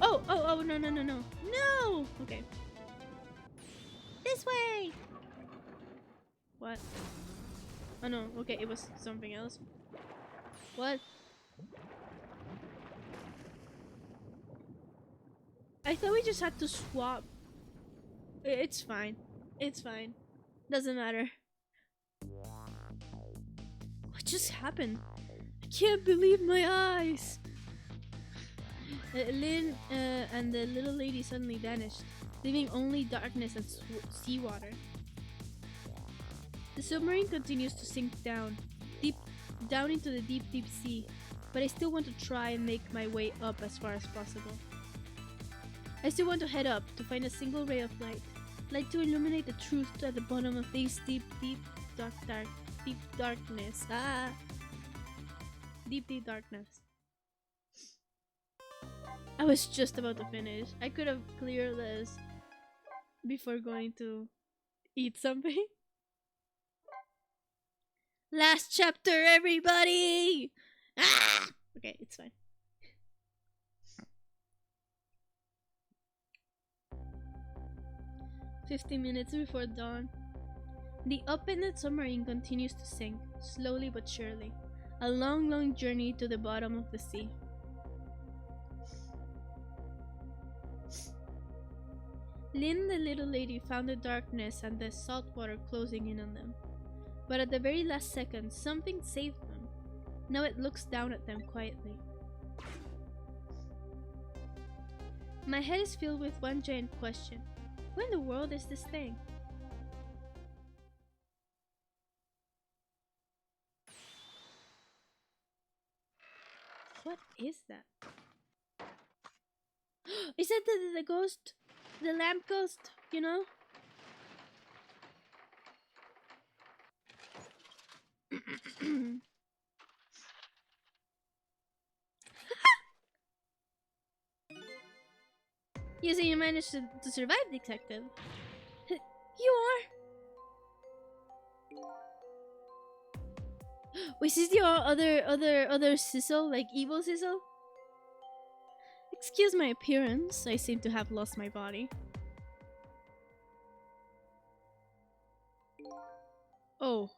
Oh, no. No! Okay. This way! What? Oh no, okay, it was something else. What? I thought we just had to swap. It's fine. It's fine. Doesn't matter. What just happened? I can't believe my eyes! Lynn and the little lady suddenly vanished, leaving only darkness and seawater. The submarine continues to sink down into the deep, deep sea, but I still want to try and make my way up as far as possible. I still want to head up to find a single ray of light to illuminate the truth at the bottom of this deep darkness. Deep darkness. I was just about to finish. I could have cleared this before going to eat something. Last chapter, everybody! Ah! Okay, it's fine. "50 minutes before dawn. The up-ended submarine continues to sink, slowly but surely. A long, long journey to the bottom of the sea. Lynn, the little lady, found the darkness and the salt water closing in on them. But at the very last second, something saved them. Now it looks down at them quietly. My head is filled with one giant question. Who in the world is this thing? What is that? Is that the ghost? The lamp ghost, you know? You say you managed to survive, detective. You are? Wait, is this your other Sissel, like evil Sissel? Excuse my appearance, I seem to have lost my body. Oh,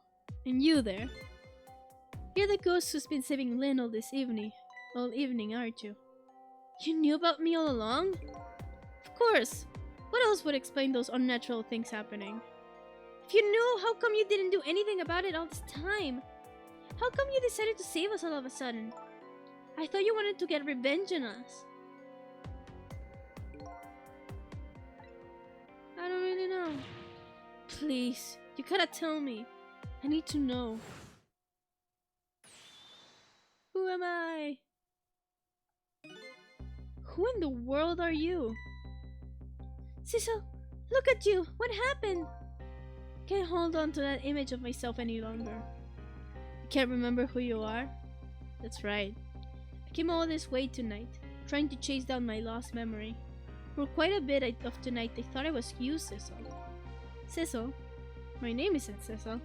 and you there? You're the ghost who's been saving Lynn all evening, aren't you? You knew about me all along? Of course! What else would explain those unnatural things happening? If you knew, how come you didn't do anything about it all this time? How come you decided to save us all of a sudden? I thought you wanted to get revenge on us. I don't really know. Please, you gotta tell me. I need to know. Who am I? Who in the world are you? Sissel, look at you! What happened? I can't hold on to that image of myself any longer. I can't remember who you are? That's right. I came all this way tonight, trying to chase down my lost memory. For quite a bit of tonight, I thought I was you, Sissel. Sissel? My name isn't Sissel.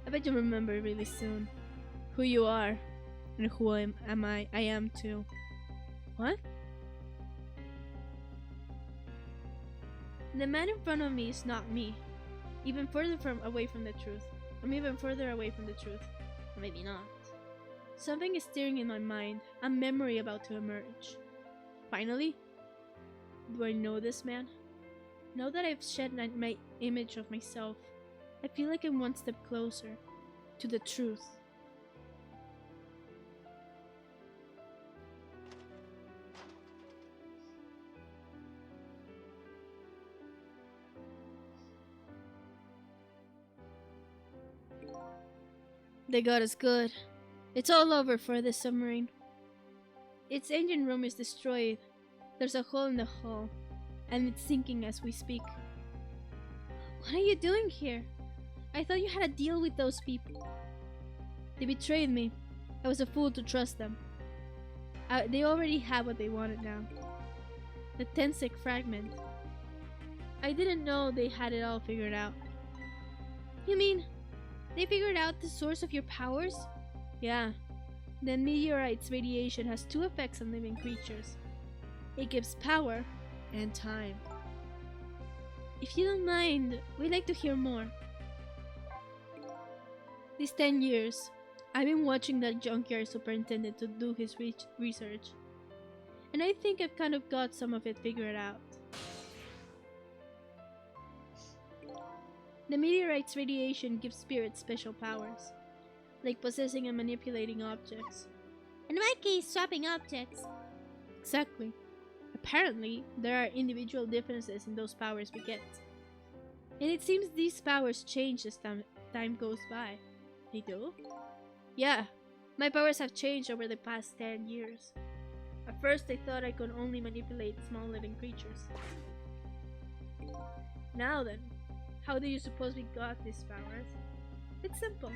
I bet you'll remember really soon who you are and who I am too. What? The man in front of me is not me. Even further away from the truth. I'm even further away from the truth. Or maybe not. Something is stirring in my mind, a memory about to emerge. Finally? Do I know this man? Now that I've shed my image of myself, I feel like I'm one step closer to the truth. They got us good. It's all over for this submarine. Its engine room is destroyed. There's a hole in the hull, and it's sinking as we speak. What are you doing here? I thought you had a deal with those people. They betrayed me. I was a fool to trust them. They already have what they wanted now. The Tensec fragment. I didn't know they had it all figured out. You mean they figured out the source of your powers? Yeah. The meteorite's radiation has two effects on living creatures. It gives power and time. If you don't mind, we'd like to hear more. These 10 years, I've been watching that junkyard superintendent to do his research. And I think I've kind of got some of it figured out. The meteorite's radiation gives spirits special powers, like possessing and manipulating objects. In my case, swapping objects. Exactly. Apparently, there are individual differences in those powers we get. And it seems these powers change as time goes by. They do? Yeah, my powers have changed over the past 10 years. At first, I thought I could only manipulate small living creatures. Now then, how do you suppose we got these powers? It's simple.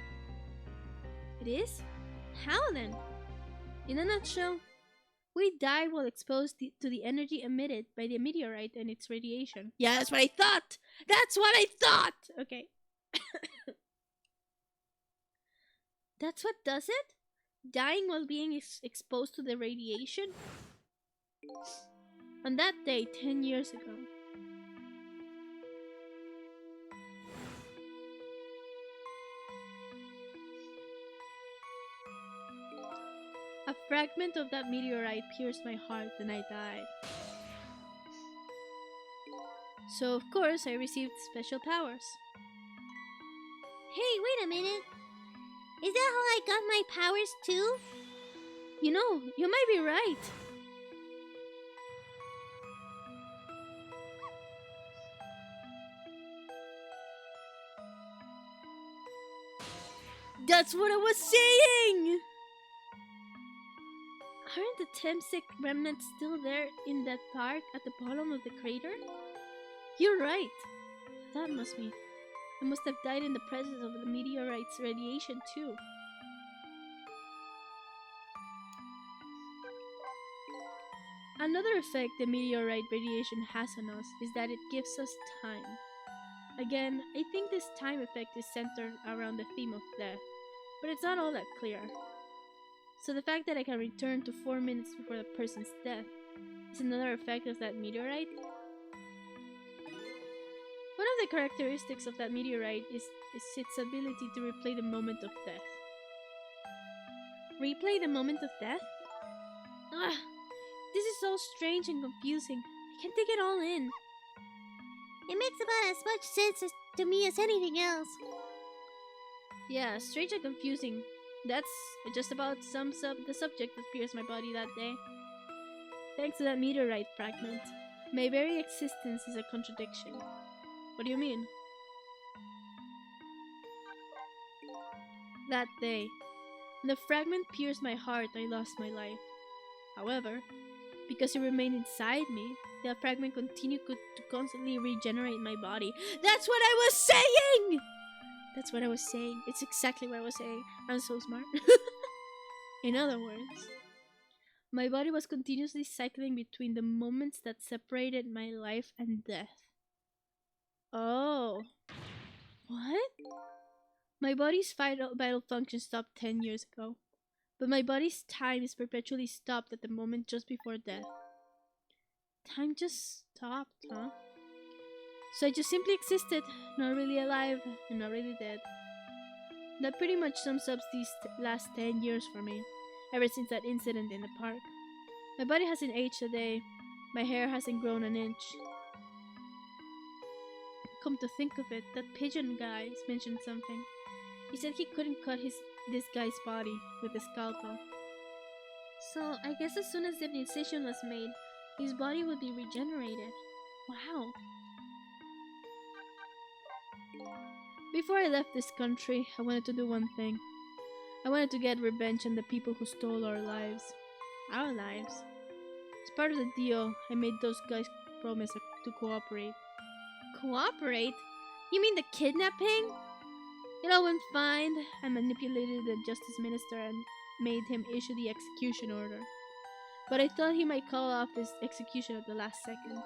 It is? How then? In a nutshell, we die while exposed to the energy emitted by the meteorite and its radiation. Yeah, that's what I thought! That's what I thought! Okay. That's what does it? Dying while being exposed to the radiation? On that day, 10 years ago. A fragment of that meteorite pierced my heart and I died. So of course I received special powers. Hey, wait a minute. Is that how I got my powers too? You know, you might be right. That's what I was saying! Aren't the Temsek remnants still there in that park at the bottom of the crater? You're right. That must be. I must have died in the presence of the meteorite's radiation too. Another effect the meteorite radiation has on us is that it gives us time. Again, I think this time effect is centered around the theme of death, but it's not all that clear. So the fact that I can return to 4 minutes before the person's death is another effect of that meteorite. One of the characteristics of that meteorite is its ability to replay the moment of death. Replay the moment of death? Ugh, this is so strange and confusing. I can't take it all in. It makes about as much sense to me as anything else. Yeah, strange and confusing. That's just about sums up the subject that pierced my body that day. Thanks to that meteorite fragment, my very existence is a contradiction. What do you mean? That day, when the fragment pierced my heart, I lost my life. However, because it remained inside me, that fragment continued to constantly regenerate my body. That's what I was saying! That's what I was saying. It's exactly what I was saying. I'm so smart. In other words, my body was continuously cycling between the moments that separated my life and death. Oh. What? My body's vital function stopped 10 years ago. But my body's time is perpetually stopped at the moment just before death. Time just stopped, huh? So I just simply existed, not really alive and not really dead. That pretty much sums up these last 10 years for me, ever since that incident in the park. My body hasn't aged a day, my hair hasn't grown an inch. Come to think of it, that pigeon guy mentioned something. He said he couldn't cut this guy's body with a scalpel. So I guess as soon as the incision was made, his body would be regenerated. Wow. Before I left this country, I wanted to do one thing. I wanted to get revenge on the people who stole our lives. Our lives. As part of the deal, I made those guys promise to cooperate. Cooperate? You mean the kidnapping? It all went fine. I manipulated the justice minister and made him issue the execution order. But I thought he might call off his execution at the last second.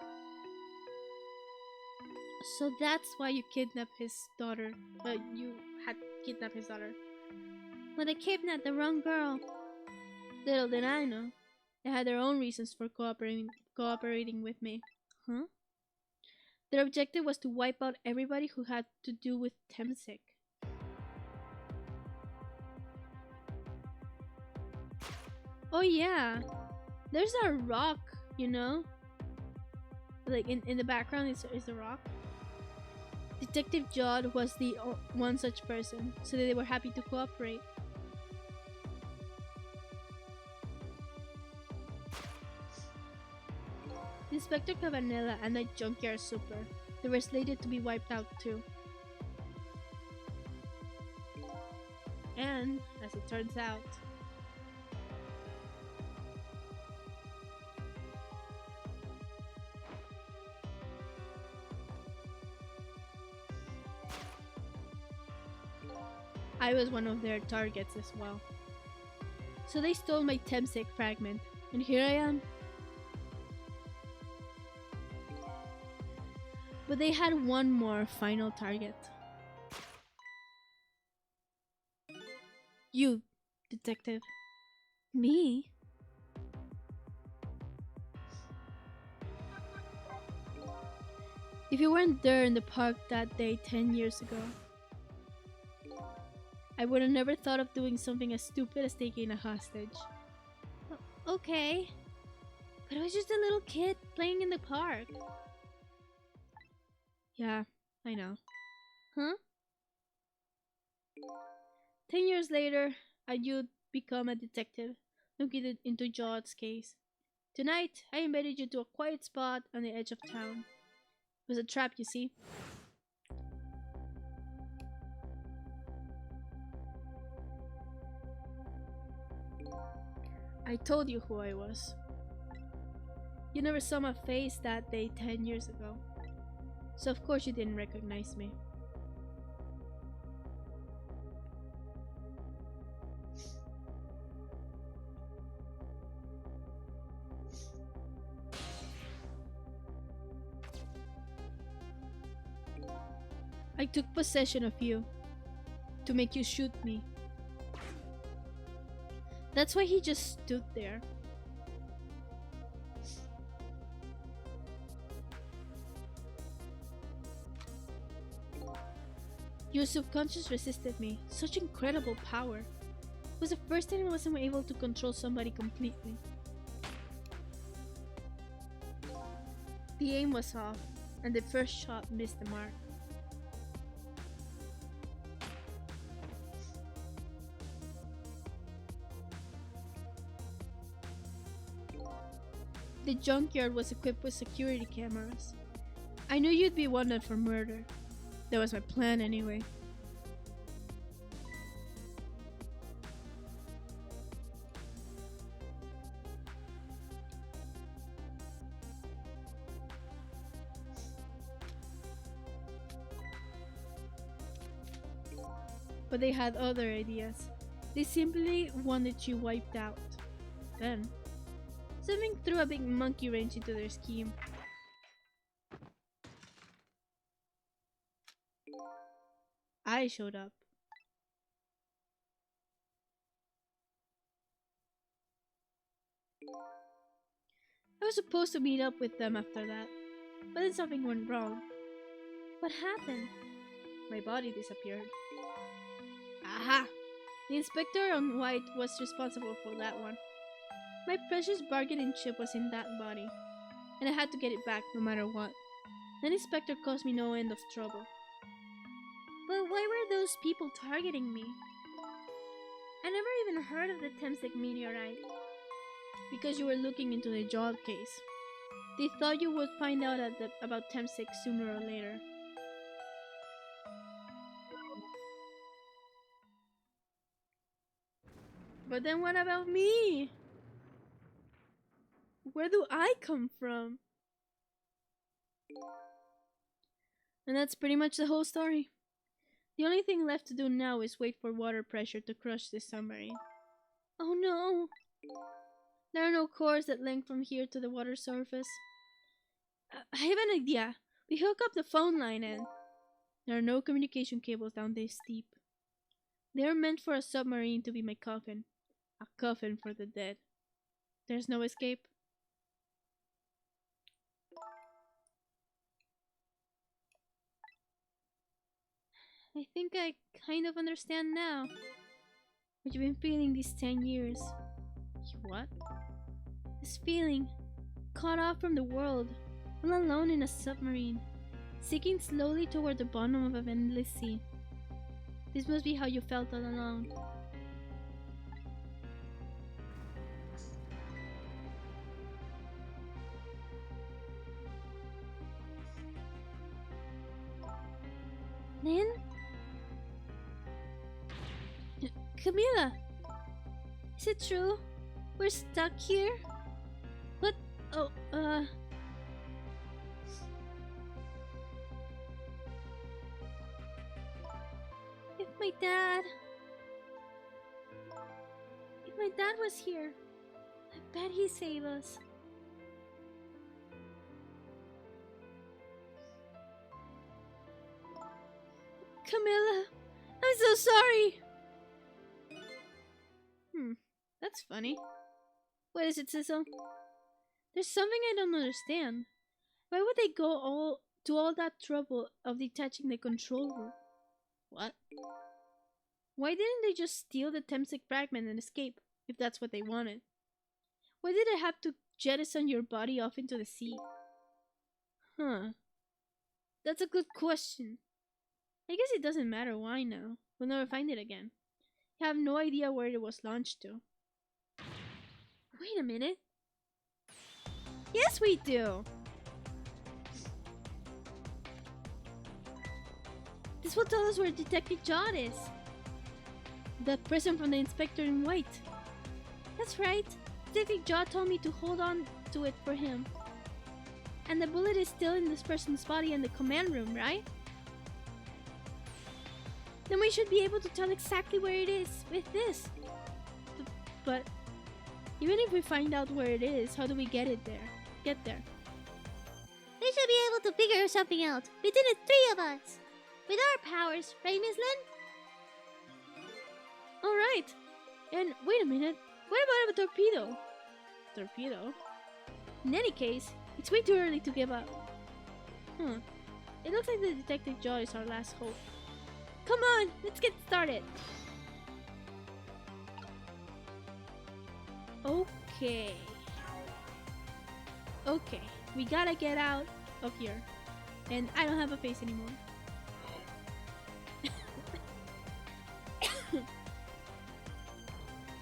So that's why you kidnapped his daughter. You had kidnapped his daughter. But I kidnapped the wrong girl. Little did I know. They had their own reasons for cooperating with me. Huh? Their objective was to wipe out everybody who had to do with Temsek. Oh yeah, there's a rock, you know? Like in the background is a rock. Detective Judd was the one such person, so they were happy to cooperate. Inspector Cabanela and the Junkyard Super, they were slated to be wiped out too. And, as it turns out, I was one of their targets as well. So they stole my Temsec fragment, and here I am. But they had one more final target. You, detective. Me? If you weren't there in the park that day 10 years ago, I would have never thought of doing something as stupid as taking a hostage. Okay. But I was just a little kid playing in the park. Yeah, I know. Huh? 10 years later, you'd become a detective, looking into Judd's case. Tonight, I invited you to a quiet spot on the edge of town. It was a trap, you see. I told you who I was. You never saw my face that day 10 years ago. So of course you didn't recognize me. I took possession of you to make you shoot me. That's why he just stood there. Your subconscious resisted me. Such incredible power. It was the first time I wasn't able to control somebody completely. The aim was off, and the first shot missed the mark. The junkyard was equipped with security cameras. I knew you'd be wanted for murder. That was my plan anyway. But they had other ideas. They simply wanted you wiped out. Then, something threw a big monkey wrench into their scheme. I showed up. I was supposed to meet up with them after that, but then something went wrong. What happened? My body disappeared. Aha! The inspector on white was responsible for that one. My precious bargaining chip was in that body, and I had to get it back no matter what. The inspector caused me no end of trouble. But why were those people targeting me? I never even heard of the Temsec meteorite. Because you were looking into the Judd case. They thought you would find out about Temsec sooner or later. But then what about me? Where do I come from? And that's pretty much the whole story. The only thing left to do now is wait for water pressure to crush this submarine. Oh no! There are no cores that link from here to the water surface. I have an idea. We hook up the phone line and... There are no communication cables down this deep. They are meant for a submarine to be my coffin. A coffin for the dead. There's no escape. I think I kind of understand now what you've been feeling these 10 years. What? This feeling, cut off from the world, all alone in a submarine, sinking slowly toward the bottom of an endless sea. This must be how you felt all along. Lynn? Camilla! Is it true? We're stuck here? What? Oh, If my dad... If my dad was here, I bet he'd save us. Camilla, I'm so sorry! That's funny. What is it, Sissel? There's something I don't understand. Why would they go to all that trouble of detaching the control room? What? Why didn't they just steal the Temsec fragment and escape, if that's what they wanted? Why did they have to jettison your body off into the sea? Huh. That's a good question. I guess it doesn't matter why now. We'll never find it again. I have no idea where it was launched to. Wait a minute. Yes, we do! This will tell us where Detective Jot is. That present from the inspector in white. That's right. Detective Jot told me to hold on to it for him. And the bullet is still in this person's body in the command room, right? Then we should be able to tell exactly where it is with this. But even if we find out where it is, how do we get there? We should be able to figure something out between the three of us. With our powers, right, Miss Lynn? Alright. And wait a minute. What about a torpedo? Torpedo? In any case, it's way too early to give up. It looks like the Detective Jot is our last hope. Come on, let's get started. Okay. Okay, we gotta get out of here. And I don't have a face anymore.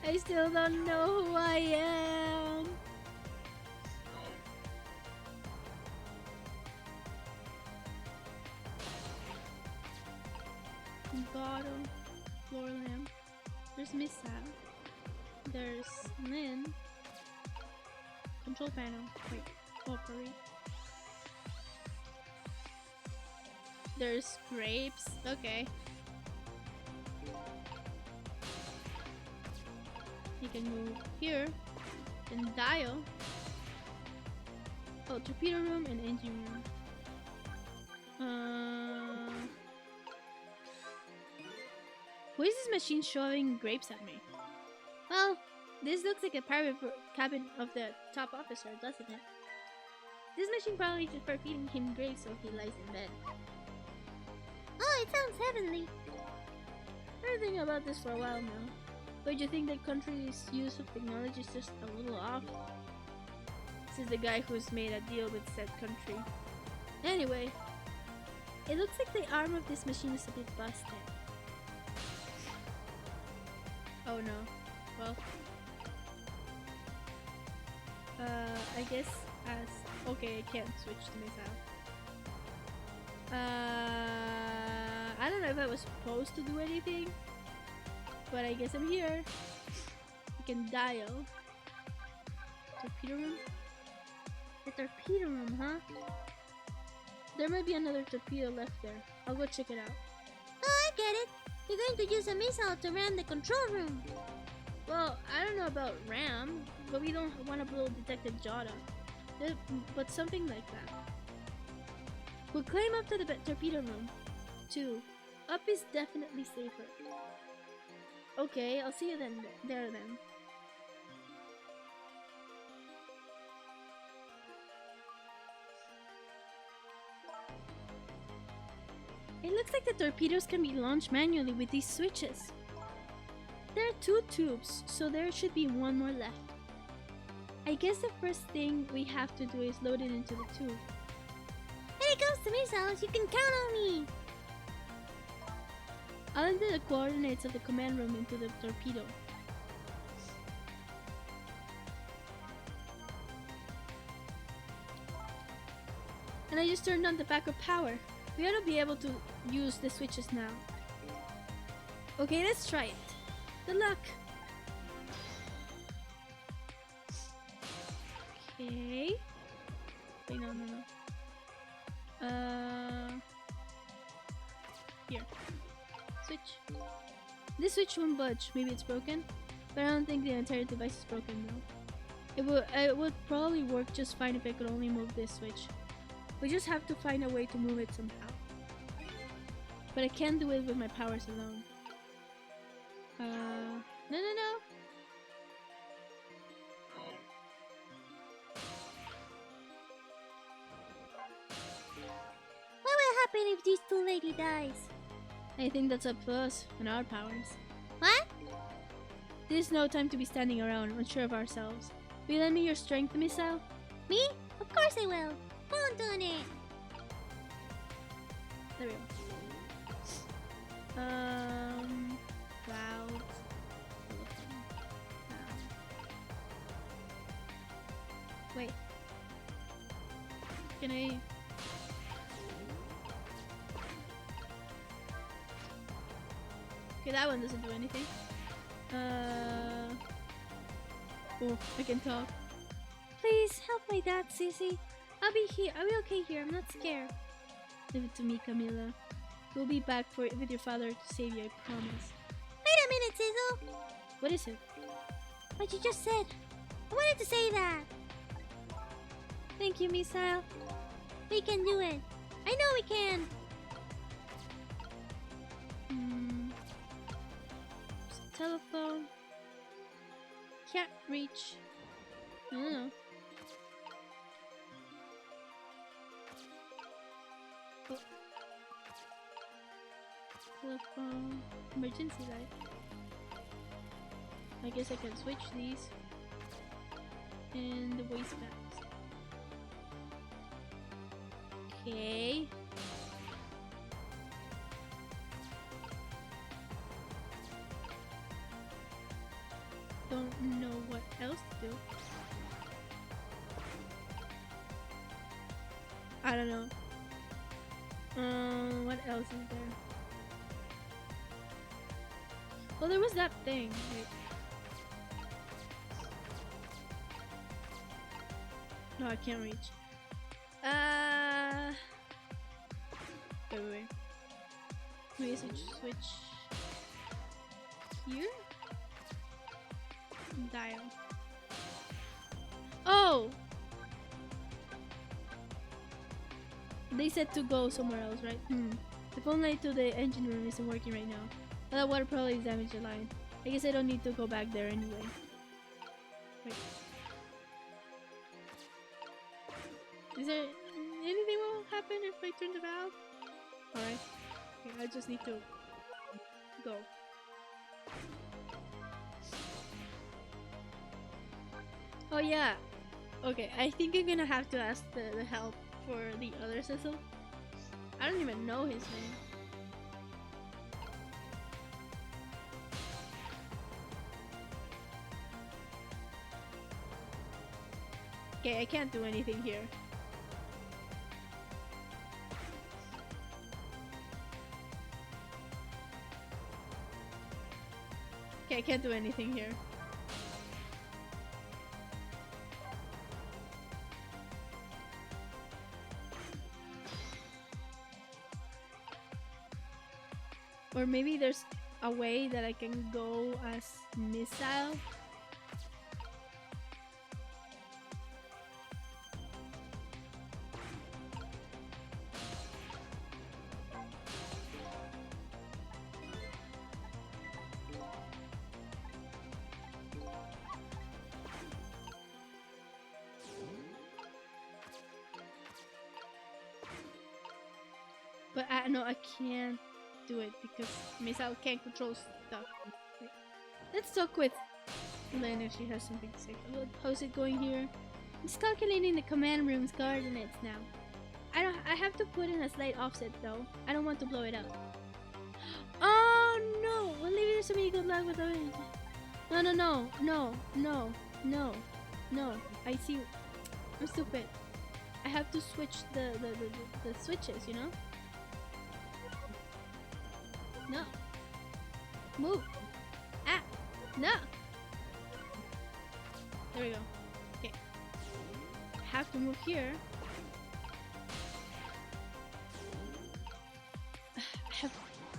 I still don't know who I am. Bottle, floor lamp. There's Miss Sal. There's Lynn. Control panel. Wait, operate. There's grapes. Okay. You can move here and dial. Oh, torpedo room and engine room. Why is this machine shoving grapes at me? Well, this looks like a private cabin of the top officer, doesn't it? This machine probably just for feeding him grapes so he lies in bed. Oh, it sounds heavenly. I've been thinking about this for a while now. But you think the country's use of technology is just a little off? This is the guy who's made a deal with said country. Anyway, it looks like the arm of this machine is a bit busted. Oh no. Well, I guess as... Okay, I can't switch to missile. I don't know if I was supposed to do anything, but I guess I'm here. You can dial. Torpedo room? The torpedo room, huh? There might be another torpedo left there. I'll go check it out. Oh, I get it. You're going to use a missile to ram the control room. Well, I don't know about ram, but we don't want to blow Detective Jot up. But something like that. We'll climb up to the torpedo room. 2. Up is definitely safer. Okay, I'll see you then. There then. It looks like the torpedoes can be launched manually with these switches. There are 2 tubes, so there should be 1 more left. I guess the first thing we have to do is load it into the tube. When it comes to missiles, you can count on me. I'll enter the coordinates of the command room into the torpedo. And I just turned on the backup power. We ought to be able to use the switches now. Okay, let's try it. Good luck. Okay. Wait, no. Here. Switch. This switch won't budge. Maybe it's broken, but I don't think the entire device is broken though. It would probably work just fine if I could only move this switch. We just have to find a way to move it somehow. But I can't do it with my powers alone. No. What will happen if this two lady dies? I think that's up to us and our powers. What? There's no time to be standing around, unsure of ourselves. Will you lend me your strength missile? Me? Of course I will. Count on it. There we go. Clouds. Wait. Can I? Okay, that one doesn't do anything. Oh, I can talk. Please help my dad, Sissy. I'll be here. I'll be okay here. I'm not scared. Leave it to me, Camilla. We'll be back with your father to save you, I promise. Wait a minute, Sizzle. What is it? What you just said. I wanted to say that. Thank you, Missile. We can do it. I know we can. Telephone. Can't reach. I don't know. Oh. Telephone. Emergency light. I guess I can switch these. And the voice box. Okay. Don't know what else to do. I don't know. What else is there? Well, there was that thing. Wait. No, I can't reach. Wait. Maybe I should switch here? Dial. Oh! They said to go somewhere else, right? The phone line to the engine room isn't working right now. Well, that water probably damaged the line. I guess I don't need to go back there anyway. Wait. Is there anything will happen if I turn the valve? Alright. Okay, I just need to go. Oh yeah. Okay, I think I'm gonna have to ask the help for the other Cecil. I don't even know his name. Okay, I can't do anything here. Okay, I can't do anything here. Or maybe there's a way that I can go as Missile. But no, I can't do it because Missile can't control stuff. Wait. Let's talk with Lynn if she has something to say. How's it going here? It's calculating the command room's coordinates now. I have to put in a slight offset though. I don't want to blow it up. Oh no! We'll leave it to me. Good luck with everything. No. I see. I'm stupid. I have to switch the switches, you know? No. Move. Ah. No. There we go. Okay. I have to move here. It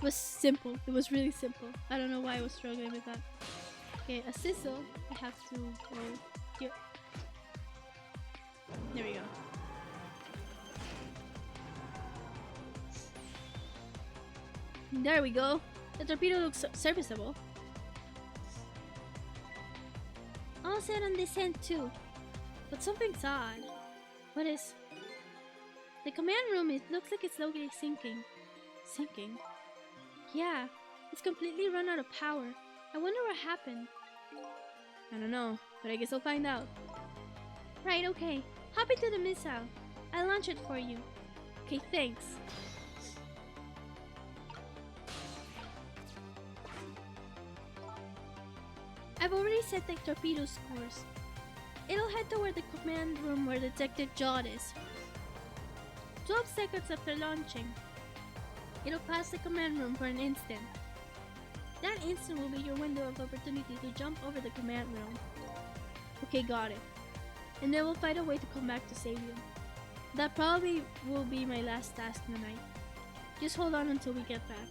was simple. It was really simple. I don't know why I was struggling with that. Okay, a sizzle. I have to go here. There we go. There we go. The torpedo looks serviceable. All set on descent too. But something's odd. What is? The command room, it looks like it's slowly sinking. Sinking? Yeah, it's completely run out of power. I wonder what happened. I don't know, but I guess I'll find out. Right, okay. Hop into the missile. I'll launch it for you. Okay, thanks. I've already set the torpedo's course. It'll head toward the command room where Detective Jot is. 12 seconds after launching, it'll pass the command room for an instant. That instant will be your window of opportunity to jump over the command room. Okay, got it. And then we'll find a way to come back to save you. That probably will be my last task tonight. Just hold on until we get back.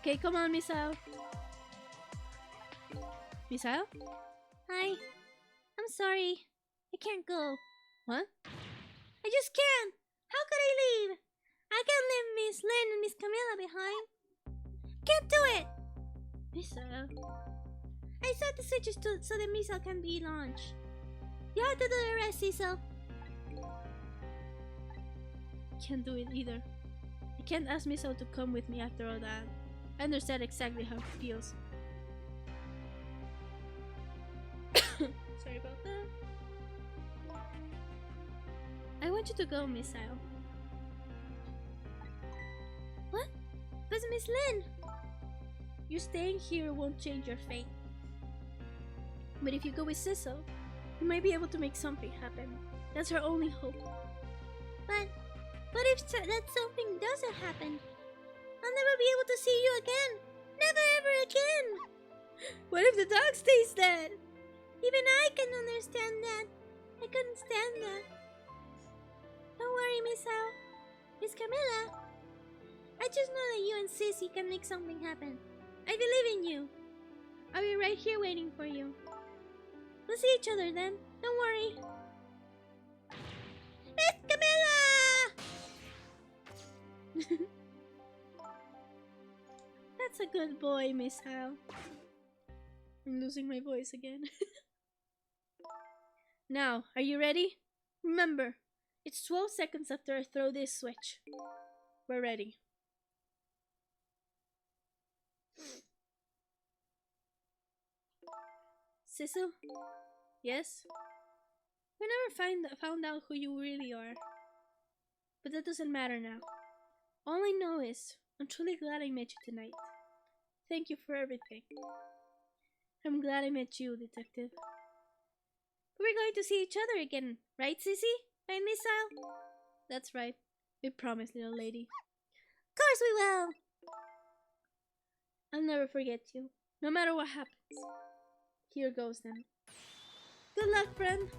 Okay, come on, Missile. Missile? Hi. I'm sorry. I can't go. What? I just can't. How could I leave? I can't leave Miss Lynn and Miss Camilla behind. Can't do it. Missile. I set the switches so the missile can be launched. You have to do the rest, Cecil. Can't do it either. I can't ask Missile to come with me after all that. I understand exactly how it feels. Sorry about that. I want you to go, Missile. What? But Miss Lynn! You staying here won't change your fate. But if you go with Cecil, you might be able to make something happen. That's our only hope. But if that something doesn't happen, I'll never be able to see you again. Never ever again. What if the dog stays dead? Even I can understand that. I couldn't stand that. Don't worry, Miss Al. Miss Camilla. I just know that you and Sissy can make something happen. I believe in you. I'll be right here waiting for you. We'll see each other then. Don't worry. Miss Camilla! That's a good boy, Miss Hal. I'm losing my voice again. Now, are you ready? Remember, it's 12 seconds after I throw this switch. We're ready. Cecil? Yes? We never found out who you really are. But that doesn't matter now. All I know is, I'm truly glad I met you tonight. Thank you for everything. I'm glad I met you, Detective. We're going to see each other again, right, Sissy? Right, Missile? That's right. We promise, little lady. Of course we will! I'll never forget you, no matter what happens. Here goes then. Good luck, friend.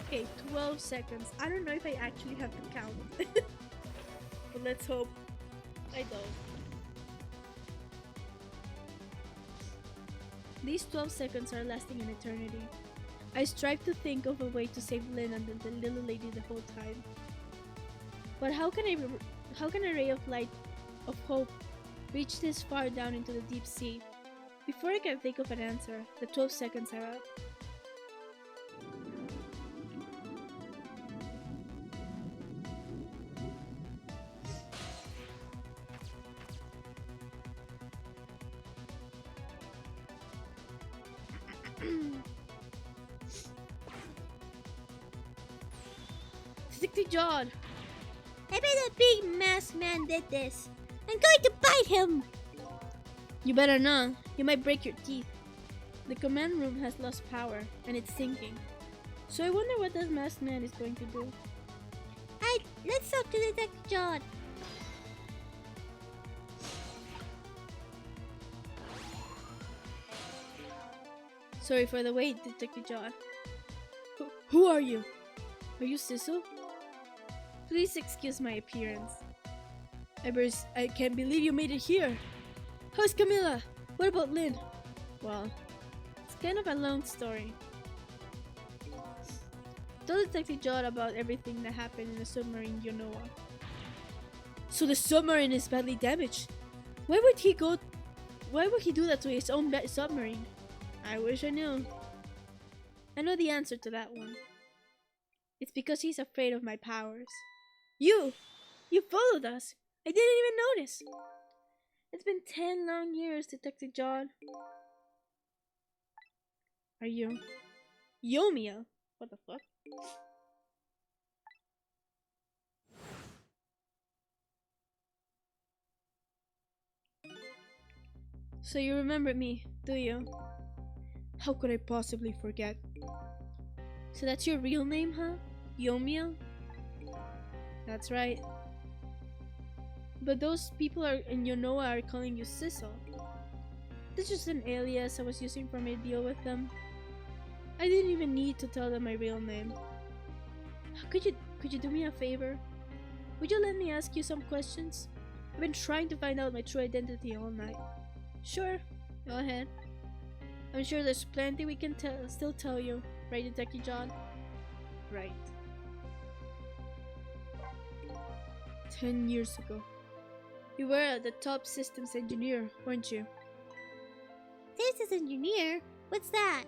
Okay, 12 seconds. I don't know if I actually have to count. But let's hope I don't. These 12 seconds are lasting an eternity. I strive to think of a way to save Lynn and the little lady the whole time. But how can a ray of light, of hope, reach this far down into the deep sea? Before I can think of an answer, the 12 seconds are up. Detective John! I bet that big masked man did this. I'm going to bite him! You better not. You might break your teeth. The command room has lost power, and it's sinking. So I wonder what this masked man is going to do. Let's talk to Detective John. Sorry for the wait, Detective John. Who are you? Are you Sissel? Please excuse my appearance. I can't believe you made it here. How's Camilla? What about Lynn? Well, it's kind of a long story. Tell Detective John about everything that happened in the submarine Yonoa. So the submarine is badly damaged. Why would he do that to his own submarine? I wish I knew. I know the answer to that one. It's because he's afraid of my powers. You followed us. I didn't even notice. It's been 10 long years, Detective John. Are you Yomiya? What the fuck? So you remember me, do you? How could I possibly forget? So that's your real name, huh? Yomiya? That's right. But those people in Yonoa are calling you Sissel. That's just an alias I was using for my deal with them. I didn't even need to tell them my real name. Could you do me a favor? Would you let me ask you some questions? I've been trying to find out my true identity all night. Sure, go ahead. I'm sure there's plenty we can still tell you, right, Detective John? Right. 10 years ago. You were the top systems engineer, weren't you? Systems engineer? What's that?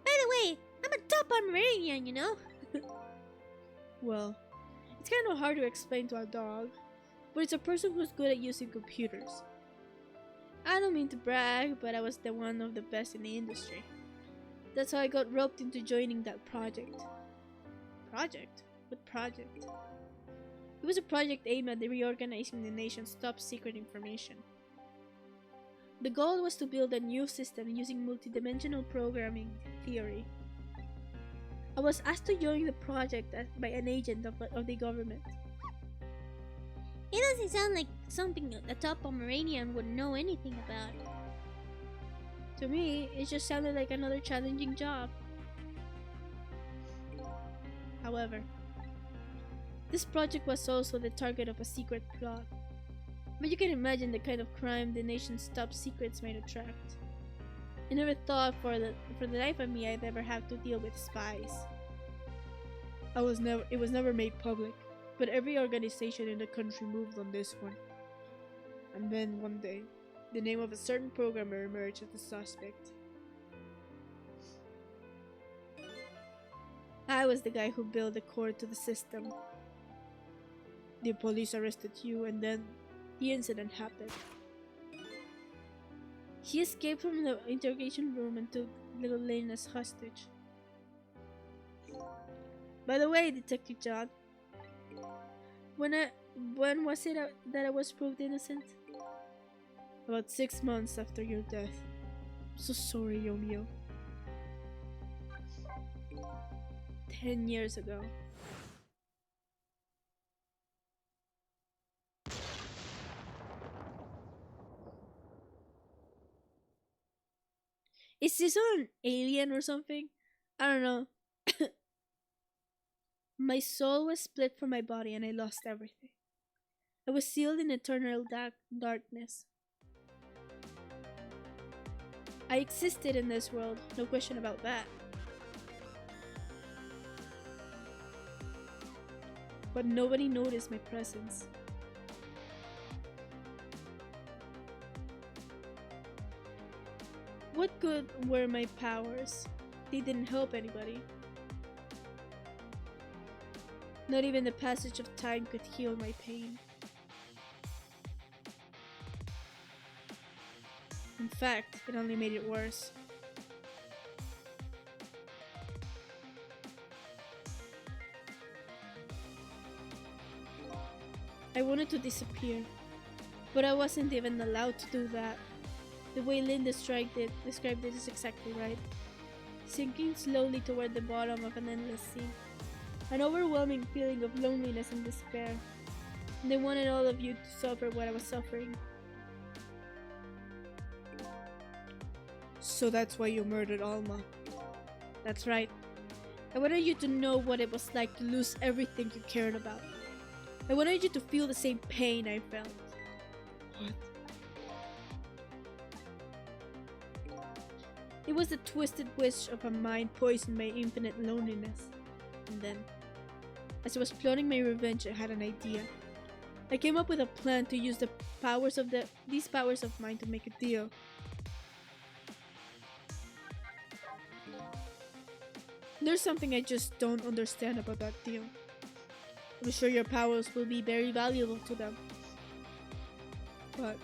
By the way, I'm a top Pomeranian, you know? Well, it's kind of hard to explain to a dog, but it's a person who's good at using computers. I don't mean to brag, but I was one of the best in the industry. That's how I got roped into joining that project. Project? What project? It was a project aimed at reorganizing the nation's top secret information. The goal was to build a new system using multidimensional programming theory. I was asked to join the project by an agent of the government. It doesn't sound like something a top Pomeranian would know anything about. To me, it just sounded like another challenging job. However, this project was also the target of a secret plot. But you can imagine the kind of crime the nation's top secrets might attract. I never thought for the life of me I'd ever have to deal with spies. It was never made public, but every organization in the country moved on this one. And then one day, the name of a certain programmer emerged as the suspect. I was the guy who built the core to the system. The police arrested you, and then the incident happened. He escaped from the interrogation room and took little Lane as hostage. By the way, Detective John, when was it that I was proved innocent? About 6 months after your death. I'm so sorry, Yomiya. 10 years ago. Is this an alien or something? I don't know. My soul was split from my body and I lost everything. I was sealed in eternal darkness. I existed in this world, no question about that. But nobody noticed my presence. What good were my powers? They didn't help anybody. Not even the passage of time could heal my pain. In fact, it only made it worse. I wanted to disappear, but I wasn't even allowed to do that. The way Lynn described it is exactly right. Sinking slowly toward the bottom of an endless sea. An overwhelming feeling of loneliness and despair. And I wanted all of you to suffer what I was suffering. So that's why you murdered Alma. That's right. I wanted you to know what it was like to lose everything you cared about. I wanted you to feel the same pain I felt. What? It was the twisted wish of a mind poisoned by infinite loneliness. And then, as I was plotting my revenge, I had an idea. I came up with a plan to use these powers of mine to make a deal. There's something I just don't understand about that deal. I'm sure your powers will be very valuable to them. But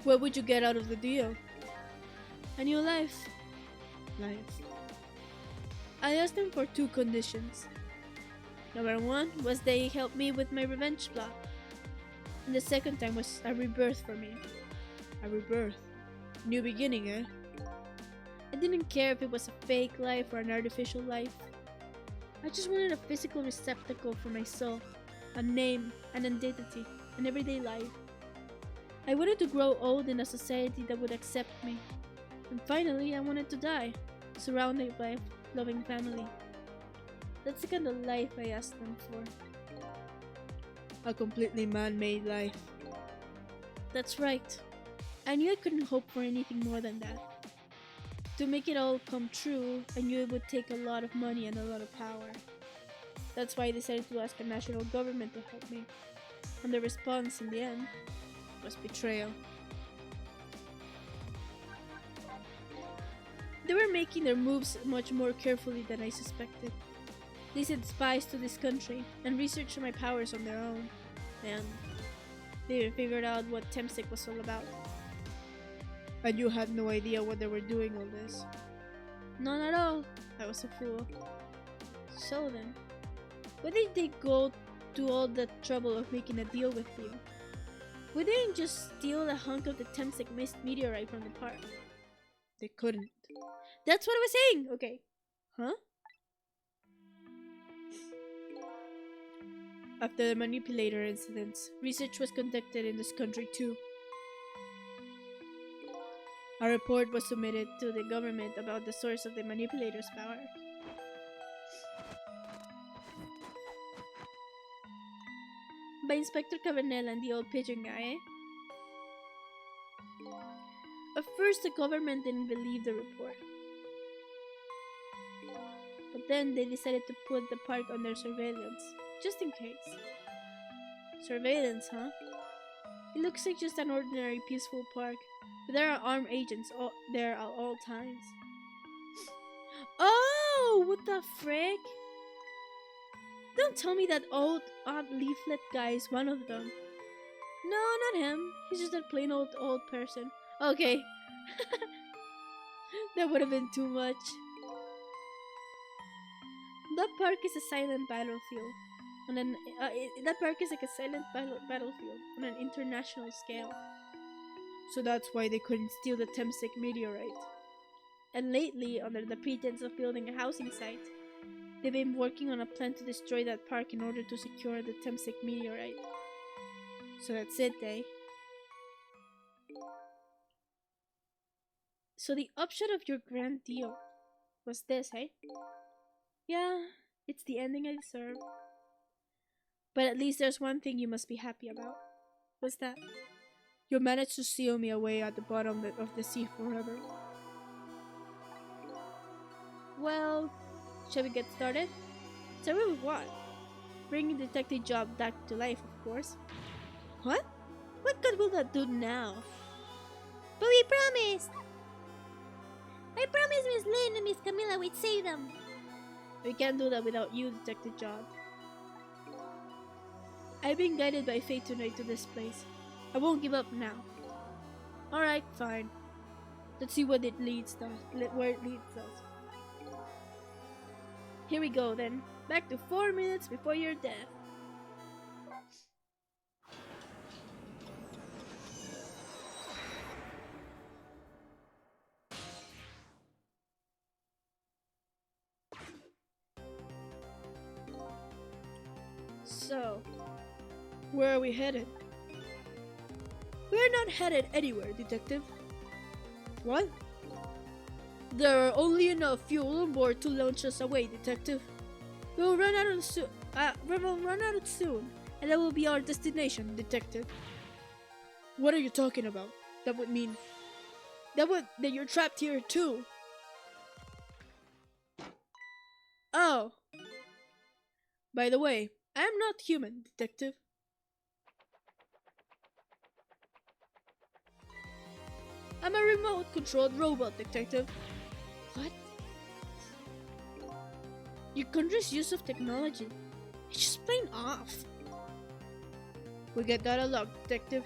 what would you get out of the deal? A new life. I asked them for 2 conditions. Number 1 was they help me with my revenge plot. And the second time was a rebirth for me. A rebirth? New beginning, eh? I didn't care if it was a fake life or an artificial life. I just wanted a physical receptacle for my soul, a name, an identity, an everyday life. I wanted to grow old in a society that would accept me. And finally, I wanted to die, surrounded by a loving family. That's the kind of life I asked them for. A completely man-made life. That's right. I knew I couldn't hope for anything more than that. To make it all come true, I knew it would take a lot of money and a lot of power. That's why I decided to ask a national government to help me. And the response, in the end, was betrayal. They were making their moves much more carefully than I suspected. They sent spies to this country and researched my powers on their own. And they figured out what Temsek was all about. And you had no idea what they were doing all this? None at all. I was a fool. So then, why did they go to all the trouble of making a deal with you? Why didn't just steal a hunk of the Temsek meteorite from the park? They couldn't. That's what I was saying! Okay. Huh? After the manipulator incidents, research was conducted in this country too. A report was submitted to the government about the source of the manipulator's power. By Inspector Cavernell and the old pigeon guy, eh? At first, the government didn't believe the report. But then they decided to put the park under surveillance, just in case. Surveillance, huh? It looks like just an ordinary peaceful park, but there are armed agents there at all times. Oh, what the frick? Don't tell me that old leaflet guy is one of them. No, not him. He's just a plain old person. Okay. That would have been too much. That park is a silent battlefield. That park is like a silent battlefield on an international scale. So that's why they couldn't steal the Temsek meteorite. And lately, under the pretense of building a housing site, they've been working on a plan to destroy that park in order to secure the Temsek meteorite. So that's it, eh? So the upshot of your grand deal was this, eh? Yeah, it's the ending I deserve. But at least there's one thing you must be happy about. What's that? You managed to seal me away at the bottom of the sea forever. Well, shall we get started? Started with what? Bringing Detective Job back to life, of course. What? What good will that do now? But we promised! I promised Miss Lynn and Miss Camilla we'd save them. We can't do that without you, Detective John. I've been guided by fate tonight to this place. I won't give up now. Alright, fine. Let's see what it leads us. Where it leads us. Here we go then. Back to 4 minutes before your death. So, where are we headed? We're not headed anywhere, Detective. What? There are only enough fuel on board to launch us away, Detective. We'll run out soon, and that will be our destination, Detective. What are you talking about? That would mean that you're trapped here too. Oh. By the way, I am not human, Detective. I'm a remote-controlled robot, Detective. What? Your country's use of technology. It's just plain off. We get that a lot, Detective.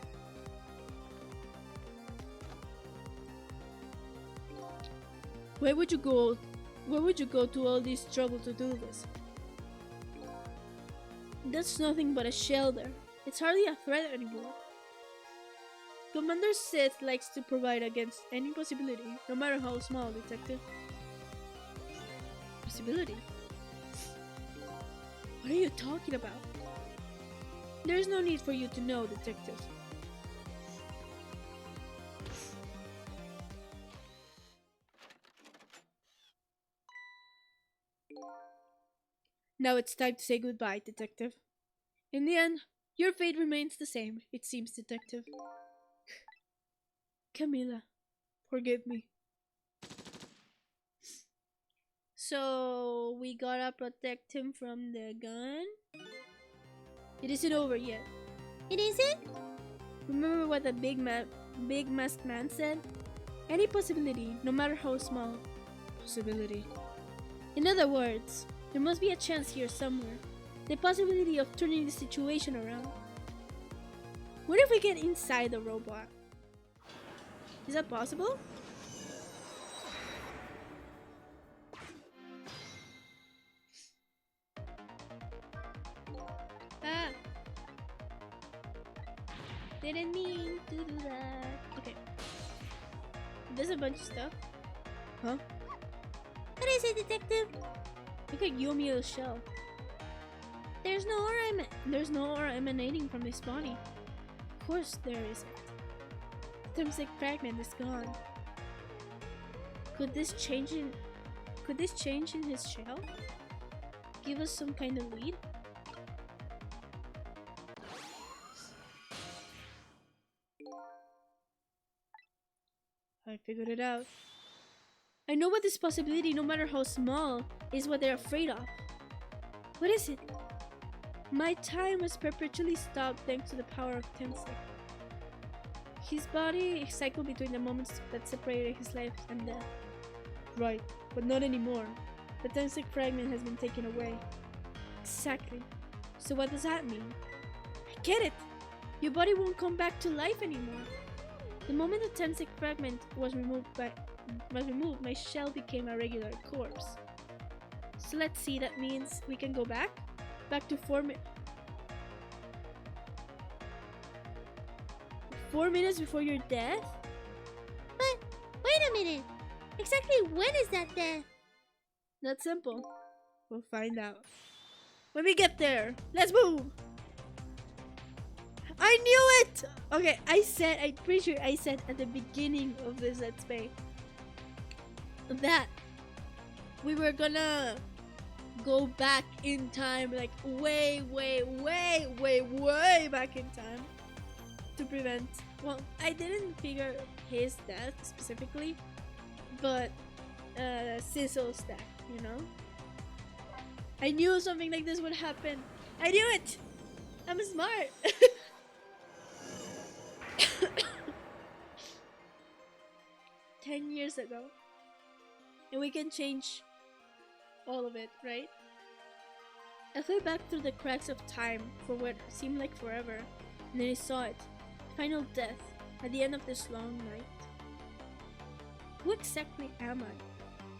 Where would you go? Where would you go to all this trouble to do this? That's nothing but a shelter. It's hardly a threat anymore. Commander Sith likes to provide against any possibility, no matter how small, Detective. Possibility? What are you talking about? There's no need for you to know, Detective. Now it's time to say goodbye, Detective. In the end, your fate remains the same, it seems, Detective. Camilla, forgive me. So, we gotta protect him from the gun? It isn't over yet. It isn't? Remember what the big masked man said? Any possibility, no matter how small. Possibility. In other words, there must be a chance here somewhere. The possibility of turning the situation around. What if we get inside the robot? Is that possible? Ah! Didn't mean to do that. Okay. There's a bunch of stuff. Huh? What is it, Detective? Look at Yomio's shell. There's no aura emanating from this body. Of course there isn't. The Temsec fragment is gone. Could this change in his shell? Give us some kind of lead? I figured it out. I know what this possibility, no matter how small, is what they're afraid of. What is it? My time was perpetually stopped thanks to the power of Temsec. His body cycled between the moments that separated his life and death. Right, but not anymore. The Temsec fragment has been taken away. Exactly. So what does that mean? I get it! Your body won't come back to life anymore. The moment the Temsec fragment was removed, my shell became a regular corpse. So let's see, that means we can go back? Back to 4 minutes before your death? But, wait a minute! Exactly when is that death? Not simple. We'll find out. When we get there, let's move! I knew it! Okay, I'm pretty sure I said at the beginning of this Let's Play that we were gonna go back in time, like way back in time to prevent, well, I didn't figure his death specifically, but Sizzle's death, you know? I knew something like this would happen. I knew it! I'm smart! 10 years ago. and we can change all of it, right? I flew back through the cracks of time for what seemed like forever, and then I saw it. Final death at the end of this long night. Who exactly am I?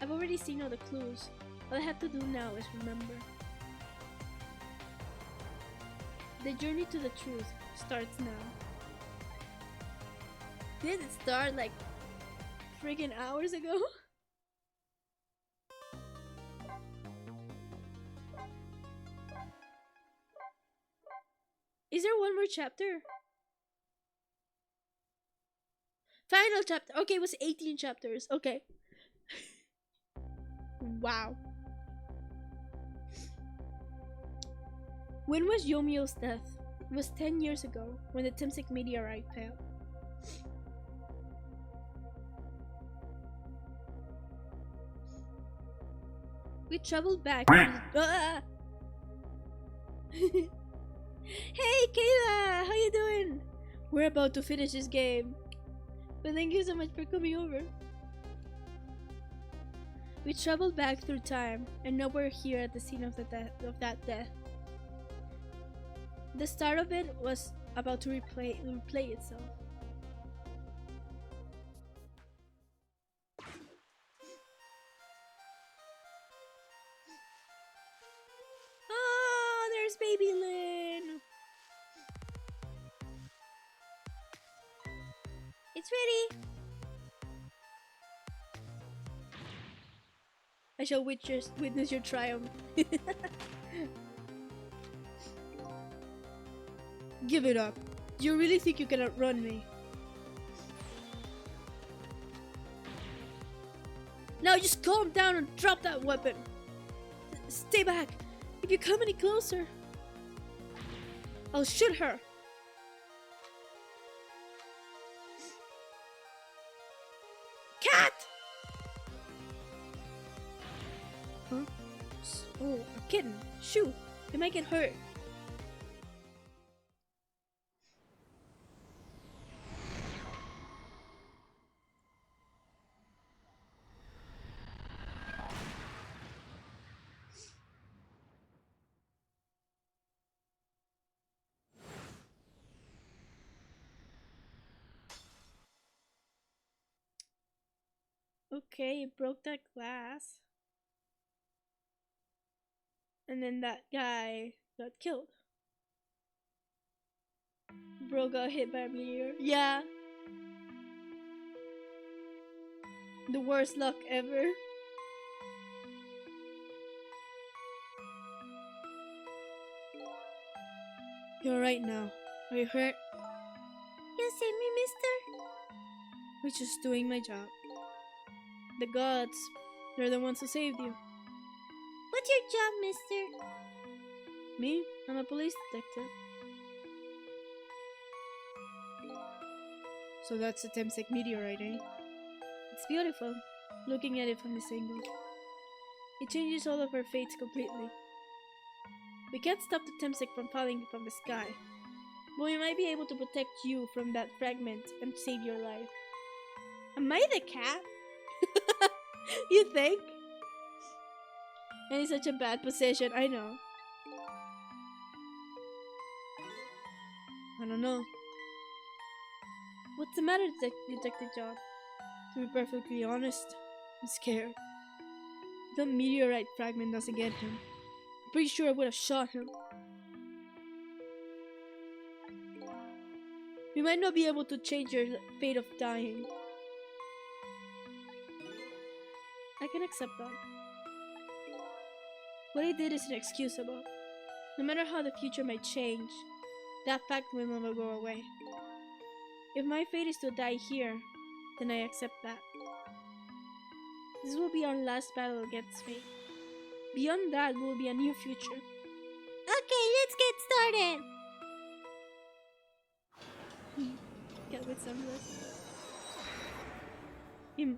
I've already seen all the clues. All I have to do now is remember. The journey to the truth starts now. Did it start like friggin' hours ago? Is there one more chapter? Final chapter. Okay, it was 18 chapters. Okay. Wow. When was Yomio's death? It was 10 years ago, when the Timsik meteorite fell. We traveled back. Ah! Hey Kayla, how you doing? We're about to finish this game, but thank you so much for coming over. We traveled back through time, and now we're here at the scene of that death. The start of it was about to replay itself. Oh, there's baby Lynn. It's ready. I shall witness your triumph. Give it up. Do you really think you can outrun me? Now just calm down and drop that weapon. Stay back. If you come any closer, I'll shoot her. Cat! Huh? Oh, a kitten. Shoo! It might get hurt. Okay, it broke that glass. And then that guy got killed. Bro got hit by a meteor. Yeah. The worst luck ever. You're alright now. Are you hurt? You save me, mister? I'm just doing my job. The gods, they're the ones who saved you. What's your job, mister? Me? I'm a police detective. So that's the Temsek meteorite, eh? It's beautiful, looking at it from this angle. It changes all of our fates completely. We can't stop the Temsek from falling from the sky, but we might be able to protect you from that fragment and save your life. Am I the cat? You think? And it's such a bad position, I know. I don't know. What's the matter, Detective John? To be perfectly honest, I'm scared. If the meteorite fragment doesn't get him, I'm pretty sure I would have shot him. We might not be able to change your fate of dying. I can accept that. What I did is inexcusable. No matter how the future might change, that fact will never go away. If my fate is to die here, then I accept that. This will be our last battle against fate. Beyond that will be a new future. Okay, let's get started. Get with sunglasses.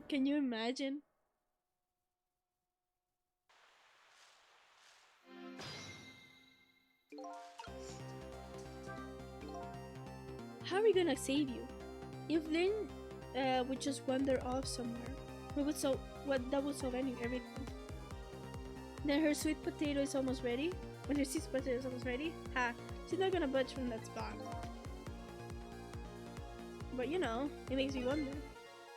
Can you imagine? How are we gonna save you? If Lynn would just wander off somewhere, That would solve everything. Then her sweet potato is almost ready. When her sweet potato is almost ready, she's not gonna budge from that spot. But you know, it makes me wonder.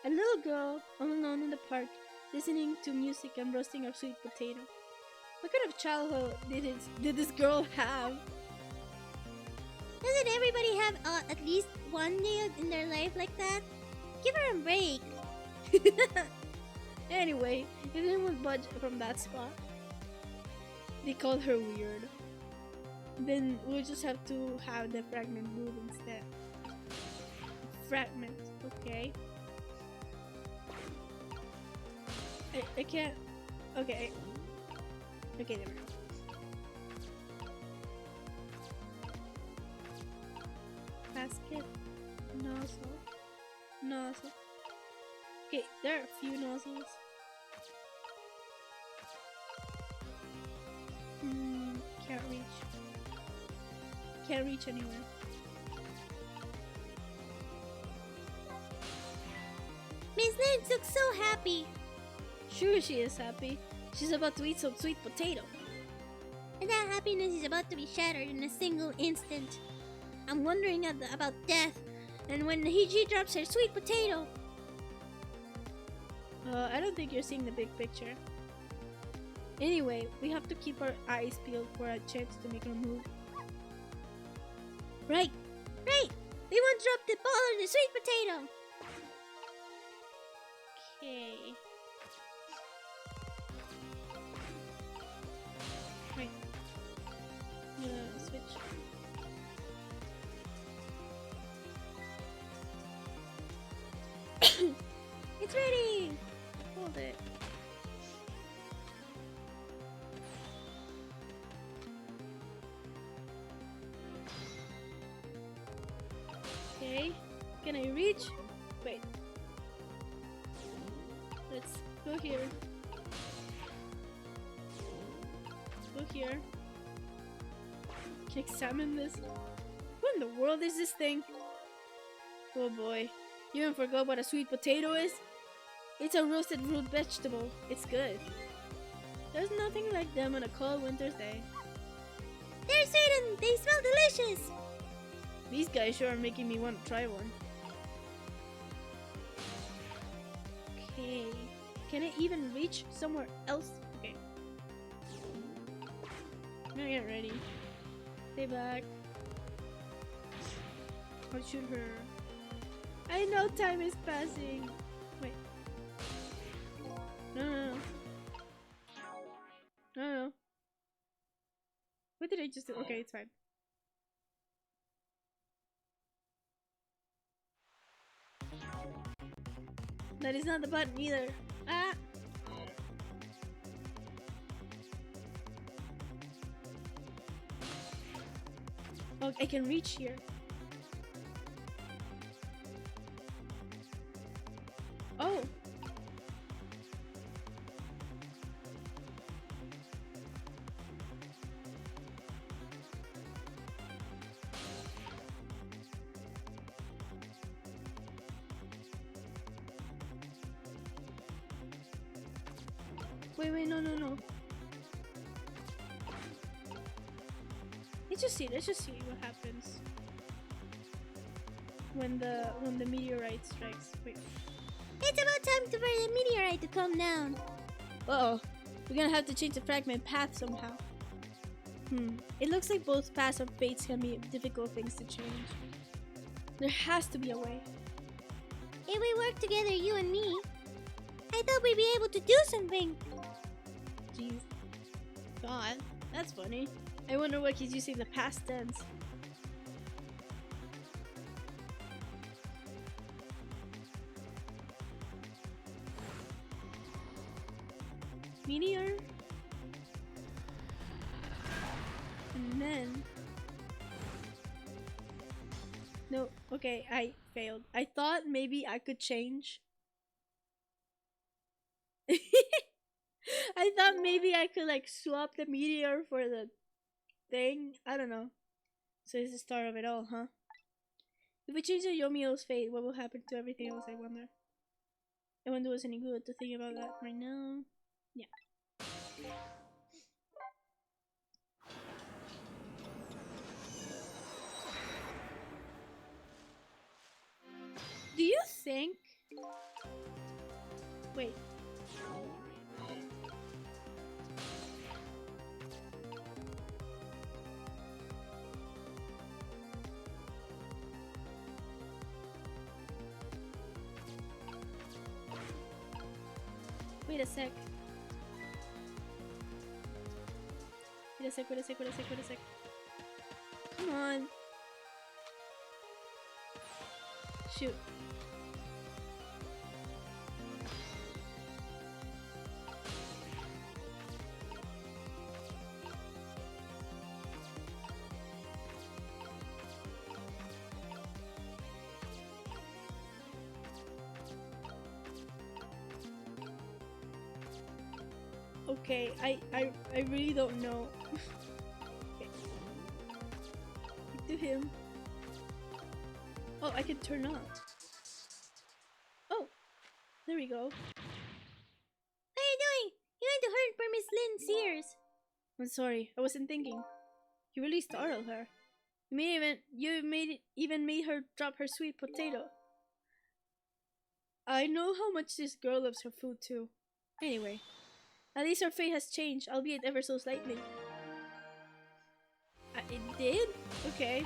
A little girl all alone in the park, listening to music and roasting her sweet potato. What kind of childhood did this girl have? Doesn't everybody have at least one day in their life like that? Give her a break. Anyway, if they didn't budge from that spot, they called her weird. Then we'll just have to have the fragment move instead. Fragment, okay. I can't. Okay. Okay, there we go. Basket, nozzle. Okay, there are a few nozzles. Can't reach. Can't reach anywhere. Miss Lynch looks so happy. Sure, she is happy. She's about to eat some sweet potato. And that happiness is about to be shattered in a single instant. I'm wondering about death, and when she drops her sweet potato. I don't think you're seeing the big picture. Anyway, we have to keep our eyes peeled for a chance to make a move. Right. We won't drop the ball or the sweet potato. Okay. Wait. Switch. It's ready. Hold it. Okay. Can I reach? Wait. Let's go here. Go here. Can I examine this? What in the world is this thing? Oh boy. You even forgot what a sweet potato is? It's a roasted root vegetable. It's good. There's nothing like them on a cold winter's day. They're sweet and they smell delicious. These guys sure are making me want to try one. Okay. Can I even reach somewhere else? Okay. I'm gonna get ready. Stay back. I'll shoot her. I know time is passing. Wait. No. What did I just do? Okay, it's fine. That is not the button either. Ah! Oh, I can reach here. Oh! Wait, no. Let's just see what happens when the meteorite strikes. Wait. It's about time for the meteorite to come down. Uh-oh. We're gonna have to change the fragment path somehow. It looks like both paths or fates can be difficult things to change. There has to be a way. If we work together, you and me, I thought we'd be able to do something. Jeez. God, that's funny. I wonder what he's using the past tense. Meteor. And then... No, okay, I failed. I thought maybe I could change. I thought maybe I could like swap the meteor for the thing. I don't know. So it's the start of it all, huh? If we change the Yomio's fate, what will happen to everything else, I wonder? I wonder what's any good to think about that right now. Yeah. Do you think? Wait. Wait a sec. Wait a sec, wait a sec, wait a sec, wait a sec. Come on. Shoot. Okay, I really don't know. Okay. Speak to him. Oh, I can turn on. Oh, there we go. What are you doing? You're going to hurt poor Miss Lynn's ears. I'm sorry, I wasn't thinking. You really startled her. You even made her drop her sweet potato. I know how much this girl loves her food too. Anyway, at least her fate has changed, albeit ever so slightly. It did? Okay.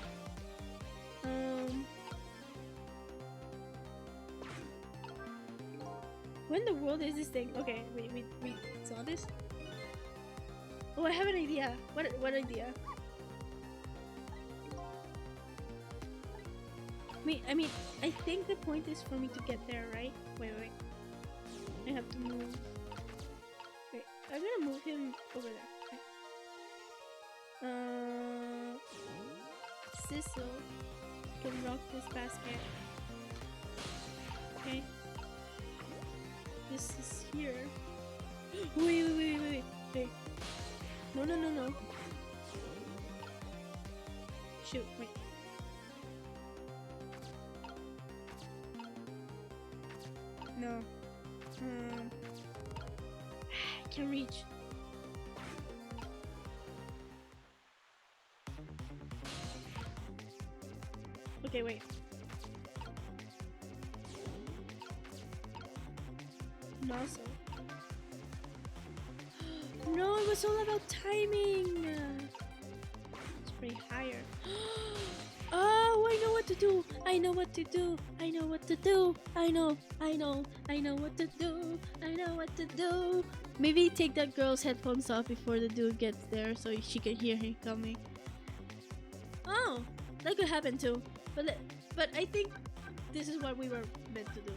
When the world is this thing? Okay, we saw this? Oh, I have an idea. What idea? I mean, I think the point is for me to get there, right? Wait. I have to move. Wait, I'm gonna move him over there. Okay. Sissel can rock this basket. Okay. This is here. Wait. No. Shoot, wait. No. I can't reach. Okay, wait. Nozzle. No, it was all about timing. Spray higher. Oh, I know what to do. I know what to do. I know what to do. I know what to do. I know what to do. Maybe take that girl's headphones off before the dude gets there so she can hear him coming. Oh, that could happen too. But I think this is what we were meant to do.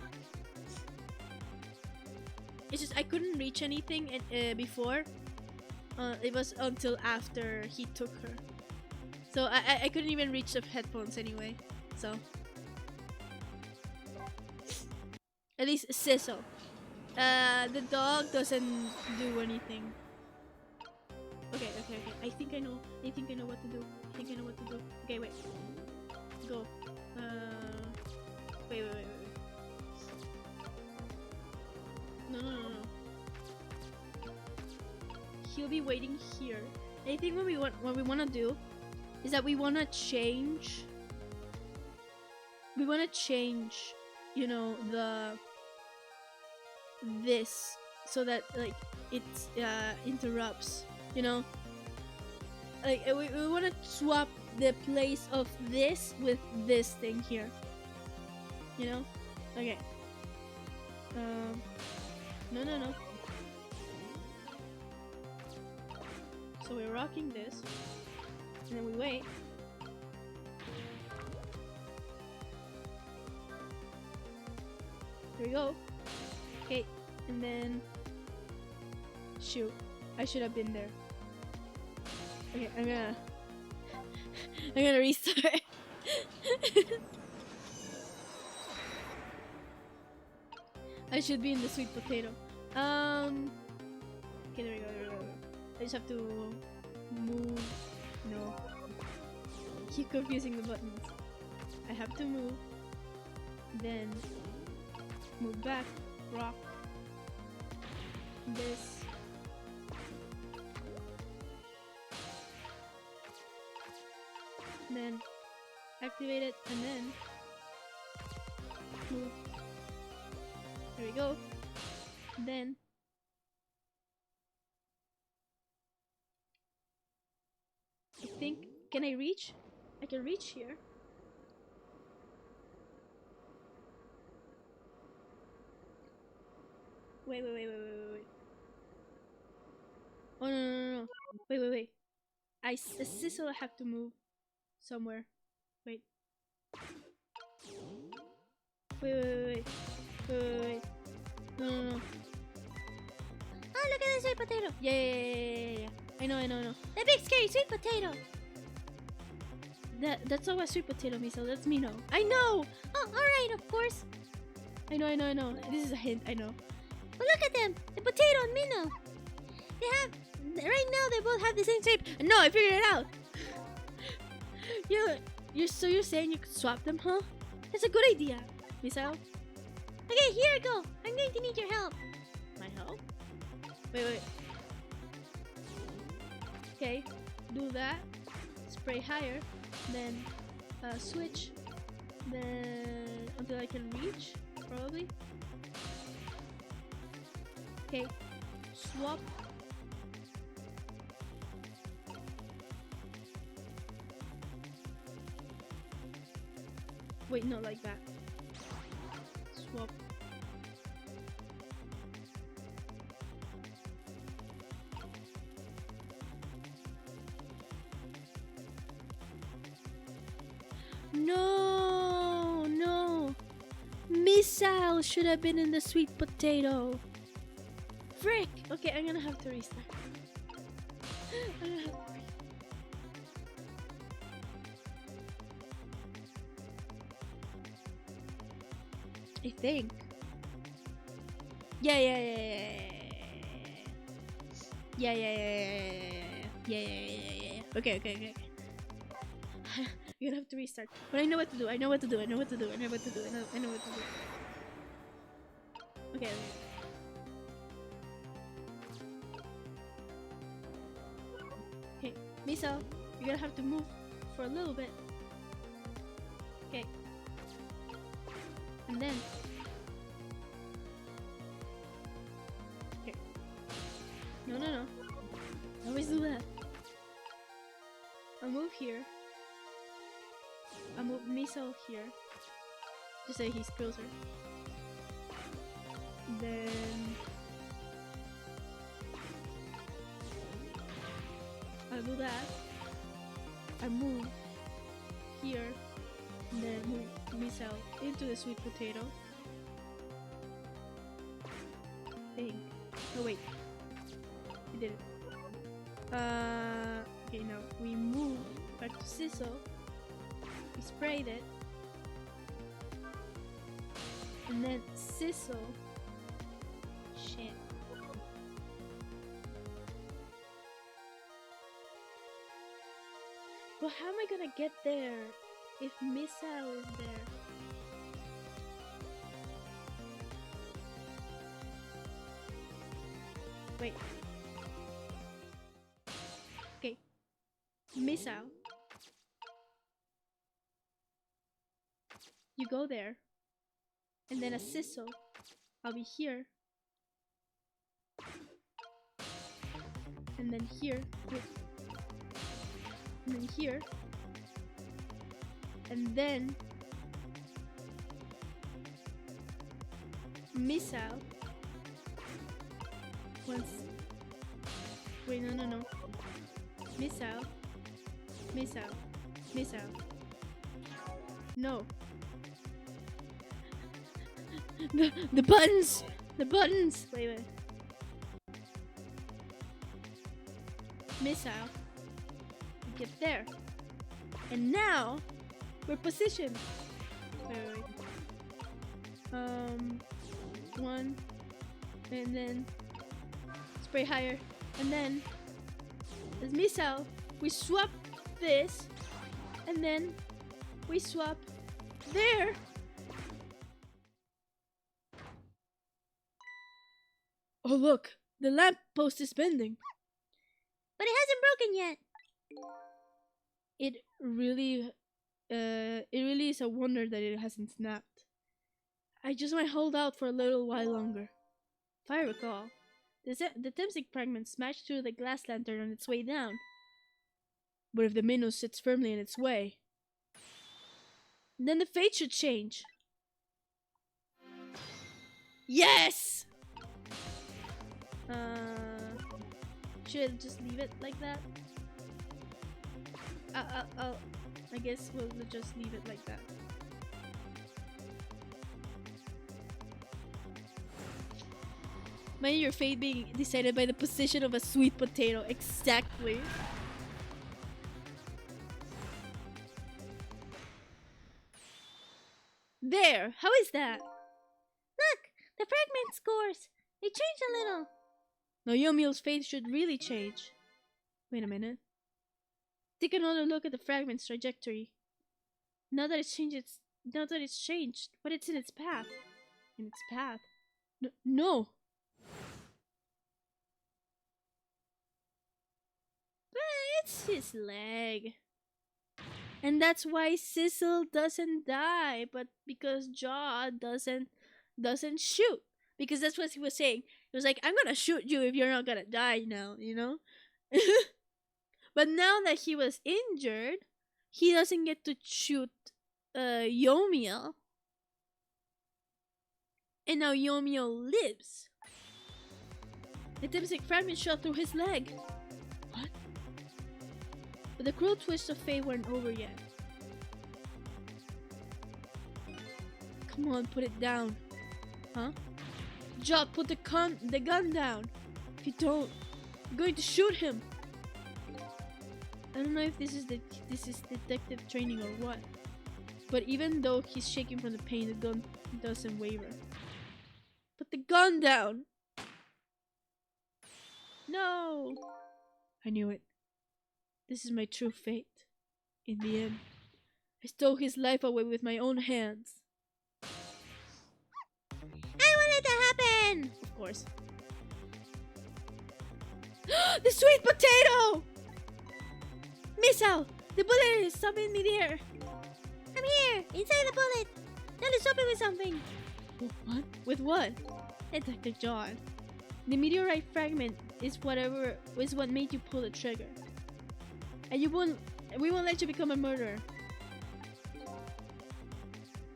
It's just I couldn't reach anything before. It was until after he took her. So I couldn't even reach the headphones anyway. So at least Sissel. The dog doesn't do anything. Okay. I think I know what to do. Okay, wait. Go. Wait. No. He'll be waiting here. I think what we want to do is that we want to change. You know, this so that like it interrupts. You know, like we want to swap the place of this with this thing here. You know, okay. No. So we're rocking this, and then we wait. Here we go. Okay, and then shoot, I should have been there. Okay, I'm gonna restart. I should be in the sweet potato. Okay, there we go. I just have to move. No. Keep confusing the buttons. I have to move. Then move back. rock. This. Then activate it and then move. There we go. Then I think, can I reach? I can reach here. Wait. Oh no. Wait. The Sizzle have to move somewhere. Wait. Wait. No. Oh, look at the sweet potato. Yeah. I know. The big scary sweet potato. That's not a sweet potato, Miso. That's Mino. I know. Oh, alright, of course. I know. This is a hint. I know. But look at them. The potato and Minnow. They have... Right now, they both have the same shape. No, I figured it out. You're saying you could swap them, huh? That's a good idea, Miso. Okay, here I go. I'm going to need your help. My help? Wait. Okay, do that. Spray higher. Then switch. Then until I can reach, probably. Okay, swap. Wait, no, like that. Swap. No. Missile should have been in the sweet potato. Frick. Okay, I'm gonna have to restart. I think. Yeah. Okay. You're gonna have to restart. But I know what to do. Okay. Okay, Miso, you're gonna have to move for a little bit. Okay. And then. Okay. No. Always do that. I'll move here. I'll move Miso here. Just so he's closer. Then I'll do that. I move here, and then move Miso into the sweet potato. Think. Oh wait, we did it. Okay, now we move back to Sizzle. We sprayed it, and then Sizzle. Shit. But how am I gonna get there if Missile is there? Wait. Okay. Missile. You go there. And then a Sizzle. I'll be here. And then here. Wait. And then here. And then Missile. Once. Wait, no. Missile. No. The buttons! The buttons! Wait. Missile. Get there. And now we're positioned. Wait. One. And then spray higher. And then as Missile, we swap this. And then we swap there. Oh look, the lamp post is bending. But it hasn't broken yet. It really is a wonder that it hasn't snapped. I just might hold out for a little while longer. If I recall, the Temsik fragment smashed through the glass lantern on its way down. But if the minnow sits firmly in its way, then the fate should change. Yes! Should I just leave it like that? I guess we'll just leave it like that. May your fate being decided by the position of a sweet potato. Exactly. There! How is that? Look! The fragment scores! They changed a little. Now Yomiel's fate should really change. Wait a minute. Take another look at the fragment's trajectory. Now that it's changed, but it's in its path. In its path? No! It's his leg. And that's why Sissel doesn't die, but because Jaw doesn't shoot. Because that's what he was saying. He was like, I'm gonna shoot you if you're not gonna die now, you know? But now that he was injured, he doesn't get to shoot Yomiel. And now Yomiel lives. The Temsik fragment shot through his leg. What? But the cruel twists of fate weren't over yet. Come on, put it down. Huh? Job, put the gun down. If you don't, I'm going to shoot him. I don't know if this is detective training or what. But even though he's shaking from the pain, the gun doesn't waver. Put the gun down. No. I knew it. This is my true fate. In the end, I stole his life away with my own hands. I want it to happen! Of course. The sweet potato! Missile! The bullet is stopping in midair. I'm here! Inside the bullet! Now to stop it with something! What? With what? Detective John. The meteorite fragment is what made you pull the trigger. And we won't let you become a murderer.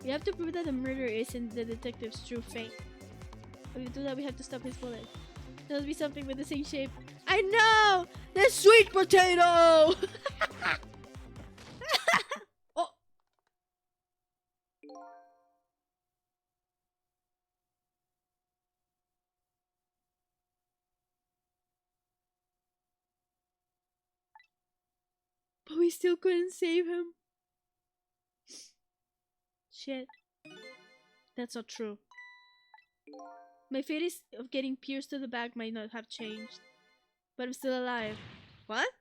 We have to prove that the murderer isn't the detective's true fate. If we do that, we have to stop his bullet. There must be something with the same shape. I know! The sweet potato! Oh! But we still couldn't save him. Shit. That's not true. My fate is of getting pierced to the back might not have changed. But I'm still alive. What?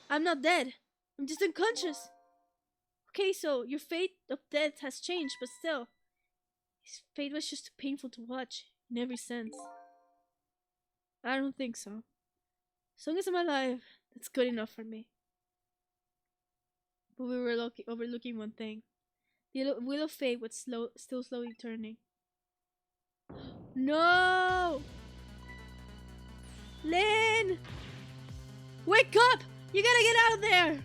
I'm not dead. I'm just unconscious. Okay, so your fate of death has changed, but still. His fate was just too painful to watch, in every sense. I don't think so. As long as I'm alive, that's good enough for me. But we were overlooking one thing. The wheel of fate was still slowly turning. No! Lynn! Wake up! You gotta get out of there!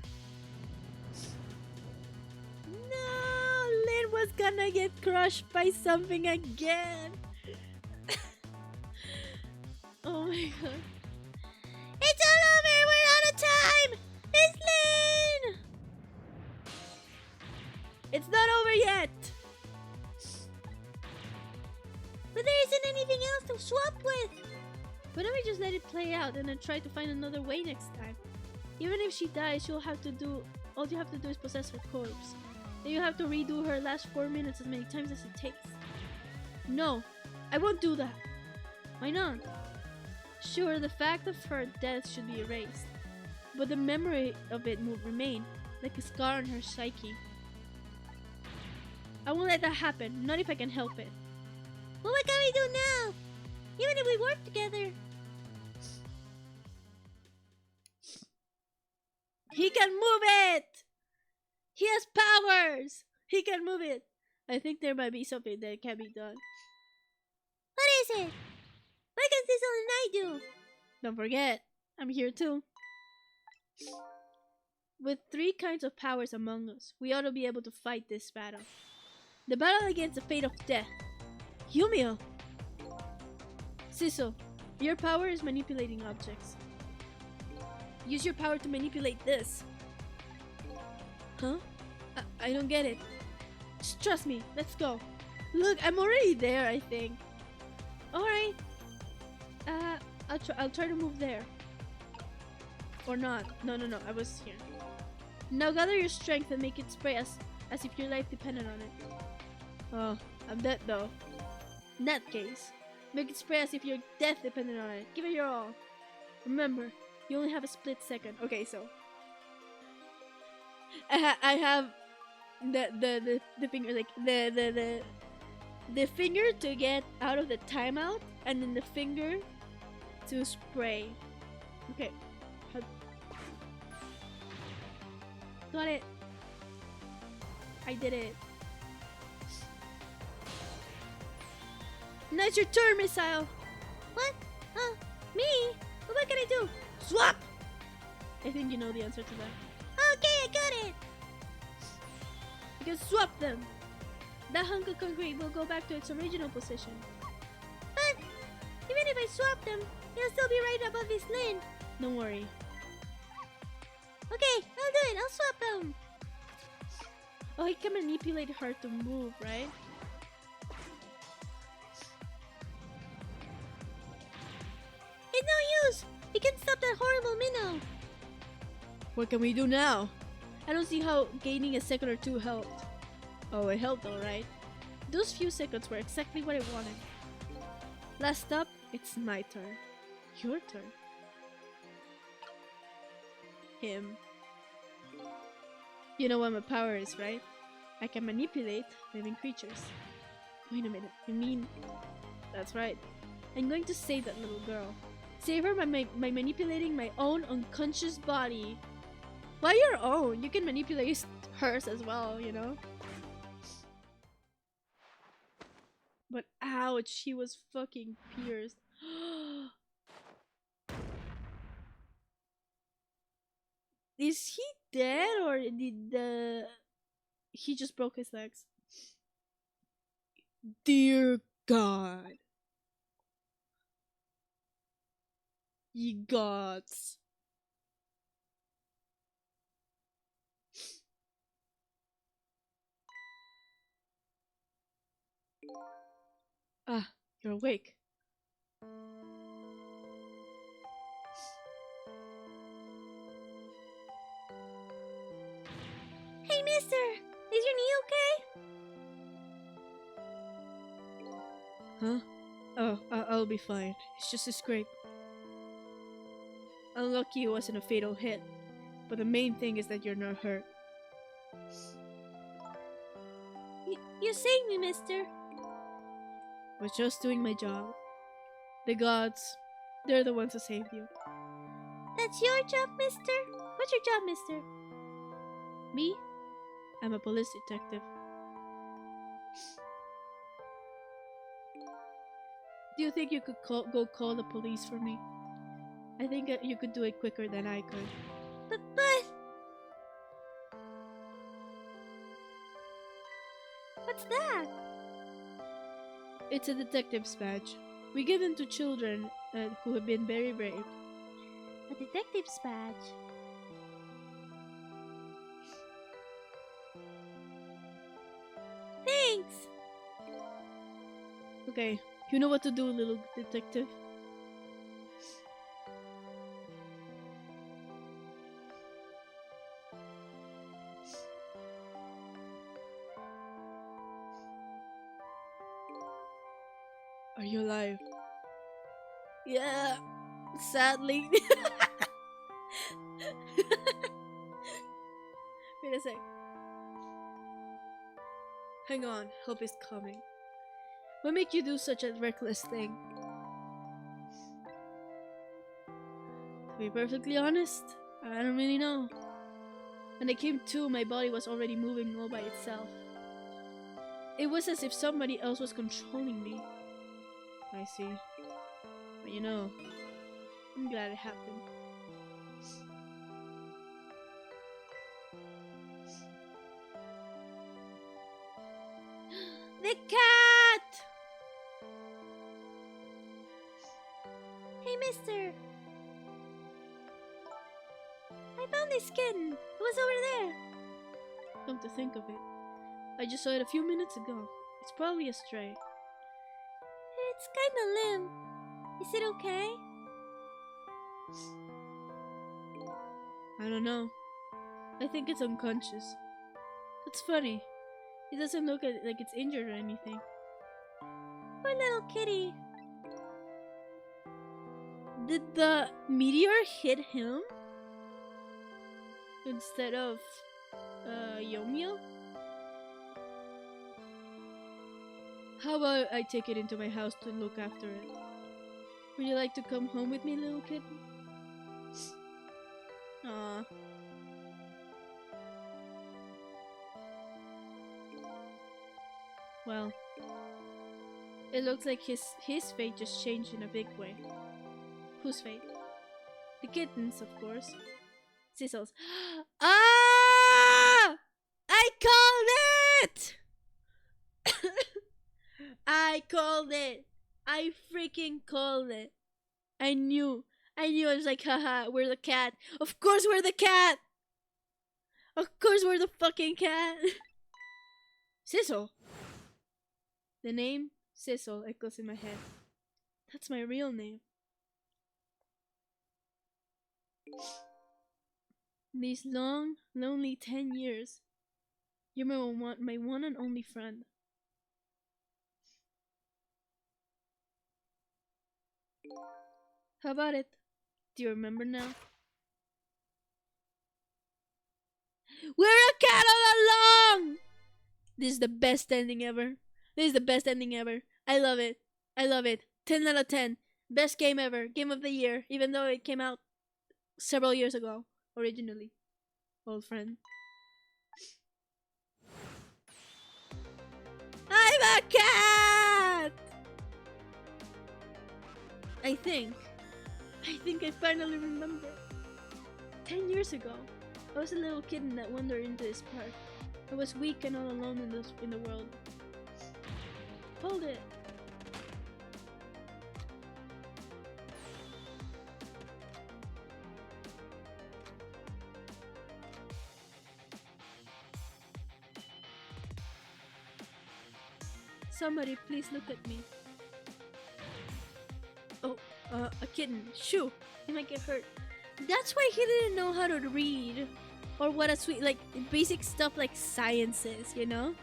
No! Lynn was gonna get crushed by something again! Oh my god. It's all over! We're out of time! It's Lynn! It's not over yet! But there isn't anything else to swap with! Why don't we just let it play out and then try to find another way next time? Even if she dies, all you have to do is possess her corpse. Then you have to redo her last 4 minutes as many times as it takes. No, I won't do that. Why not? Sure, the fact of her death should be erased, but the memory of it will remain, like a scar on her psyche. I won't let that happen, not if I can help it. Well, what can we do now? Even if we we work together. He can move it! He has powers! He can move it! I think there might be something that can be done. What is it? Why can't this only I do? Don't forget, I'm here too. With 3 kinds of powers among us, we ought to be able to fight this battle. The battle against the fate of death. Yumio! Siso, your power is manipulating objects. Use your power to manipulate this. Huh? I don't get it. Just trust me, let's go. Look, I'm already there, I think. Alright. I'll try to move there. Or not. No, I was here. Now gather your strength and make it spray as if your life depended on it. Oh, I'm dead though. In that case, make it spray as if your death depended on it. Give it your all. Remember, you only have a split second. Okay, so I have the finger, like the finger to get out of the timeout, and then the finger to spray. Okay. Got it. I did it. Now it's your turn, Missile. What? Me? What can I do? Swap! I think you know the answer to that. Okay, I got it. You can swap them. That hunk of concrete will go back to its original position. But even if I swap them, it'll still be right above this lane. Don't worry. Okay, I'll do it. I'll swap them. Oh, he can manipulate her to move, right? It's no use. We can stop that horrible minnow. What can we do now? I don't see how gaining a second or 2 helped. Oh, it helped alright. Those few seconds were exactly what I wanted. Last up, it's my turn. Your turn. Him. You know what my power is, right? I can manipulate living creatures. Wait a minute, you mean... That's right. I'm going to save that little girl. Save her by manipulating my own unconscious body. Why your own? You can manipulate hers as well, you know? But ouch, she was fucking pierced. Is he dead or did he just broke his legs? Dear God. Ye gods. Ah, you're awake. Hey, mister! Is your knee okay? Huh? Oh, I'll be fine. It's just a scrape. Unlucky it wasn't a fatal hit, but the main thing is that you're not hurt. You saved me, mister. I was just doing my job. The gods, they're the ones who saved you. That's your job, mister? What's your job, mister? Me? I'm a police detective. Do you think you could go call the police for me? I think you could do it quicker than I could. But... What's that? It's a detective's badge. We give them to children who have been very brave. A detective's badge. Thanks! Okay, you know what to do, little detective. Are you alive? Yeah, sadly. Wait a sec. Hang on, help is coming. What make you do such a reckless thing? To be perfectly honest, I don't really know. When I came to, my body was already moving all by itself. It was as if somebody else was controlling me. I see. But you know, I'm glad it happened. The cat! Hey, mister. I found this kitten. It was over there. Come to think of it, I just saw it a few minutes ago. It's probably a stray. It's kinda limp. Is it okay? I don't know. I think it's unconscious. That's funny. It doesn't look like it's injured or anything. Poor little kitty. Did the meteor hit him? Instead of Yomio? How about I take it into my house to look after it? Would you like to come home with me, little kitten? Aww. Well, it looks like his fate just changed in a big way. Whose fate? The kitten's, of course. Sizzles. Ah! I called it! I called it! I freaking called it! I knew. I was like, haha, we're the cat. Of course we're the cat! Of course we're the fucking cat! Sizzle! The name Sizzle echoes in my head. That's my real name. These long, lonely 10 years, you're my one and only friend. How about it? Do you remember now? We're a cat all along! This is the best ending ever. This is the best ending ever. I love it. I love it. 10 out of 10. Best game ever. Game of the year. Even though it came out several years ago. Originally. Old friend. I'm a cat! I think I finally remember. 10 years ago, I was a little kitten that wandered into this park. I was weak and all alone in the world. Hold it. Somebody please look at me. Oh, a kitten. Shoo! He might get hurt. That's why he didn't know how to read. Or what a sweet, like, basic stuff like sciences, you know?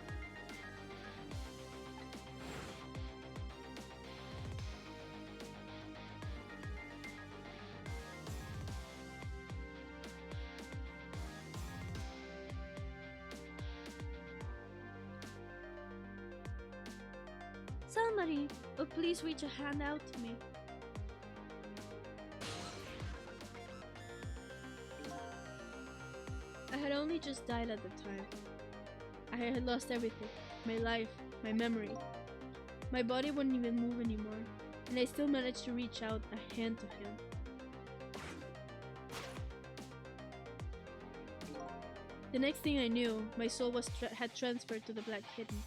Somebody, please reach a hand out to me. I had only just died at the time. I had lost everything. My life, my memory. My body wouldn't even move anymore, and I still managed to reach out a hand to him. The next thing I knew, my soul had transferred to the Black Kitten.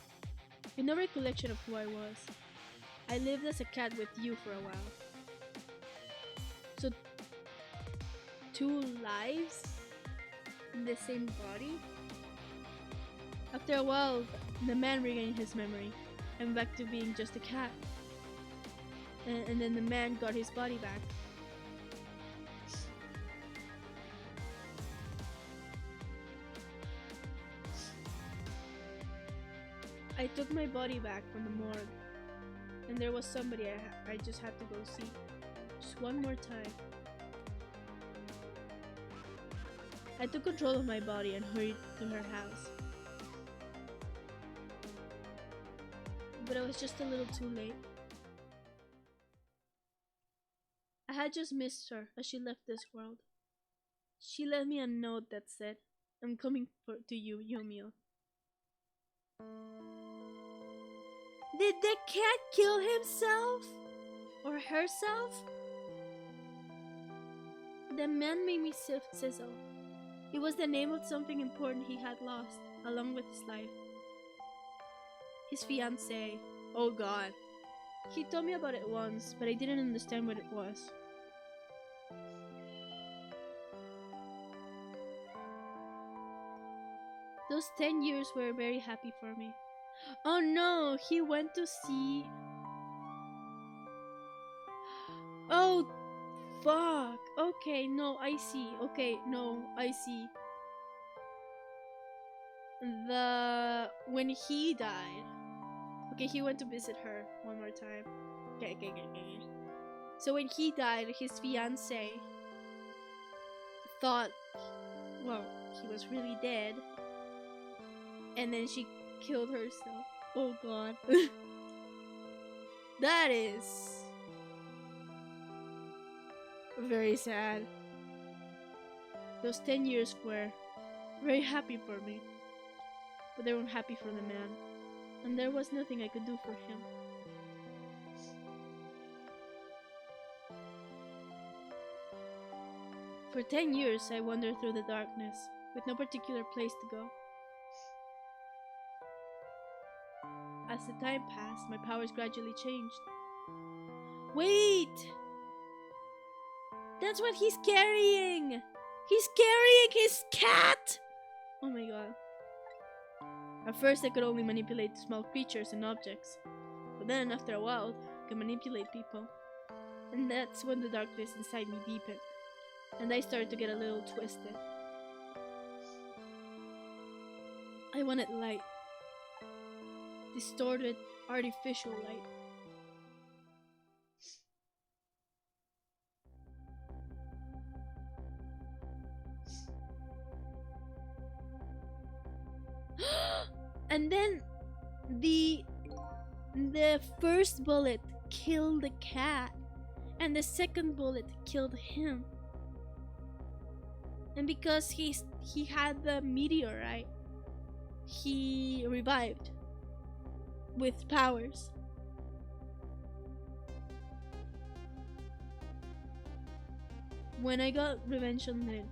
With no recollection of who I was. I lived as a cat with you for a while. So, 2 lives in the same body? After a while, the man regained his memory and back to being just a cat. And then the man got his body back. I took my body back from the morgue, and there was somebody I just had to go see. Just one more time. I took control of my body and hurried to her house. But I was just a little too late. I had just missed her as she left this world. She left me a note that said, "I'm coming to you, Yomiya." Did the cat kill himself? Or herself? The man made me sizzle. It was the name of something important he had lost, along with his life. His fiancée. Oh god. He told me about it once, but I didn't understand what it was. Those 10 years were very happy for me. Oh no, he went to see... Oh, fuck. Okay, no, I see. Okay, no, I see. When he died. Okay, he went to visit her one more time. Okay. So when he died, his fiancée thought, well, he was really dead. And then she killed herself. Oh god. That is very sad. Those 10 years were very happy for me. But they weren't happy for the man. And there was nothing I could do for him. For 10 years I wandered through the darkness, with no particular place to go. As the time passed, my powers gradually changed. Wait! That's what he's carrying! He's carrying his cat! Oh my god. At first I could only manipulate small creatures and objects. But then, after a while, I could manipulate people. And that's when the darkness inside me deepened. And I started to get a little twisted. I wanted light. Distorted, artificial light. And then the first bullet killed the cat, and the second bullet killed him. And because he had the meteorite, he revived with powers. When I got revenge on Lynn,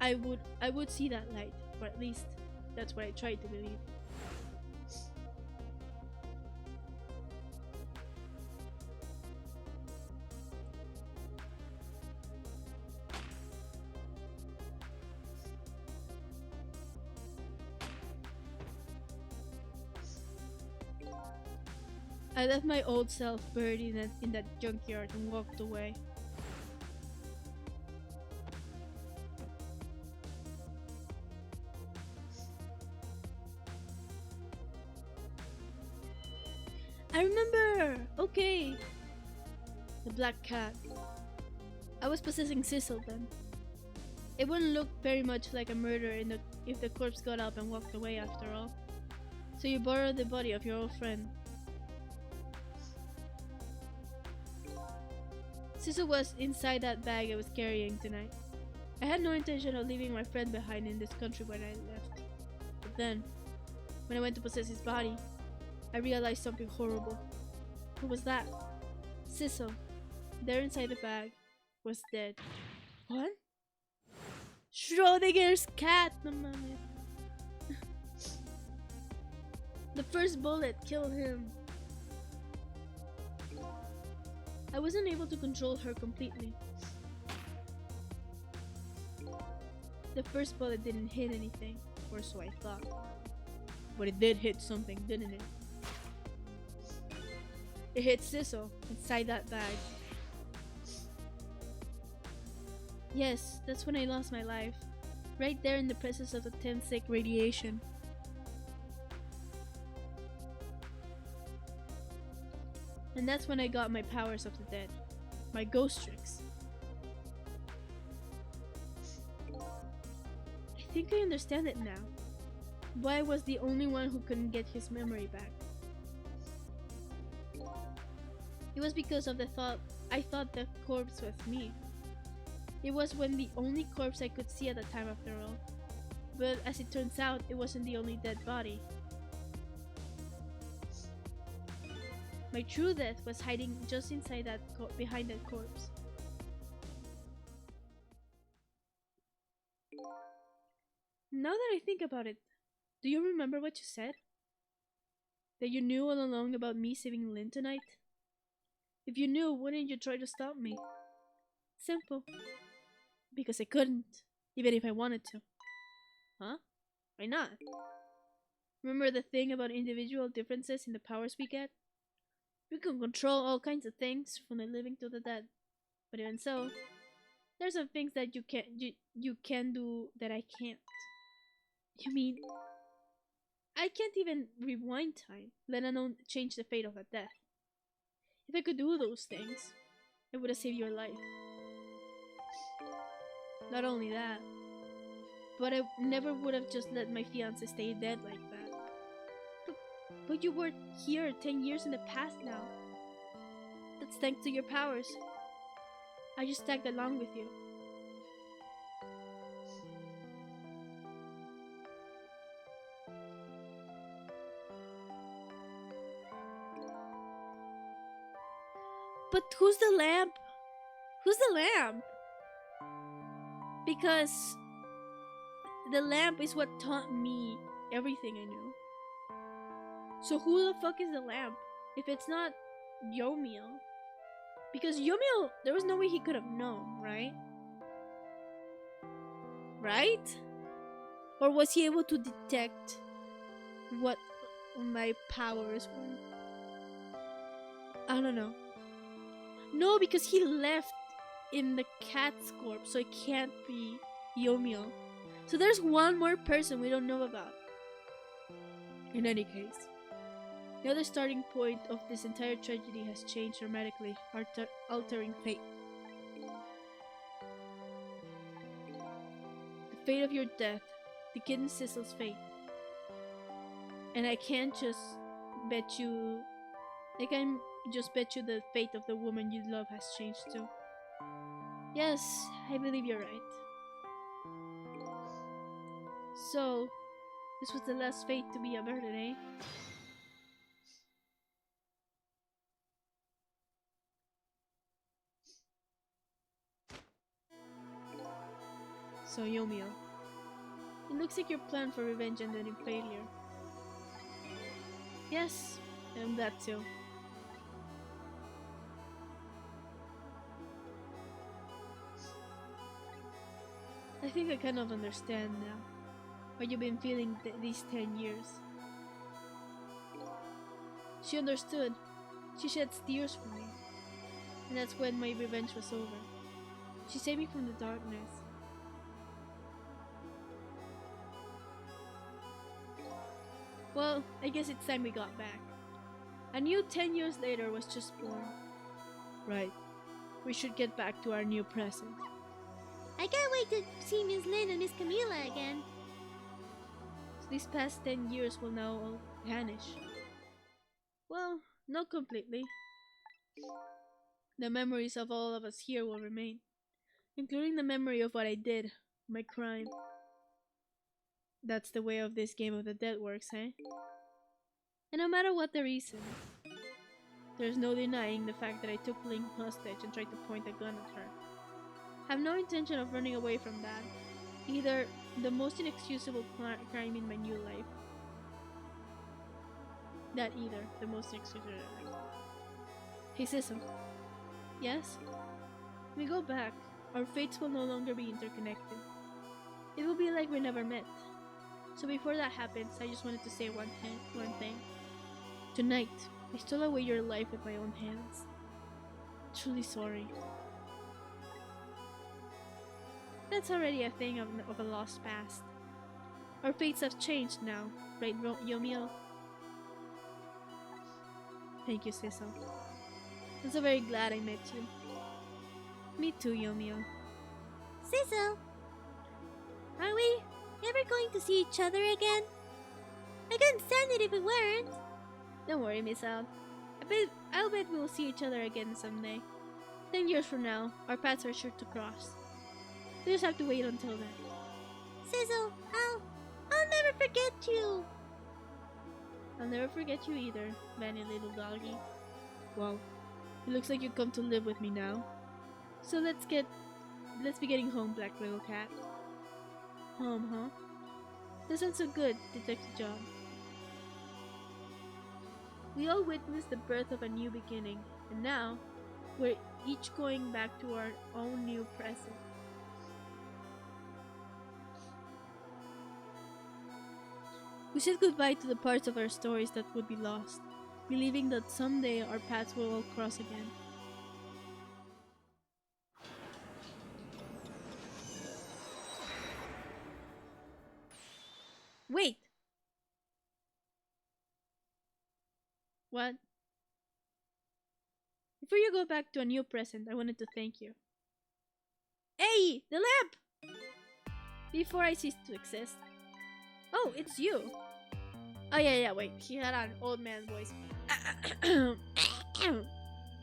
I would see that light, or at least that's what I tried to believe. I left my old self buried in that junkyard and walked away. I remember! Okay! The black cat. I was possessing Sissel then. It wouldn't look very much like a murder if the corpse got up and walked away after all. So you borrowed the body of your old friend. Sissel was inside that bag I was carrying tonight. I had no intention of leaving my friend behind in this country when I left. But then, when I went to possess his body, I realized something horrible. What was that? Sissel, there inside the bag, was dead. What? Schrodinger's cat! No mames. The first bullet killed him. I wasn't able to control her completely. The first bullet didn't hit anything, or so I thought. But it did hit something, didn't it? It hit Sissel inside that bag. Yes, that's when I lost my life. Right there in the presence of the 10th sick radiation. And that's when I got my powers of the dead. My ghost tricks. I think I understand it now. Why I was the only one who couldn't get his memory back. It was because of the thought I thought the corpse was me. It was when the only corpse I could see at the time after all. But as it turns out, it wasn't the only dead body. My true death was hiding just inside that behind that corpse. Now that I think about it, do you remember what you said? That you knew all along about me saving Lynn tonight? If you knew, wouldn't you try to stop me? Simple. Because I couldn't, even if I wanted to. Huh? Why not? Remember the thing about individual differences in the powers we get? We can control all kinds of things, from the living to the dead. But even so, there's some things that you can do that I can't. You mean I can't even rewind time, let alone change the fate of a death. If I could do those things, I would have saved your life. Not only that, but I never would have just let my fiance stay dead like that. But you were here 10 years in the past now. That's thanks to your powers. I just tagged along with you. But who's the lamp? Who's the lamp? Because the lamp is what taught me everything I knew. So who the fuck is the lamp? If it's not Yomiel. Because Yomiel, there was no way he could have known, right? Right? Or was he able to detect what my powers were? I don't know. No, because he left in the cat's corpse, so it can't be Yomiel. So there's one more person we don't know about. In any case, the other starting point of this entire tragedy has changed dramatically, altering fate. The fate of your death, the kitten Sizzle's fate. And I can't just bet you... I can just bet you the fate of the woman you love has changed too. Yes, I believe you're right. So, this was the last fate to be averted, eh? So, Yomiel, it looks like your plan for revenge ended in failure. Yes, and that too. I think I kind of understand now what you've been feeling these 10 years. She understood. She shed tears for me. And that's when my revenge was over. She saved me from the darkness. Well, I guess it's time we got back. A new 10 years later was just born. Right. We should get back to our new present. I can't wait to see Miss Lynn and Miss Camila again. So these past 10 years will now all vanish. Well, not completely. The memories of all of us here will remain, including the memory of what I did, my crime. That's the way of this Game of the Dead works, eh? And no matter what the reason, there's no denying the fact that I took Lynn hostage and tried to point a gun at her. I have no intention of running away from that. Either the most inexcusable crime in my new life. That either, the most inexcusable crime. Hey Sizzle. Yes? We go back. Our fates will no longer be interconnected. It will be like we never met. So before that happens, I just wanted to say one thing. Tonight, I stole away your life with my own hands. Truly sorry. That's already a thing of a lost past. Our fates have changed now, right, Yomiel? Thank you, Sizzle. I'm so very glad I met you. Me too, Yomiel. Sizzle, are we ever going to see each other again? I couldn't stand it if we weren't. Don't worry, Miss Al. I I'll bet we'll see each other again someday. 10 years from now, our paths are sure to cross. We just have to wait until then. Sizzle, I'll never forget you. I'll never forget you either, Manny little doggy. Well, it looks like you come to live with me now. So let's be getting home, Black Little Cat. Home, huh? That sounds so good, Detective John. We all witnessed the birth of a new beginning, and now we're each going back to our own new present. We said goodbye to the parts of our stories that would be lost, believing that someday our paths will all cross again. Wait! What? Before you go back to a new present, I wanted to thank you. Hey! The lamp! Before I cease to exist. Oh, it's you! Oh yeah, wait. He had an old man voice.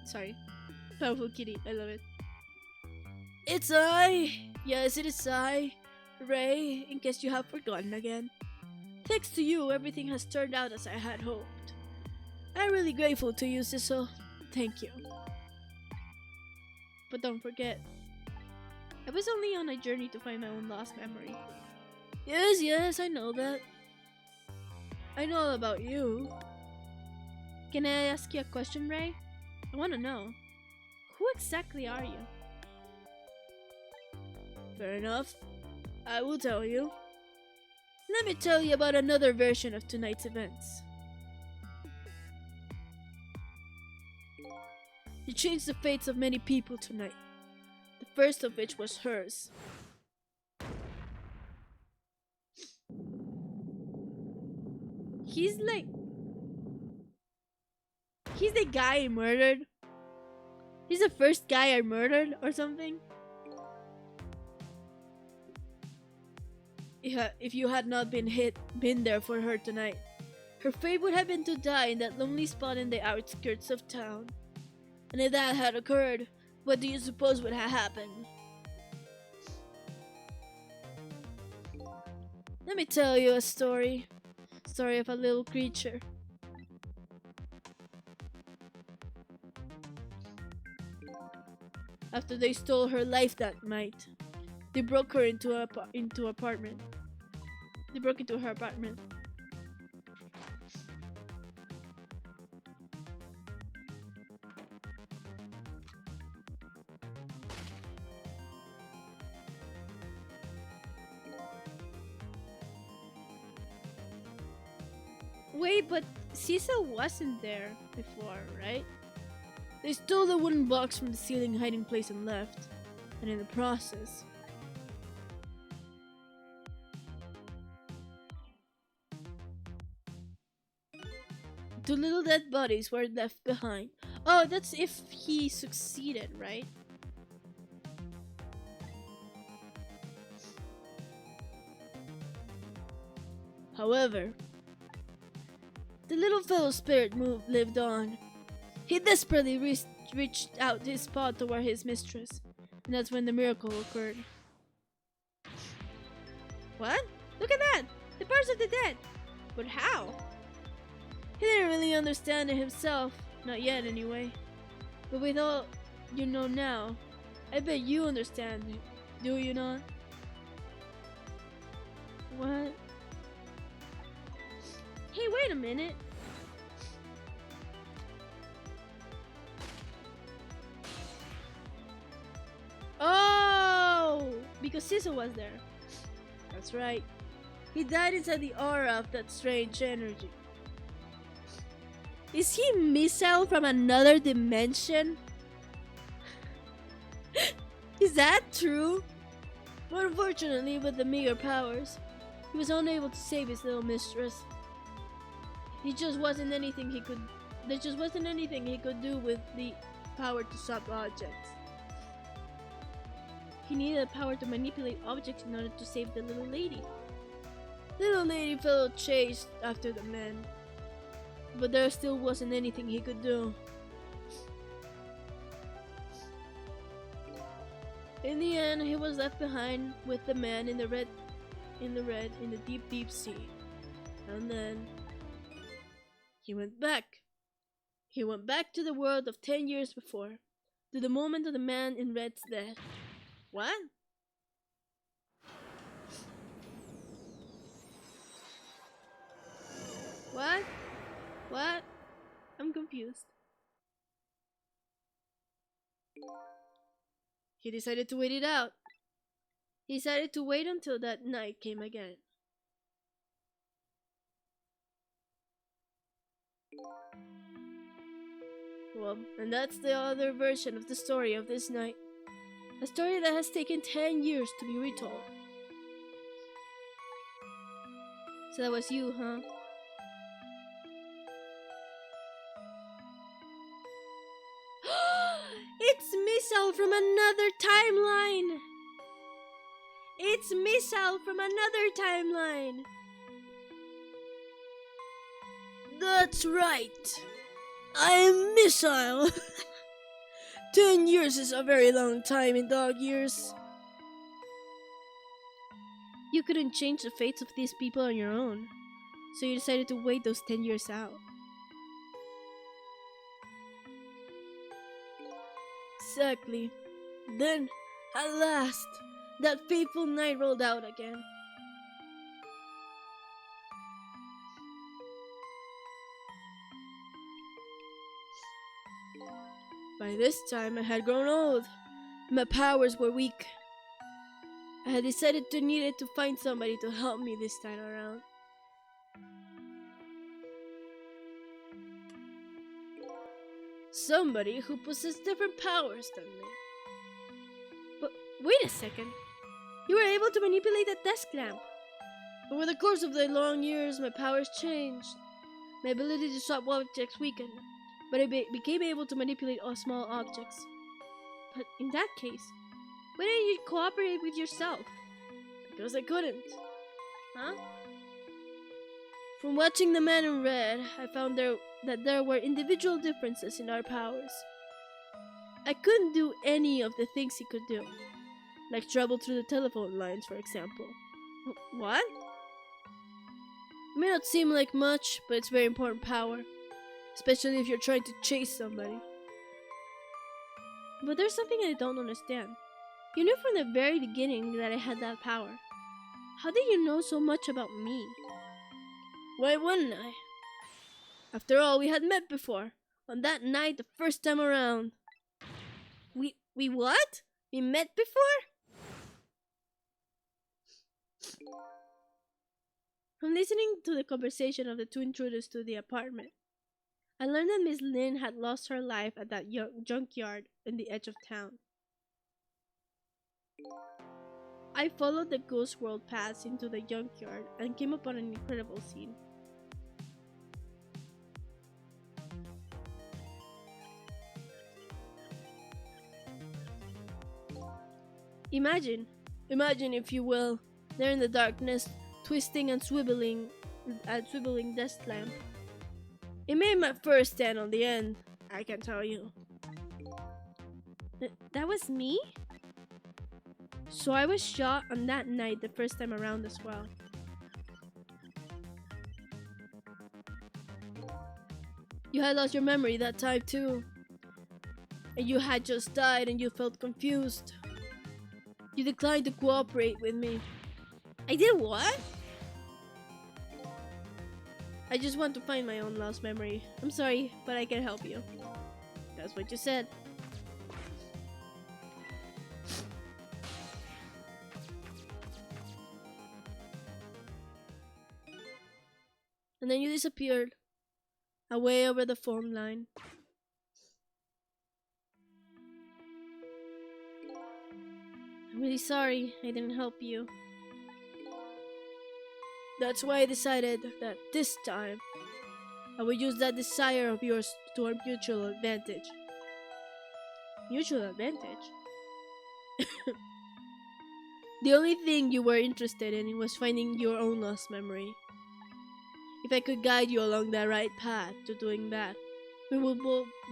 Sorry. Powerful kitty, I love it. It's I! Yes, it is I, Ray, in case you have forgotten again. Thanks to you, everything has turned out as I had hoped. I'm really grateful to you, Sizzle. Thank you. But don't forget, I was only on a journey to find my own lost memory. Yes, I know that. I know all about you. Can I ask you a question, Ray? I want to know. Who exactly are you? Fair enough. I will tell you. Let me tell you about another version of tonight's events. You changed the fates of many people tonight. The first of which was hers. He's the guy I murdered. He's the first guy I murdered or something. If you had not been there for her tonight, her fate would have been to die in that lonely spot in the outskirts of town. And if that had occurred, what do you suppose would have happened? Let me tell you a story. Story of a little creature. After they stole her life that night, they broke her into apartment. They broke into her apartment. Wait, but Cecil wasn't there before, right? They stole the wooden box from the ceiling hiding place and left. And in the process, two little dead bodies were left behind. Oh, that's if he succeeded, right? However, the little fellow's spirit lived on. He desperately reached out his paw toward his mistress, and that's when the miracle occurred. What? Look at that! The powers of the dead! But how? He didn't really understand it himself, not yet anyway. But with all you know now, I bet you understand it, do you not? What? Hey, wait a minute. Oh! Because Cecil was there. That's right. He died inside the aura of that strange energy. Is he Misael from another dimension? Is that true? But unfortunately, with the meager powers, he was unable to save his little mistress. There just wasn't anything he could do with the power to stop objects. He needed the power to manipulate objects in order to save the little lady. Little lady fell chased after the men. but there still wasn't anything he could do. In the end, he was left behind with the man in the deep, deep sea. And then he went back. He went back to the world of 10 years before, to the moment of the man in red's death. What? What? What? I'm confused. He decided to wait it out. He decided to wait until that night came again. Well, and that's the other version of the story of this night. A story that has taken 10 years to be retold. So that was you, huh? It's Misao from another timeline! It's Misao from another timeline! That's right! I am Missile! 10 years is a very long time in dog years. You couldn't change the fates of these people on your own, so you decided to wait those 10 years out. Exactly. Then, at last, that fateful night rolled out again. By this time, I had grown old. My powers were weak. I had decided to needed to find somebody to help me this time around. Somebody who possessed different powers than me. But wait a second. You were able to manipulate that desk lamp. Over the course of the long years, my powers changed. My ability to swap objects weakened, but I became able to manipulate all small objects. But in that case, why didn't you cooperate with yourself? Because I couldn't. Huh? From watching the man in red, I found that there were individual differences in our powers. I couldn't do any of the things he could do, like travel through the telephone lines, for example. What? It may not seem like much, but it's very important power, especially if you're trying to chase somebody. But there's something I don't understand. You knew from the very beginning that I had that power. How did you know so much about me? Why wouldn't I? After all, we had met before. On that night, the first time around. We what? We met before? From listening to the conversation of the two intruders to the apartment, I learned that Miss Lin had lost her life at that junkyard in the edge of town. I followed the Ghost World paths into the junkyard and came upon an incredible scene. Imagine if you will, there in the darkness, twisting and swiveling desk lamp. It made my first stand on the end, I can tell you. That was me? So I was shot on that night the first time around as well. You had lost your memory that time too. And you had just died and you felt confused. You declined to cooperate with me. I did what? I just want to find my own lost memory. I'm sorry, but I can help you. That's what you said. And then you disappeared, away over the phone line. I'm really sorry I didn't help you. That's why I decided that this time, I will use that desire of yours to our mutual advantage. Mutual advantage? The only thing you were interested in was finding your own lost memory. If I could guide you along the right path to doing that, we would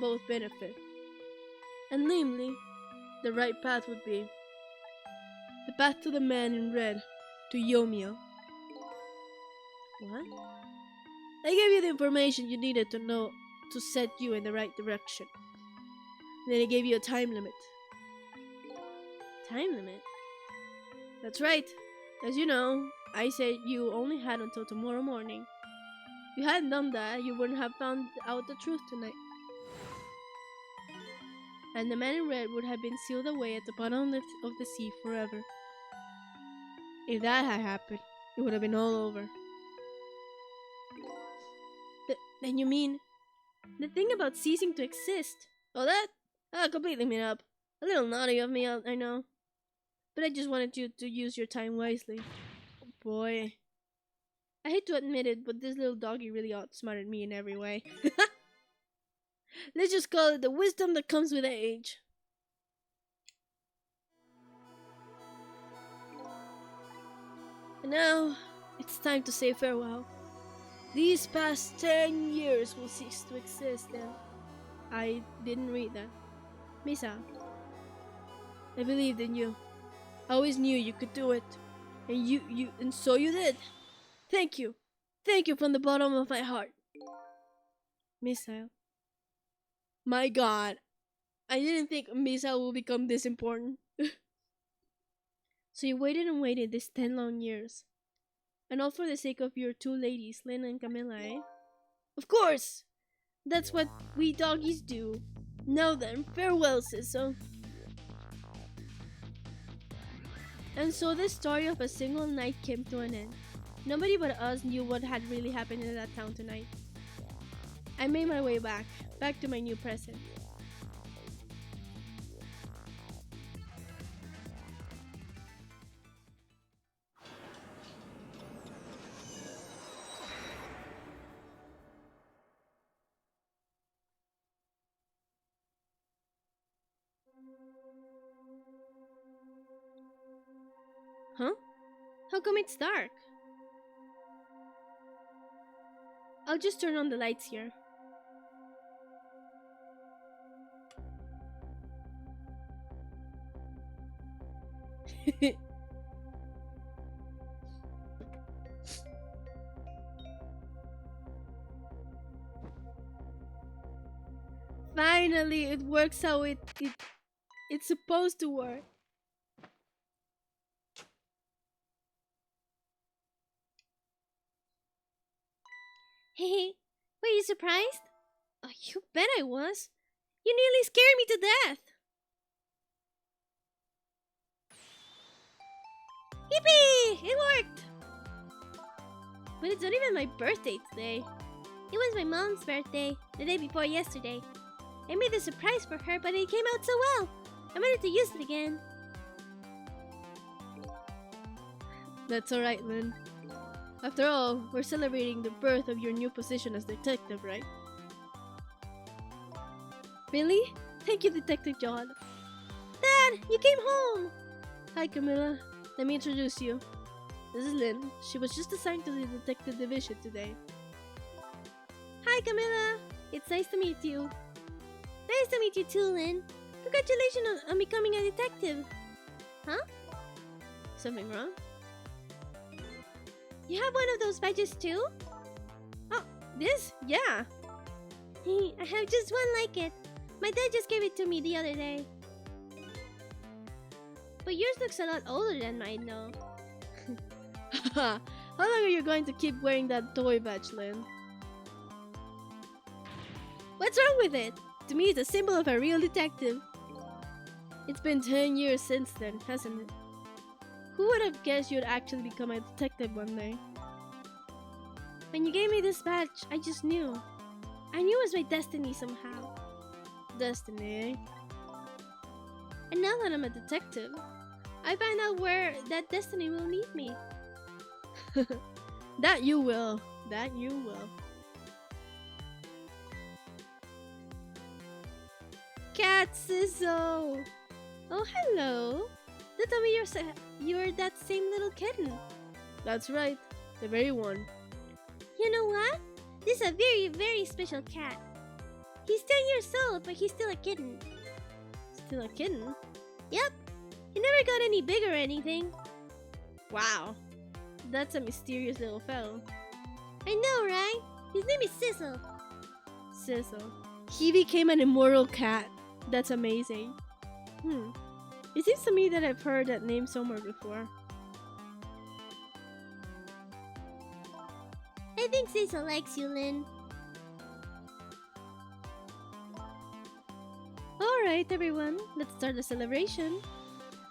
both benefit. And namely, the right path would be the path to the man in red, to Yomio. What? I gave you the information you needed to know to set you in the right direction. Then I gave you a time limit. Time limit? That's right. As you know, I said you only had until tomorrow morning. If you hadn't done that, you wouldn't have found out the truth tonight. And the man in red would have been sealed away at the bottom of the sea forever. If that had happened, it would have been all over. Then you mean the thing about ceasing to exist? Oh, that? Completely made up. A little naughty of me, I know. But I just wanted you to use your time wisely. Oh boy. I hate to admit it, but this little doggy really outsmarted me in every way. Let's just call it the wisdom that comes with age. And now, it's time to say farewell. These past 10 years will cease to exist and I didn't read that. Misa, I believed in you. I always knew you could do it. And so you did. Thank you. Thank you from the bottom of my heart. Misael. My god. I didn't think Misael would become this important. So you waited and waited these 10 long years. And all for the sake of your two ladies, Lynn and Camilla, eh? Of course! That's what we doggies do. Now then, farewell, Sisso. And so the story of a single night came to an end. Nobody but us knew what had really happened in that town tonight. I made my way back to my new present. Huh? How come it's dark? I'll just turn on the lights here. Finally, it works how it's supposed to work. Hey, were you surprised? Oh, you bet I was. You nearly scared me to death. Yippee! It worked! But it's not even my birthday today. It was my mom's birthday, the day before yesterday. I made a surprise for her, but it came out so well. I wanted to use it again. That's alright, Lynn. After all, we're celebrating the birth of your new position as detective, right? Really? Thank you, Detective John. Dad, you came home! Hi, Camilla. Let me introduce you. This is Lynn. She was just assigned to the detective division today. Hi, Camilla. It's nice to meet you. Nice to meet you too, Lynn. Congratulations on becoming a detective. Huh? Something wrong? You have one of those badges too? Oh, this? Yeah. I have just one like it. My dad just gave it to me the other day. But yours looks a lot older than mine, though. How long are you going to keep wearing that toy badge, Lynn? What's wrong with it? To me, it's a symbol of a real detective. It's been 10 years since then, hasn't it? Who would have guessed you'd actually become a detective one day? When you gave me this badge, I just knew. I knew it was my destiny somehow. Destiny, eh? And now that I'm a detective, I find out where that destiny will lead me. That you will. That you will. Cat Sizzle! Oh, hello! Don't tell me you're that same little kitten. That's right. The very one. You know what? This is a very, very special cat. He's 10 years old, but he's still a kitten. Still a kitten? Yep. He never got any bigger or anything. Wow. That's a mysterious little fellow. I know, right? His name is Sissel. Sizzle. He became an immortal cat. That's amazing. It seems to me that I've heard that name somewhere before. I think Sissel likes you, Lynn. Alright, everyone. Let's start the celebration.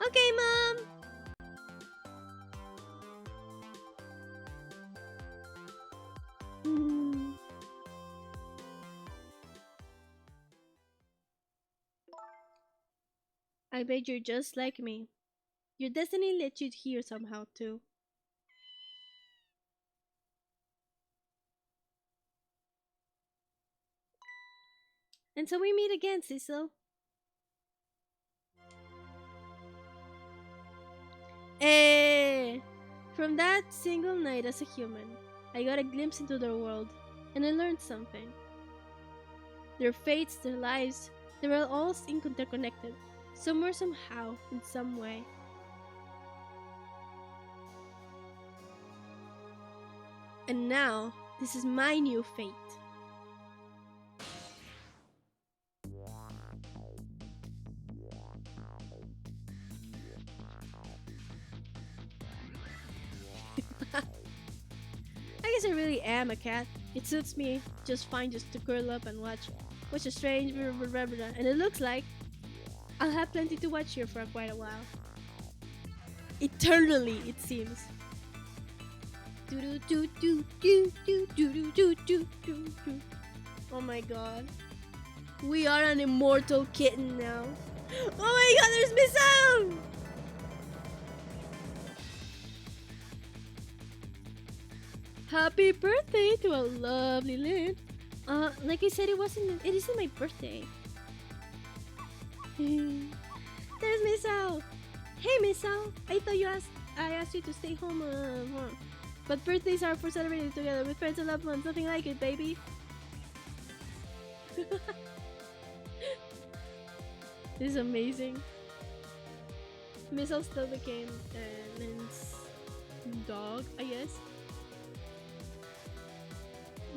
Okay, Mom. I bet you're just like me. Your destiny led you here somehow, too. And so we meet again, Cecil. Eh! From that single night as a human, I got a glimpse into their world, and I learned something. Their fates, their lives, they were all interconnected, somewhere, somehow, in some way. And now, this is my new fate. I guess I really am a cat. It suits me just fine just to curl up and watch a strange and it looks like I'll have plenty to watch here for quite a while. Eternally, it seems. Oh my god. We are an immortal kitten now. Oh my god, there's Misao! Happy birthday to our lovely Lynn. Like I said, it isn't my birthday. There's Misao. Hey Misao, I thought I asked you to stay home. But birthdays are for celebrating together with friends and loved ones. Nothing like it, baby. This is amazing. Misao still became Lynn's dog, I guess.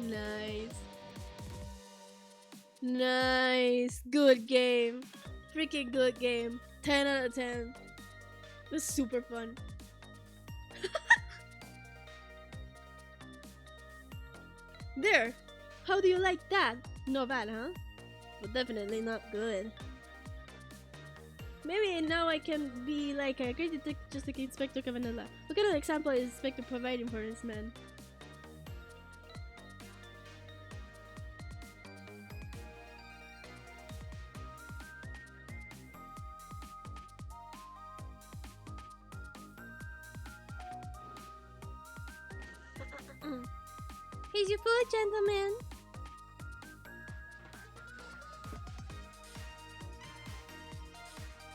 Nice. Nice. Good game. Freaking good game. 10 out of 10. It was super fun. There. How do you like that? Not bad, huh? But definitely not good. Maybe now I can be like a great detective just like Inspector Cavanilla. What kind of example is Inspector providing for this man? Here's your food, gentlemen.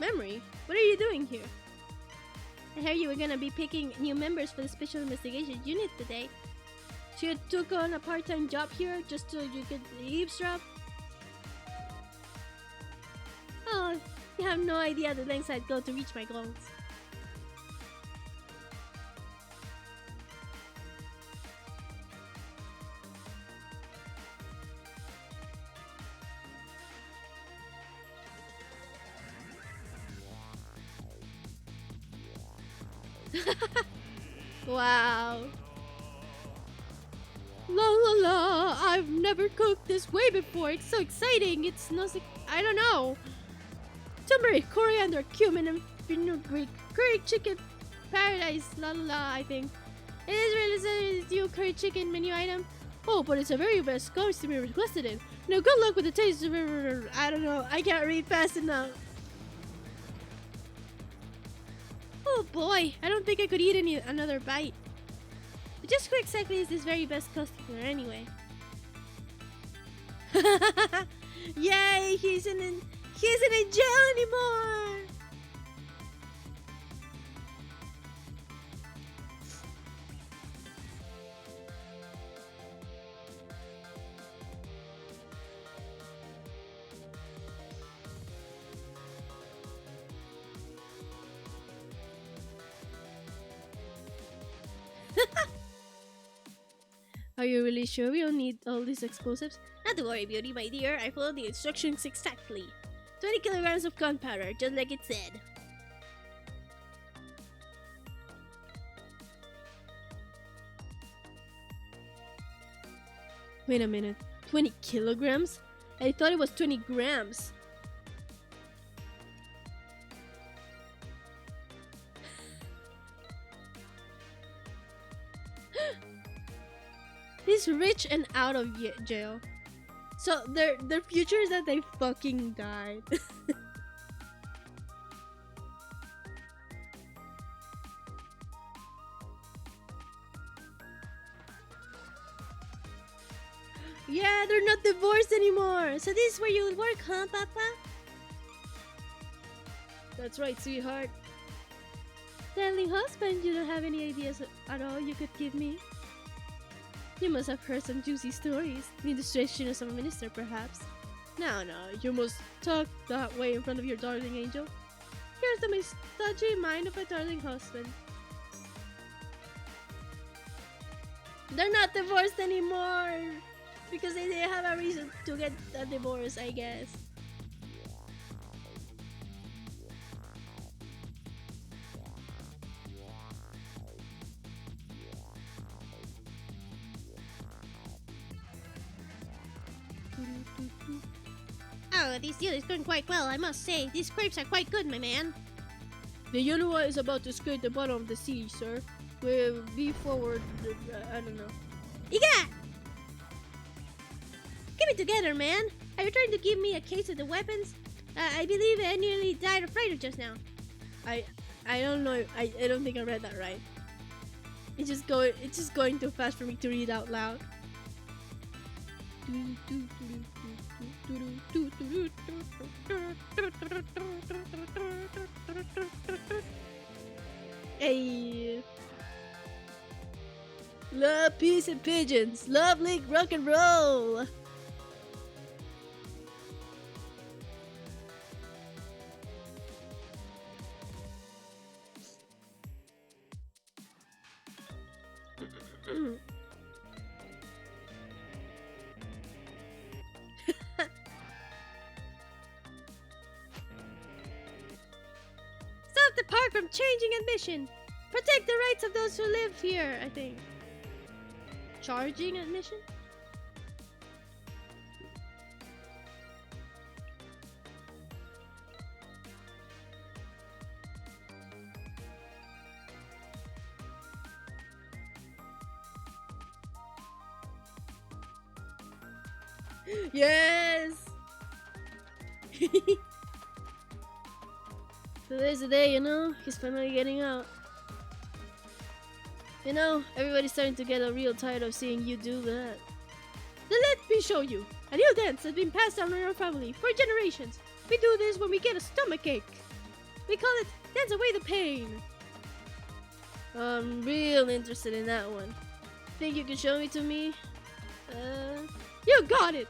Memory, what are you doing here? I heard you were gonna be picking new members for the Special Investigation Unit today. So you took on a part-time job here just so you could eavesdrop? Oh, you have no idea the lengths I'd go to reach my goals. Wow. La la la, I've never cooked this way before. It's so exciting. It's no, I don't know. Turmeric, coriander, cumin, and fenugreek. Curry chicken paradise. La la la, I think. It is really new curry chicken menu item. Oh, but it's a very best customer requested it. Now good luck with the taste. I don't know. I can't read fast enough. Oh boy, I don't think I could eat another bite. But just who exactly is this very best customer anyway? Yay, he isn't in jail anymore! Are you really sure we don't need all these explosives? Not to worry, Beauty, my dear. I followed the instructions exactly. 20 kilograms of gunpowder, just like it said. Wait a minute. 20 kilograms? I thought it was 20 grams. He's rich and out of jail. So their future is that they fucking died. Yeah, they're not divorced anymore. So this is where you would work, huh, Papa? That's right, sweetheart. Darling husband, you don't have any ideas at all you could give me? You must have heard some juicy stories. The illustration of a minister, perhaps. No, you must talk that way in front of your darling angel. Here's the misdodgy mind of my darling husband. They're not divorced anymore! Because they didn't have a reason to get a divorce, I guess. Oh, these deal is going quite well, I must say. These crepes are quite good, my man. The Yonua is about to scrape the bottom of the sea, sir. We'll be forward, I don't know. Iga! Get it together, man. Are you trying to give me a case of the weapons? I believe I nearly died of fright just now. I don't know. I don't think I read that right. It's just going too fast for me to read out loud. Hey. Love, peace, and pigeons. Love, Link, rock and roll. Stop the park from changing admission. Protect the rights of those who live here, I think. Charging admission? Yes! Today's the day, you know? He's finally getting out. You know, everybody's starting to get a real tired of seeing you do that. Then let me show you. A new dance that's been passed down in our family for generations. We do this when we get a stomachache. We call it Dance Away the Pain. I'm real interested in that one. Think you can show me to me? You got it!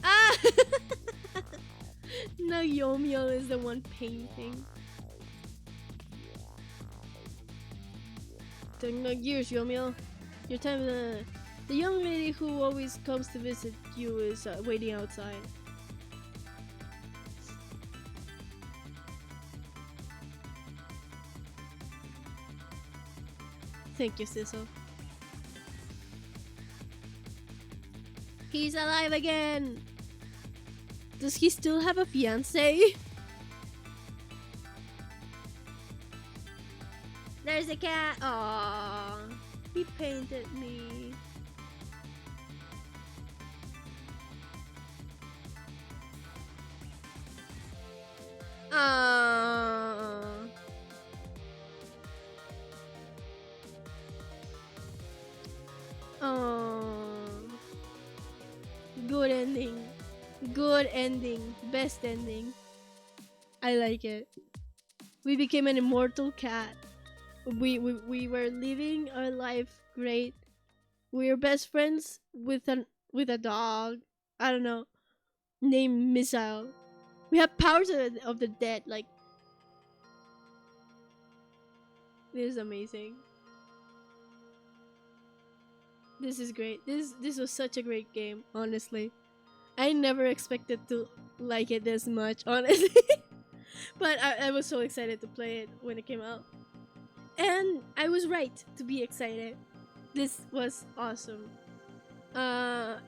Ah! Now Yomiel is the one painting. Taking like years, Yomiel. Your time, the young lady who always comes to visit you is waiting outside. Thank you, Sissel. He's alive again! Does he still have a fiancé? There's a cat. Aww, he painted me. Aww. Aww. Good ending. Good ending. Best ending. I like it. We became an immortal cat. We were living our life great. We were best friends with with a dog. I don't know. Named Missile. We have powers of the dead. Like, this is amazing. This is great. This was such a great game, honestly. I never expected to like it this much, honestly. But I was so excited to play it when it came out. And I was right to be excited. This was awesome.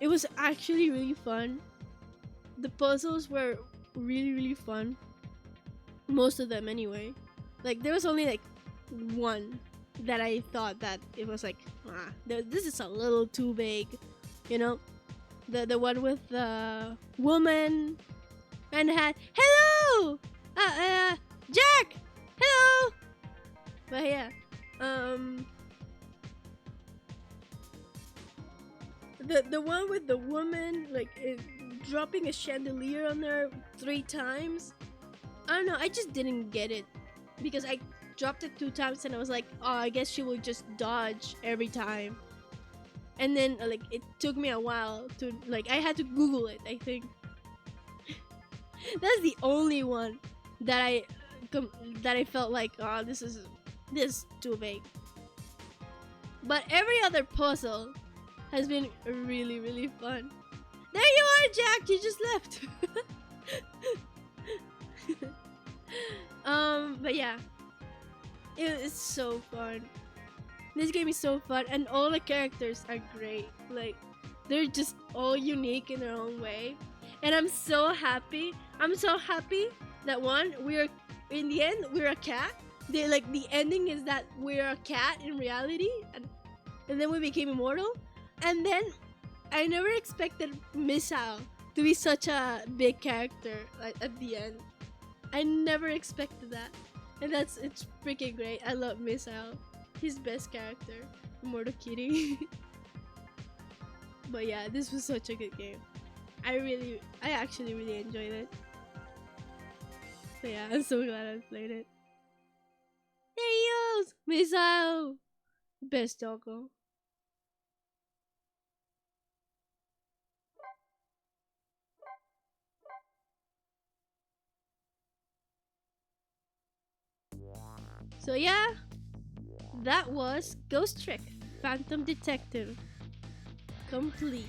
It was actually really fun. The puzzles were really, really fun. Most of them, anyway. Like, there was only like one that I thought that it was like, this is a little too vague, you know? The one with the woman and had hello, Jack, hello. But yeah, the one with the woman like dropping a chandelier on her 3 times. I don't know. I just didn't get it because I dropped it 2 times and I was like, oh, I guess she will just dodge every time. And then like it took me a while to like I had to Google it. I think that's the only one that I felt like, oh, this is too vague. But every other puzzle has been really, really fun. There you are, Jack. You just left. But yeah, it's so fun. This game is so fun, and all the characters are great. Like, they're just all unique in their own way, and I'm so happy. I'm so happy that in the end we're a cat. The ending is that we're a cat in reality, and then we became immortal. And then I never expected Missile to be such a big character at the end. I never expected that, and it's freaking great. I love Missile. His best character, Immortal Kitty. But yeah, this was such a good game. I actually really enjoyed it. So yeah, I'm so glad I played it. There he is! Missile! Best doggo. So yeah, that was Ghost Trick Phantom Detective complete.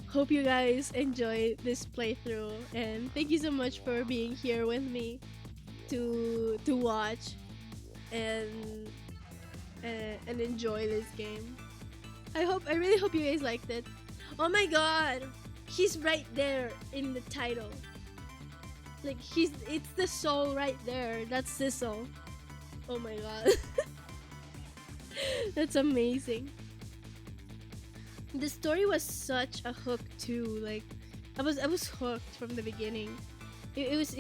Hope you guys enjoyed this playthrough, and thank you so much for being here with me to watch and enjoy this game. I really hope you guys liked it. Oh my god, he's right there in the title. Like, it's the soul right there. That's Sizzle. Oh my god. That's amazing. The story was such a hook too. Like, I was hooked from the beginning. It was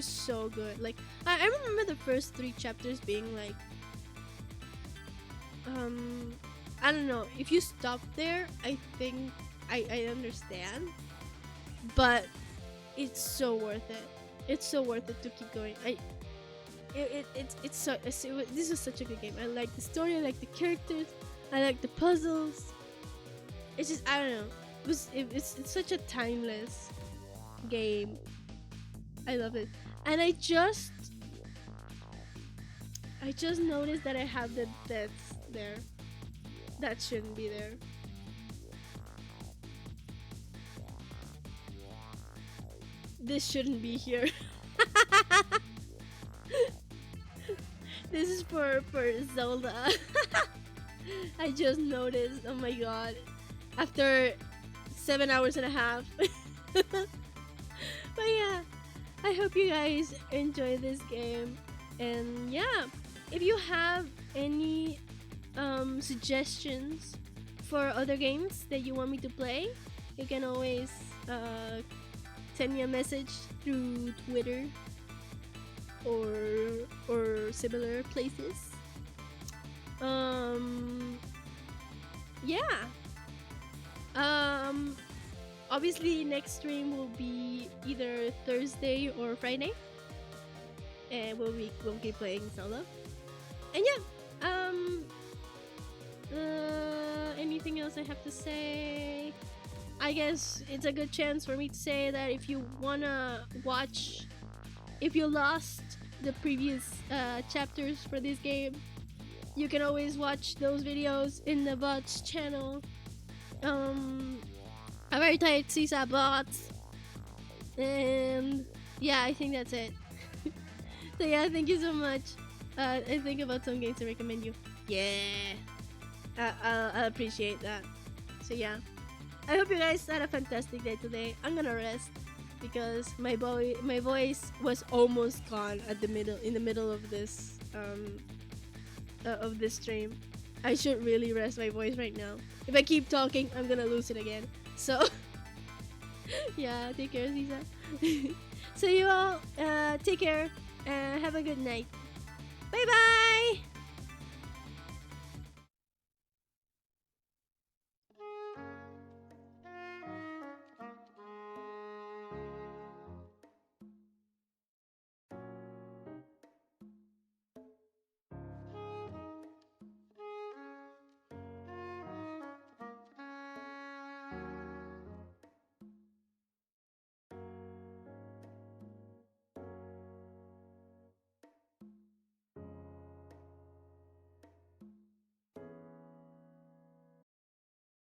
so good. Like, I remember the first 3 chapters being like, I don't know. If you stop there, I think I understand. But it's so worth it. It's so worth it to keep going. This is such a good game. I like the story. I like the characters. I like the puzzles. It's just, I don't know. It's such a timeless game. I love it. And I just noticed that I have the deaths there. That shouldn't be there. This shouldn't be here. This is for Zelda. I just noticed. Oh my god. After 7 hours and a half. But yeah, I hope you guys enjoy this game. And yeah, if you have any suggestions for other games that you want me to play, you can always send me a message through Twitter or similar places. Yeah. Obviously next stream will be either Thursday or Friday, and we'll keep playing Zelda. And yeah, anything else I have to say? I guess it's a good chance for me to say that if you wanna watch, if you lost the previous chapters for this game, you can always watch those videos in the bots channel. A very tight CSAP bots. And yeah, I think that's it. So yeah, thank you so much. I think about some games to recommend you. Yeah, I'll appreciate that. So yeah, I hope you guys had a fantastic day today. I'm gonna rest because my voice was almost gone in the middle of this stream. I should really rest my voice right now. If I keep talking, I'm gonna lose it again. So yeah, take care, Ziza. So you all take care and have a good night. Bye bye.